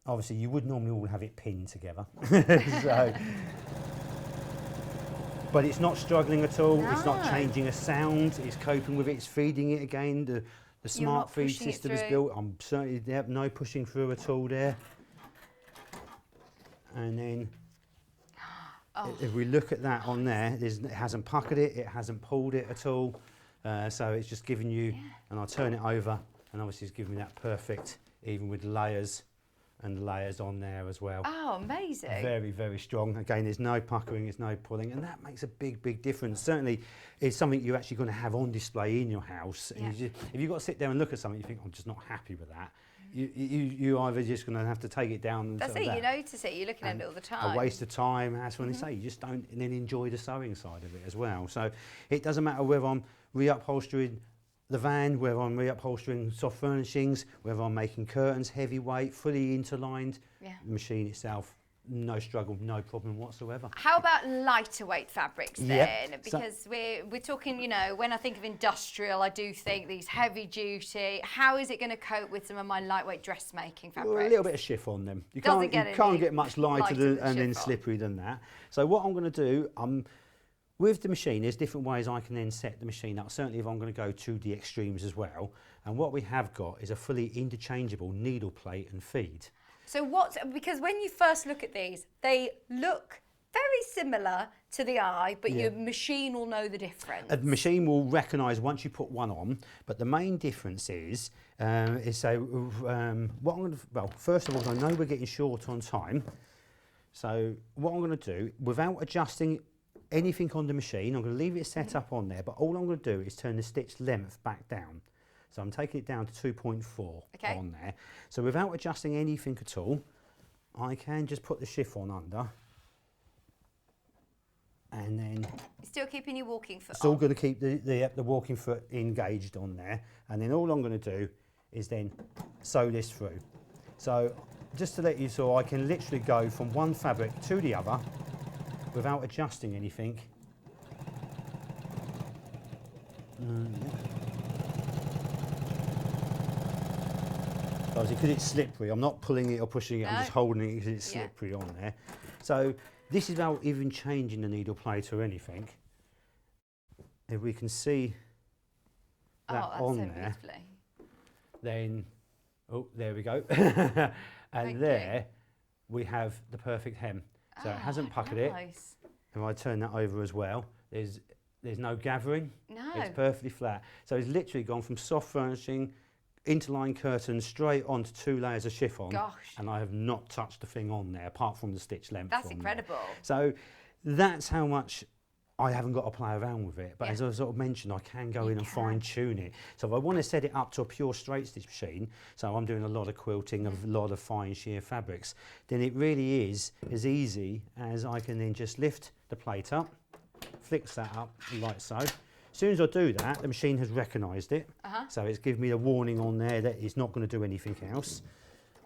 S6: Obviously, you would normally all have it pinned together. So, but it's not struggling at all. It's not
S1: No.
S6: changing a sound. It's coping with it. It's feeding it again. The
S1: You're
S6: smart
S1: not
S6: feed
S1: pushing it
S6: system is
S1: through.
S6: built. I'm certainly no pushing through at all there. And then if we look at that on there, it hasn't puckered it. It hasn't pulled it at all. So it's just giving you, and I'll turn it over, and obviously it's giving me that perfect, even with layers and layers on there as well.
S1: Oh, amazing.
S6: Very, very strong. Again, there's no puckering, there's no pulling, and that makes a big, big difference. Certainly, it's something you're actually going to have on display in your house.
S1: Yeah.
S6: And if you've got to sit there and look at something, you think, I'm just not happy with that. You either just going to have to take it down. And
S1: That's
S6: sort
S1: it,
S6: of
S1: you
S6: that.
S1: notice it, you're looking at it all the time.
S6: A waste of time, that's when they say, you just don't, and then enjoy the sewing side of it as well. So it doesn't matter whether I'm reupholstering the van, whether I'm reupholstering soft furnishings, whether I'm making curtains, heavyweight, fully interlined,
S1: Yeah.
S6: the machine itself no struggle, no problem whatsoever.
S1: How about lighter weight fabrics then?
S6: Yep.
S1: Because we're talking, you know, when I think of industrial, I do think these heavy duty. How is it going to cope with some of my lightweight dressmaking fabrics?
S6: Well, a little bit of chiffon then. You
S1: Doesn't
S6: can't,
S1: get
S6: you can't
S1: any
S6: get much lighter
S1: lighter
S6: than,
S1: than
S6: and then
S1: chiffon.
S6: slippery than that. So what I'm going to do, with the machine, there's different ways I can then set the machine up, certainly if I'm going to go to the extremes as well. And what we have got is a fully interchangeable needle plate and feed.
S1: So because when you first look at these, they look very similar to the eye, but
S6: Yeah.
S1: your machine will know the difference.
S6: A machine will recognise once you put one on, but the main difference is what I'm going to, well, first of all, I know we're getting short on time. So what I'm going to do, without adjusting anything on the machine, I'm going to leave it set up on there, but all I'm going to do is turn the stitch length back down. So I'm taking it down to 2.4
S1: Okay.
S6: on there. So without adjusting anything at all, I can just put the chiffon under, and then
S1: Still keeping your walking foot
S6: still
S1: on.
S6: going to keep the walking foot engaged on there, and then all I'm going to do is then sew this through. So just to let you, so I can literally go from one fabric to the other without adjusting anything. Obviously, because it's slippery, I'm not pulling it or pushing it, I'm just holding it because it's
S1: Yeah.
S6: slippery on there. So this is without even changing the needle plate or anything. If we can see that
S1: that's
S6: on
S1: so
S6: there,
S1: beautifully.
S6: then, oh, there we go.
S1: Thank
S6: And
S1: you.
S6: there we have the perfect hem. So it hasn't puckered it.
S1: Nice.
S6: If I turn that over as well, there's no gathering.
S1: No.
S6: It's perfectly flat. So it's literally gone from soft furnishing, interline curtains, straight onto 2 layers of chiffon.
S1: Gosh.
S6: And I have not touched the thing on there, apart from the stitch length.
S1: That's
S6: on there.
S1: incredible.
S6: So that's how much I haven't got to play around with it. But
S1: Yeah.
S6: as I sort of mentioned, I can go
S1: You
S6: in and
S1: can.
S6: fine tune it. So if I want to set it up to a pure straight stitch machine, so I'm doing a lot of quilting of a lot of fine sheer fabrics, then it really is as easy as I can then just lift the plate up, fix that up like so. As soon as I do that, the machine has recognised it. So it's given me a warning on there that it's not going to do anything else.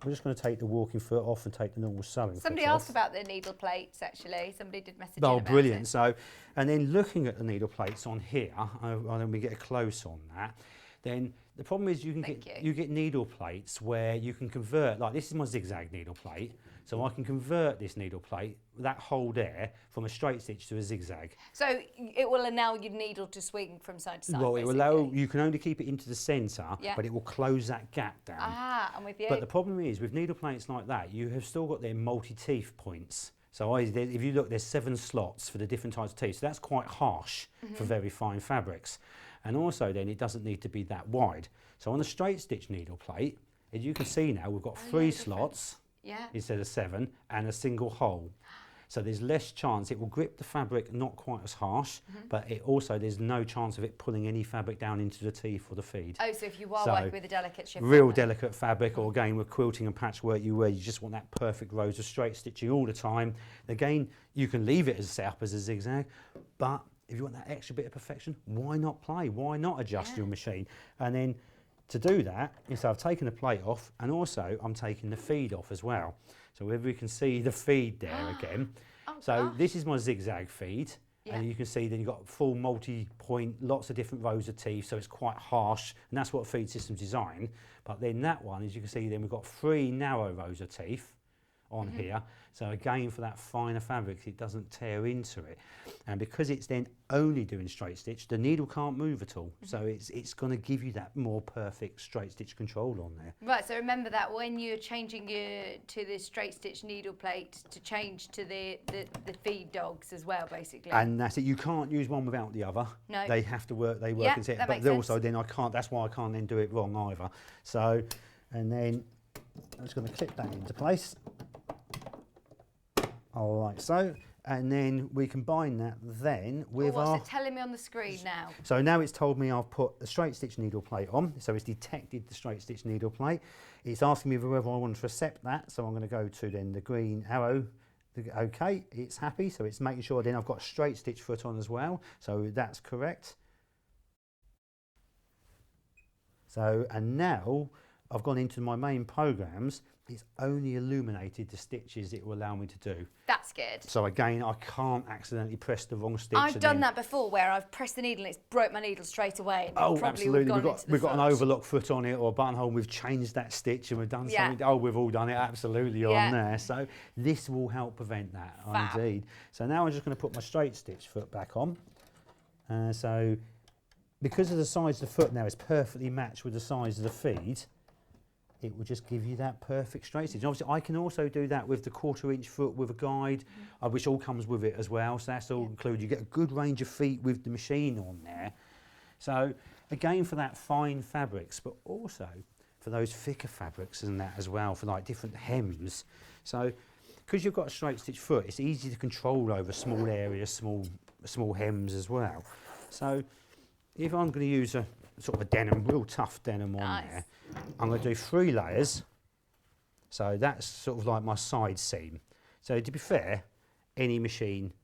S6: I'm just going to take the walking foot off and take the normal sewing
S1: Somebody
S6: foot off.
S1: asked about the needle plates, actually. Somebody did message in
S6: Oh,
S1: about
S6: brilliant.
S1: it.
S6: So, and then looking at the needle plates on here, and then we get a close on that, then the problem is you get needle plates where you can convert, like this is my zigzag needle plate, so I can convert this needle plate, that hole there, from a straight stitch to a zigzag.
S1: So it will allow your needle to swing from side to side.
S6: Well, it will allow, you can only keep it into the centre,
S1: Yeah.
S6: but it will close that gap down.
S1: I'm with you.
S6: But the problem is, with needle plates like that, you have still got their multi-teeth points. So if you look, there's 7 slots for the different types of teeth. So that's quite harsh for very fine fabrics. And also then, it doesn't need to be that wide. So on a straight stitch needle plate, as you can see now, we've got 3 slots
S1: Yeah.
S6: instead of 7 and a single hole. So there's less chance, it will grip the fabric not quite as harsh, but it also, there's no chance of it pulling any fabric down into the teeth or the feed.
S1: Oh, so if you are
S6: So,
S1: working with a delicate chiffon.
S6: Real delicate fabric, or again with quilting and patchwork, you just want that perfect rows of straight stitching all the time. Again, you can leave it as set up as a zigzag, but if you want that extra bit of perfection, why not play? Why not adjust your machine? And then to do that, so I've taken the plate off, and also I'm taking the feed off as well. So if we can see the feed there again. So this is my zigzag feed.
S1: Yeah.
S6: And you can see that you've got full multi-point, lots of different rows of teeth, so it's quite harsh, and that's what feed system's design. But then that one, as you can see, then we've got 3 narrow rows of teeth on here. So again, for that finer fabric, it doesn't tear into it. And because it's then only doing straight stitch, the needle can't move at all. So it's going to give you that more perfect straight stitch control on there.
S1: Right, so remember that when you're changing to the straight stitch needle plate to change to the feed dogs as well, basically.
S6: And that's it. You can't use one without the other.
S1: No.
S6: They have to work. They work
S1: Yeah,
S6: in set.
S1: that
S6: But
S1: makes
S6: also,
S1: sense.
S6: then I can't. That's why I can't then do it wrong either. So, and then I'm just going to clip that into place. All right. So, and then we combine that then with
S1: What's
S6: our.
S1: it telling me on the screen now?
S6: So now it's told me I've put the straight stitch needle plate on, so it's detected the straight stitch needle plate. It's asking me whether I want to accept that, so I'm going to go to then the green arrow. Okay, it's happy, so it's making sure then I've got straight stitch foot on as well, so that's correct. So, and now I've gone into my main programs it's only illuminated the stitches it will allow me to do.
S1: That's good.
S6: So again, I can't accidentally press the wrong stitch.
S1: I've done that before where I've pressed the needle and it's broke my needle straight away. And
S6: Oh,
S1: probably
S6: absolutely. We've got an
S1: foot.
S6: overlock foot on it or a buttonhole. We've changed that stitch and we've done something. Oh, we've all done it absolutely on there. So this will help prevent that, indeed. So now I'm just going to put my straight stitch foot back on. So because of the size of the foot now, it's perfectly matched with the size of the feet. It will just give you that perfect straight stitch. And obviously, I can also do that with the 1/4 inch foot with a guide, which all comes with it as well. So that's all included. You get a good range of feet with the machine on there. So again, for that fine fabrics, but also for those thicker fabrics and that as well, for like different hems. So because you've got a straight stitch foot, it's easy to control over small areas, small hems as well. So if I'm going to use a sort of a denim, real tough denim on there, I'm going to do 3 layers. So that's sort of like my side seam. So to be fair, any machine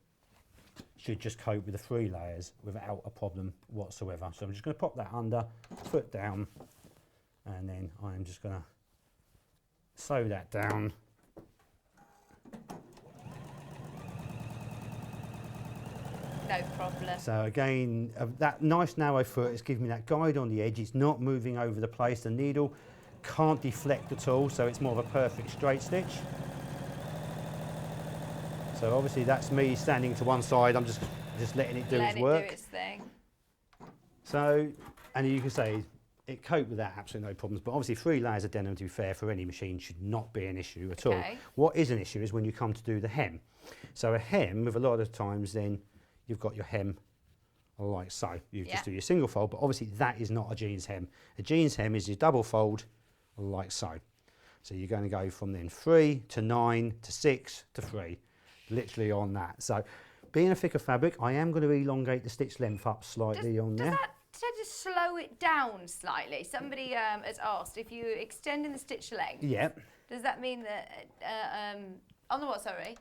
S6: should just cope with the 3 layers without a problem whatsoever. So I'm just going to pop that under, foot down, and then I'm just going to sew that down.
S1: No problem.
S6: So again, that nice narrow foot is giving me that guide on the edge. It's not moving over the place. The needle can't deflect at all, so it's more of a perfect straight stitch. So obviously that's me standing to one side. I'm just letting it do its work.
S1: Do its thing.
S6: So, and you can say it coped with that, absolutely no problems. But obviously 3 layers of denim, to be fair, for any machine should not be an issue at all. What is an issue is when you come to do the hem. So a hem, with a lot of times then, you've got your hem like so. You just do your single fold, but obviously that is not a jeans hem. A jeans hem is your double fold like so. So you're going to go from then 3 to 9 to 6 to 3, literally on that. So being a thicker fabric, I am going to elongate the stitch length up slightly on there.
S1: Does that tend to slow it down slightly? Somebody has asked if you extend in the stitch length.
S6: Yeah.
S1: Does that mean that on the what? Sorry.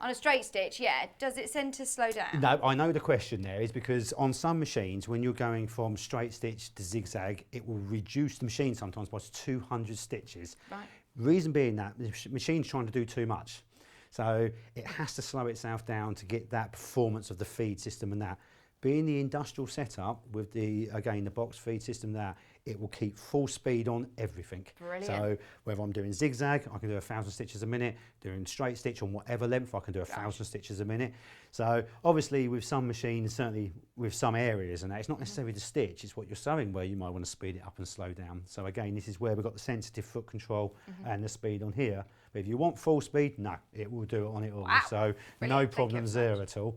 S1: On a straight stitch, does it tend to slow down?
S6: No, I know the question there is because on some machines, when you're going from straight stitch to zigzag, it will reduce the machine sometimes by 200 stitches. Right. Reason being that the machine's trying to do too much. So it has to slow itself down to get that performance of the feed system and that. Being the industrial setup with the, again, the box feed system there, it will keep full speed on everything.
S1: Brilliant.
S6: So whether I'm doing zigzag, I can do 1,000 stitches a minute, doing straight stitch on whatever length, I can do 1,000 stitches a minute. So obviously with some machines, certainly with some areas and that, it's not necessarily the stitch, it's what you're sewing where you might want to speed it up and slow down. So again, this is where we've got the sensitive foot control and the speed on here. But if you want full speed, no, it will do it on it all.
S1: Wow.
S6: So
S1: Brilliant.
S6: no problems there at all.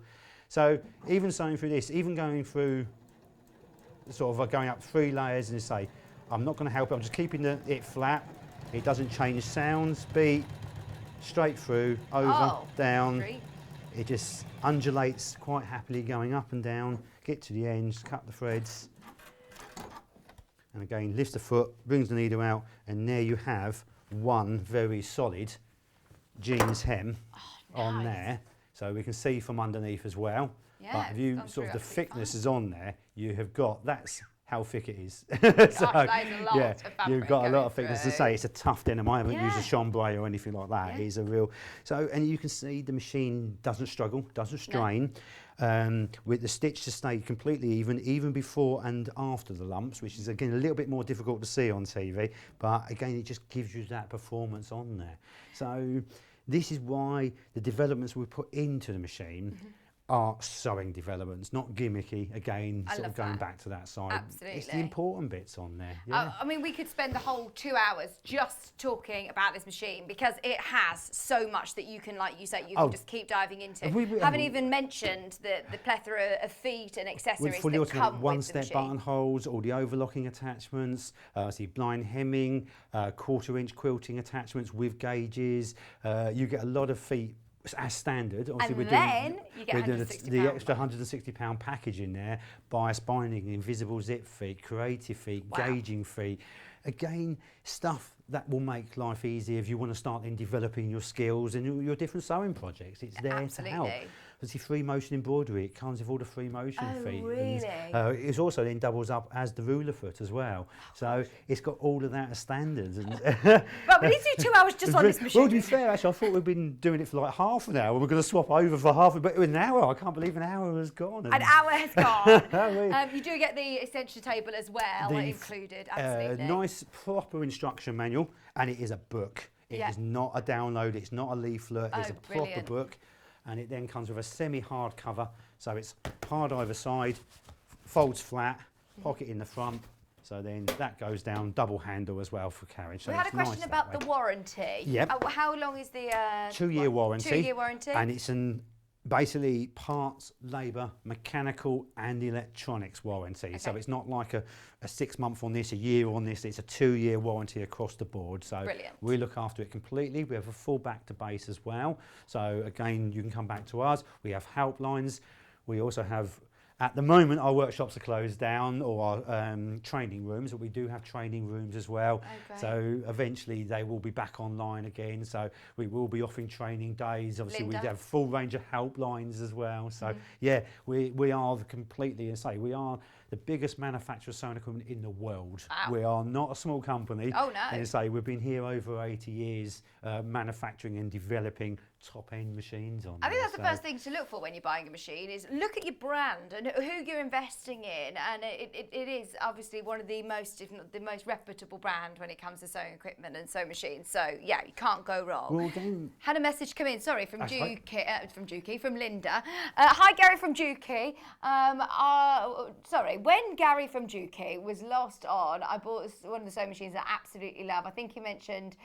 S6: So even sewing through this, even going through sort of going up 3 layers and say, I'm not going to help it, I'm just keeping it flat. It doesn't change sound, beat, straight through, over, down.
S1: Great.
S6: It just undulates quite happily going up and down, get to the ends, cut the threads. And again, lift the foot, brings the needle out, and there you have one very solid jeans hem on there. So we can see from underneath as well.
S1: Yeah,
S6: but if you
S1: it's
S6: sort of the
S1: absolutely
S6: thickness
S1: fine.
S6: is on there, you have got, that's how thick it is.
S1: Gosh, that is a lot of fabric
S6: you've got a lot
S1: going
S6: of thickness. To
S1: through.
S6: say it's a tough denim. I haven't used a
S1: Yeah.
S6: chambray or anything like that. It's a real, so, and you can see the machine doesn't struggle, doesn't strain. With the stitch to stay completely even before and after the lumps, which is again a little bit more difficult to see on TV, but again it just gives you that performance on there. So this is why the developments we put into the machine are sewing developments, not gimmicky. Again,
S1: I
S6: sort
S1: love
S6: of going
S1: that.
S6: back to that side. It's the
S1: Absolutely.
S6: important bits on there. Yeah.
S1: I mean, we could spend the whole 2 hours just talking about this machine because it has so much that you can, like you say, you can just keep diving into. Haven't even mentioned the plethora of feet and accessories
S6: With fully
S1: that
S6: automatic
S1: come with the
S6: one-step
S1: machine.
S6: buttonholes, all the overlocking attachments, see blind hemming, 1/4 inch quilting attachments with gauges. You get a lot of feet as standard. Obviously,
S1: And then you get
S6: we're doing
S1: £160
S6: the extra £160 package in there, bias binding, invisible zip feet, creative feet, gauging feet. Again, stuff that will make life easier if you want to start in developing your skills and your different sewing projects. It's there to help. obviously free motion embroidery. It comes with all the free motion feet.
S1: Really?
S6: And, it's also then doubles up as the ruler foot as well. So it's got all of that as standards. And
S1: But we need to do 2 hours just on this machine.
S6: Well, to be fair, actually, I thought we'd been doing it for like half an hour. We're going to swap over for half, but an hour. I can't believe an hour has gone.
S1: An hour has gone. You do get the extension table as well included. Absolutely.
S6: Nice proper instruction manual, and it is a book. It is not a download. It's not a leaflet. It's a proper book, and it then comes with a semi-hard cover, so it's hard either side, folds flat, pocket in the front. So then that goes down, double handle as well for carriage. So
S1: we had a question about the warranty.
S6: Yep.
S1: How long is the
S6: 2-year warranty?
S1: 2-year warranty.
S6: And it's basically parts, labour, mechanical and electronics warranty. Okay. So it's not like a 6-month on this, a year on this. It's a 2-year warranty across the board. So
S1: brilliant.
S6: We look after it completely. We have a full back to base as well. So again, you can come back to us. We have helplines. We also have, at the moment, our workshops are closed down, or our training rooms, but we do have training rooms as well. So eventually they will be back online again. So we will be offering training days. Obviously, we have a full range of helplines as well. So yeah, we are completely, we are the biggest manufacturer of sewing equipment in the world. Wow. We are not a small company.
S1: Oh no.
S6: And we've been here over 80 years manufacturing and developing top-end machines on.
S1: I think that's the first thing to look for when you're buying a machine, is look at your brand and who you're investing in, and it is obviously one of the most, if not the most reputable brand when it comes to sewing equipment and sewing machines. So yeah, you can't go wrong.
S6: Well, again,
S1: had a message come in, sorry, from from Linda. Hi Gary from Juki. Sorry, when Gary from Juki was lost on, I bought one of the sewing machines that I absolutely love. I think he mentioned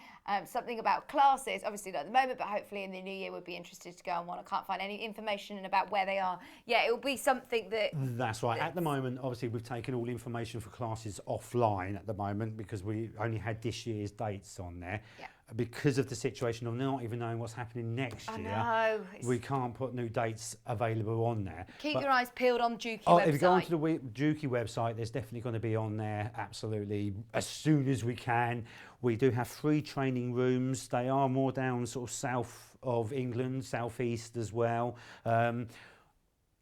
S1: something about classes, obviously not at the moment, but hopefully in the new year would be interested to go on one. I can't find any information about where they are. Yeah, it will be something that...
S6: That's right. At the moment, obviously, we've taken all information for classes offline at the moment because we only had this year's dates on there. Yeah. Because of the situation of not even knowing what's happening next year, we can't put new dates available on there.
S1: Keep your eyes peeled on Juki website.
S6: If you go onto the Juki website, there's definitely going to be on there absolutely as soon as we can. We do have free training rooms. They are more down sort of south of England, southeast as well.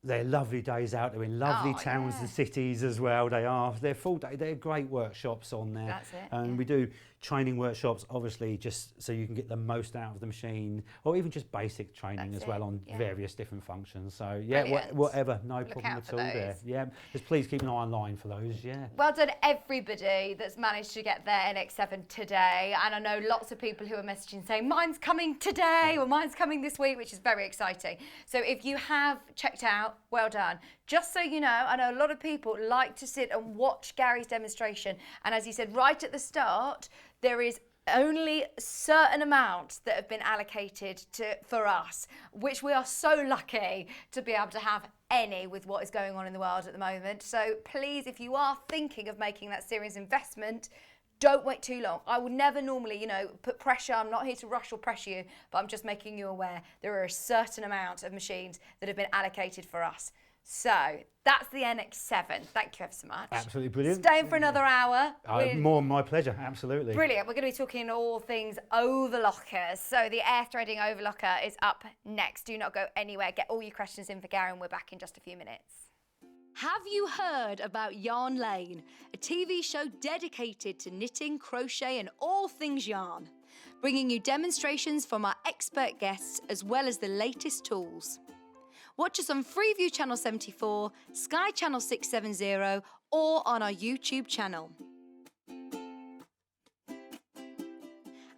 S6: They're lovely days out there in lovely towns and cities as well. They're full day. They're great workshops on there.
S1: That's it.
S6: And we do training workshops, obviously, just so you can get the most out of the machine, or even just basic training as well on various different functions. So yeah, whatever, no problem at all there. Yeah, just please keep an eye online for those. Yeah.
S1: Well done everybody that's managed to get their NX7 today, and I know lots of people who are messaging saying mine's coming today or mine's coming this week, which is very exciting. So if you have checked out, well done. Just so you know, I know a lot of people like to sit and watch Gary's demonstration, and as he said right at the start, there is only a certain amount that have been allocated for us, which we are so lucky to be able to have any with what is going on in the world at the moment. So please, if you are thinking of making that serious investment, don't wait too long. I would never normally, put pressure. I'm not here to rush or pressure you, but I'm just making you aware there are a certain amount of machines that have been allocated for us. So that's the NX7. Thank you ever so much.
S6: Absolutely brilliant.
S1: Staying for another hour.
S6: More my pleasure, absolutely.
S1: Brilliant. We're going to be talking all things overlockers. So the air threading overlocker is up next. Do not go anywhere. Get all your questions in for Gary and we're back in just a few minutes. Have you heard about Yarn Lane, a TV show dedicated to knitting, crochet and all things yarn, bringing you demonstrations from our expert guests as well as the latest tools. Watch us on Freeview Channel 74, Sky Channel 670 or on our YouTube channel.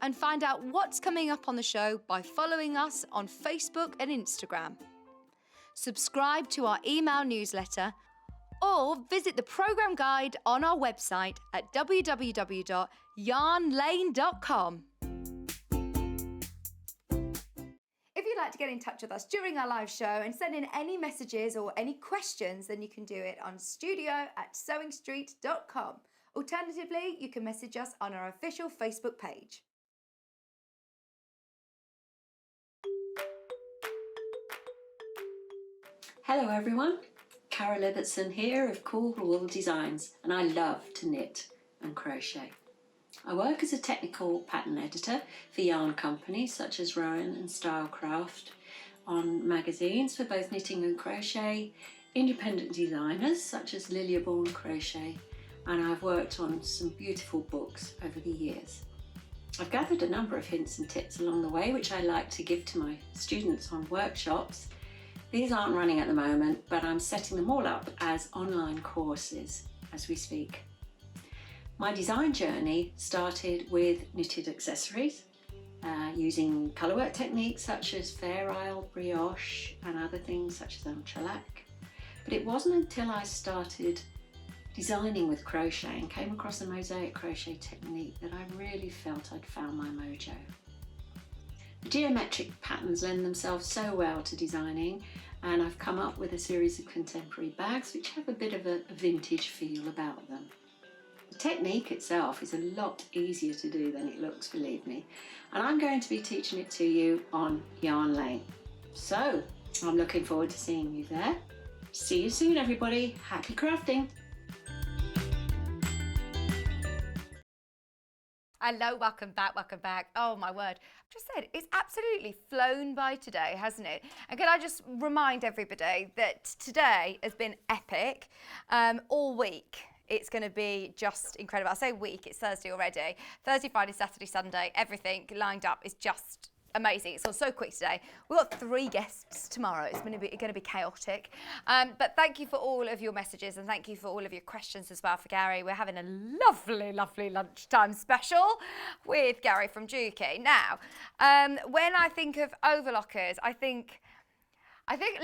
S1: And find out what's coming up on the show by following us on Facebook and Instagram. Subscribe to our email newsletter or visit the programme guide on our website at www.yarnlane.com. If you'd like to get in touch with us during our live show and send in any messages or any questions, then you can do it on studio@sewingstreet.com. Alternatively, you can message us on our official Facebook page.
S4: Hello everyone, Carol Ibbotson here of Cool Wool Designs, and I love to knit and crochet. I work as a technical pattern editor for yarn companies such as Rowan and Stylecraft. on magazines for both knitting and crochet, independent designers such as Liliaborn Crochet, and I've worked on some beautiful books over the years. I've gathered a number of hints and tips along the way which I like to give to my students on workshops. These aren't running at the moment, but I'm setting them all up as online courses as we speak. My design journey started with knitted accessories, using colourwork techniques such as Fair Isle, brioche and other things such as shellac. But it wasn't until I started designing with crochet and came across the mosaic crochet technique that I really felt I'd found my mojo. The geometric patterns lend themselves so well to designing, and I've come up with a series of contemporary bags which have a bit of a vintage feel about them. The technique itself is a lot easier to do than it looks, believe me, and I'm going to be teaching it to you on Yarn Lane. So I'm looking forward to seeing you there. See you soon, everybody. Happy crafting.
S1: Hello, welcome back, welcome back. Oh my word, I've just said it's absolutely flown by today, hasn't it? And can I just remind everybody that today has been epic all week. It's going to be just incredible. I say week, it's Thursday already. Thursday, Friday, Saturday, Sunday, everything lined up is just amazing. It's gone so quick today. We've got 3 guests tomorrow. It's going to be chaotic. But thank you for all of your messages and thank you for all of your questions as well for Garry. We're having a lovely, lovely lunchtime special with Garry from Juki. Now, when I think of overlockers, I think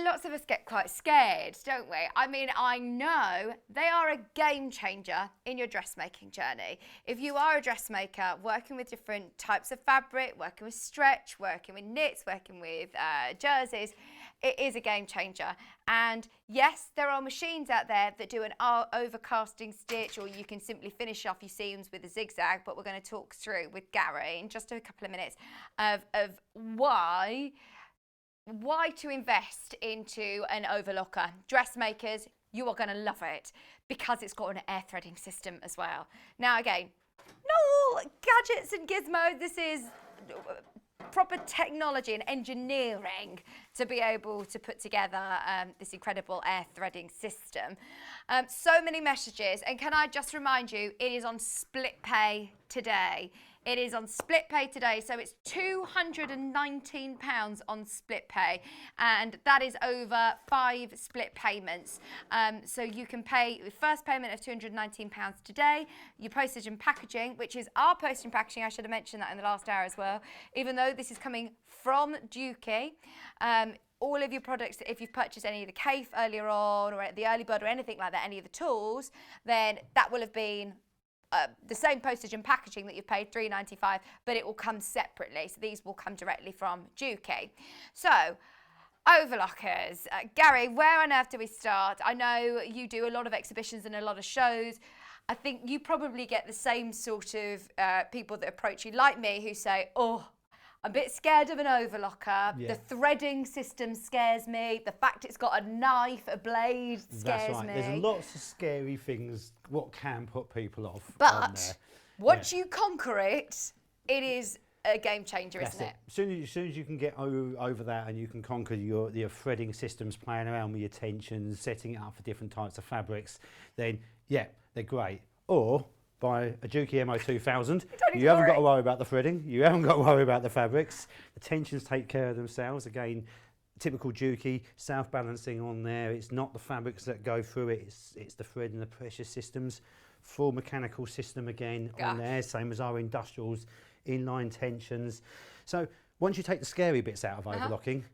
S1: lots of us get quite scared, don't we? I mean, I know they are a game changer in your dressmaking journey. If you are a dressmaker working with different types of fabric, working with stretch, working with knits, working with jerseys, it is a game changer. And yes, there are machines out there that do an overcasting stitch, or you can simply finish off your seams with a zigzag, but we're going to talk through with Garry in just a couple of minutes of why to invest into an overlocker. Dressmakers, you are going to love it because it's got an air threading system as well. Now again, not all gadgets and gizmos, this is proper technology and engineering to be able to put together this incredible air threading system. So many messages, and can I just remind you, it is on split pay today. It is on split pay today, so it's £219 on split pay, and that is over 5 split payments. So you can pay the first payment of £219 today, your postage and packaging, which is our postage and packaging. I should have mentioned that in the last hour as well, even though this is coming from Juki. All of your products, if you've purchased any of the Kaffe earlier on, or the early bird or anything like that, any of the tools, then that will have been the same postage and packaging that you've paid, £3.95, but it will come separately. So these will come directly from Juki. So, overlockers. Garry, where on earth do we start? I know you do a lot of exhibitions and a lot of shows. I think you probably get the same sort of people that approach you like me who say, oh, I'm a bit scared of an overlocker. Yeah. The threading system scares me. The fact it's got a knife, a blade scares me.
S6: There's lots of scary things what can put people off.
S1: But once you conquer it, it is a game changer, isn't it?
S6: As soon as you can get over that and you can conquer your threading systems, playing around with your tensions, setting it up for different types of fabrics, then yeah, they're great. Or buy a Juki MO2000. You haven't got to worry about the threading. You haven't got to worry about the fabrics. The tensions take care of themselves. Again, typical Juki, self-balancing on there. It's not the fabrics that go through it. It's the thread and the pressure systems. Full mechanical system again on there, same as our industrials, inline tensions. So once you take the scary bits out of overlocking,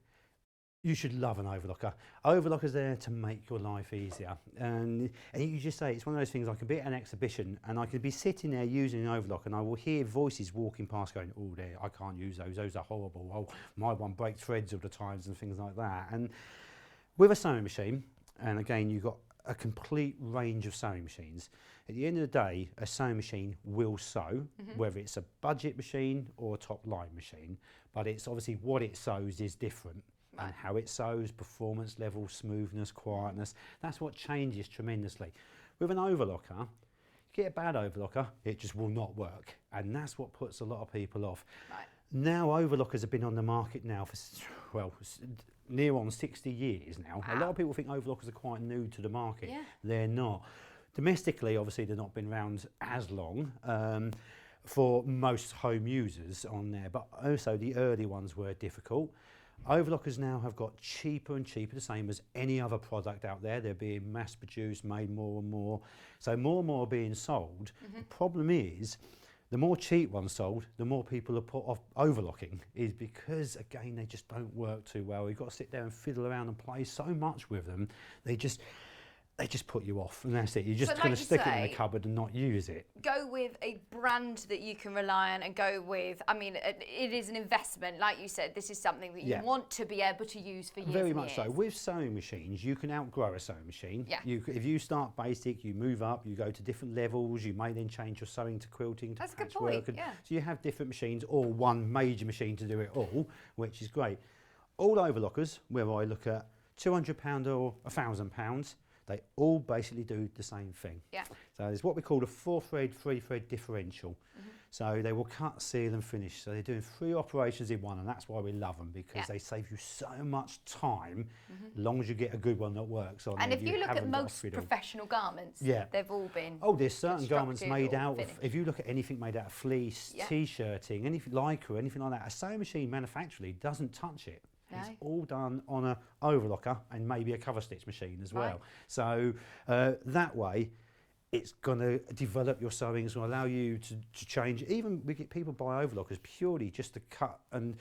S6: you should love an overlocker. Overlocker's there to make your life easier. And you just say, it's one of those things, I can be at an exhibition and I can be sitting there using an overlocker and I will hear voices walking past going, oh, there, I can't use those are horrible. Oh, my one breaks threads all the times and things like that. And with a sewing machine, and again, you've got a complete range of sewing machines. At the end of the day, a sewing machine will sew, whether it's a budget machine or a top line machine, but it's obviously what it sews is different. And how it sews, performance level, smoothness, quietness, that's what changes tremendously. With an overlocker, you get a bad overlocker, it just will not work. And that's what puts a lot of people off. Right. Now overlockers have been on the market now for, well, near on 60 years now.
S1: Wow.
S6: A lot of people think overlockers are quite new to the market.
S1: Yeah.
S6: They're not. Domestically, obviously, they've not been around as long for most home users on there, but also the early ones were difficult. Overlockers now have got cheaper and cheaper, the same as any other product out there. They're being mass produced, made more and more. So more and more are being sold. The problem is, the more cheap ones sold, the more people are put off overlocking, is because, again, they just don't work too well. You've got to sit there and fiddle around and play so much with them. They just put you off, and that's it. You're just
S1: But
S6: going
S1: like
S6: to
S1: you
S6: stick it in
S1: say,
S6: the cupboard and not use it.
S1: Go with a brand that you can rely on, and go with, I mean, it is an investment. Like you said, this is something that you
S6: Yeah.
S1: want to be able to use for years
S6: Very
S1: and
S6: much so.
S1: years.
S6: With sewing machines, you can outgrow a sewing machine.
S1: Yeah.
S6: If you start basic, you move up, you go to different levels, you may then change your sewing to quilting to
S1: That's a good
S6: patchwork.
S1: point,
S6: and
S1: yeah.
S6: So you have different machines, or one major machine to do it all, which is great. All overlockers, whether I look at £200 or £1,000, they all basically do the same thing.
S1: Yeah.
S6: So there's what we call a 4-thread, 3-thread differential. So they will cut, seal and finish. So they're doing 3 operations in one, and that's why we love them, because they save you so much time, as long as you get a good one that works on
S1: And
S6: there.
S1: if you look at
S6: haven't got to
S1: most
S6: fiddle.
S1: professional garments,
S6: Yeah.
S1: they've all been
S6: Oh, there's certain garments
S1: constructed
S6: made
S1: or
S6: out of,
S1: finished.
S6: if you look at anything made out of fleece,
S1: Yeah.
S6: t-shirting, anything lycra, anything like that, a sewing machine manufacturally doesn't touch it. It's
S1: No.
S6: all done on a overlocker and maybe a cover stitch machine as well.
S1: Right.
S6: So that way, it's going to develop your sewing. It's going to allow you to change. Even we get people buy overlockers purely just to cut and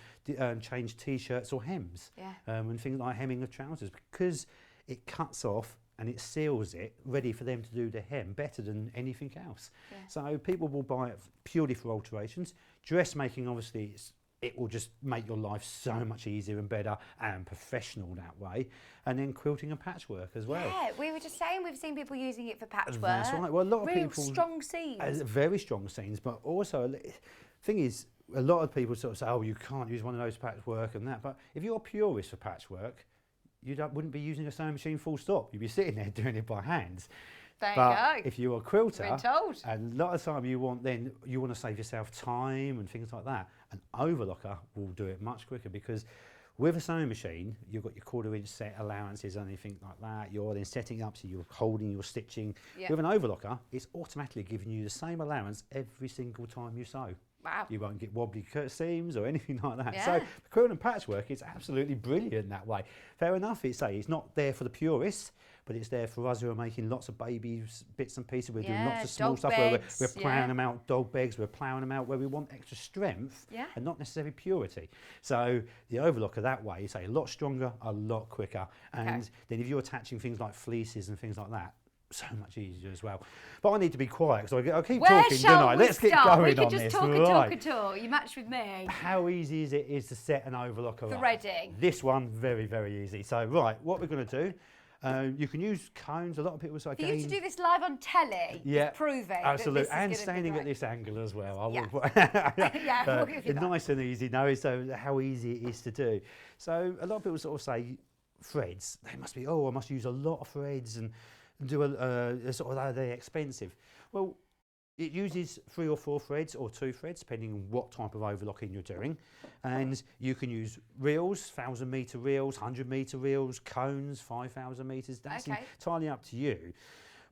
S6: change t-shirts or hems, and things like hemming of trousers, because it cuts off and it seals it, ready for them to do the hem better than anything else.
S1: Yeah.
S6: So people will buy it purely for alterations. Dressmaking, obviously, it will just make your life so much easier and better and professional that way. And then quilting and patchwork as well.
S1: Yeah, we were just saying we've seen people using it for patchwork.
S6: That's right. Well, a lot of
S1: Real
S6: people
S1: strong seams.
S6: very strong seams, but also thing is, a lot of people sort of say, "Oh, you can't use one of those patchwork and that." But if you're a purist for patchwork, you wouldn't be using a sewing machine full stop. You'd be sitting there doing it by hands.
S1: There
S6: But
S1: you go.
S6: if you're a quilter,
S1: Been told.
S6: and a lot of the time you want to save yourself time and things like that. An overlocker will do it much quicker, because with a sewing machine, you've got your 1/4 inch set allowances and anything like that. You're then setting up, so you're holding your stitching.
S1: Yeah.
S6: With an overlocker, it's automatically giving you the same allowance every single time you sew.
S1: Wow.
S6: You won't get wobbly seams or anything like that.
S1: Yeah.
S6: So the quilt and patchwork is absolutely brilliant that way. Fair enough, it's not there for the purists, but it's there for us who are making lots of babies, bits and pieces. We're doing
S1: Yeah,
S6: lots of small
S1: dog
S6: stuff where
S1: beds,
S6: we're ploughing them out, dog begs, we're ploughing them out where we want extra strength
S1: Yeah.
S6: and not necessarily purity. So the overlocker that way is a lot stronger, a lot quicker. And then if you're attaching things like fleeces and things like that, so much easier as well. But I need to be quiet, so I keep
S1: Where
S6: talking,
S1: shall
S6: don't I?
S1: we
S6: Let's get
S1: start?
S6: going
S1: We
S6: on
S1: could just
S6: this.
S1: talk and
S6: right.
S1: talk and talk. You match with me.
S6: How easy is it to set an overlocker up?
S1: Threading.
S6: This one, very, very easy. So, right, what we're going to do, you can use cones. A lot of people say,
S1: For you to do this live on telly,
S6: yeah,
S1: is proving
S6: absolutely,
S1: that this is
S6: and
S1: gonna be
S6: standing at
S1: great.
S6: this angle as well. I
S1: Yeah.
S6: will,
S1: Yeah, we'll give you that.
S6: nice and easy. No, so how easy it is to do. So a lot of people sort of say threads. They must be, I must use a lot of threads and do a sort of, are they expensive? Well, it uses 3 or 4 threads or 2 threads, depending on what type of overlocking you're doing. And you can use reels, 1,000 metre reels, 100 metre reels, cones, 5,000 metres. That's entirely up to you.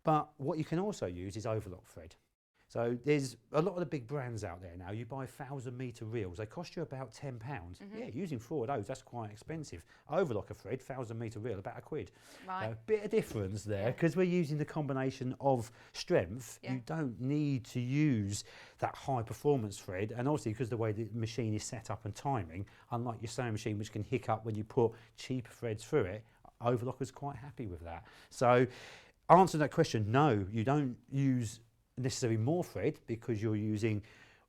S6: But what you can also use is overlock thread. So there's a lot of the big brands out there now. You buy 1,000 metre reels. They cost you about £10. Yeah, using 4 of those, that's quite expensive. Overlocker thread, 1,000 metre reel, about £1.
S1: Right.
S6: A bit of difference there, because we're using the combination of strength.
S1: Yeah.
S6: You don't need to use that high performance thread. And obviously, because the way the machine is set up and timing, unlike your sewing machine, which can hiccup when you put cheaper threads through it, Overlocker's quite happy with that. So answer that question, no, you don't use necessarily more thread, because you're using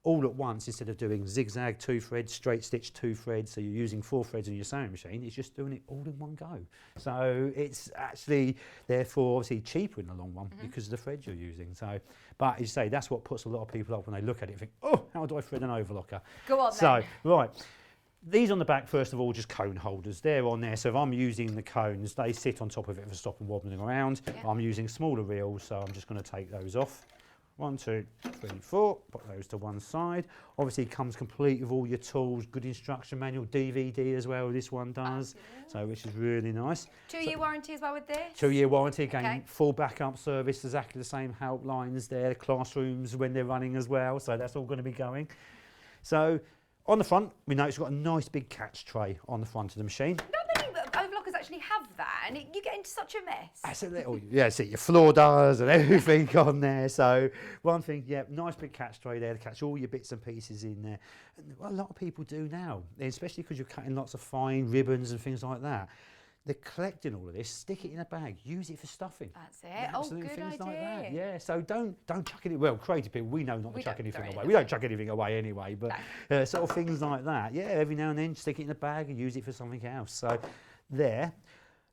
S6: all at once instead of doing zigzag 2 threads, straight stitch 2 threads. So you're using 4 threads in your sewing machine. It's just doing it all in one go. So it's actually therefore obviously cheaper in the long run because of the threads you're using. So, but as you say, that's what puts a lot of people up when they look at it and think, oh, how do I thread an overlocker?
S1: Go on
S6: So,
S1: then.
S6: right. These on the back, first of all, just cone holders. They're on there, so if I'm using the cones, they sit on top of it for stop and wobbling around.
S1: Yeah.
S6: I'm using smaller reels, so I'm just going to take those off. 1, 2, 3, 4. Put those to one side. Obviously, it comes complete with all your tools, good instruction manual, DVD as well. This one does, so which is really nice.
S1: 2-year warranty as well with this?
S6: 2-year warranty again,
S1: Okay.
S6: full backup service, exactly the same helplines there, classrooms when they're running as well. So that's all going to be going. So on the front, we notice we've got a nice big catch tray on the front of the machine.
S1: Not many overlockers actually have that, and you get into such a mess.
S6: That's a little, yeah, see your floor does and everything on there. So one thing, yeah, nice big catch tray there to catch all your bits and pieces in there. And what a lot of people do now, especially because you're cutting lots of fine ribbons and things like that. They're collecting all of this, stick it in a bag, use it for stuffing.
S1: That's it. Oh,
S6: Absolute
S1: good
S6: things
S1: idea.
S6: like that. Yeah, so don't chuck it. Well, creative people, we know not to chuck
S1: don't
S6: anything
S1: throw it
S6: away.
S1: away.
S6: We don't chuck anything away anyway, but sort of things like that. Yeah, every now and then stick it in a bag and use it for something else. So there,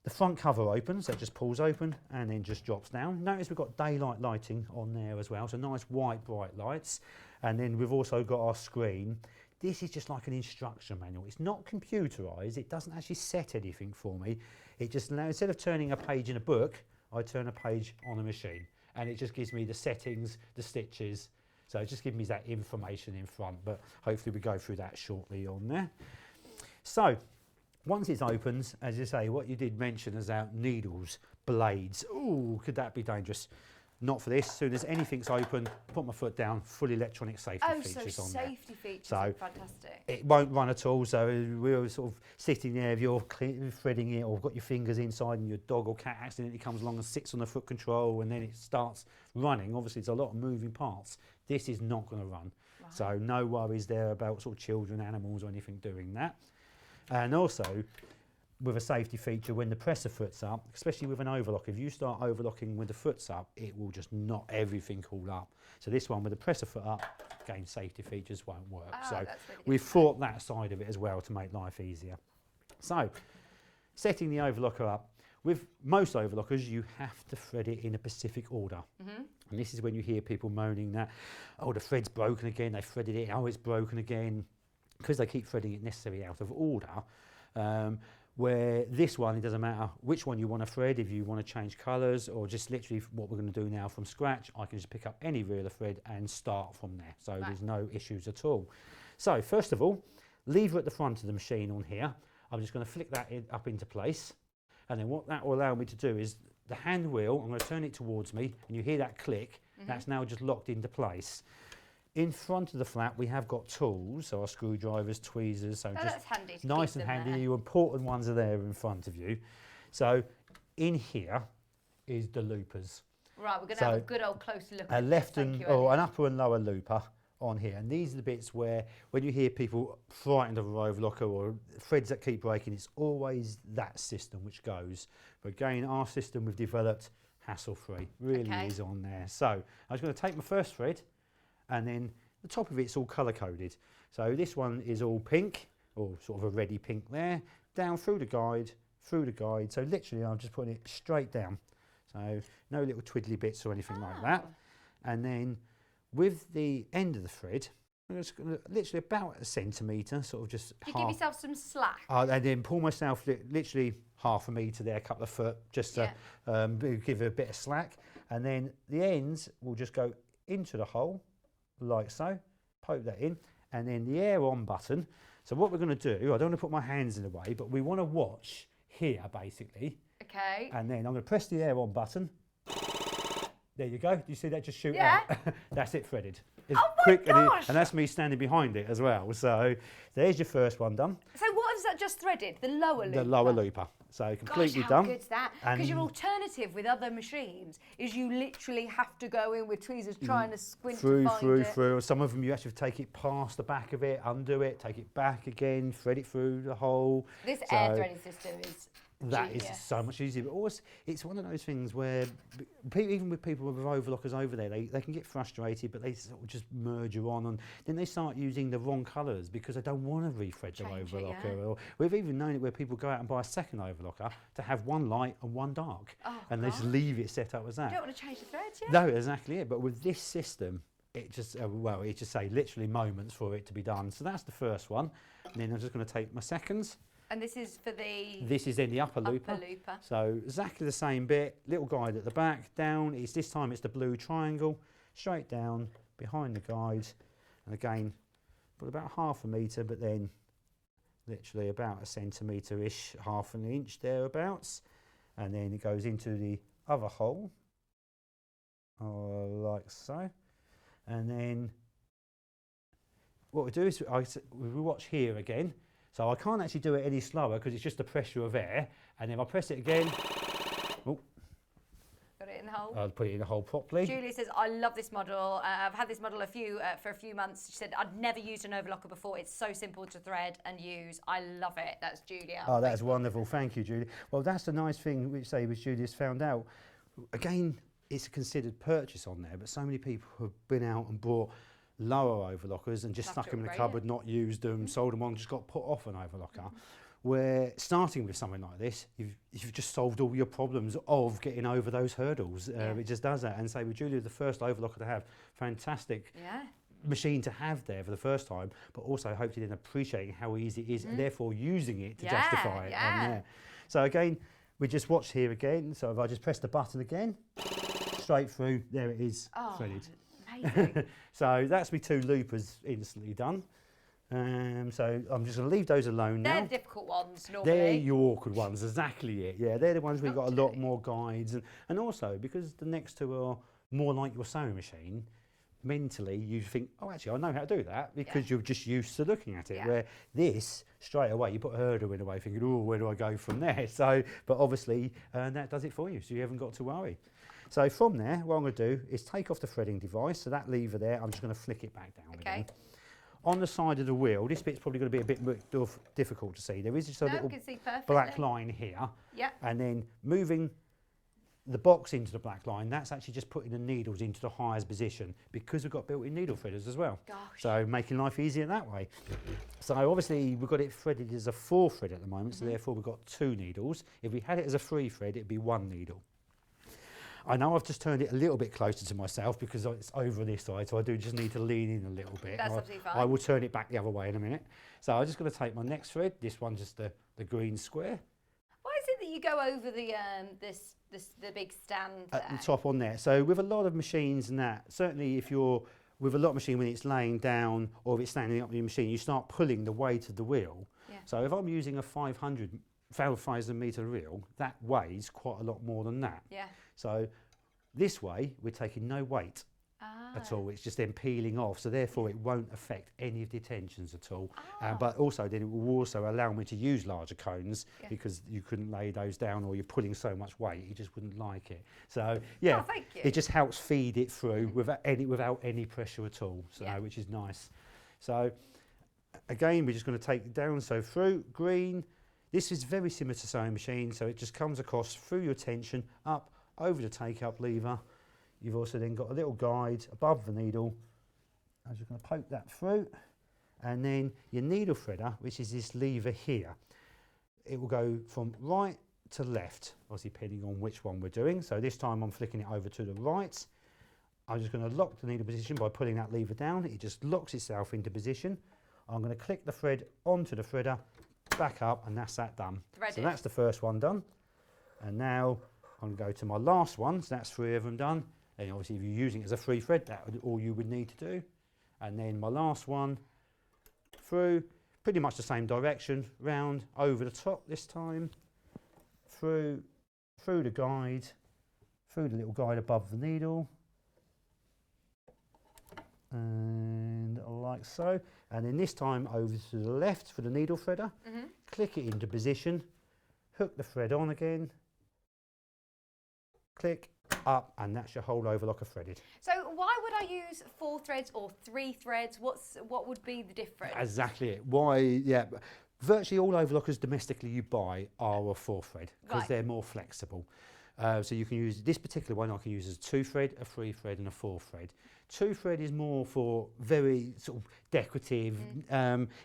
S6: the front cover opens, that just pulls open and then just drops down. Notice we've got daylight lighting on there as well, so nice white bright lights. And then we've also got our screen. This is just like an instruction manual. It's not computerised. It doesn't actually set anything for me. It just allows, instead of turning a page in a book, I turn a page on a machine. And it just gives me the settings, the stitches. So it just gives me that information in front. But hopefully we go through that shortly on there. So once it opens, as you say, what you did mention is our needles, blades. Ooh, could that be dangerous? Not for this. As soon as anything's open, put my foot down, full electronic safety features on there.
S1: Safety features
S6: So
S1: are fantastic.
S6: it won't run at all. So we're sort of sitting there, if you're threading it or got your fingers inside and your dog or cat accidentally comes along and sits on the foot control and then it starts running. Obviously, it's a lot of moving parts. This is not going to run. Right. So no worries there about sort of children, animals or anything doing that. And also, with a safety feature, when the presser foot's up, especially with an overlock, if you start overlocking with the foot's up, it will just knot everything all up. So this one with the presser foot up, again, safety features won't work. So
S1: Really
S6: we've thought that side of it as well to make life easier. So setting the overlocker up, with most overlockers, you have to thread it in a specific order. And this is when you hear people moaning that, oh, the thread's broken again, they threaded it, oh, it's broken again, because they keep threading it necessarily out of order. Where this one, it doesn't matter which one you want to thread, if you want to change colours or just literally what we're going to do now from scratch, I can just pick up any reel of thread and start from there. So there's no issues at all. So first of all, lever at the front of the machine on here. I'm just going to flick that up into place. And then what that will allow me to do is the hand wheel, I'm going to turn it towards me and you hear that click, that's now just locked into place. In front of the flap, we have got tools, so our screwdrivers, tweezers, so just
S1: that's handy to
S6: nice
S1: keep
S6: and
S1: them
S6: handy.
S1: there.
S6: Your important ones are there in front of you. So in here is the loopers.
S1: Right, we're going to have a good old closer look
S6: A
S1: at
S6: left
S1: this.
S6: and or an upper and lower looper on here, and these are the bits where when you hear people frightened of a overlocker or threads that keep breaking, it's always that system which goes. But again, our system we've developed hassle-free, really is on there. So I'm just going to take my first thread. And then the top of it's all colour coded. So this one is all pink, or sort of a reddy pink there, down through the guide. So literally I'm just putting it straight down. So no little twiddly bits or anything like that. And then with the end of the thread, I'm just going to literally about a centimetre, sort of just
S1: You give yourself some slack.
S6: and then pull myself literally half a metre there, a couple of foot, just to give it a bit of slack. And then the ends will just go into the hole, like so, poke that in, and then the air on button. So what we're going to do, I don't want to put my hands in the way, but we want to watch here basically.
S1: Okay.
S6: And then I'm going to press the air on button. There you go. Do you see that just shoot
S1: Yeah.
S6: out? That's it threaded. It's
S1: Oh my
S6: quick
S1: gosh!
S6: and that's me standing behind it as well. So there's your first one done.
S1: So what is that just threaded? The lower looper?
S6: The lower looper. So completely
S1: Gosh, how
S6: done.
S1: good's that? Because your alternative with other machines is you literally have to go in with tweezers trying to squint to find it.
S6: through. Some of them you actually take it past the back of it, undo it, take it back again, thread it through the hole.
S1: This
S6: So
S1: air threading system is
S6: that is
S1: genius.
S6: so much easier. But always, it's one of those things where, even with people with overlockers over there, they can get frustrated, but they sort of just merge you on, and then they start using the wrong colours because they don't want to rethread their
S1: Change it,
S6: overlocker.
S1: yeah.
S6: Or we've even known it where people go out and buy a second overlocker to have one light and one dark, and they just leave it set up as that.
S1: You don't want to change the threads, yeah?
S6: No, exactly it. But with this system, it just, it just say literally moments for it to be done. So that's the first one. And then I'm just going to take my seconds.
S1: And this is for the
S6: This is in the upper looper. So exactly the same bit, little guide at the back, down. This time it's the blue triangle. straight down behind the guide, and again put about 1/2 metre, but then literally about 1 centimetre-ish, 1/2 inch thereabouts, and then it goes into the other hole, like so. And then what we do is we watch here again. So I can't actually do it any slower because it's just the pressure of air. And if I press it again, oh,
S1: Got it in the hole.
S6: I'll put it in the hole properly.
S1: Julia says, I love this model. I've had this model for a few months. She said, I'd never used an overlocker before. It's so simple to thread and use. I love it. That's Julia.
S6: Oh, that's wonderful. Thank you, Julia. Well, that's the nice thing which Julia's found out. Again, it's a considered purchase on there, but so many people have been out and bought lower overlockers and just stuck them in the cupboard, not used them, sold them on, just got put off an overlocker. Where starting with something like this, you've just solved all your problems of getting over those hurdles. It just does that. And say with Julia, the first overlocker to have, fantastic machine to have there for the first time, but also hopefully then appreciating how easy it is and therefore using it to justify it on there. So again, we just watch here again. So if I just press the button again, straight through, there it is, threaded.
S1: Amazing.
S6: So that's my 2 loopers instantly done. So I'm just going to leave those alone now.
S1: They're the difficult ones normally.
S6: They're your awkward ones, exactly it. Yeah, they're the ones where you've got a lot more guides. And also, because the next 2 are more like your sewing machine, mentally you think, oh, actually, I know how to do that because you're just used to looking at it. Where this, straight away, you put a hurdle in a way thinking, oh, where do I go from there? So, but obviously, that does it for you, so you haven't got to worry. So from there, what I'm going to do is take off the threading device. So that lever there, I'm just going to flick it back down again. On the side of the wheel, this bit's probably going to be a bit difficult to see. There is just a little black line here. And then moving the box into the black line, that's actually just putting the needles into the highest position because we've got built-in needle threaders as well. So making life easier that way. So obviously we've got it threaded as a 4 thread at the moment, so therefore we've got 2 needles. If we had it as a 3 thread, it'd be 1 needle. I know I've just turned it a little bit closer to myself because it's over this side, so I do just need to lean in a little bit.
S1: That's absolutely fine.
S6: I will turn it back the other way in a minute. So I'm just going to take my next thread, this one just the green square.
S1: Why is it that you go over the big stand there?
S6: At the top on there. So with a lot of machines and that, certainly if you're with a lot of machine when it's laying down or if it's standing up in your machine, you start pulling the weight of the wheel. So if I'm using a 5,000 metre reel, that weighs quite a lot more than that. So this way, we're taking no weight at all. It's just then peeling off, so therefore it won't affect any of the tensions at all. But also then it will also allow me to use larger cones because you couldn't lay those down or you're pulling so much weight, you just wouldn't like it. So yeah, it just helps feed it through without any pressure at all, so which is nice. So again, we're just going to take it down, so through green. This is very similar to sewing machine, so it just comes across through your tension, up over the take-up lever. You've also then got a little guide above the needle. I'm just going to poke that through. And then your needle threader, which is this lever here, it will go from right to left, obviously depending on which one we're doing. So this time I'm flicking it over to the right. I'm just going to lock the needle position by pulling that lever down. It just locks itself into position. I'm going to click the thread onto the threader, back up, and that's that done. Threaded. So that's the first one done. And now I'm going to go to my last one, so that's 3 of them done. And obviously if you're using it as a 3 thread, that's all you would need to do. And then my last one through, pretty much the same direction, round over the top this time, through the guide, through the little guide above the needle, and like so. And then this time over to the left for the needle threader, click it into position, hook the thread on again, click up, and that's your whole overlocker threaded.
S1: So why would I use 4 threads or 3 threads? What would be the difference?
S6: Exactly it. Why? Yeah, virtually all overlockers domestically you buy are a 4 thread because they're more flexible. So you can use this particular one. I can use as a 2 thread, a 3 thread, and a 4 thread. 2 thread is more for very sort of decorative.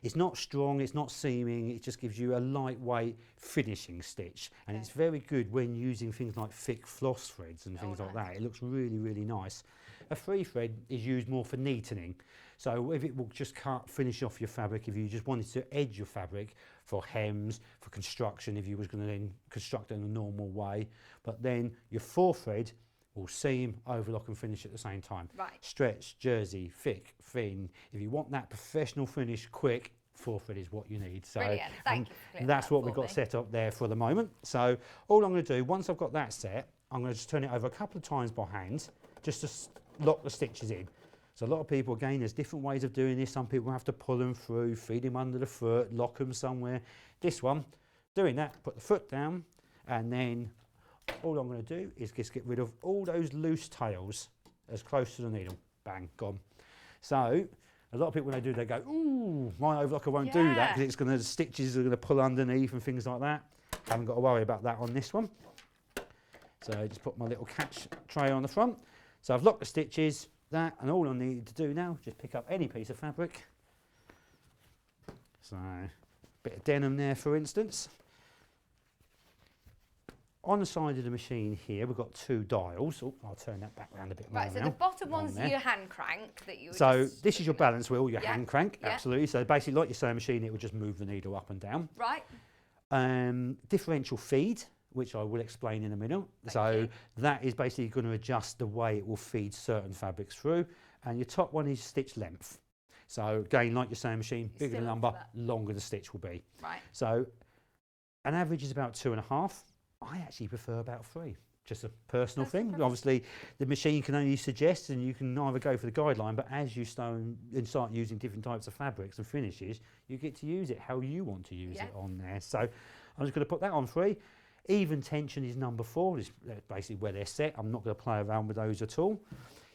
S6: It's not strong, it's not seaming. It just gives you a lightweight finishing stitch, and it's very good when using things like thick floss threads and things like that. It looks really, really nice. A 3 thread is used more for neatening. So if it will just finish off your fabric, if you just wanted to edge your fabric for hems, for construction, if you was going to then construct it in a normal way. But then your 4 thread will seam, overlock and finish at the same time.
S1: Right.
S6: Stretch, jersey, thick, thin. If you want that professional finish quick, 4-thread is what you need. So
S1: Brilliant. Thank you for clearing
S6: that's
S1: that
S6: what
S1: for
S6: we've got
S1: me.
S6: set up there for the moment. So all I'm going to do, once I've got that set, I'm going to just turn it over a couple of times by hand, just to lock the stitches in. So a lot of people, again, there's different ways of doing this. Some people have to pull them through, feed them under the foot, lock them somewhere. This one, doing that, put the foot down, and then all I'm going to do is just get rid of all those loose tails as close to the needle. Bang, gone. So a lot of people, when they do, they go, ooh, my overlocker won't do that because it's going to, the stitches are going to pull underneath and things like that. Haven't got to worry about that on this one. So just put my little catch tray on the front. So I've locked the stitches, that, and all I need to do now, just pick up any piece of fabric. So a bit of denim there, for instance. On the side of the machine here, we've got 2 dials. Oh, I'll turn that back round a bit more.
S1: Right, so
S6: now.
S1: the bottom one's
S6: there.
S1: your hand crank that you.
S6: So this is your balance wheel, your
S1: Yeah.
S6: hand crank,
S1: Yeah.
S6: absolutely. So basically, like your sewing machine, it will just move the needle up and down.
S1: Right.
S6: Differential feed, which I will explain in a minute.
S1: Thank you.
S6: That is basically going to adjust the way it will feed certain fabrics through. And your top one is stitch length. So again, like your sewing machine, bigger the
S1: still
S6: number,
S1: up for that.
S6: longer the stitch will be.
S1: Right.
S6: So an average is about 2.5. I actually prefer about 3. Just a personal
S1: That's
S6: thing.
S1: perfect.
S6: Obviously, the machine can only suggest, and you can either go for the guideline, but as you and start using different types of fabrics and finishes, you get to use it how you want to use it on there. So I'm just going to put that on 3. Even tension is number 4. Is basically where they're set. I'm not going to play around with those at all.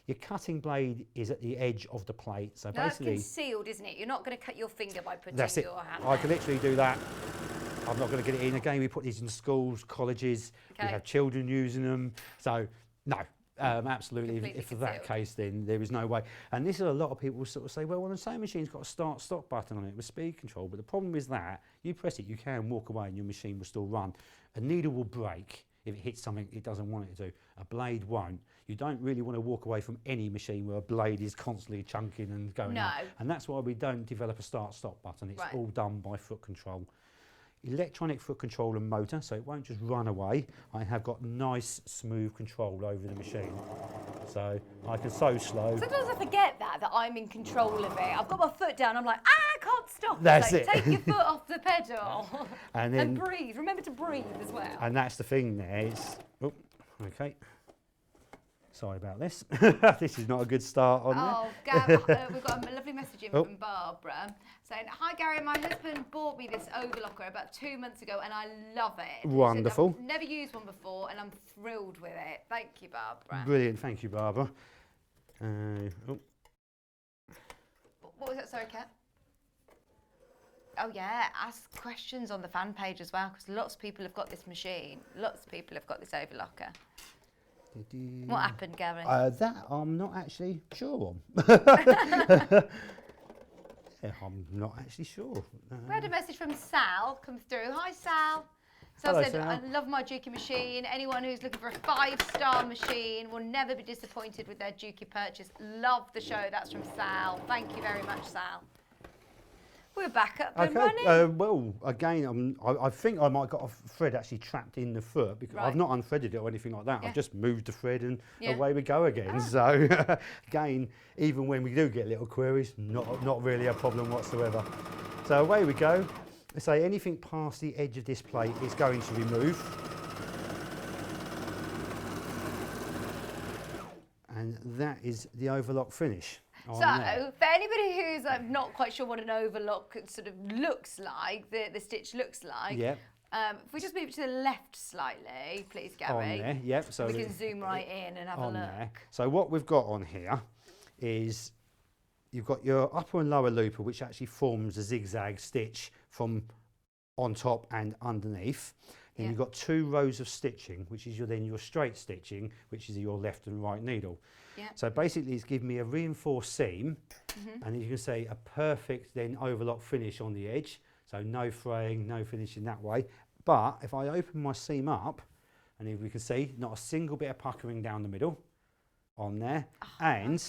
S6: Your cutting blade is at the edge of the plate. So
S1: Now that's
S6: basically,
S1: concealed, isn't it? You're not going to cut your finger by putting
S6: that's it.
S1: your hand.
S6: I can literally do that. I'm not going to get it in. Again, we put these in schools, colleges.
S1: Okay.
S6: We have children using them. So, no, absolutely.
S1: Completely
S6: If for that
S1: concealed.
S6: case, then there is no way. And this is a lot of people sort of say, well, the sewing machine's got a start-stop button on it with speed control. But the problem is that you press it, you can walk away and your machine will still run. A needle will break if it hits something it doesn't want it to do. A blade won't. You don't really want to walk away from any machine where a blade is constantly chunking and going
S1: No.
S6: up. And that's why we don't develop a start-stop button. It's
S1: Right.
S6: all done by foot control. Electronic foot control and motor, so it won't just run away. I have got nice, smooth control over the machine. So I can sew slow.
S1: Sometimes I forget that I'm in control of it. I've got my foot down. I'm like, I can't stop. It's
S6: That's
S1: like,
S6: it.
S1: Take your foot off the pedal
S6: And
S1: and
S6: then,
S1: breathe. Remember to breathe as well.
S6: and that's the thing there. It's, oh, okay. Sorry about this. This is not a good start on
S1: Oh,
S6: there.
S1: Gary, we've got a lovely message in
S6: Oh.
S1: from Barbara saying, hi Gary, my husband bought me this overlocker about 2 months ago and I love it. She said,
S6: Wonderful.
S1: I've never used one before and I'm thrilled with it. Thank you, Barbara.
S6: Brilliant, thank you, Barbara. Oh,
S1: What was that, sorry, Kat? Oh yeah, ask questions on the fan page as well because lots of people have got this machine. Lots of people have got this overlocker. What happened, Gary?
S6: that I'm not actually sure on. Yeah, I'm not actually sure.
S1: We had a message from Sal come through. Hi, Sal. Sal
S6: Hello,
S1: said,
S6: Sal.
S1: I love my Juki machine. Anyone who's looking for a 5-star machine will never be disappointed with their Juki purchase. Love the show. That's from Sal. Thank you very much, Sal. We're back up and running.
S6: Well, again, I think I might have got a thread actually trapped in the foot because
S1: Right.
S6: I've not unthreaded it or anything like that.
S1: Yeah.
S6: I've just moved the thread and
S1: Yeah.
S6: away we go again. So, again, even when we do get little queries, not really a problem whatsoever. So away we go. Let's say anything past the edge of this plate is going to remove. And that is the overlock finish. on there.
S1: So, for anybody who's not quite sure what an overlock sort of looks like, the stitch looks like,
S6: Yep.
S1: if we just move it to the left slightly, please,
S6: On
S1: Gary.
S6: there, yep. So
S1: We
S6: the-
S1: can zoom right in and have a
S6: on
S1: look.
S6: there. So what we've got on here is you've got your upper and lower looper, which actually forms a zigzag stitch from on top and underneath. Then
S1: Yeah.
S6: you've got 2 rows of stitching, which is then your straight stitching, which is your left and right needle.
S1: Yeah.
S6: So basically it's giving me a reinforced seam, and you can say a perfect then overlock finish on the edge. So no fraying, no finishing that way. But if I open my seam up, and if we can see, not a single bit of puckering down the middle on there, and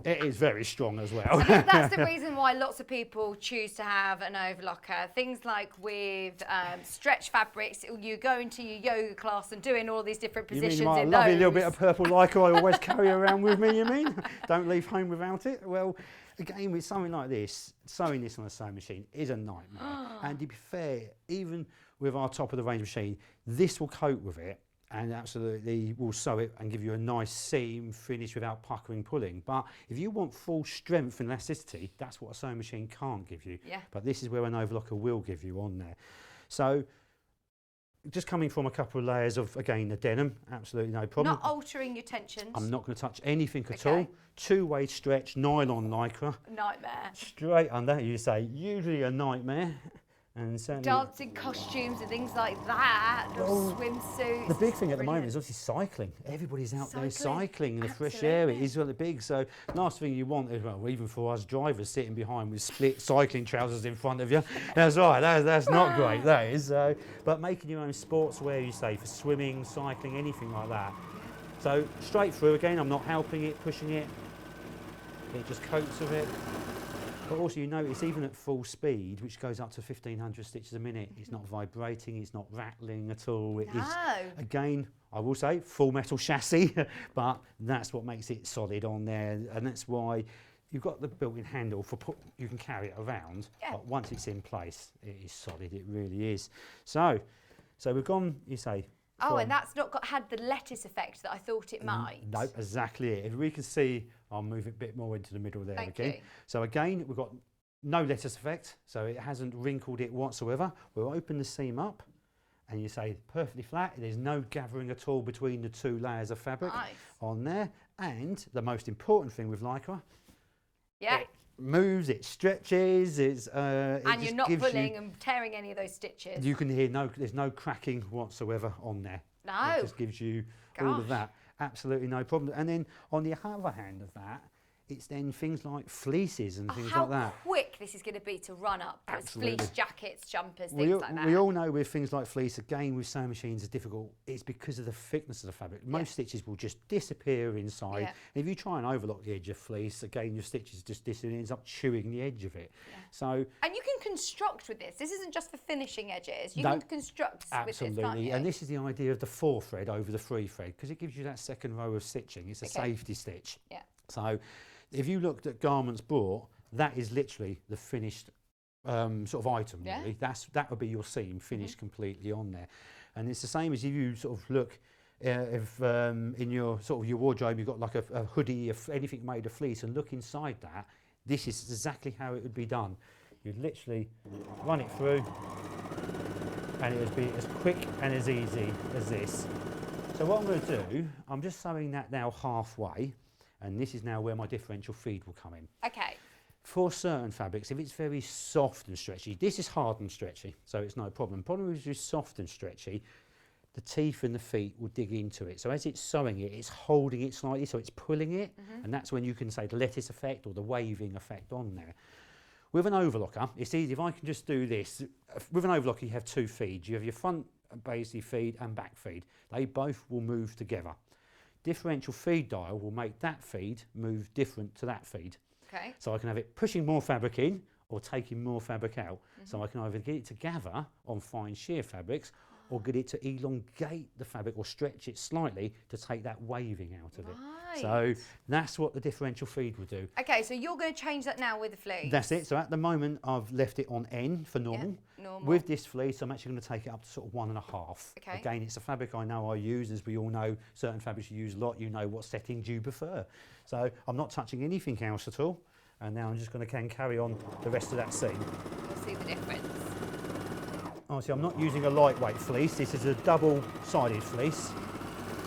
S6: It is very strong as well.
S1: I think that's the reason why lots of people choose to have an overlocker. Things like with stretch fabrics, you go into your yoga class and doing all these different positions
S6: You mean my
S1: in
S6: lovely
S1: those.
S6: little bit of purple lycra I always carry around with me, you mean? Don't leave home without it? Well, again, with something like this, sewing this on a sewing machine is a nightmare. And to be fair, even with our top of the range machine, this will cope with it and absolutely will sew it and give you a nice seam finish without puckering, pulling. But if you want full strength and elasticity, that's what a sewing machine can't give you.
S1: Yeah.
S6: But this is where an overlocker will give you on there. So just coming from a couple of layers of, again, the denim, absolutely no problem.
S1: Not altering your tensions.
S6: I'm not going to touch anything at
S1: Okay.
S6: all. Two-way stretch, nylon lycra.
S1: Nightmare.
S6: Straight under, you say, usually a nightmare. And certainly
S1: Dancing costumes and things like that, or
S6: Well,
S1: swimsuits.
S6: the big thing at the moment
S1: Brilliant.
S6: is obviously cycling. Everybody's out there
S1: Cycling,
S6: cycling in the fresh air. It
S1: absolutely.
S6: is really big. So last thing you want is, well, even for us drivers sitting behind with split cycling trousers in front of you. That's right. That's not great. That is. But making your own sportswear, you say, for swimming, cycling, anything like that. So straight through again. I'm not helping it, pushing it. It just copes with it. But also you notice even at full speed, which goes up to 1,500 stitches a minute, it's not vibrating, it's not rattling at all. It is,
S1: No.
S6: again, I will say, full metal chassis, but that's what makes it solid on there. And that's why you've got the built-in handle for you can carry it around,
S1: Yeah.
S6: but once it's in place, it is solid, it really is. So we've gone, you say,
S1: Oh, and that's not had the lettuce effect that I thought it might.
S6: no, exactly it. If we can see, I'll move it a bit more into the middle there
S1: Thank
S6: again.
S1: you.
S6: So again, we've got no lettuce effect, so it hasn't wrinkled it whatsoever. We'll open the seam up, and you say perfectly flat. There's no gathering at all between the two layers of fabric
S1: Nice.
S6: on there. And the most important thing with lycra,
S1: Yeah.
S6: it moves, it stretches, it
S1: And you're
S6: just
S1: not
S6: gives
S1: pulling and tearing any of those stitches.
S6: you can hear there's no cracking whatsoever on there.
S1: No.
S6: It just gives you all
S1: Gosh.
S6: of that. Absolutely no problem. And then on the other hand of that, it's then things like fleeces and things
S1: How
S6: like that.
S1: quick this is going to be to run up. Those
S6: Absolutely.
S1: fleece jackets, jumpers,
S6: We
S1: things
S6: all,
S1: like that.
S6: we all know with things like fleece, again with sewing machines, is difficult. It's because of the thickness of the fabric. Most stitches will just disappear inside.
S1: Yeah.
S6: And if you try and overlock the edge of fleece, again your stitches just disappear, it ends up chewing the edge of it. So
S1: And you can construct with this. This isn't just for finishing edges. You
S6: No,
S1: can construct with this, can't
S6: absolutely,
S1: you?
S6: and this is the idea of the 4 thread over the 3 thread because it gives you that second row of stitching. It's a safety stitch.
S1: Yeah.
S6: So if you looked at garments bought, that is literally the finished sort of item.
S1: Yeah.
S6: Really, that would be your seam finished completely on there, and it's the same as if you sort of look. If in your sort of your wardrobe you've got like a hoodie, anything made of fleece, and look inside that, this is exactly how it would be done. You'd literally run it through, and it would be as quick and as easy as this. So what I'm going to do, I'm just sewing that now halfway, and this is now where my differential feed will come in.
S1: Okay.
S6: For certain fabrics, if it's very soft and stretchy, this is hard and stretchy, so it's no problem. Problem is, it's soft and stretchy, the teeth and the feet will dig into it. So as it's sewing it, it's holding it slightly, so it's pulling it, and that's when you can say the lettuce effect or the waving effect on there. With an overlocker, it's easy. If I can just do this, with an overlocker you have 2 feeds. You have your front basically feed and back feed. They both will move together. Differential feed dial will make that feed move different to that feed.
S1: Okay.
S6: So I can have it pushing more fabric in or taking more fabric out. So I can either get it to gather on fine sheer fabrics or get it to elongate the fabric or stretch it slightly to take that waving out of it. So
S1: Right.
S6: that's what the differential feed will do.
S1: Okay, so you're going to change that now with the fleece.
S6: That's it. So at the moment I've left it on N for normal.
S1: normal.
S6: With this fleece I'm actually going to take it up to sort of 1.5.
S1: Okay.
S6: Again, it's a fabric I know I use. As we all know, certain fabrics you use a lot, you know what settings you prefer. So I'm not touching anything else at all. And now I'm just going to carry on the rest of that seam.
S1: You'll see the difference.
S6: Obviously I'm not using a lightweight fleece. This is a double-sided fleece.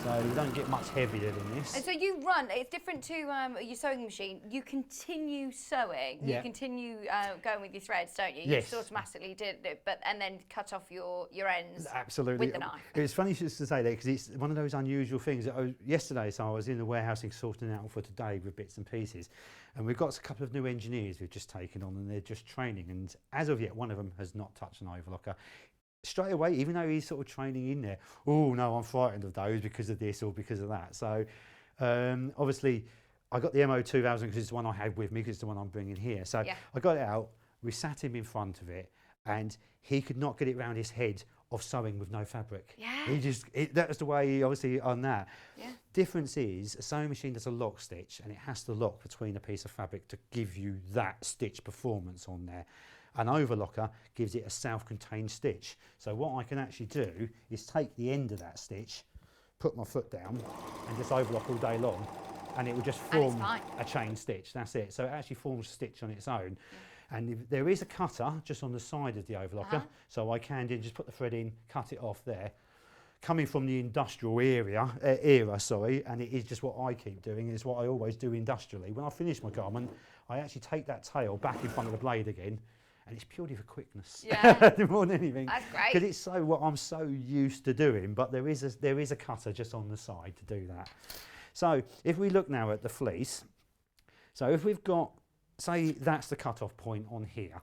S6: So you don't get much heavier than this.
S1: And so you run, it's different to your sewing machine. You continue sewing, you
S6: Yeah.
S1: continue going with your threads, don't you? You
S6: Yes.
S1: just automatically did it, and then cut off your ends
S6: Absolutely.
S1: with the knife.
S6: It's funny just to say that because it's one of those unusual things. Yesterday, so I was in the warehousing sorting out for today with bits and pieces, and we've got a couple of new engineers we've just taken on, and they're just training. And as of yet, one of them has not touched an overlocker. Straight away, even though he's sort of training in there, oh no, I'm frightened of those because of this or because of that. So obviously, I got the MO2000 because it's the one I had with me, because it's the one I'm bringing here. So I got it out, we sat him in front of it, and he could not get it round his head of sewing with no fabric.
S1: Yeah.
S6: He just, that was the way he obviously on that.
S1: Yeah.
S6: Difference is, a sewing machine does a lock stitch, and it has to lock between a piece of fabric to give you that stitch performance on there. An overlocker gives it a self-contained stitch. So what I can actually do is take the end of that stitch, put my foot down, and just overlock all day long, and it will just form a chain stitch. That's it. So it actually forms a stitch on its own. And if there is a cutter just on the side of the overlocker, so I can just put the thread in, cut it off there. Coming from the industrial era, and it is just what I keep doing. It's what I always do industrially. When I finish my garment, I actually take that tail back in front of the blade again, and it's purely for quickness more than anything.
S1: That's great.
S6: Because it's so what I'm so used to doing. But there is a cutter just on the side to do that. So if we look now at the fleece, so if we've got, say that's the cut-off point on here.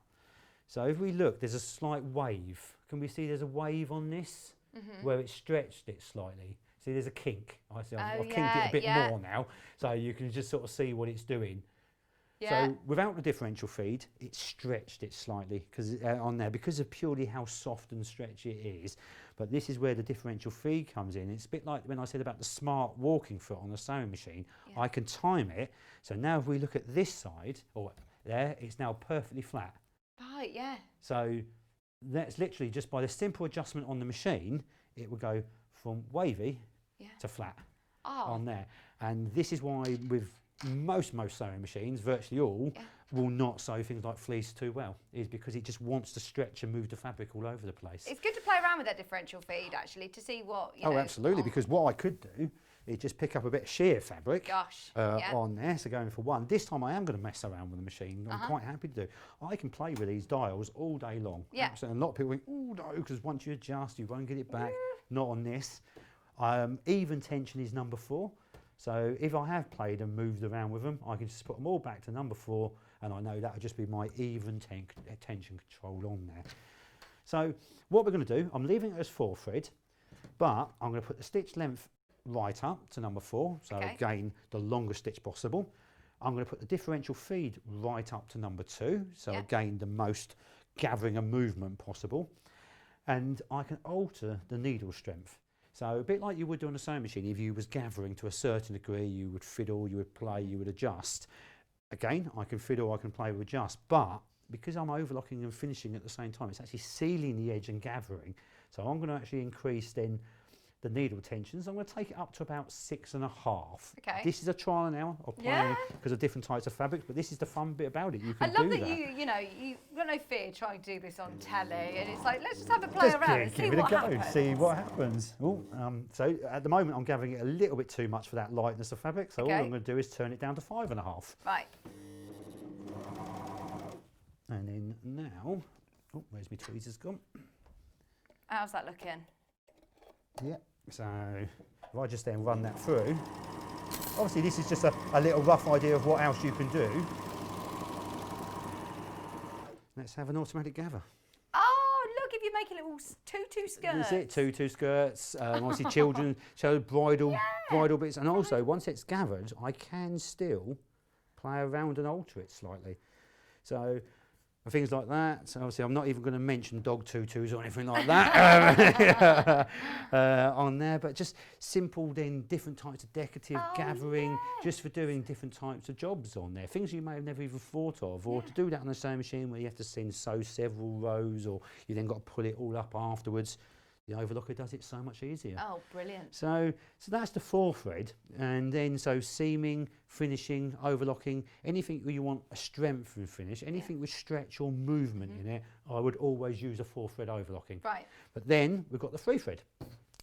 S6: So if we look, there's a slight wave. Can we see there's a wave on this where it's stretched it slightly? See, there's a kink. I've kinked it a bit more now, so you can just sort of see what it's doing.
S1: Yeah.
S6: So without the differential feed, it's stretched it slightly because on there, because of purely how soft and stretchy it is. But this is where the differential feed comes in. It's a bit like when I said about the smart walking foot on the sewing machine. I can time it. So now if we look at this side, or there, it's now perfectly flat.
S1: Right, yeah.
S6: So that's literally just by the simple adjustment on the machine, it will go from wavy to flat on there. And this is why with most sewing machines, virtually all, will not sew things like fleece too well, is because it just wants to stretch and move the fabric all over the place.
S1: It's good to play around with that differential feed, actually, to see what, you know.
S6: Absolutely, because what I could do is just pick up a bit of sheer fabric on there, so going for one. This time I am going to mess around with the machine. I'm quite happy to do. I can play with these dials all day long. Absolutely. And a lot of people think, oh no, because once you adjust, you won't get it back. Not on this. Even tension is number 4. So if I have played and moved around with them, I can just put them all back to number 4, and I know that'll just be my even tension control on there. So what we're going to do, I'm leaving it as 4 thread, but I'm going to put the stitch length right up to number 4, so again the longest stitch possible. I'm going to put the differential feed right up to number 2, so again the most gathering and movement possible, and I can alter the needle strength. So a bit like you would do on a sewing machine, if you was gathering to a certain degree, you would fiddle, you would play, you would adjust. Again, I can fiddle, I can play with adjust, but because I'm overlocking and finishing at the same time, it's actually sealing the edge and gathering. So I'm going to actually increase then the needle tensions. I'm going to take it up to about 6.5.
S1: Okay.
S6: This is a trial and error of playing because of different types of fabrics, but this is the fun bit about it. You can
S1: I love
S6: do
S1: that
S6: that.
S1: you've got no fear trying to do this on telly, and it's like, let's just have a play around and see what happens.
S6: See what happens. Ooh, so at the moment I'm gathering it a little bit too much for that lightness of fabric, so all I'm going to do is turn it down to 5.5.
S1: Right.
S6: And then now, oh, where's my tweezers gone?
S1: How's that looking?
S6: Yeah, so if I just then run that through, obviously this is just a little rough idea of what else you can do. Let's have an automatic gather.
S1: Oh, look, if you're making little tutu skirts.
S6: That's it, tutu skirts, obviously children, so bridal bits, and also once it's gathered, I can still play around and alter it slightly. So things like that. So obviously I'm not even going to mention dog tutus or anything like that on there, but just simple then different types of decorative gathering, just for doing different types of jobs on there. Things you may have never even thought of, or to do that on a sewing machine where you have to sew several rows, or you then got to pull it all up afterwards. The overlocker does it so much easier.
S1: Oh, brilliant.
S6: So that's the 4 thread, and then so seaming, finishing, overlocking, anything where you want a strength and finish, anything with stretch or movement in it, I would always use a 4 thread overlocking.
S1: Right.
S6: But then we've got the 3 thread.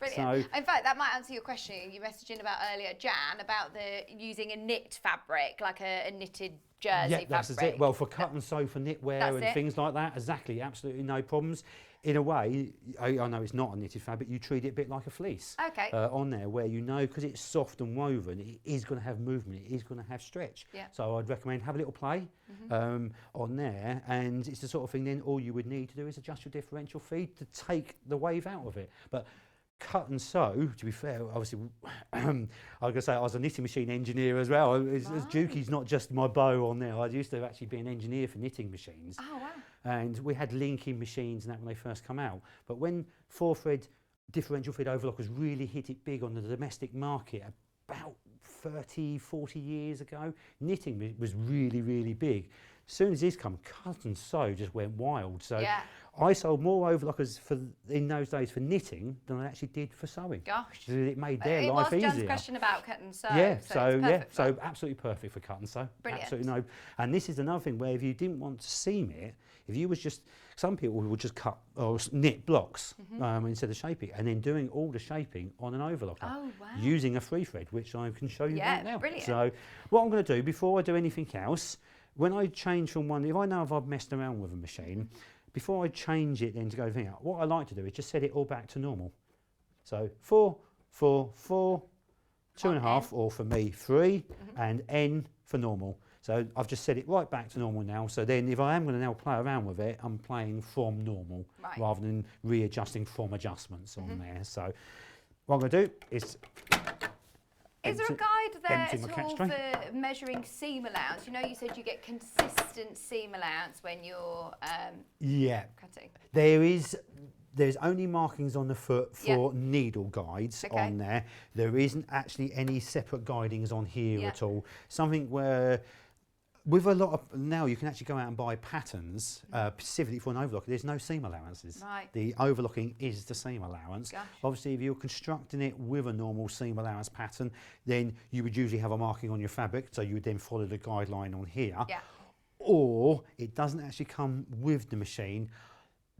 S1: Brilliant. So, in fact, that might answer your question you messaged in about earlier, Jan, about using a knit fabric, like a knitted jersey fabric.
S6: That's it. Well, for cut and sew for knitwear and things like that, exactly, absolutely no problems. In a way, I know it's not a knitted fabric, you treat it a bit like a fleece on there, where you know, because it's soft and woven, it is going to have movement, it is going to have stretch. So I'd recommend have a little play on there, and it's the sort of thing then all you would need to do is adjust your differential feed to take the wave out of it. But cut and sew, to be fair, obviously, I was going to say I was a knitting machine engineer as well. As Juki's not just my bow on there. I used to actually be an engineer for knitting machines.
S1: Oh, wow.
S6: And we had linking machines and that when they first come out. But when 4-thread differential thread overlockers really hit it big on the domestic market about 30, 40 years ago, knitting was really, really big. As soon as this come, cut and sew just went wild. So
S1: Yeah.
S6: I sold more overlockers in those days for knitting than I actually did for sewing.
S1: Gosh.
S6: So it made their
S1: It
S6: life
S1: was John's
S6: easier.
S1: question about cut and sew.
S6: Yeah,
S1: so
S6: so
S1: it's perfect for-
S6: absolutely perfect for cut and sew.
S1: Brilliant.
S6: Absolutely no. And this is another thing where if you didn't want to seam it, if you was just, some people would just cut or knit blocks instead of shaping, and then doing all the shaping on an overlocker
S1: Oh, wow.
S6: using a 3-thread, which I can show you
S1: Yeah,
S6: right now.
S1: brilliant.
S6: So what I'm going to do before I do anything else, when I change from one, if I know if I've messed around with a machine, before I change it then to go thing out, what I like to do is just set it all back to normal. So 4, 4, 4, 2.5, or for me 3, and N for normal. So I've just set it right back to normal now. So then if I am going to now play around with it, I'm playing from normal rather than readjusting from adjustments on there. So what I'm going to do is...
S1: Is there a guide there
S6: empty my
S1: at all
S6: catch tray.
S1: for measuring seam allowance? You know, you said you get consistent seam allowance when you're
S6: Yeah.
S1: cutting.
S6: There's only markings on the foot for needle guides on there. There isn't actually any separate guidings on here at all. Something where, with a lot of, now you can actually go out and buy patterns specifically for an overlocker. There's no seam allowances.
S1: Right.
S6: The overlocking is the seam allowance.
S1: Gosh.
S6: Obviously, if you're constructing it with a normal seam allowance pattern, then you would usually have a marking on your fabric, so you would then follow the guideline on here.
S1: Yeah.
S6: Or it doesn't actually come with the machine.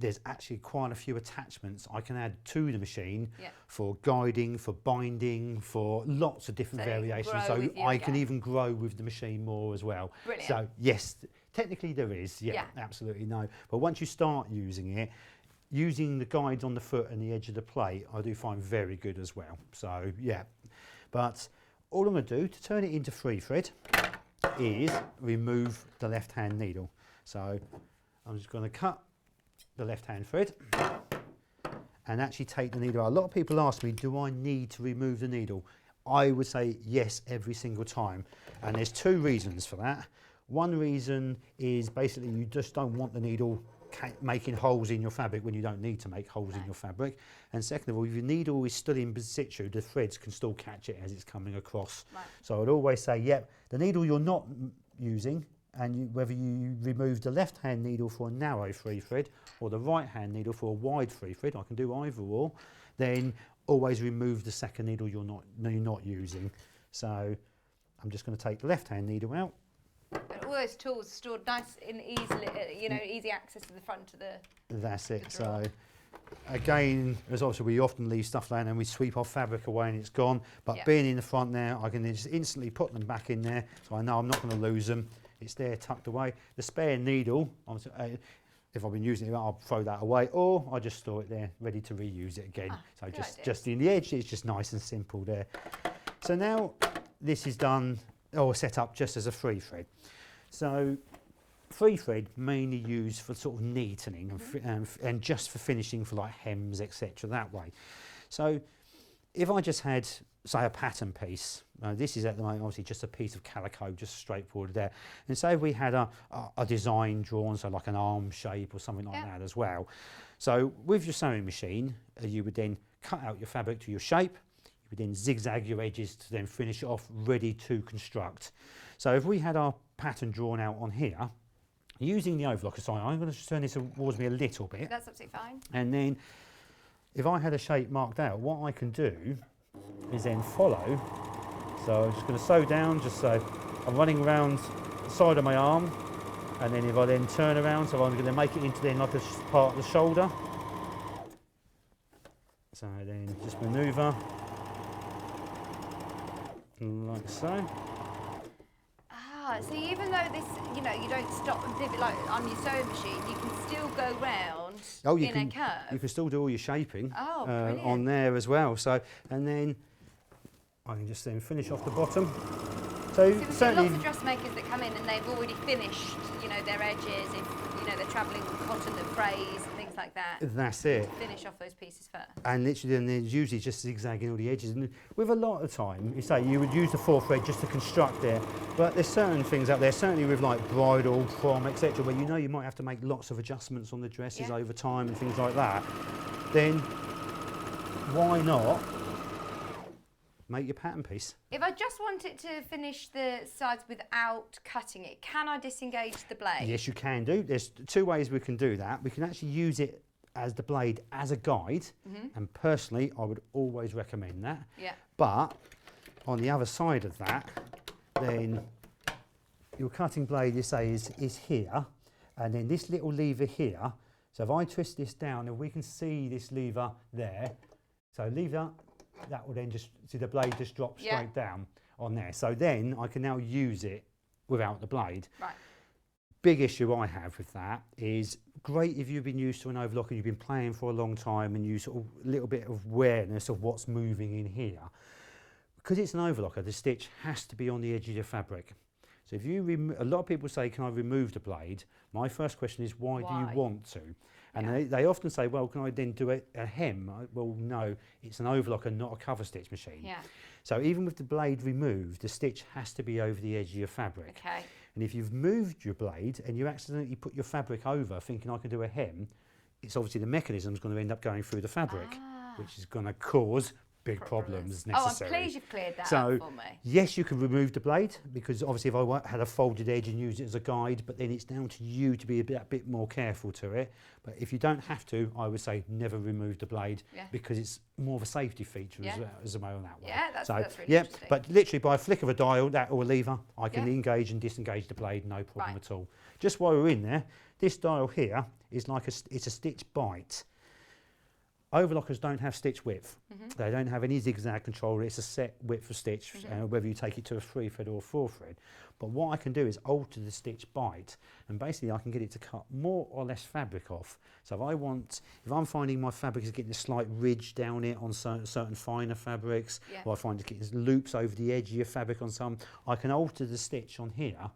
S6: There's actually quite a few attachments I can add to the machine for guiding, for binding, for lots of different
S1: So you can
S6: variations.
S1: grow
S6: So
S1: with you
S6: I can
S1: again.
S6: even grow with the machine more as well.
S1: Brilliant.
S6: So yes, technically there is, absolutely no. But once you start using it, using the guides on the foot and the edge of the plate, I do find very good as well. So yeah, but all I'm going to do to turn it into 3-thread is remove the left-hand needle. So I'm just going to cut the left-hand thread and actually take the needle out. A lot of people ask me, do I need to remove the needle? I would say yes every single time, and there's 2 reasons for that. One reason is basically you just don't want the needle making holes in your fabric when you don't need to make holes in your fabric, and second of all, if your needle is still in situ, the threads can still catch it as it's coming across. So I'd always say, the needle you're not using, and whether you remove the left-hand needle for a narrow 3-thread or the right-hand needle for a wide 3-thread, I can do either or, then always remove the second needle you're not using. So I'm just going to take the left-hand needle out.
S1: All those tools stored nice and easily, easy access to the front of the.
S6: That's it.
S1: the drawer.
S6: So again, as obviously we often leave stuff laying and we sweep our fabric away and it's gone. But being in the front there, I can just instantly put them back in there, so I know I'm not going to lose them. It's there tucked away. The spare needle, if I've been using it, I'll throw that away, or I just store it there, ready to reuse it again. So just in the edge, it's just nice and simple there. So now this is done or set up just as a 3-thread. So 3-thread mainly used for sort of neatening and just for finishing for like hems, etc. that way. So if I just had, say, a pattern piece, this is at the moment obviously just a piece of calico, just straightforward there, and say we had a design drawn, so like an arm shape or something like that as well. So with your sewing machine, you would then cut out your fabric to your shape, you would then zigzag your edges to then finish it off ready to construct. So if we had our pattern drawn out on here, using the overlocker, so I'm going to turn this towards me a little bit.
S1: That's absolutely fine.
S6: And then if I had a shape marked out, what I can do is then follow. So I'm just going to sew down, just so I'm running around the side of my arm, and then if I then turn around, so I'm going to make it into then like a part of the shoulder. So then just manoeuvre like so.
S1: So even though this, you don't stop and pivot like on your sewing machine, you can still go round a curve.
S6: You can still do all your shaping on
S1: brilliant.
S6: there as well. So, and then I can just then finish off the bottom. So
S1: we see lots of dressmakers that come in and they've already finished, their edges. If they're travelling with cotton that frays and things like that.
S6: That's it.
S1: Finish off those pieces first.
S6: And literally then there's usually just zigzagging all the edges. And with a lot of time, you say you would use the 4 thread just to construct it, but there's certain things out there, certainly with like bridal, prom, etc., where you know you might have to make lots of adjustments on the dresses over time and things like that. Then why not make your pattern piece?
S1: If I just wanted to finish the sides without cutting it, can I disengage the blade?
S6: Yes, you can do. There's 2 ways we can do that. We can actually use it as the blade as a guide, and personally I would always recommend that.
S1: Yeah.
S6: But on the other side of that, then your cutting blade, you say, is here, and then this little lever here. So if I twist this down, and we can see this lever there, so lever, that will then just, see the blade just drop straight down on there. So then I can now use it without the blade.
S1: Right.
S6: Big issue I have with that is, great if you've been used to an overlock and you've been playing for a long time and you sort of a little bit of awareness of what's moving in here. Because it's an overlocker, the stitch has to be on the edge of your fabric. So if you a lot of people say, can I remove the blade? My first question is, why do you want to? And they often say, well, can I then do a hem? Well, no, it's an overlocker, not a cover stitch machine.
S1: Yeah.
S6: So even with the blade removed, the stitch has to be over the edge of your fabric.
S1: Okay.
S6: And if you've moved your blade and you accidentally put your fabric over thinking I can do a hem, it's obviously the mechanism's going to end up going through the fabric, which is going to cause big problems necessarily.
S1: Oh, I'm pleased you've cleared that
S6: so,
S1: up for me.
S6: yes, you can remove the blade, because obviously if I had a folded edge and used it as a guide, but then it's down to you to be a bit more careful to it. But if you don't have to, I would say never remove the blade, because it's more of a safety feature as well that way.
S1: Yeah, that's really interesting.
S6: But literally by a flick of a dial or a lever, I can engage and disengage the blade, no problem at all. Just while we're in there, this dial here is like it's a stitch bite. Overlockers don't have stitch width. They don't have any zigzag control. It's a set width of stitch, whether you take it to a 3 thread or a 4 thread. But what I can do is alter the stitch bite, and basically I can get it to cut more or less fabric off. So if I'm finding my fabric is getting a slight ridge down it on certain finer fabrics, or I find it's getting loops over the edge of your fabric on some, I can alter the stitch on here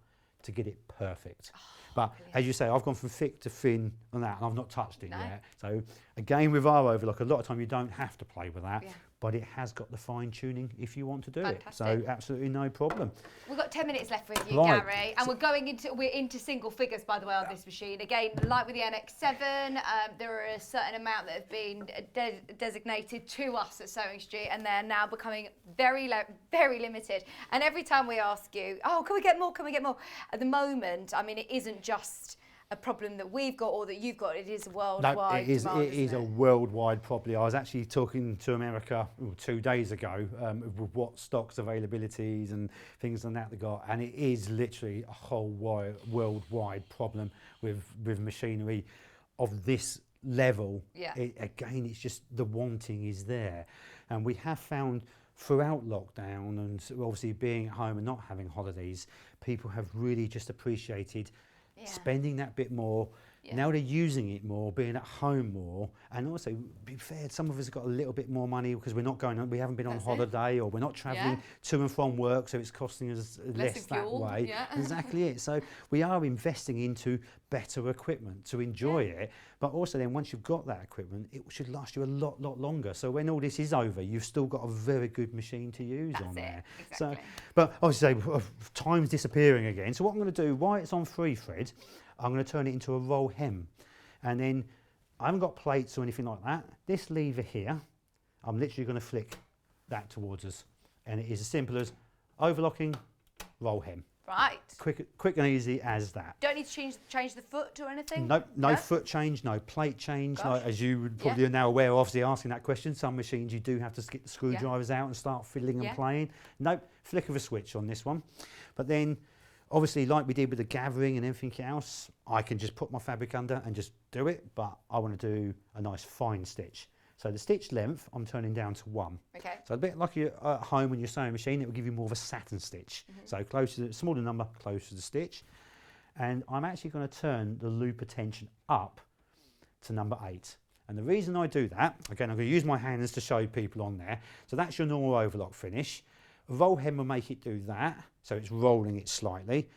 S6: to get it perfect. But as you say, I've gone from thick to thin on that, and I've not touched it yet. So again, with our overlock, a lot of time you don't have to play with that, but it has got the fine tuning if you want to do it. So absolutely no problem.
S1: We've got 10 minutes left with you, Garry, and we're into single figures, by the way, on this machine. Again, like with the NX7, there are a certain amount that have been designated to us at Sewing Street, and they're now becoming very limited. And every time we ask you, oh, can we get more? Can we get more? At the moment, I mean, it isn't just a problem that we've got or that you've got, it is a worldwide demand,
S6: it is a worldwide problem. I was actually talking to America 2 days ago with what stocks availabilities and things like that they got, and it is literally a whole worldwide problem with machinery of this level. Again, it's just the wanting is there, and we have found throughout lockdown and obviously being at home and not having holidays, people have really just appreciated spending that bit more. Now they're using it more, being at home more, and also, be fair, some of us have got a little bit more money because we're not going on, we haven't been on holiday, or we're not travelling to and from work, so it's costing us less that way. Exactly it. So we are investing into better equipment to enjoy it, but also then once you've got that equipment, it should last you a lot longer. So when all this is over, you've still got a very good machine to use on there.
S1: Exactly.
S6: So, but obviously, time's disappearing again. So what I'm going to do, while it's on 3 thread, I'm going to turn it into a roll hem, and then I haven't got plates or anything like that. This lever here, I'm literally going to flick that towards us, and it is as simple as overlocking, roll hem.
S1: Right.
S6: Quick and easy as that.
S1: Don't need to change the foot or anything?
S6: Nope, no foot change, no plate change. No, as you would probably are now aware, obviously asking that question, some machines you do have to get the screwdrivers out and start fiddling and playing. Nope, flick of a switch on this one. But then, obviously, like we did with the gathering and everything else, I can just put my fabric under and just do it, but I want to do a nice fine stitch. So the stitch length, I'm turning down to 1.
S1: Okay.
S6: So a bit like you're at home when you're sewing machine, it will give you more of a satin stitch. So smaller number, close to the stitch. And I'm actually going to turn the loop of tension up to number 8. And the reason I do that, again, I'm going to use my hands to show people on there. So that's your normal overlock finish. Roll hem will make it do that, so it's rolling it slightly.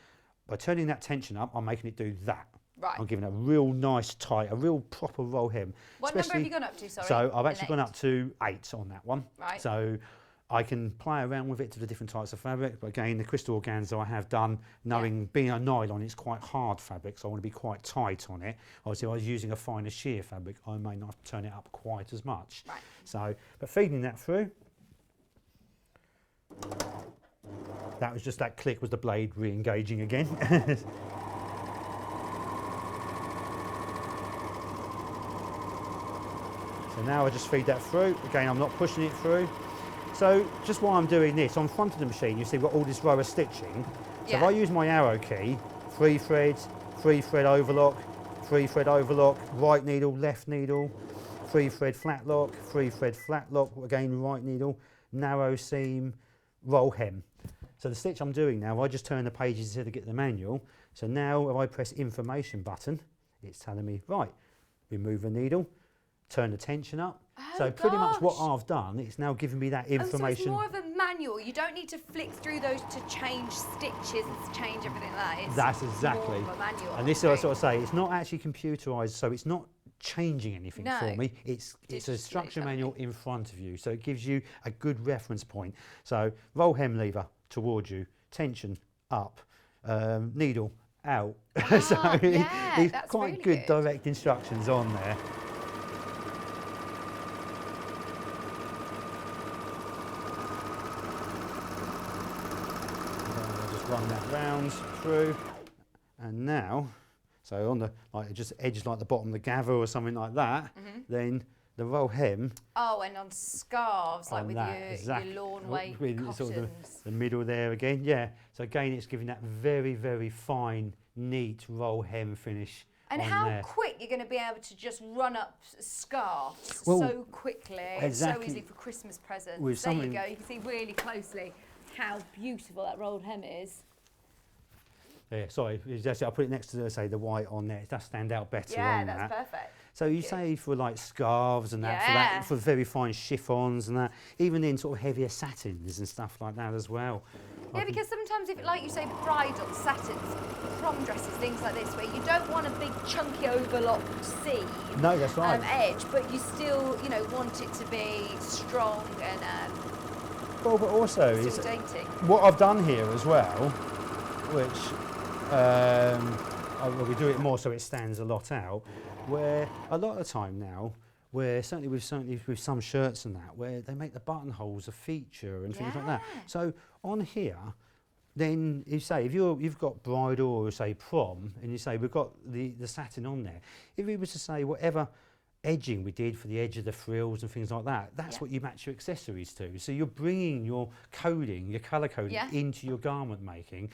S6: By turning that tension up, I'm making it do that.
S1: Right.
S6: I'm giving it a real nice tight, a real proper roll hem.
S1: What number have you gone up to, sorry?
S6: So I've
S1: In
S6: actually gone up to 8 on that one.
S1: Right.
S6: So I can play around with it to the different types of fabric, but again, the crystal organza I have done, knowing being a nylon, it's quite hard fabric, so I want to be quite tight on it. Obviously, if I was using a finer sheer fabric, I may not turn it up quite as much.
S1: Right.
S6: So, but feeding that through, that was just that click was the blade re-engaging again. So now I just feed that through. Again, I'm not pushing it through. So just while I'm doing this, on front of the machine, you see we've got all this row of stitching. So if I use my arrow key, 3 threads, 3 thread overlock, 3 thread overlock, right needle, left needle, 3 thread flat lock, 3 thread flat lock, again right needle, narrow seam, roll hem. So the stitch I'm doing now, I just turn the pages to get the manual. So now if I press information button, it's telling me, right, remove the needle, turn the tension up. So pretty much what I've done, it's now giving me that information.
S1: Oh, so it's more of a manual. You don't need to flick through those to change stitches and to change everything like that. It's
S6: That's exactly.
S1: more of a manual.
S6: And this is what I sort of say, it's not actually computerised, so it's not changing anything
S1: No.
S6: for me. It's a
S1: Digitally
S6: structure
S1: telling
S6: manual in front of you, so it gives you a good reference point. So roll hem lever towards you, tension up, needle out. So it's
S1: that's
S6: quite
S1: really
S6: good direct instructions on there. Run that round through, and now, so on the like just edges like the bottom of the gather or something like that, then the roll hem.
S1: Oh, and on scarves, like with your lawn weight cottons.
S6: Sort of the middle there again, yeah. So again, it's giving that very, very fine, neat roll hem finish.
S1: And
S6: on
S1: how
S6: there.
S1: quick you're going to be able to just run up scarves
S6: Well,
S1: so quickly,
S6: exactly.
S1: so easy for Christmas presents.
S6: With
S1: There you
S6: something-
S1: go, you can see really closely how beautiful that rolled hem is.
S6: Yeah, sorry, I'll put it next to say the white on there. It does stand out better
S1: Yeah,
S6: on
S1: that's
S6: that.
S1: perfect.
S6: So you say for like scarves and that,
S1: Yeah.
S6: for very fine chiffons and that, even in sort of heavier satins and stuff like that as well.
S1: Yeah, because sometimes, if, like you say, bridal satins, prom dresses, things like this, where you don't want a big chunky overlocked seam
S6: No, that's right.
S1: edge, but you still, you know, want it to be strong and
S6: Well, but also is
S1: still dainty.
S6: what I've done here as well, which well, we do it more so it stands a lot out, where a lot of the time now, where certainly with some shirts and that, where they make the buttonholes a feature and things like that. So on here, then you say if you've got bridal or say prom, and you say we've got the satin on there. If we was to say whatever edging we did for the edge of the frills and things like that, that's what you match your accessories to. So you're bringing your coding, your colour coding into your garment making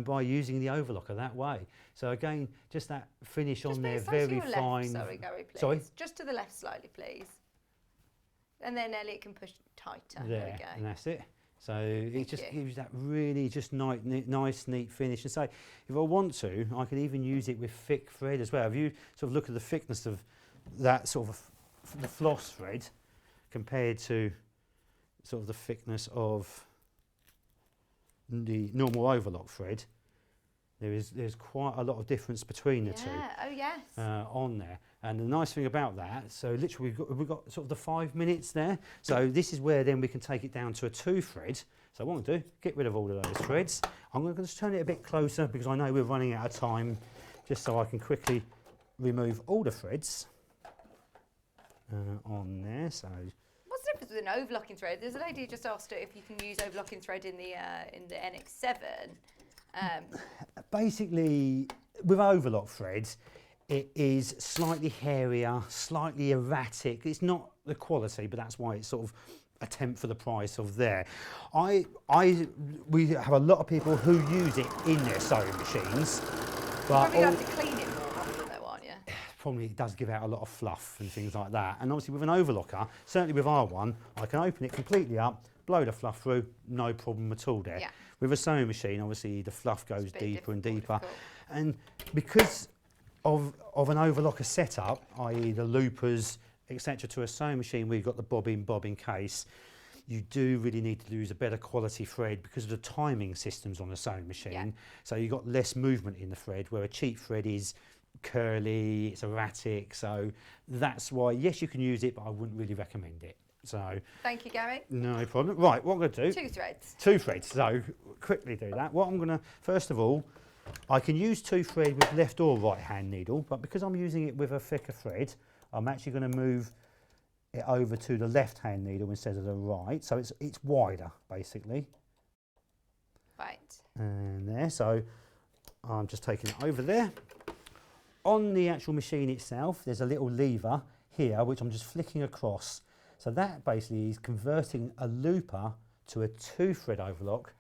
S6: by using the overlocker that way. So again, just that finish on there, very fine.
S1: Sorry, Garry, please.
S6: Sorry?
S1: Just to the left slightly, please. And then Elliot can push tighter. There
S6: There,
S1: we go.
S6: and that's it. So it just gives that really just nice, neat finish. And so if I want to, I could even use it with thick thread as well. If you sort of look at the thickness of that sort of the floss thread compared to sort of the thickness of the normal overlock thread, there's quite a lot of difference between the two.
S1: Oh yes.
S6: On there. And the nice thing about that, so literally we've got sort of the 5 minutes there. So this is where then we can take it down to a 2 thread. So what I'm going to do, get rid of all of those threads. I'm going to just turn it a bit closer because I know we're running out of time, just so I can quickly remove all the threads on there. So
S1: What's the difference with an overlocking thread? There's a lady who just asked if you can use overlocking thread in the NX7.
S6: basically, with overlock threads, it is slightly hairier, slightly erratic. It's not the quality, but that's why it's sort of a tenth for the price of there. We have a lot of people who use it in their sewing machines. But
S1: Probably have to clean it more often though, aren't you?
S6: probably it does give out a lot of fluff and things like that. And obviously with an overlocker, certainly with our one, I can open it completely up, blow the fluff through, no problem at all there.
S1: Yeah.
S6: With a sewing machine, obviously the fluff goes deeper and deeper.
S1: difficult.
S6: And because of an overlocker setup, i.e. the loopers, etc., to a sewing machine where you've got the bobbin case, you do really need to use a better quality thread because of the timing systems on a sewing machine.
S1: Yeah.
S6: So you've got less movement in the thread, where a cheap thread is curly, it's erratic, so that's why, yes, you can use it, but I wouldn't really recommend it. So
S1: Thank you, Garry.
S6: no problem. Right, what I'm going to do,
S1: 2 threads.
S6: 2 threads, so quickly do that. What I'm going to, first of all, I can use 2 thread with left or right hand needle, but because I'm using it with a thicker thread, I'm actually going to move it over to the left hand needle instead of the right, so it's wider basically.
S1: Right.
S6: And there, so I'm just taking it over there. On the actual machine itself, there's a little lever here which I'm just flicking across. So that basically is converting a looper to a 2 thread overlock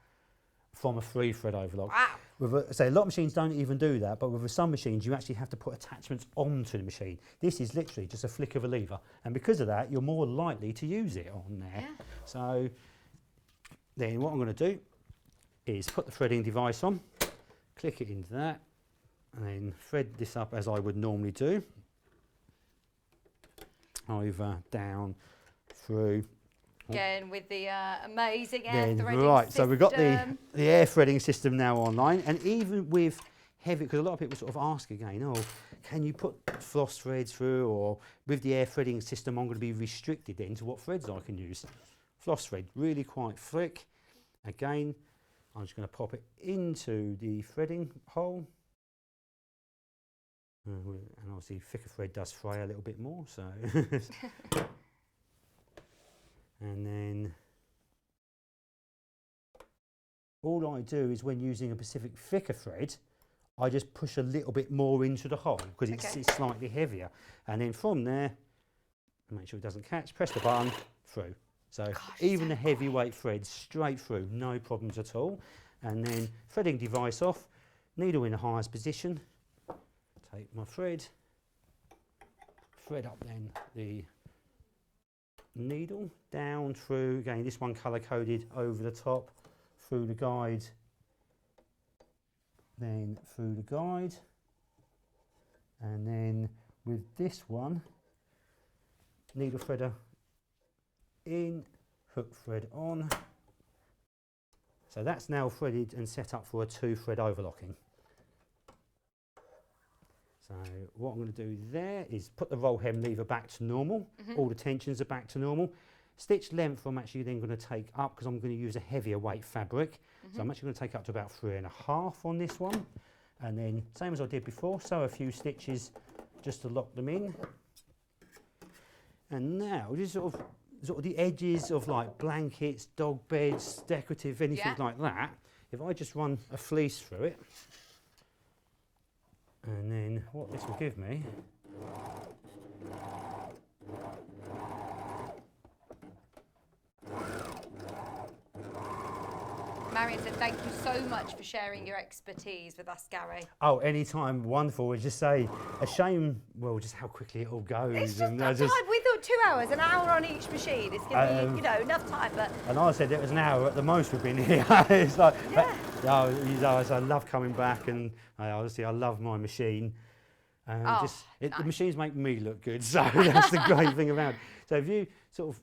S6: from a 3 thread overlock.
S1: Wow.
S6: So a lot of machines don't even do that, but with some machines you actually have to put attachments onto the machine. This is literally just a flick of a lever, and because of that you're more likely to use it on there.
S1: Yeah.
S6: So then what I'm going to do is put the threading device on, click it into that, and then thread this up as I would normally do. Over, down, through.
S1: Again with the amazing air
S6: Then,
S1: threading
S6: right,
S1: system.
S6: so we've got the air threading system now online, and even with heavy, because a lot of people sort of ask again, oh, can you put floss threads through, or with the air threading system I'm going to be restricted then to what threads I can use. Floss thread, really quite thick. Again, I'm just going to pop it into the threading hole. And obviously thicker thread does fray a little bit more, so. And then all I do is when using a specific thicker thread, I just push a little bit more into the hole because it's slightly heavier. And then from there, make sure it doesn't catch, press the button, through. So
S1: Gosh,
S6: even the heavyweight threads straight through, no problems at all. And then threading device off, needle in the highest position, take my thread up then the needle down through, again this one colour coded over the top, through the guide, then through the guide, and then with this one, needle threader in, hook thread on. So that's now threaded and set up for a 2 thread overlocking. So what I'm going to do there is put the roll hem lever back to normal. All the tensions are back to normal. Stitch length I'm actually then going to take up because I'm going to use a heavier weight fabric. So I'm actually going to take up to about 3.5 on this one. And then same as I did before, sew a few stitches just to lock them in. And now just sort of the edges of like blankets, dog beds, decorative, anything like that. If I just run a fleece through it, and then what this will give me
S1: Marion said thank you so much for sharing your expertise with us, Garry.
S6: oh, anytime, wonderful. We just say a shame, well, just how quickly it all goes.
S1: It's just
S6: and
S1: not time. We thought 2 hours, an hour on each machine. It's going to be, you know, enough time. But
S6: and I said it was an hour at the most we've been here. It's like, I love coming back, and honestly, I love my machine.
S1: Nice.
S6: The machines make me look good, so that's the great thing about it. So if you sort of,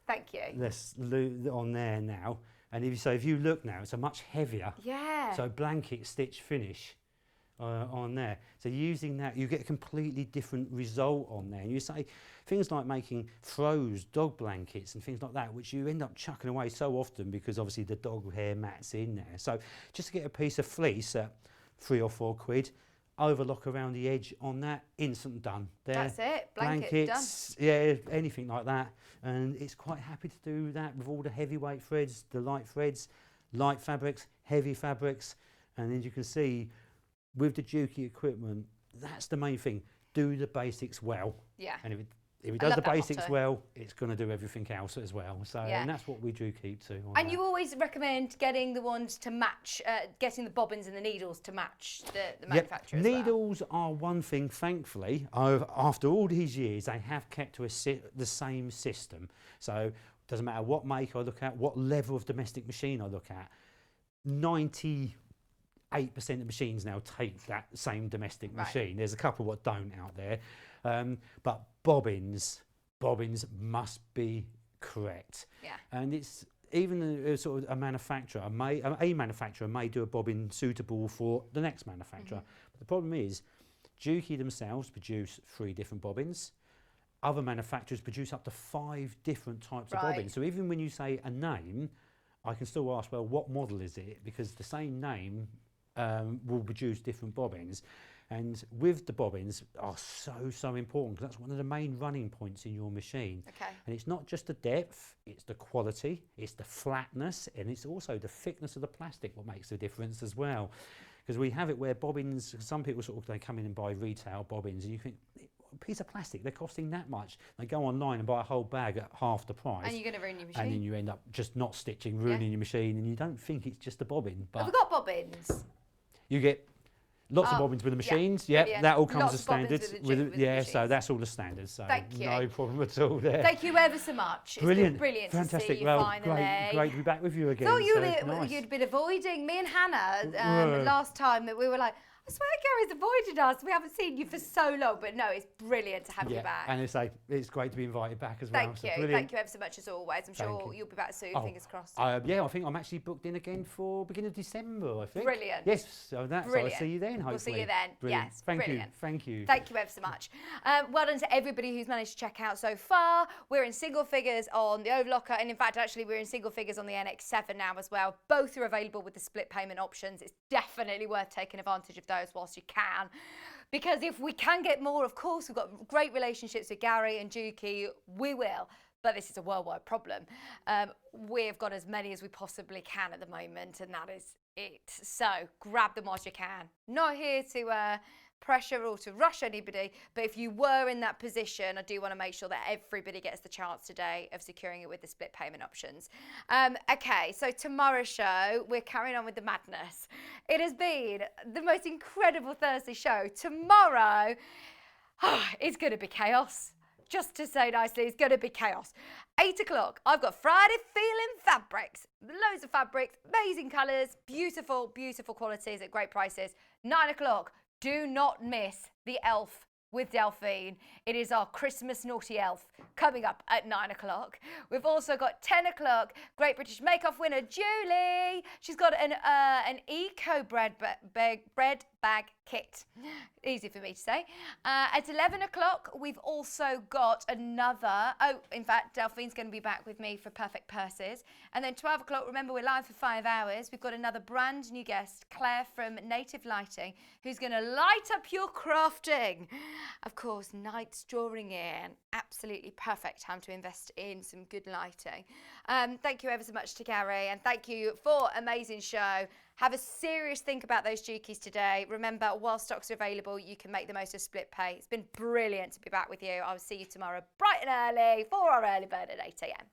S1: thank you.
S6: let's look on there now, and if you look now, it's a much heavier.
S1: Yeah.
S6: So blanket stitch finish on there. So using that, you get a completely different result on there. And you say things like making throws, dog blankets and things like that, which you end up chucking away so often because obviously the dog hair mat's in there. So just to get a piece of fleece at £3 or £4, overlock around the edge on that, instant done. There,
S1: That's it, blanket
S6: blankets, yeah, anything like that. And it's quite happy to do that with all the heavyweight threads, the light threads, light fabrics, heavy fabrics. And as you can see, with the Juki equipment, that's the main thing. Do the basics well.
S1: Yeah.
S6: And if it does the basics well, it's going to do everything else as well. So, and that's what we do keep to.
S1: And you always recommend getting the ones to match, getting the bobbins and the needles to match the manufacturer as well.
S6: Needles are one thing, thankfully. After all these years, they have kept to the same system. So it doesn't matter what make I look at, what level of domestic machine I look at, 98% of machines now take that same domestic machine. There's a couple what don't out there. But bobbins must be correct.
S1: Yeah.
S6: And it's even sort of a manufacturer may do a bobbin suitable for the next manufacturer. But the problem is Juki themselves produce 3 different bobbins. Other manufacturers produce up to 5 different types of bobbins. So even when you say a name, I can still ask, well, what model is it? Because the same name will produce different bobbins. And with the bobbins are so important, because that's one of the main running points in your machine.
S1: Okay.
S6: And it's not just the depth, it's the quality, it's the flatness, and it's also the thickness of the plastic what makes the difference as well. Because we have it where bobbins, some people sort of, they come in and buy retail bobbins, and you think, a piece of plastic, they're costing that much. They go online and buy a whole bag at half the price.
S1: And you're going to ruin your machine.
S6: And then you end up just not stitching, ruining your machine, and you don't think it's just a bobbin. But
S1: have we got bobbins?
S6: you get lots of bobbins with the machines. Yeah, that all comes as standard. So that's all the standards. So
S1: Thank you.
S6: No problem at all there.
S1: Thank you ever so much.
S6: Brilliant.
S1: It's been brilliant
S6: Fantastic.
S1: to see you
S6: Well,
S1: finally.
S6: great to be back with you again.
S1: Thought
S6: Nice.
S1: you'd been avoiding me and Hannah last time. That we were like, I swear Gary's avoided us. We haven't seen you for so long, but no, it's brilliant to have you back.
S6: And it's great to be invited back as well.
S1: Thank you.
S6: Brilliant.
S1: Thank you ever so much as always. I'm sure you'll be back soon, fingers crossed.
S6: Yeah, I think I'm actually booked in again for beginning of December, I think.
S1: Brilliant.
S6: Yes, so I'll see you then, hopefully.
S1: We'll see you then.
S6: Brilliant.
S1: Yes,
S6: Thank
S1: brilliant.
S6: you. Thank you.
S1: Thank you ever so much. Well done to everybody who's managed to check out so far. We're in single figures on the Overlocker, and in fact, actually, we're in single figures on the NX7 now as well. Both are available with the split payment options. It's definitely worth taking advantage of those whilst you can. Because if we can get more, of course, we've got great relationships with Garry and Juki, we will. But this is a worldwide problem. We've got as many as we possibly can at the moment, and that is it. So grab them whilst you can. Not here to pressure or to rush anybody, but if you were in that position, I do want to make sure that everybody gets the chance today of securing it with the split payment options. Okay, so tomorrow's show, we're carrying on with the madness. It has been the most incredible Thursday show. Tomorrow, it's going to be chaos. Just to say nicely, it's going to be chaos. 8 o'clock, I've got Friday Feeling Fabrics. Loads of fabrics, amazing colours, beautiful, beautiful qualities at great prices. 9 o'clock, do not miss The Elf with Delphine. It is our Christmas Naughty Elf coming up at 9 o'clock. We've also got 10 o'clock, Great British Bake Off winner Julie. She's got an eco bread bag kit. Easy for me to say. At 11 o'clock, we've also got another, in fact, Delphine's going to be back with me for Perfect Purses. And then 12 o'clock, remember we're live for 5 hours. We've got another brand new guest, Claire from Native Lighting, who's going to light up your crafting. Of course, night's drawing in. Absolutely perfect time to invest in some good lighting. Thank you ever so much to Garry, and thank you for an amazing show. Have a serious think about those Jukis today. Remember, while stocks are available, you can make the most of split pay. It's been brilliant to be back with you. I will see you tomorrow bright and early for our early bird at 8 a.m.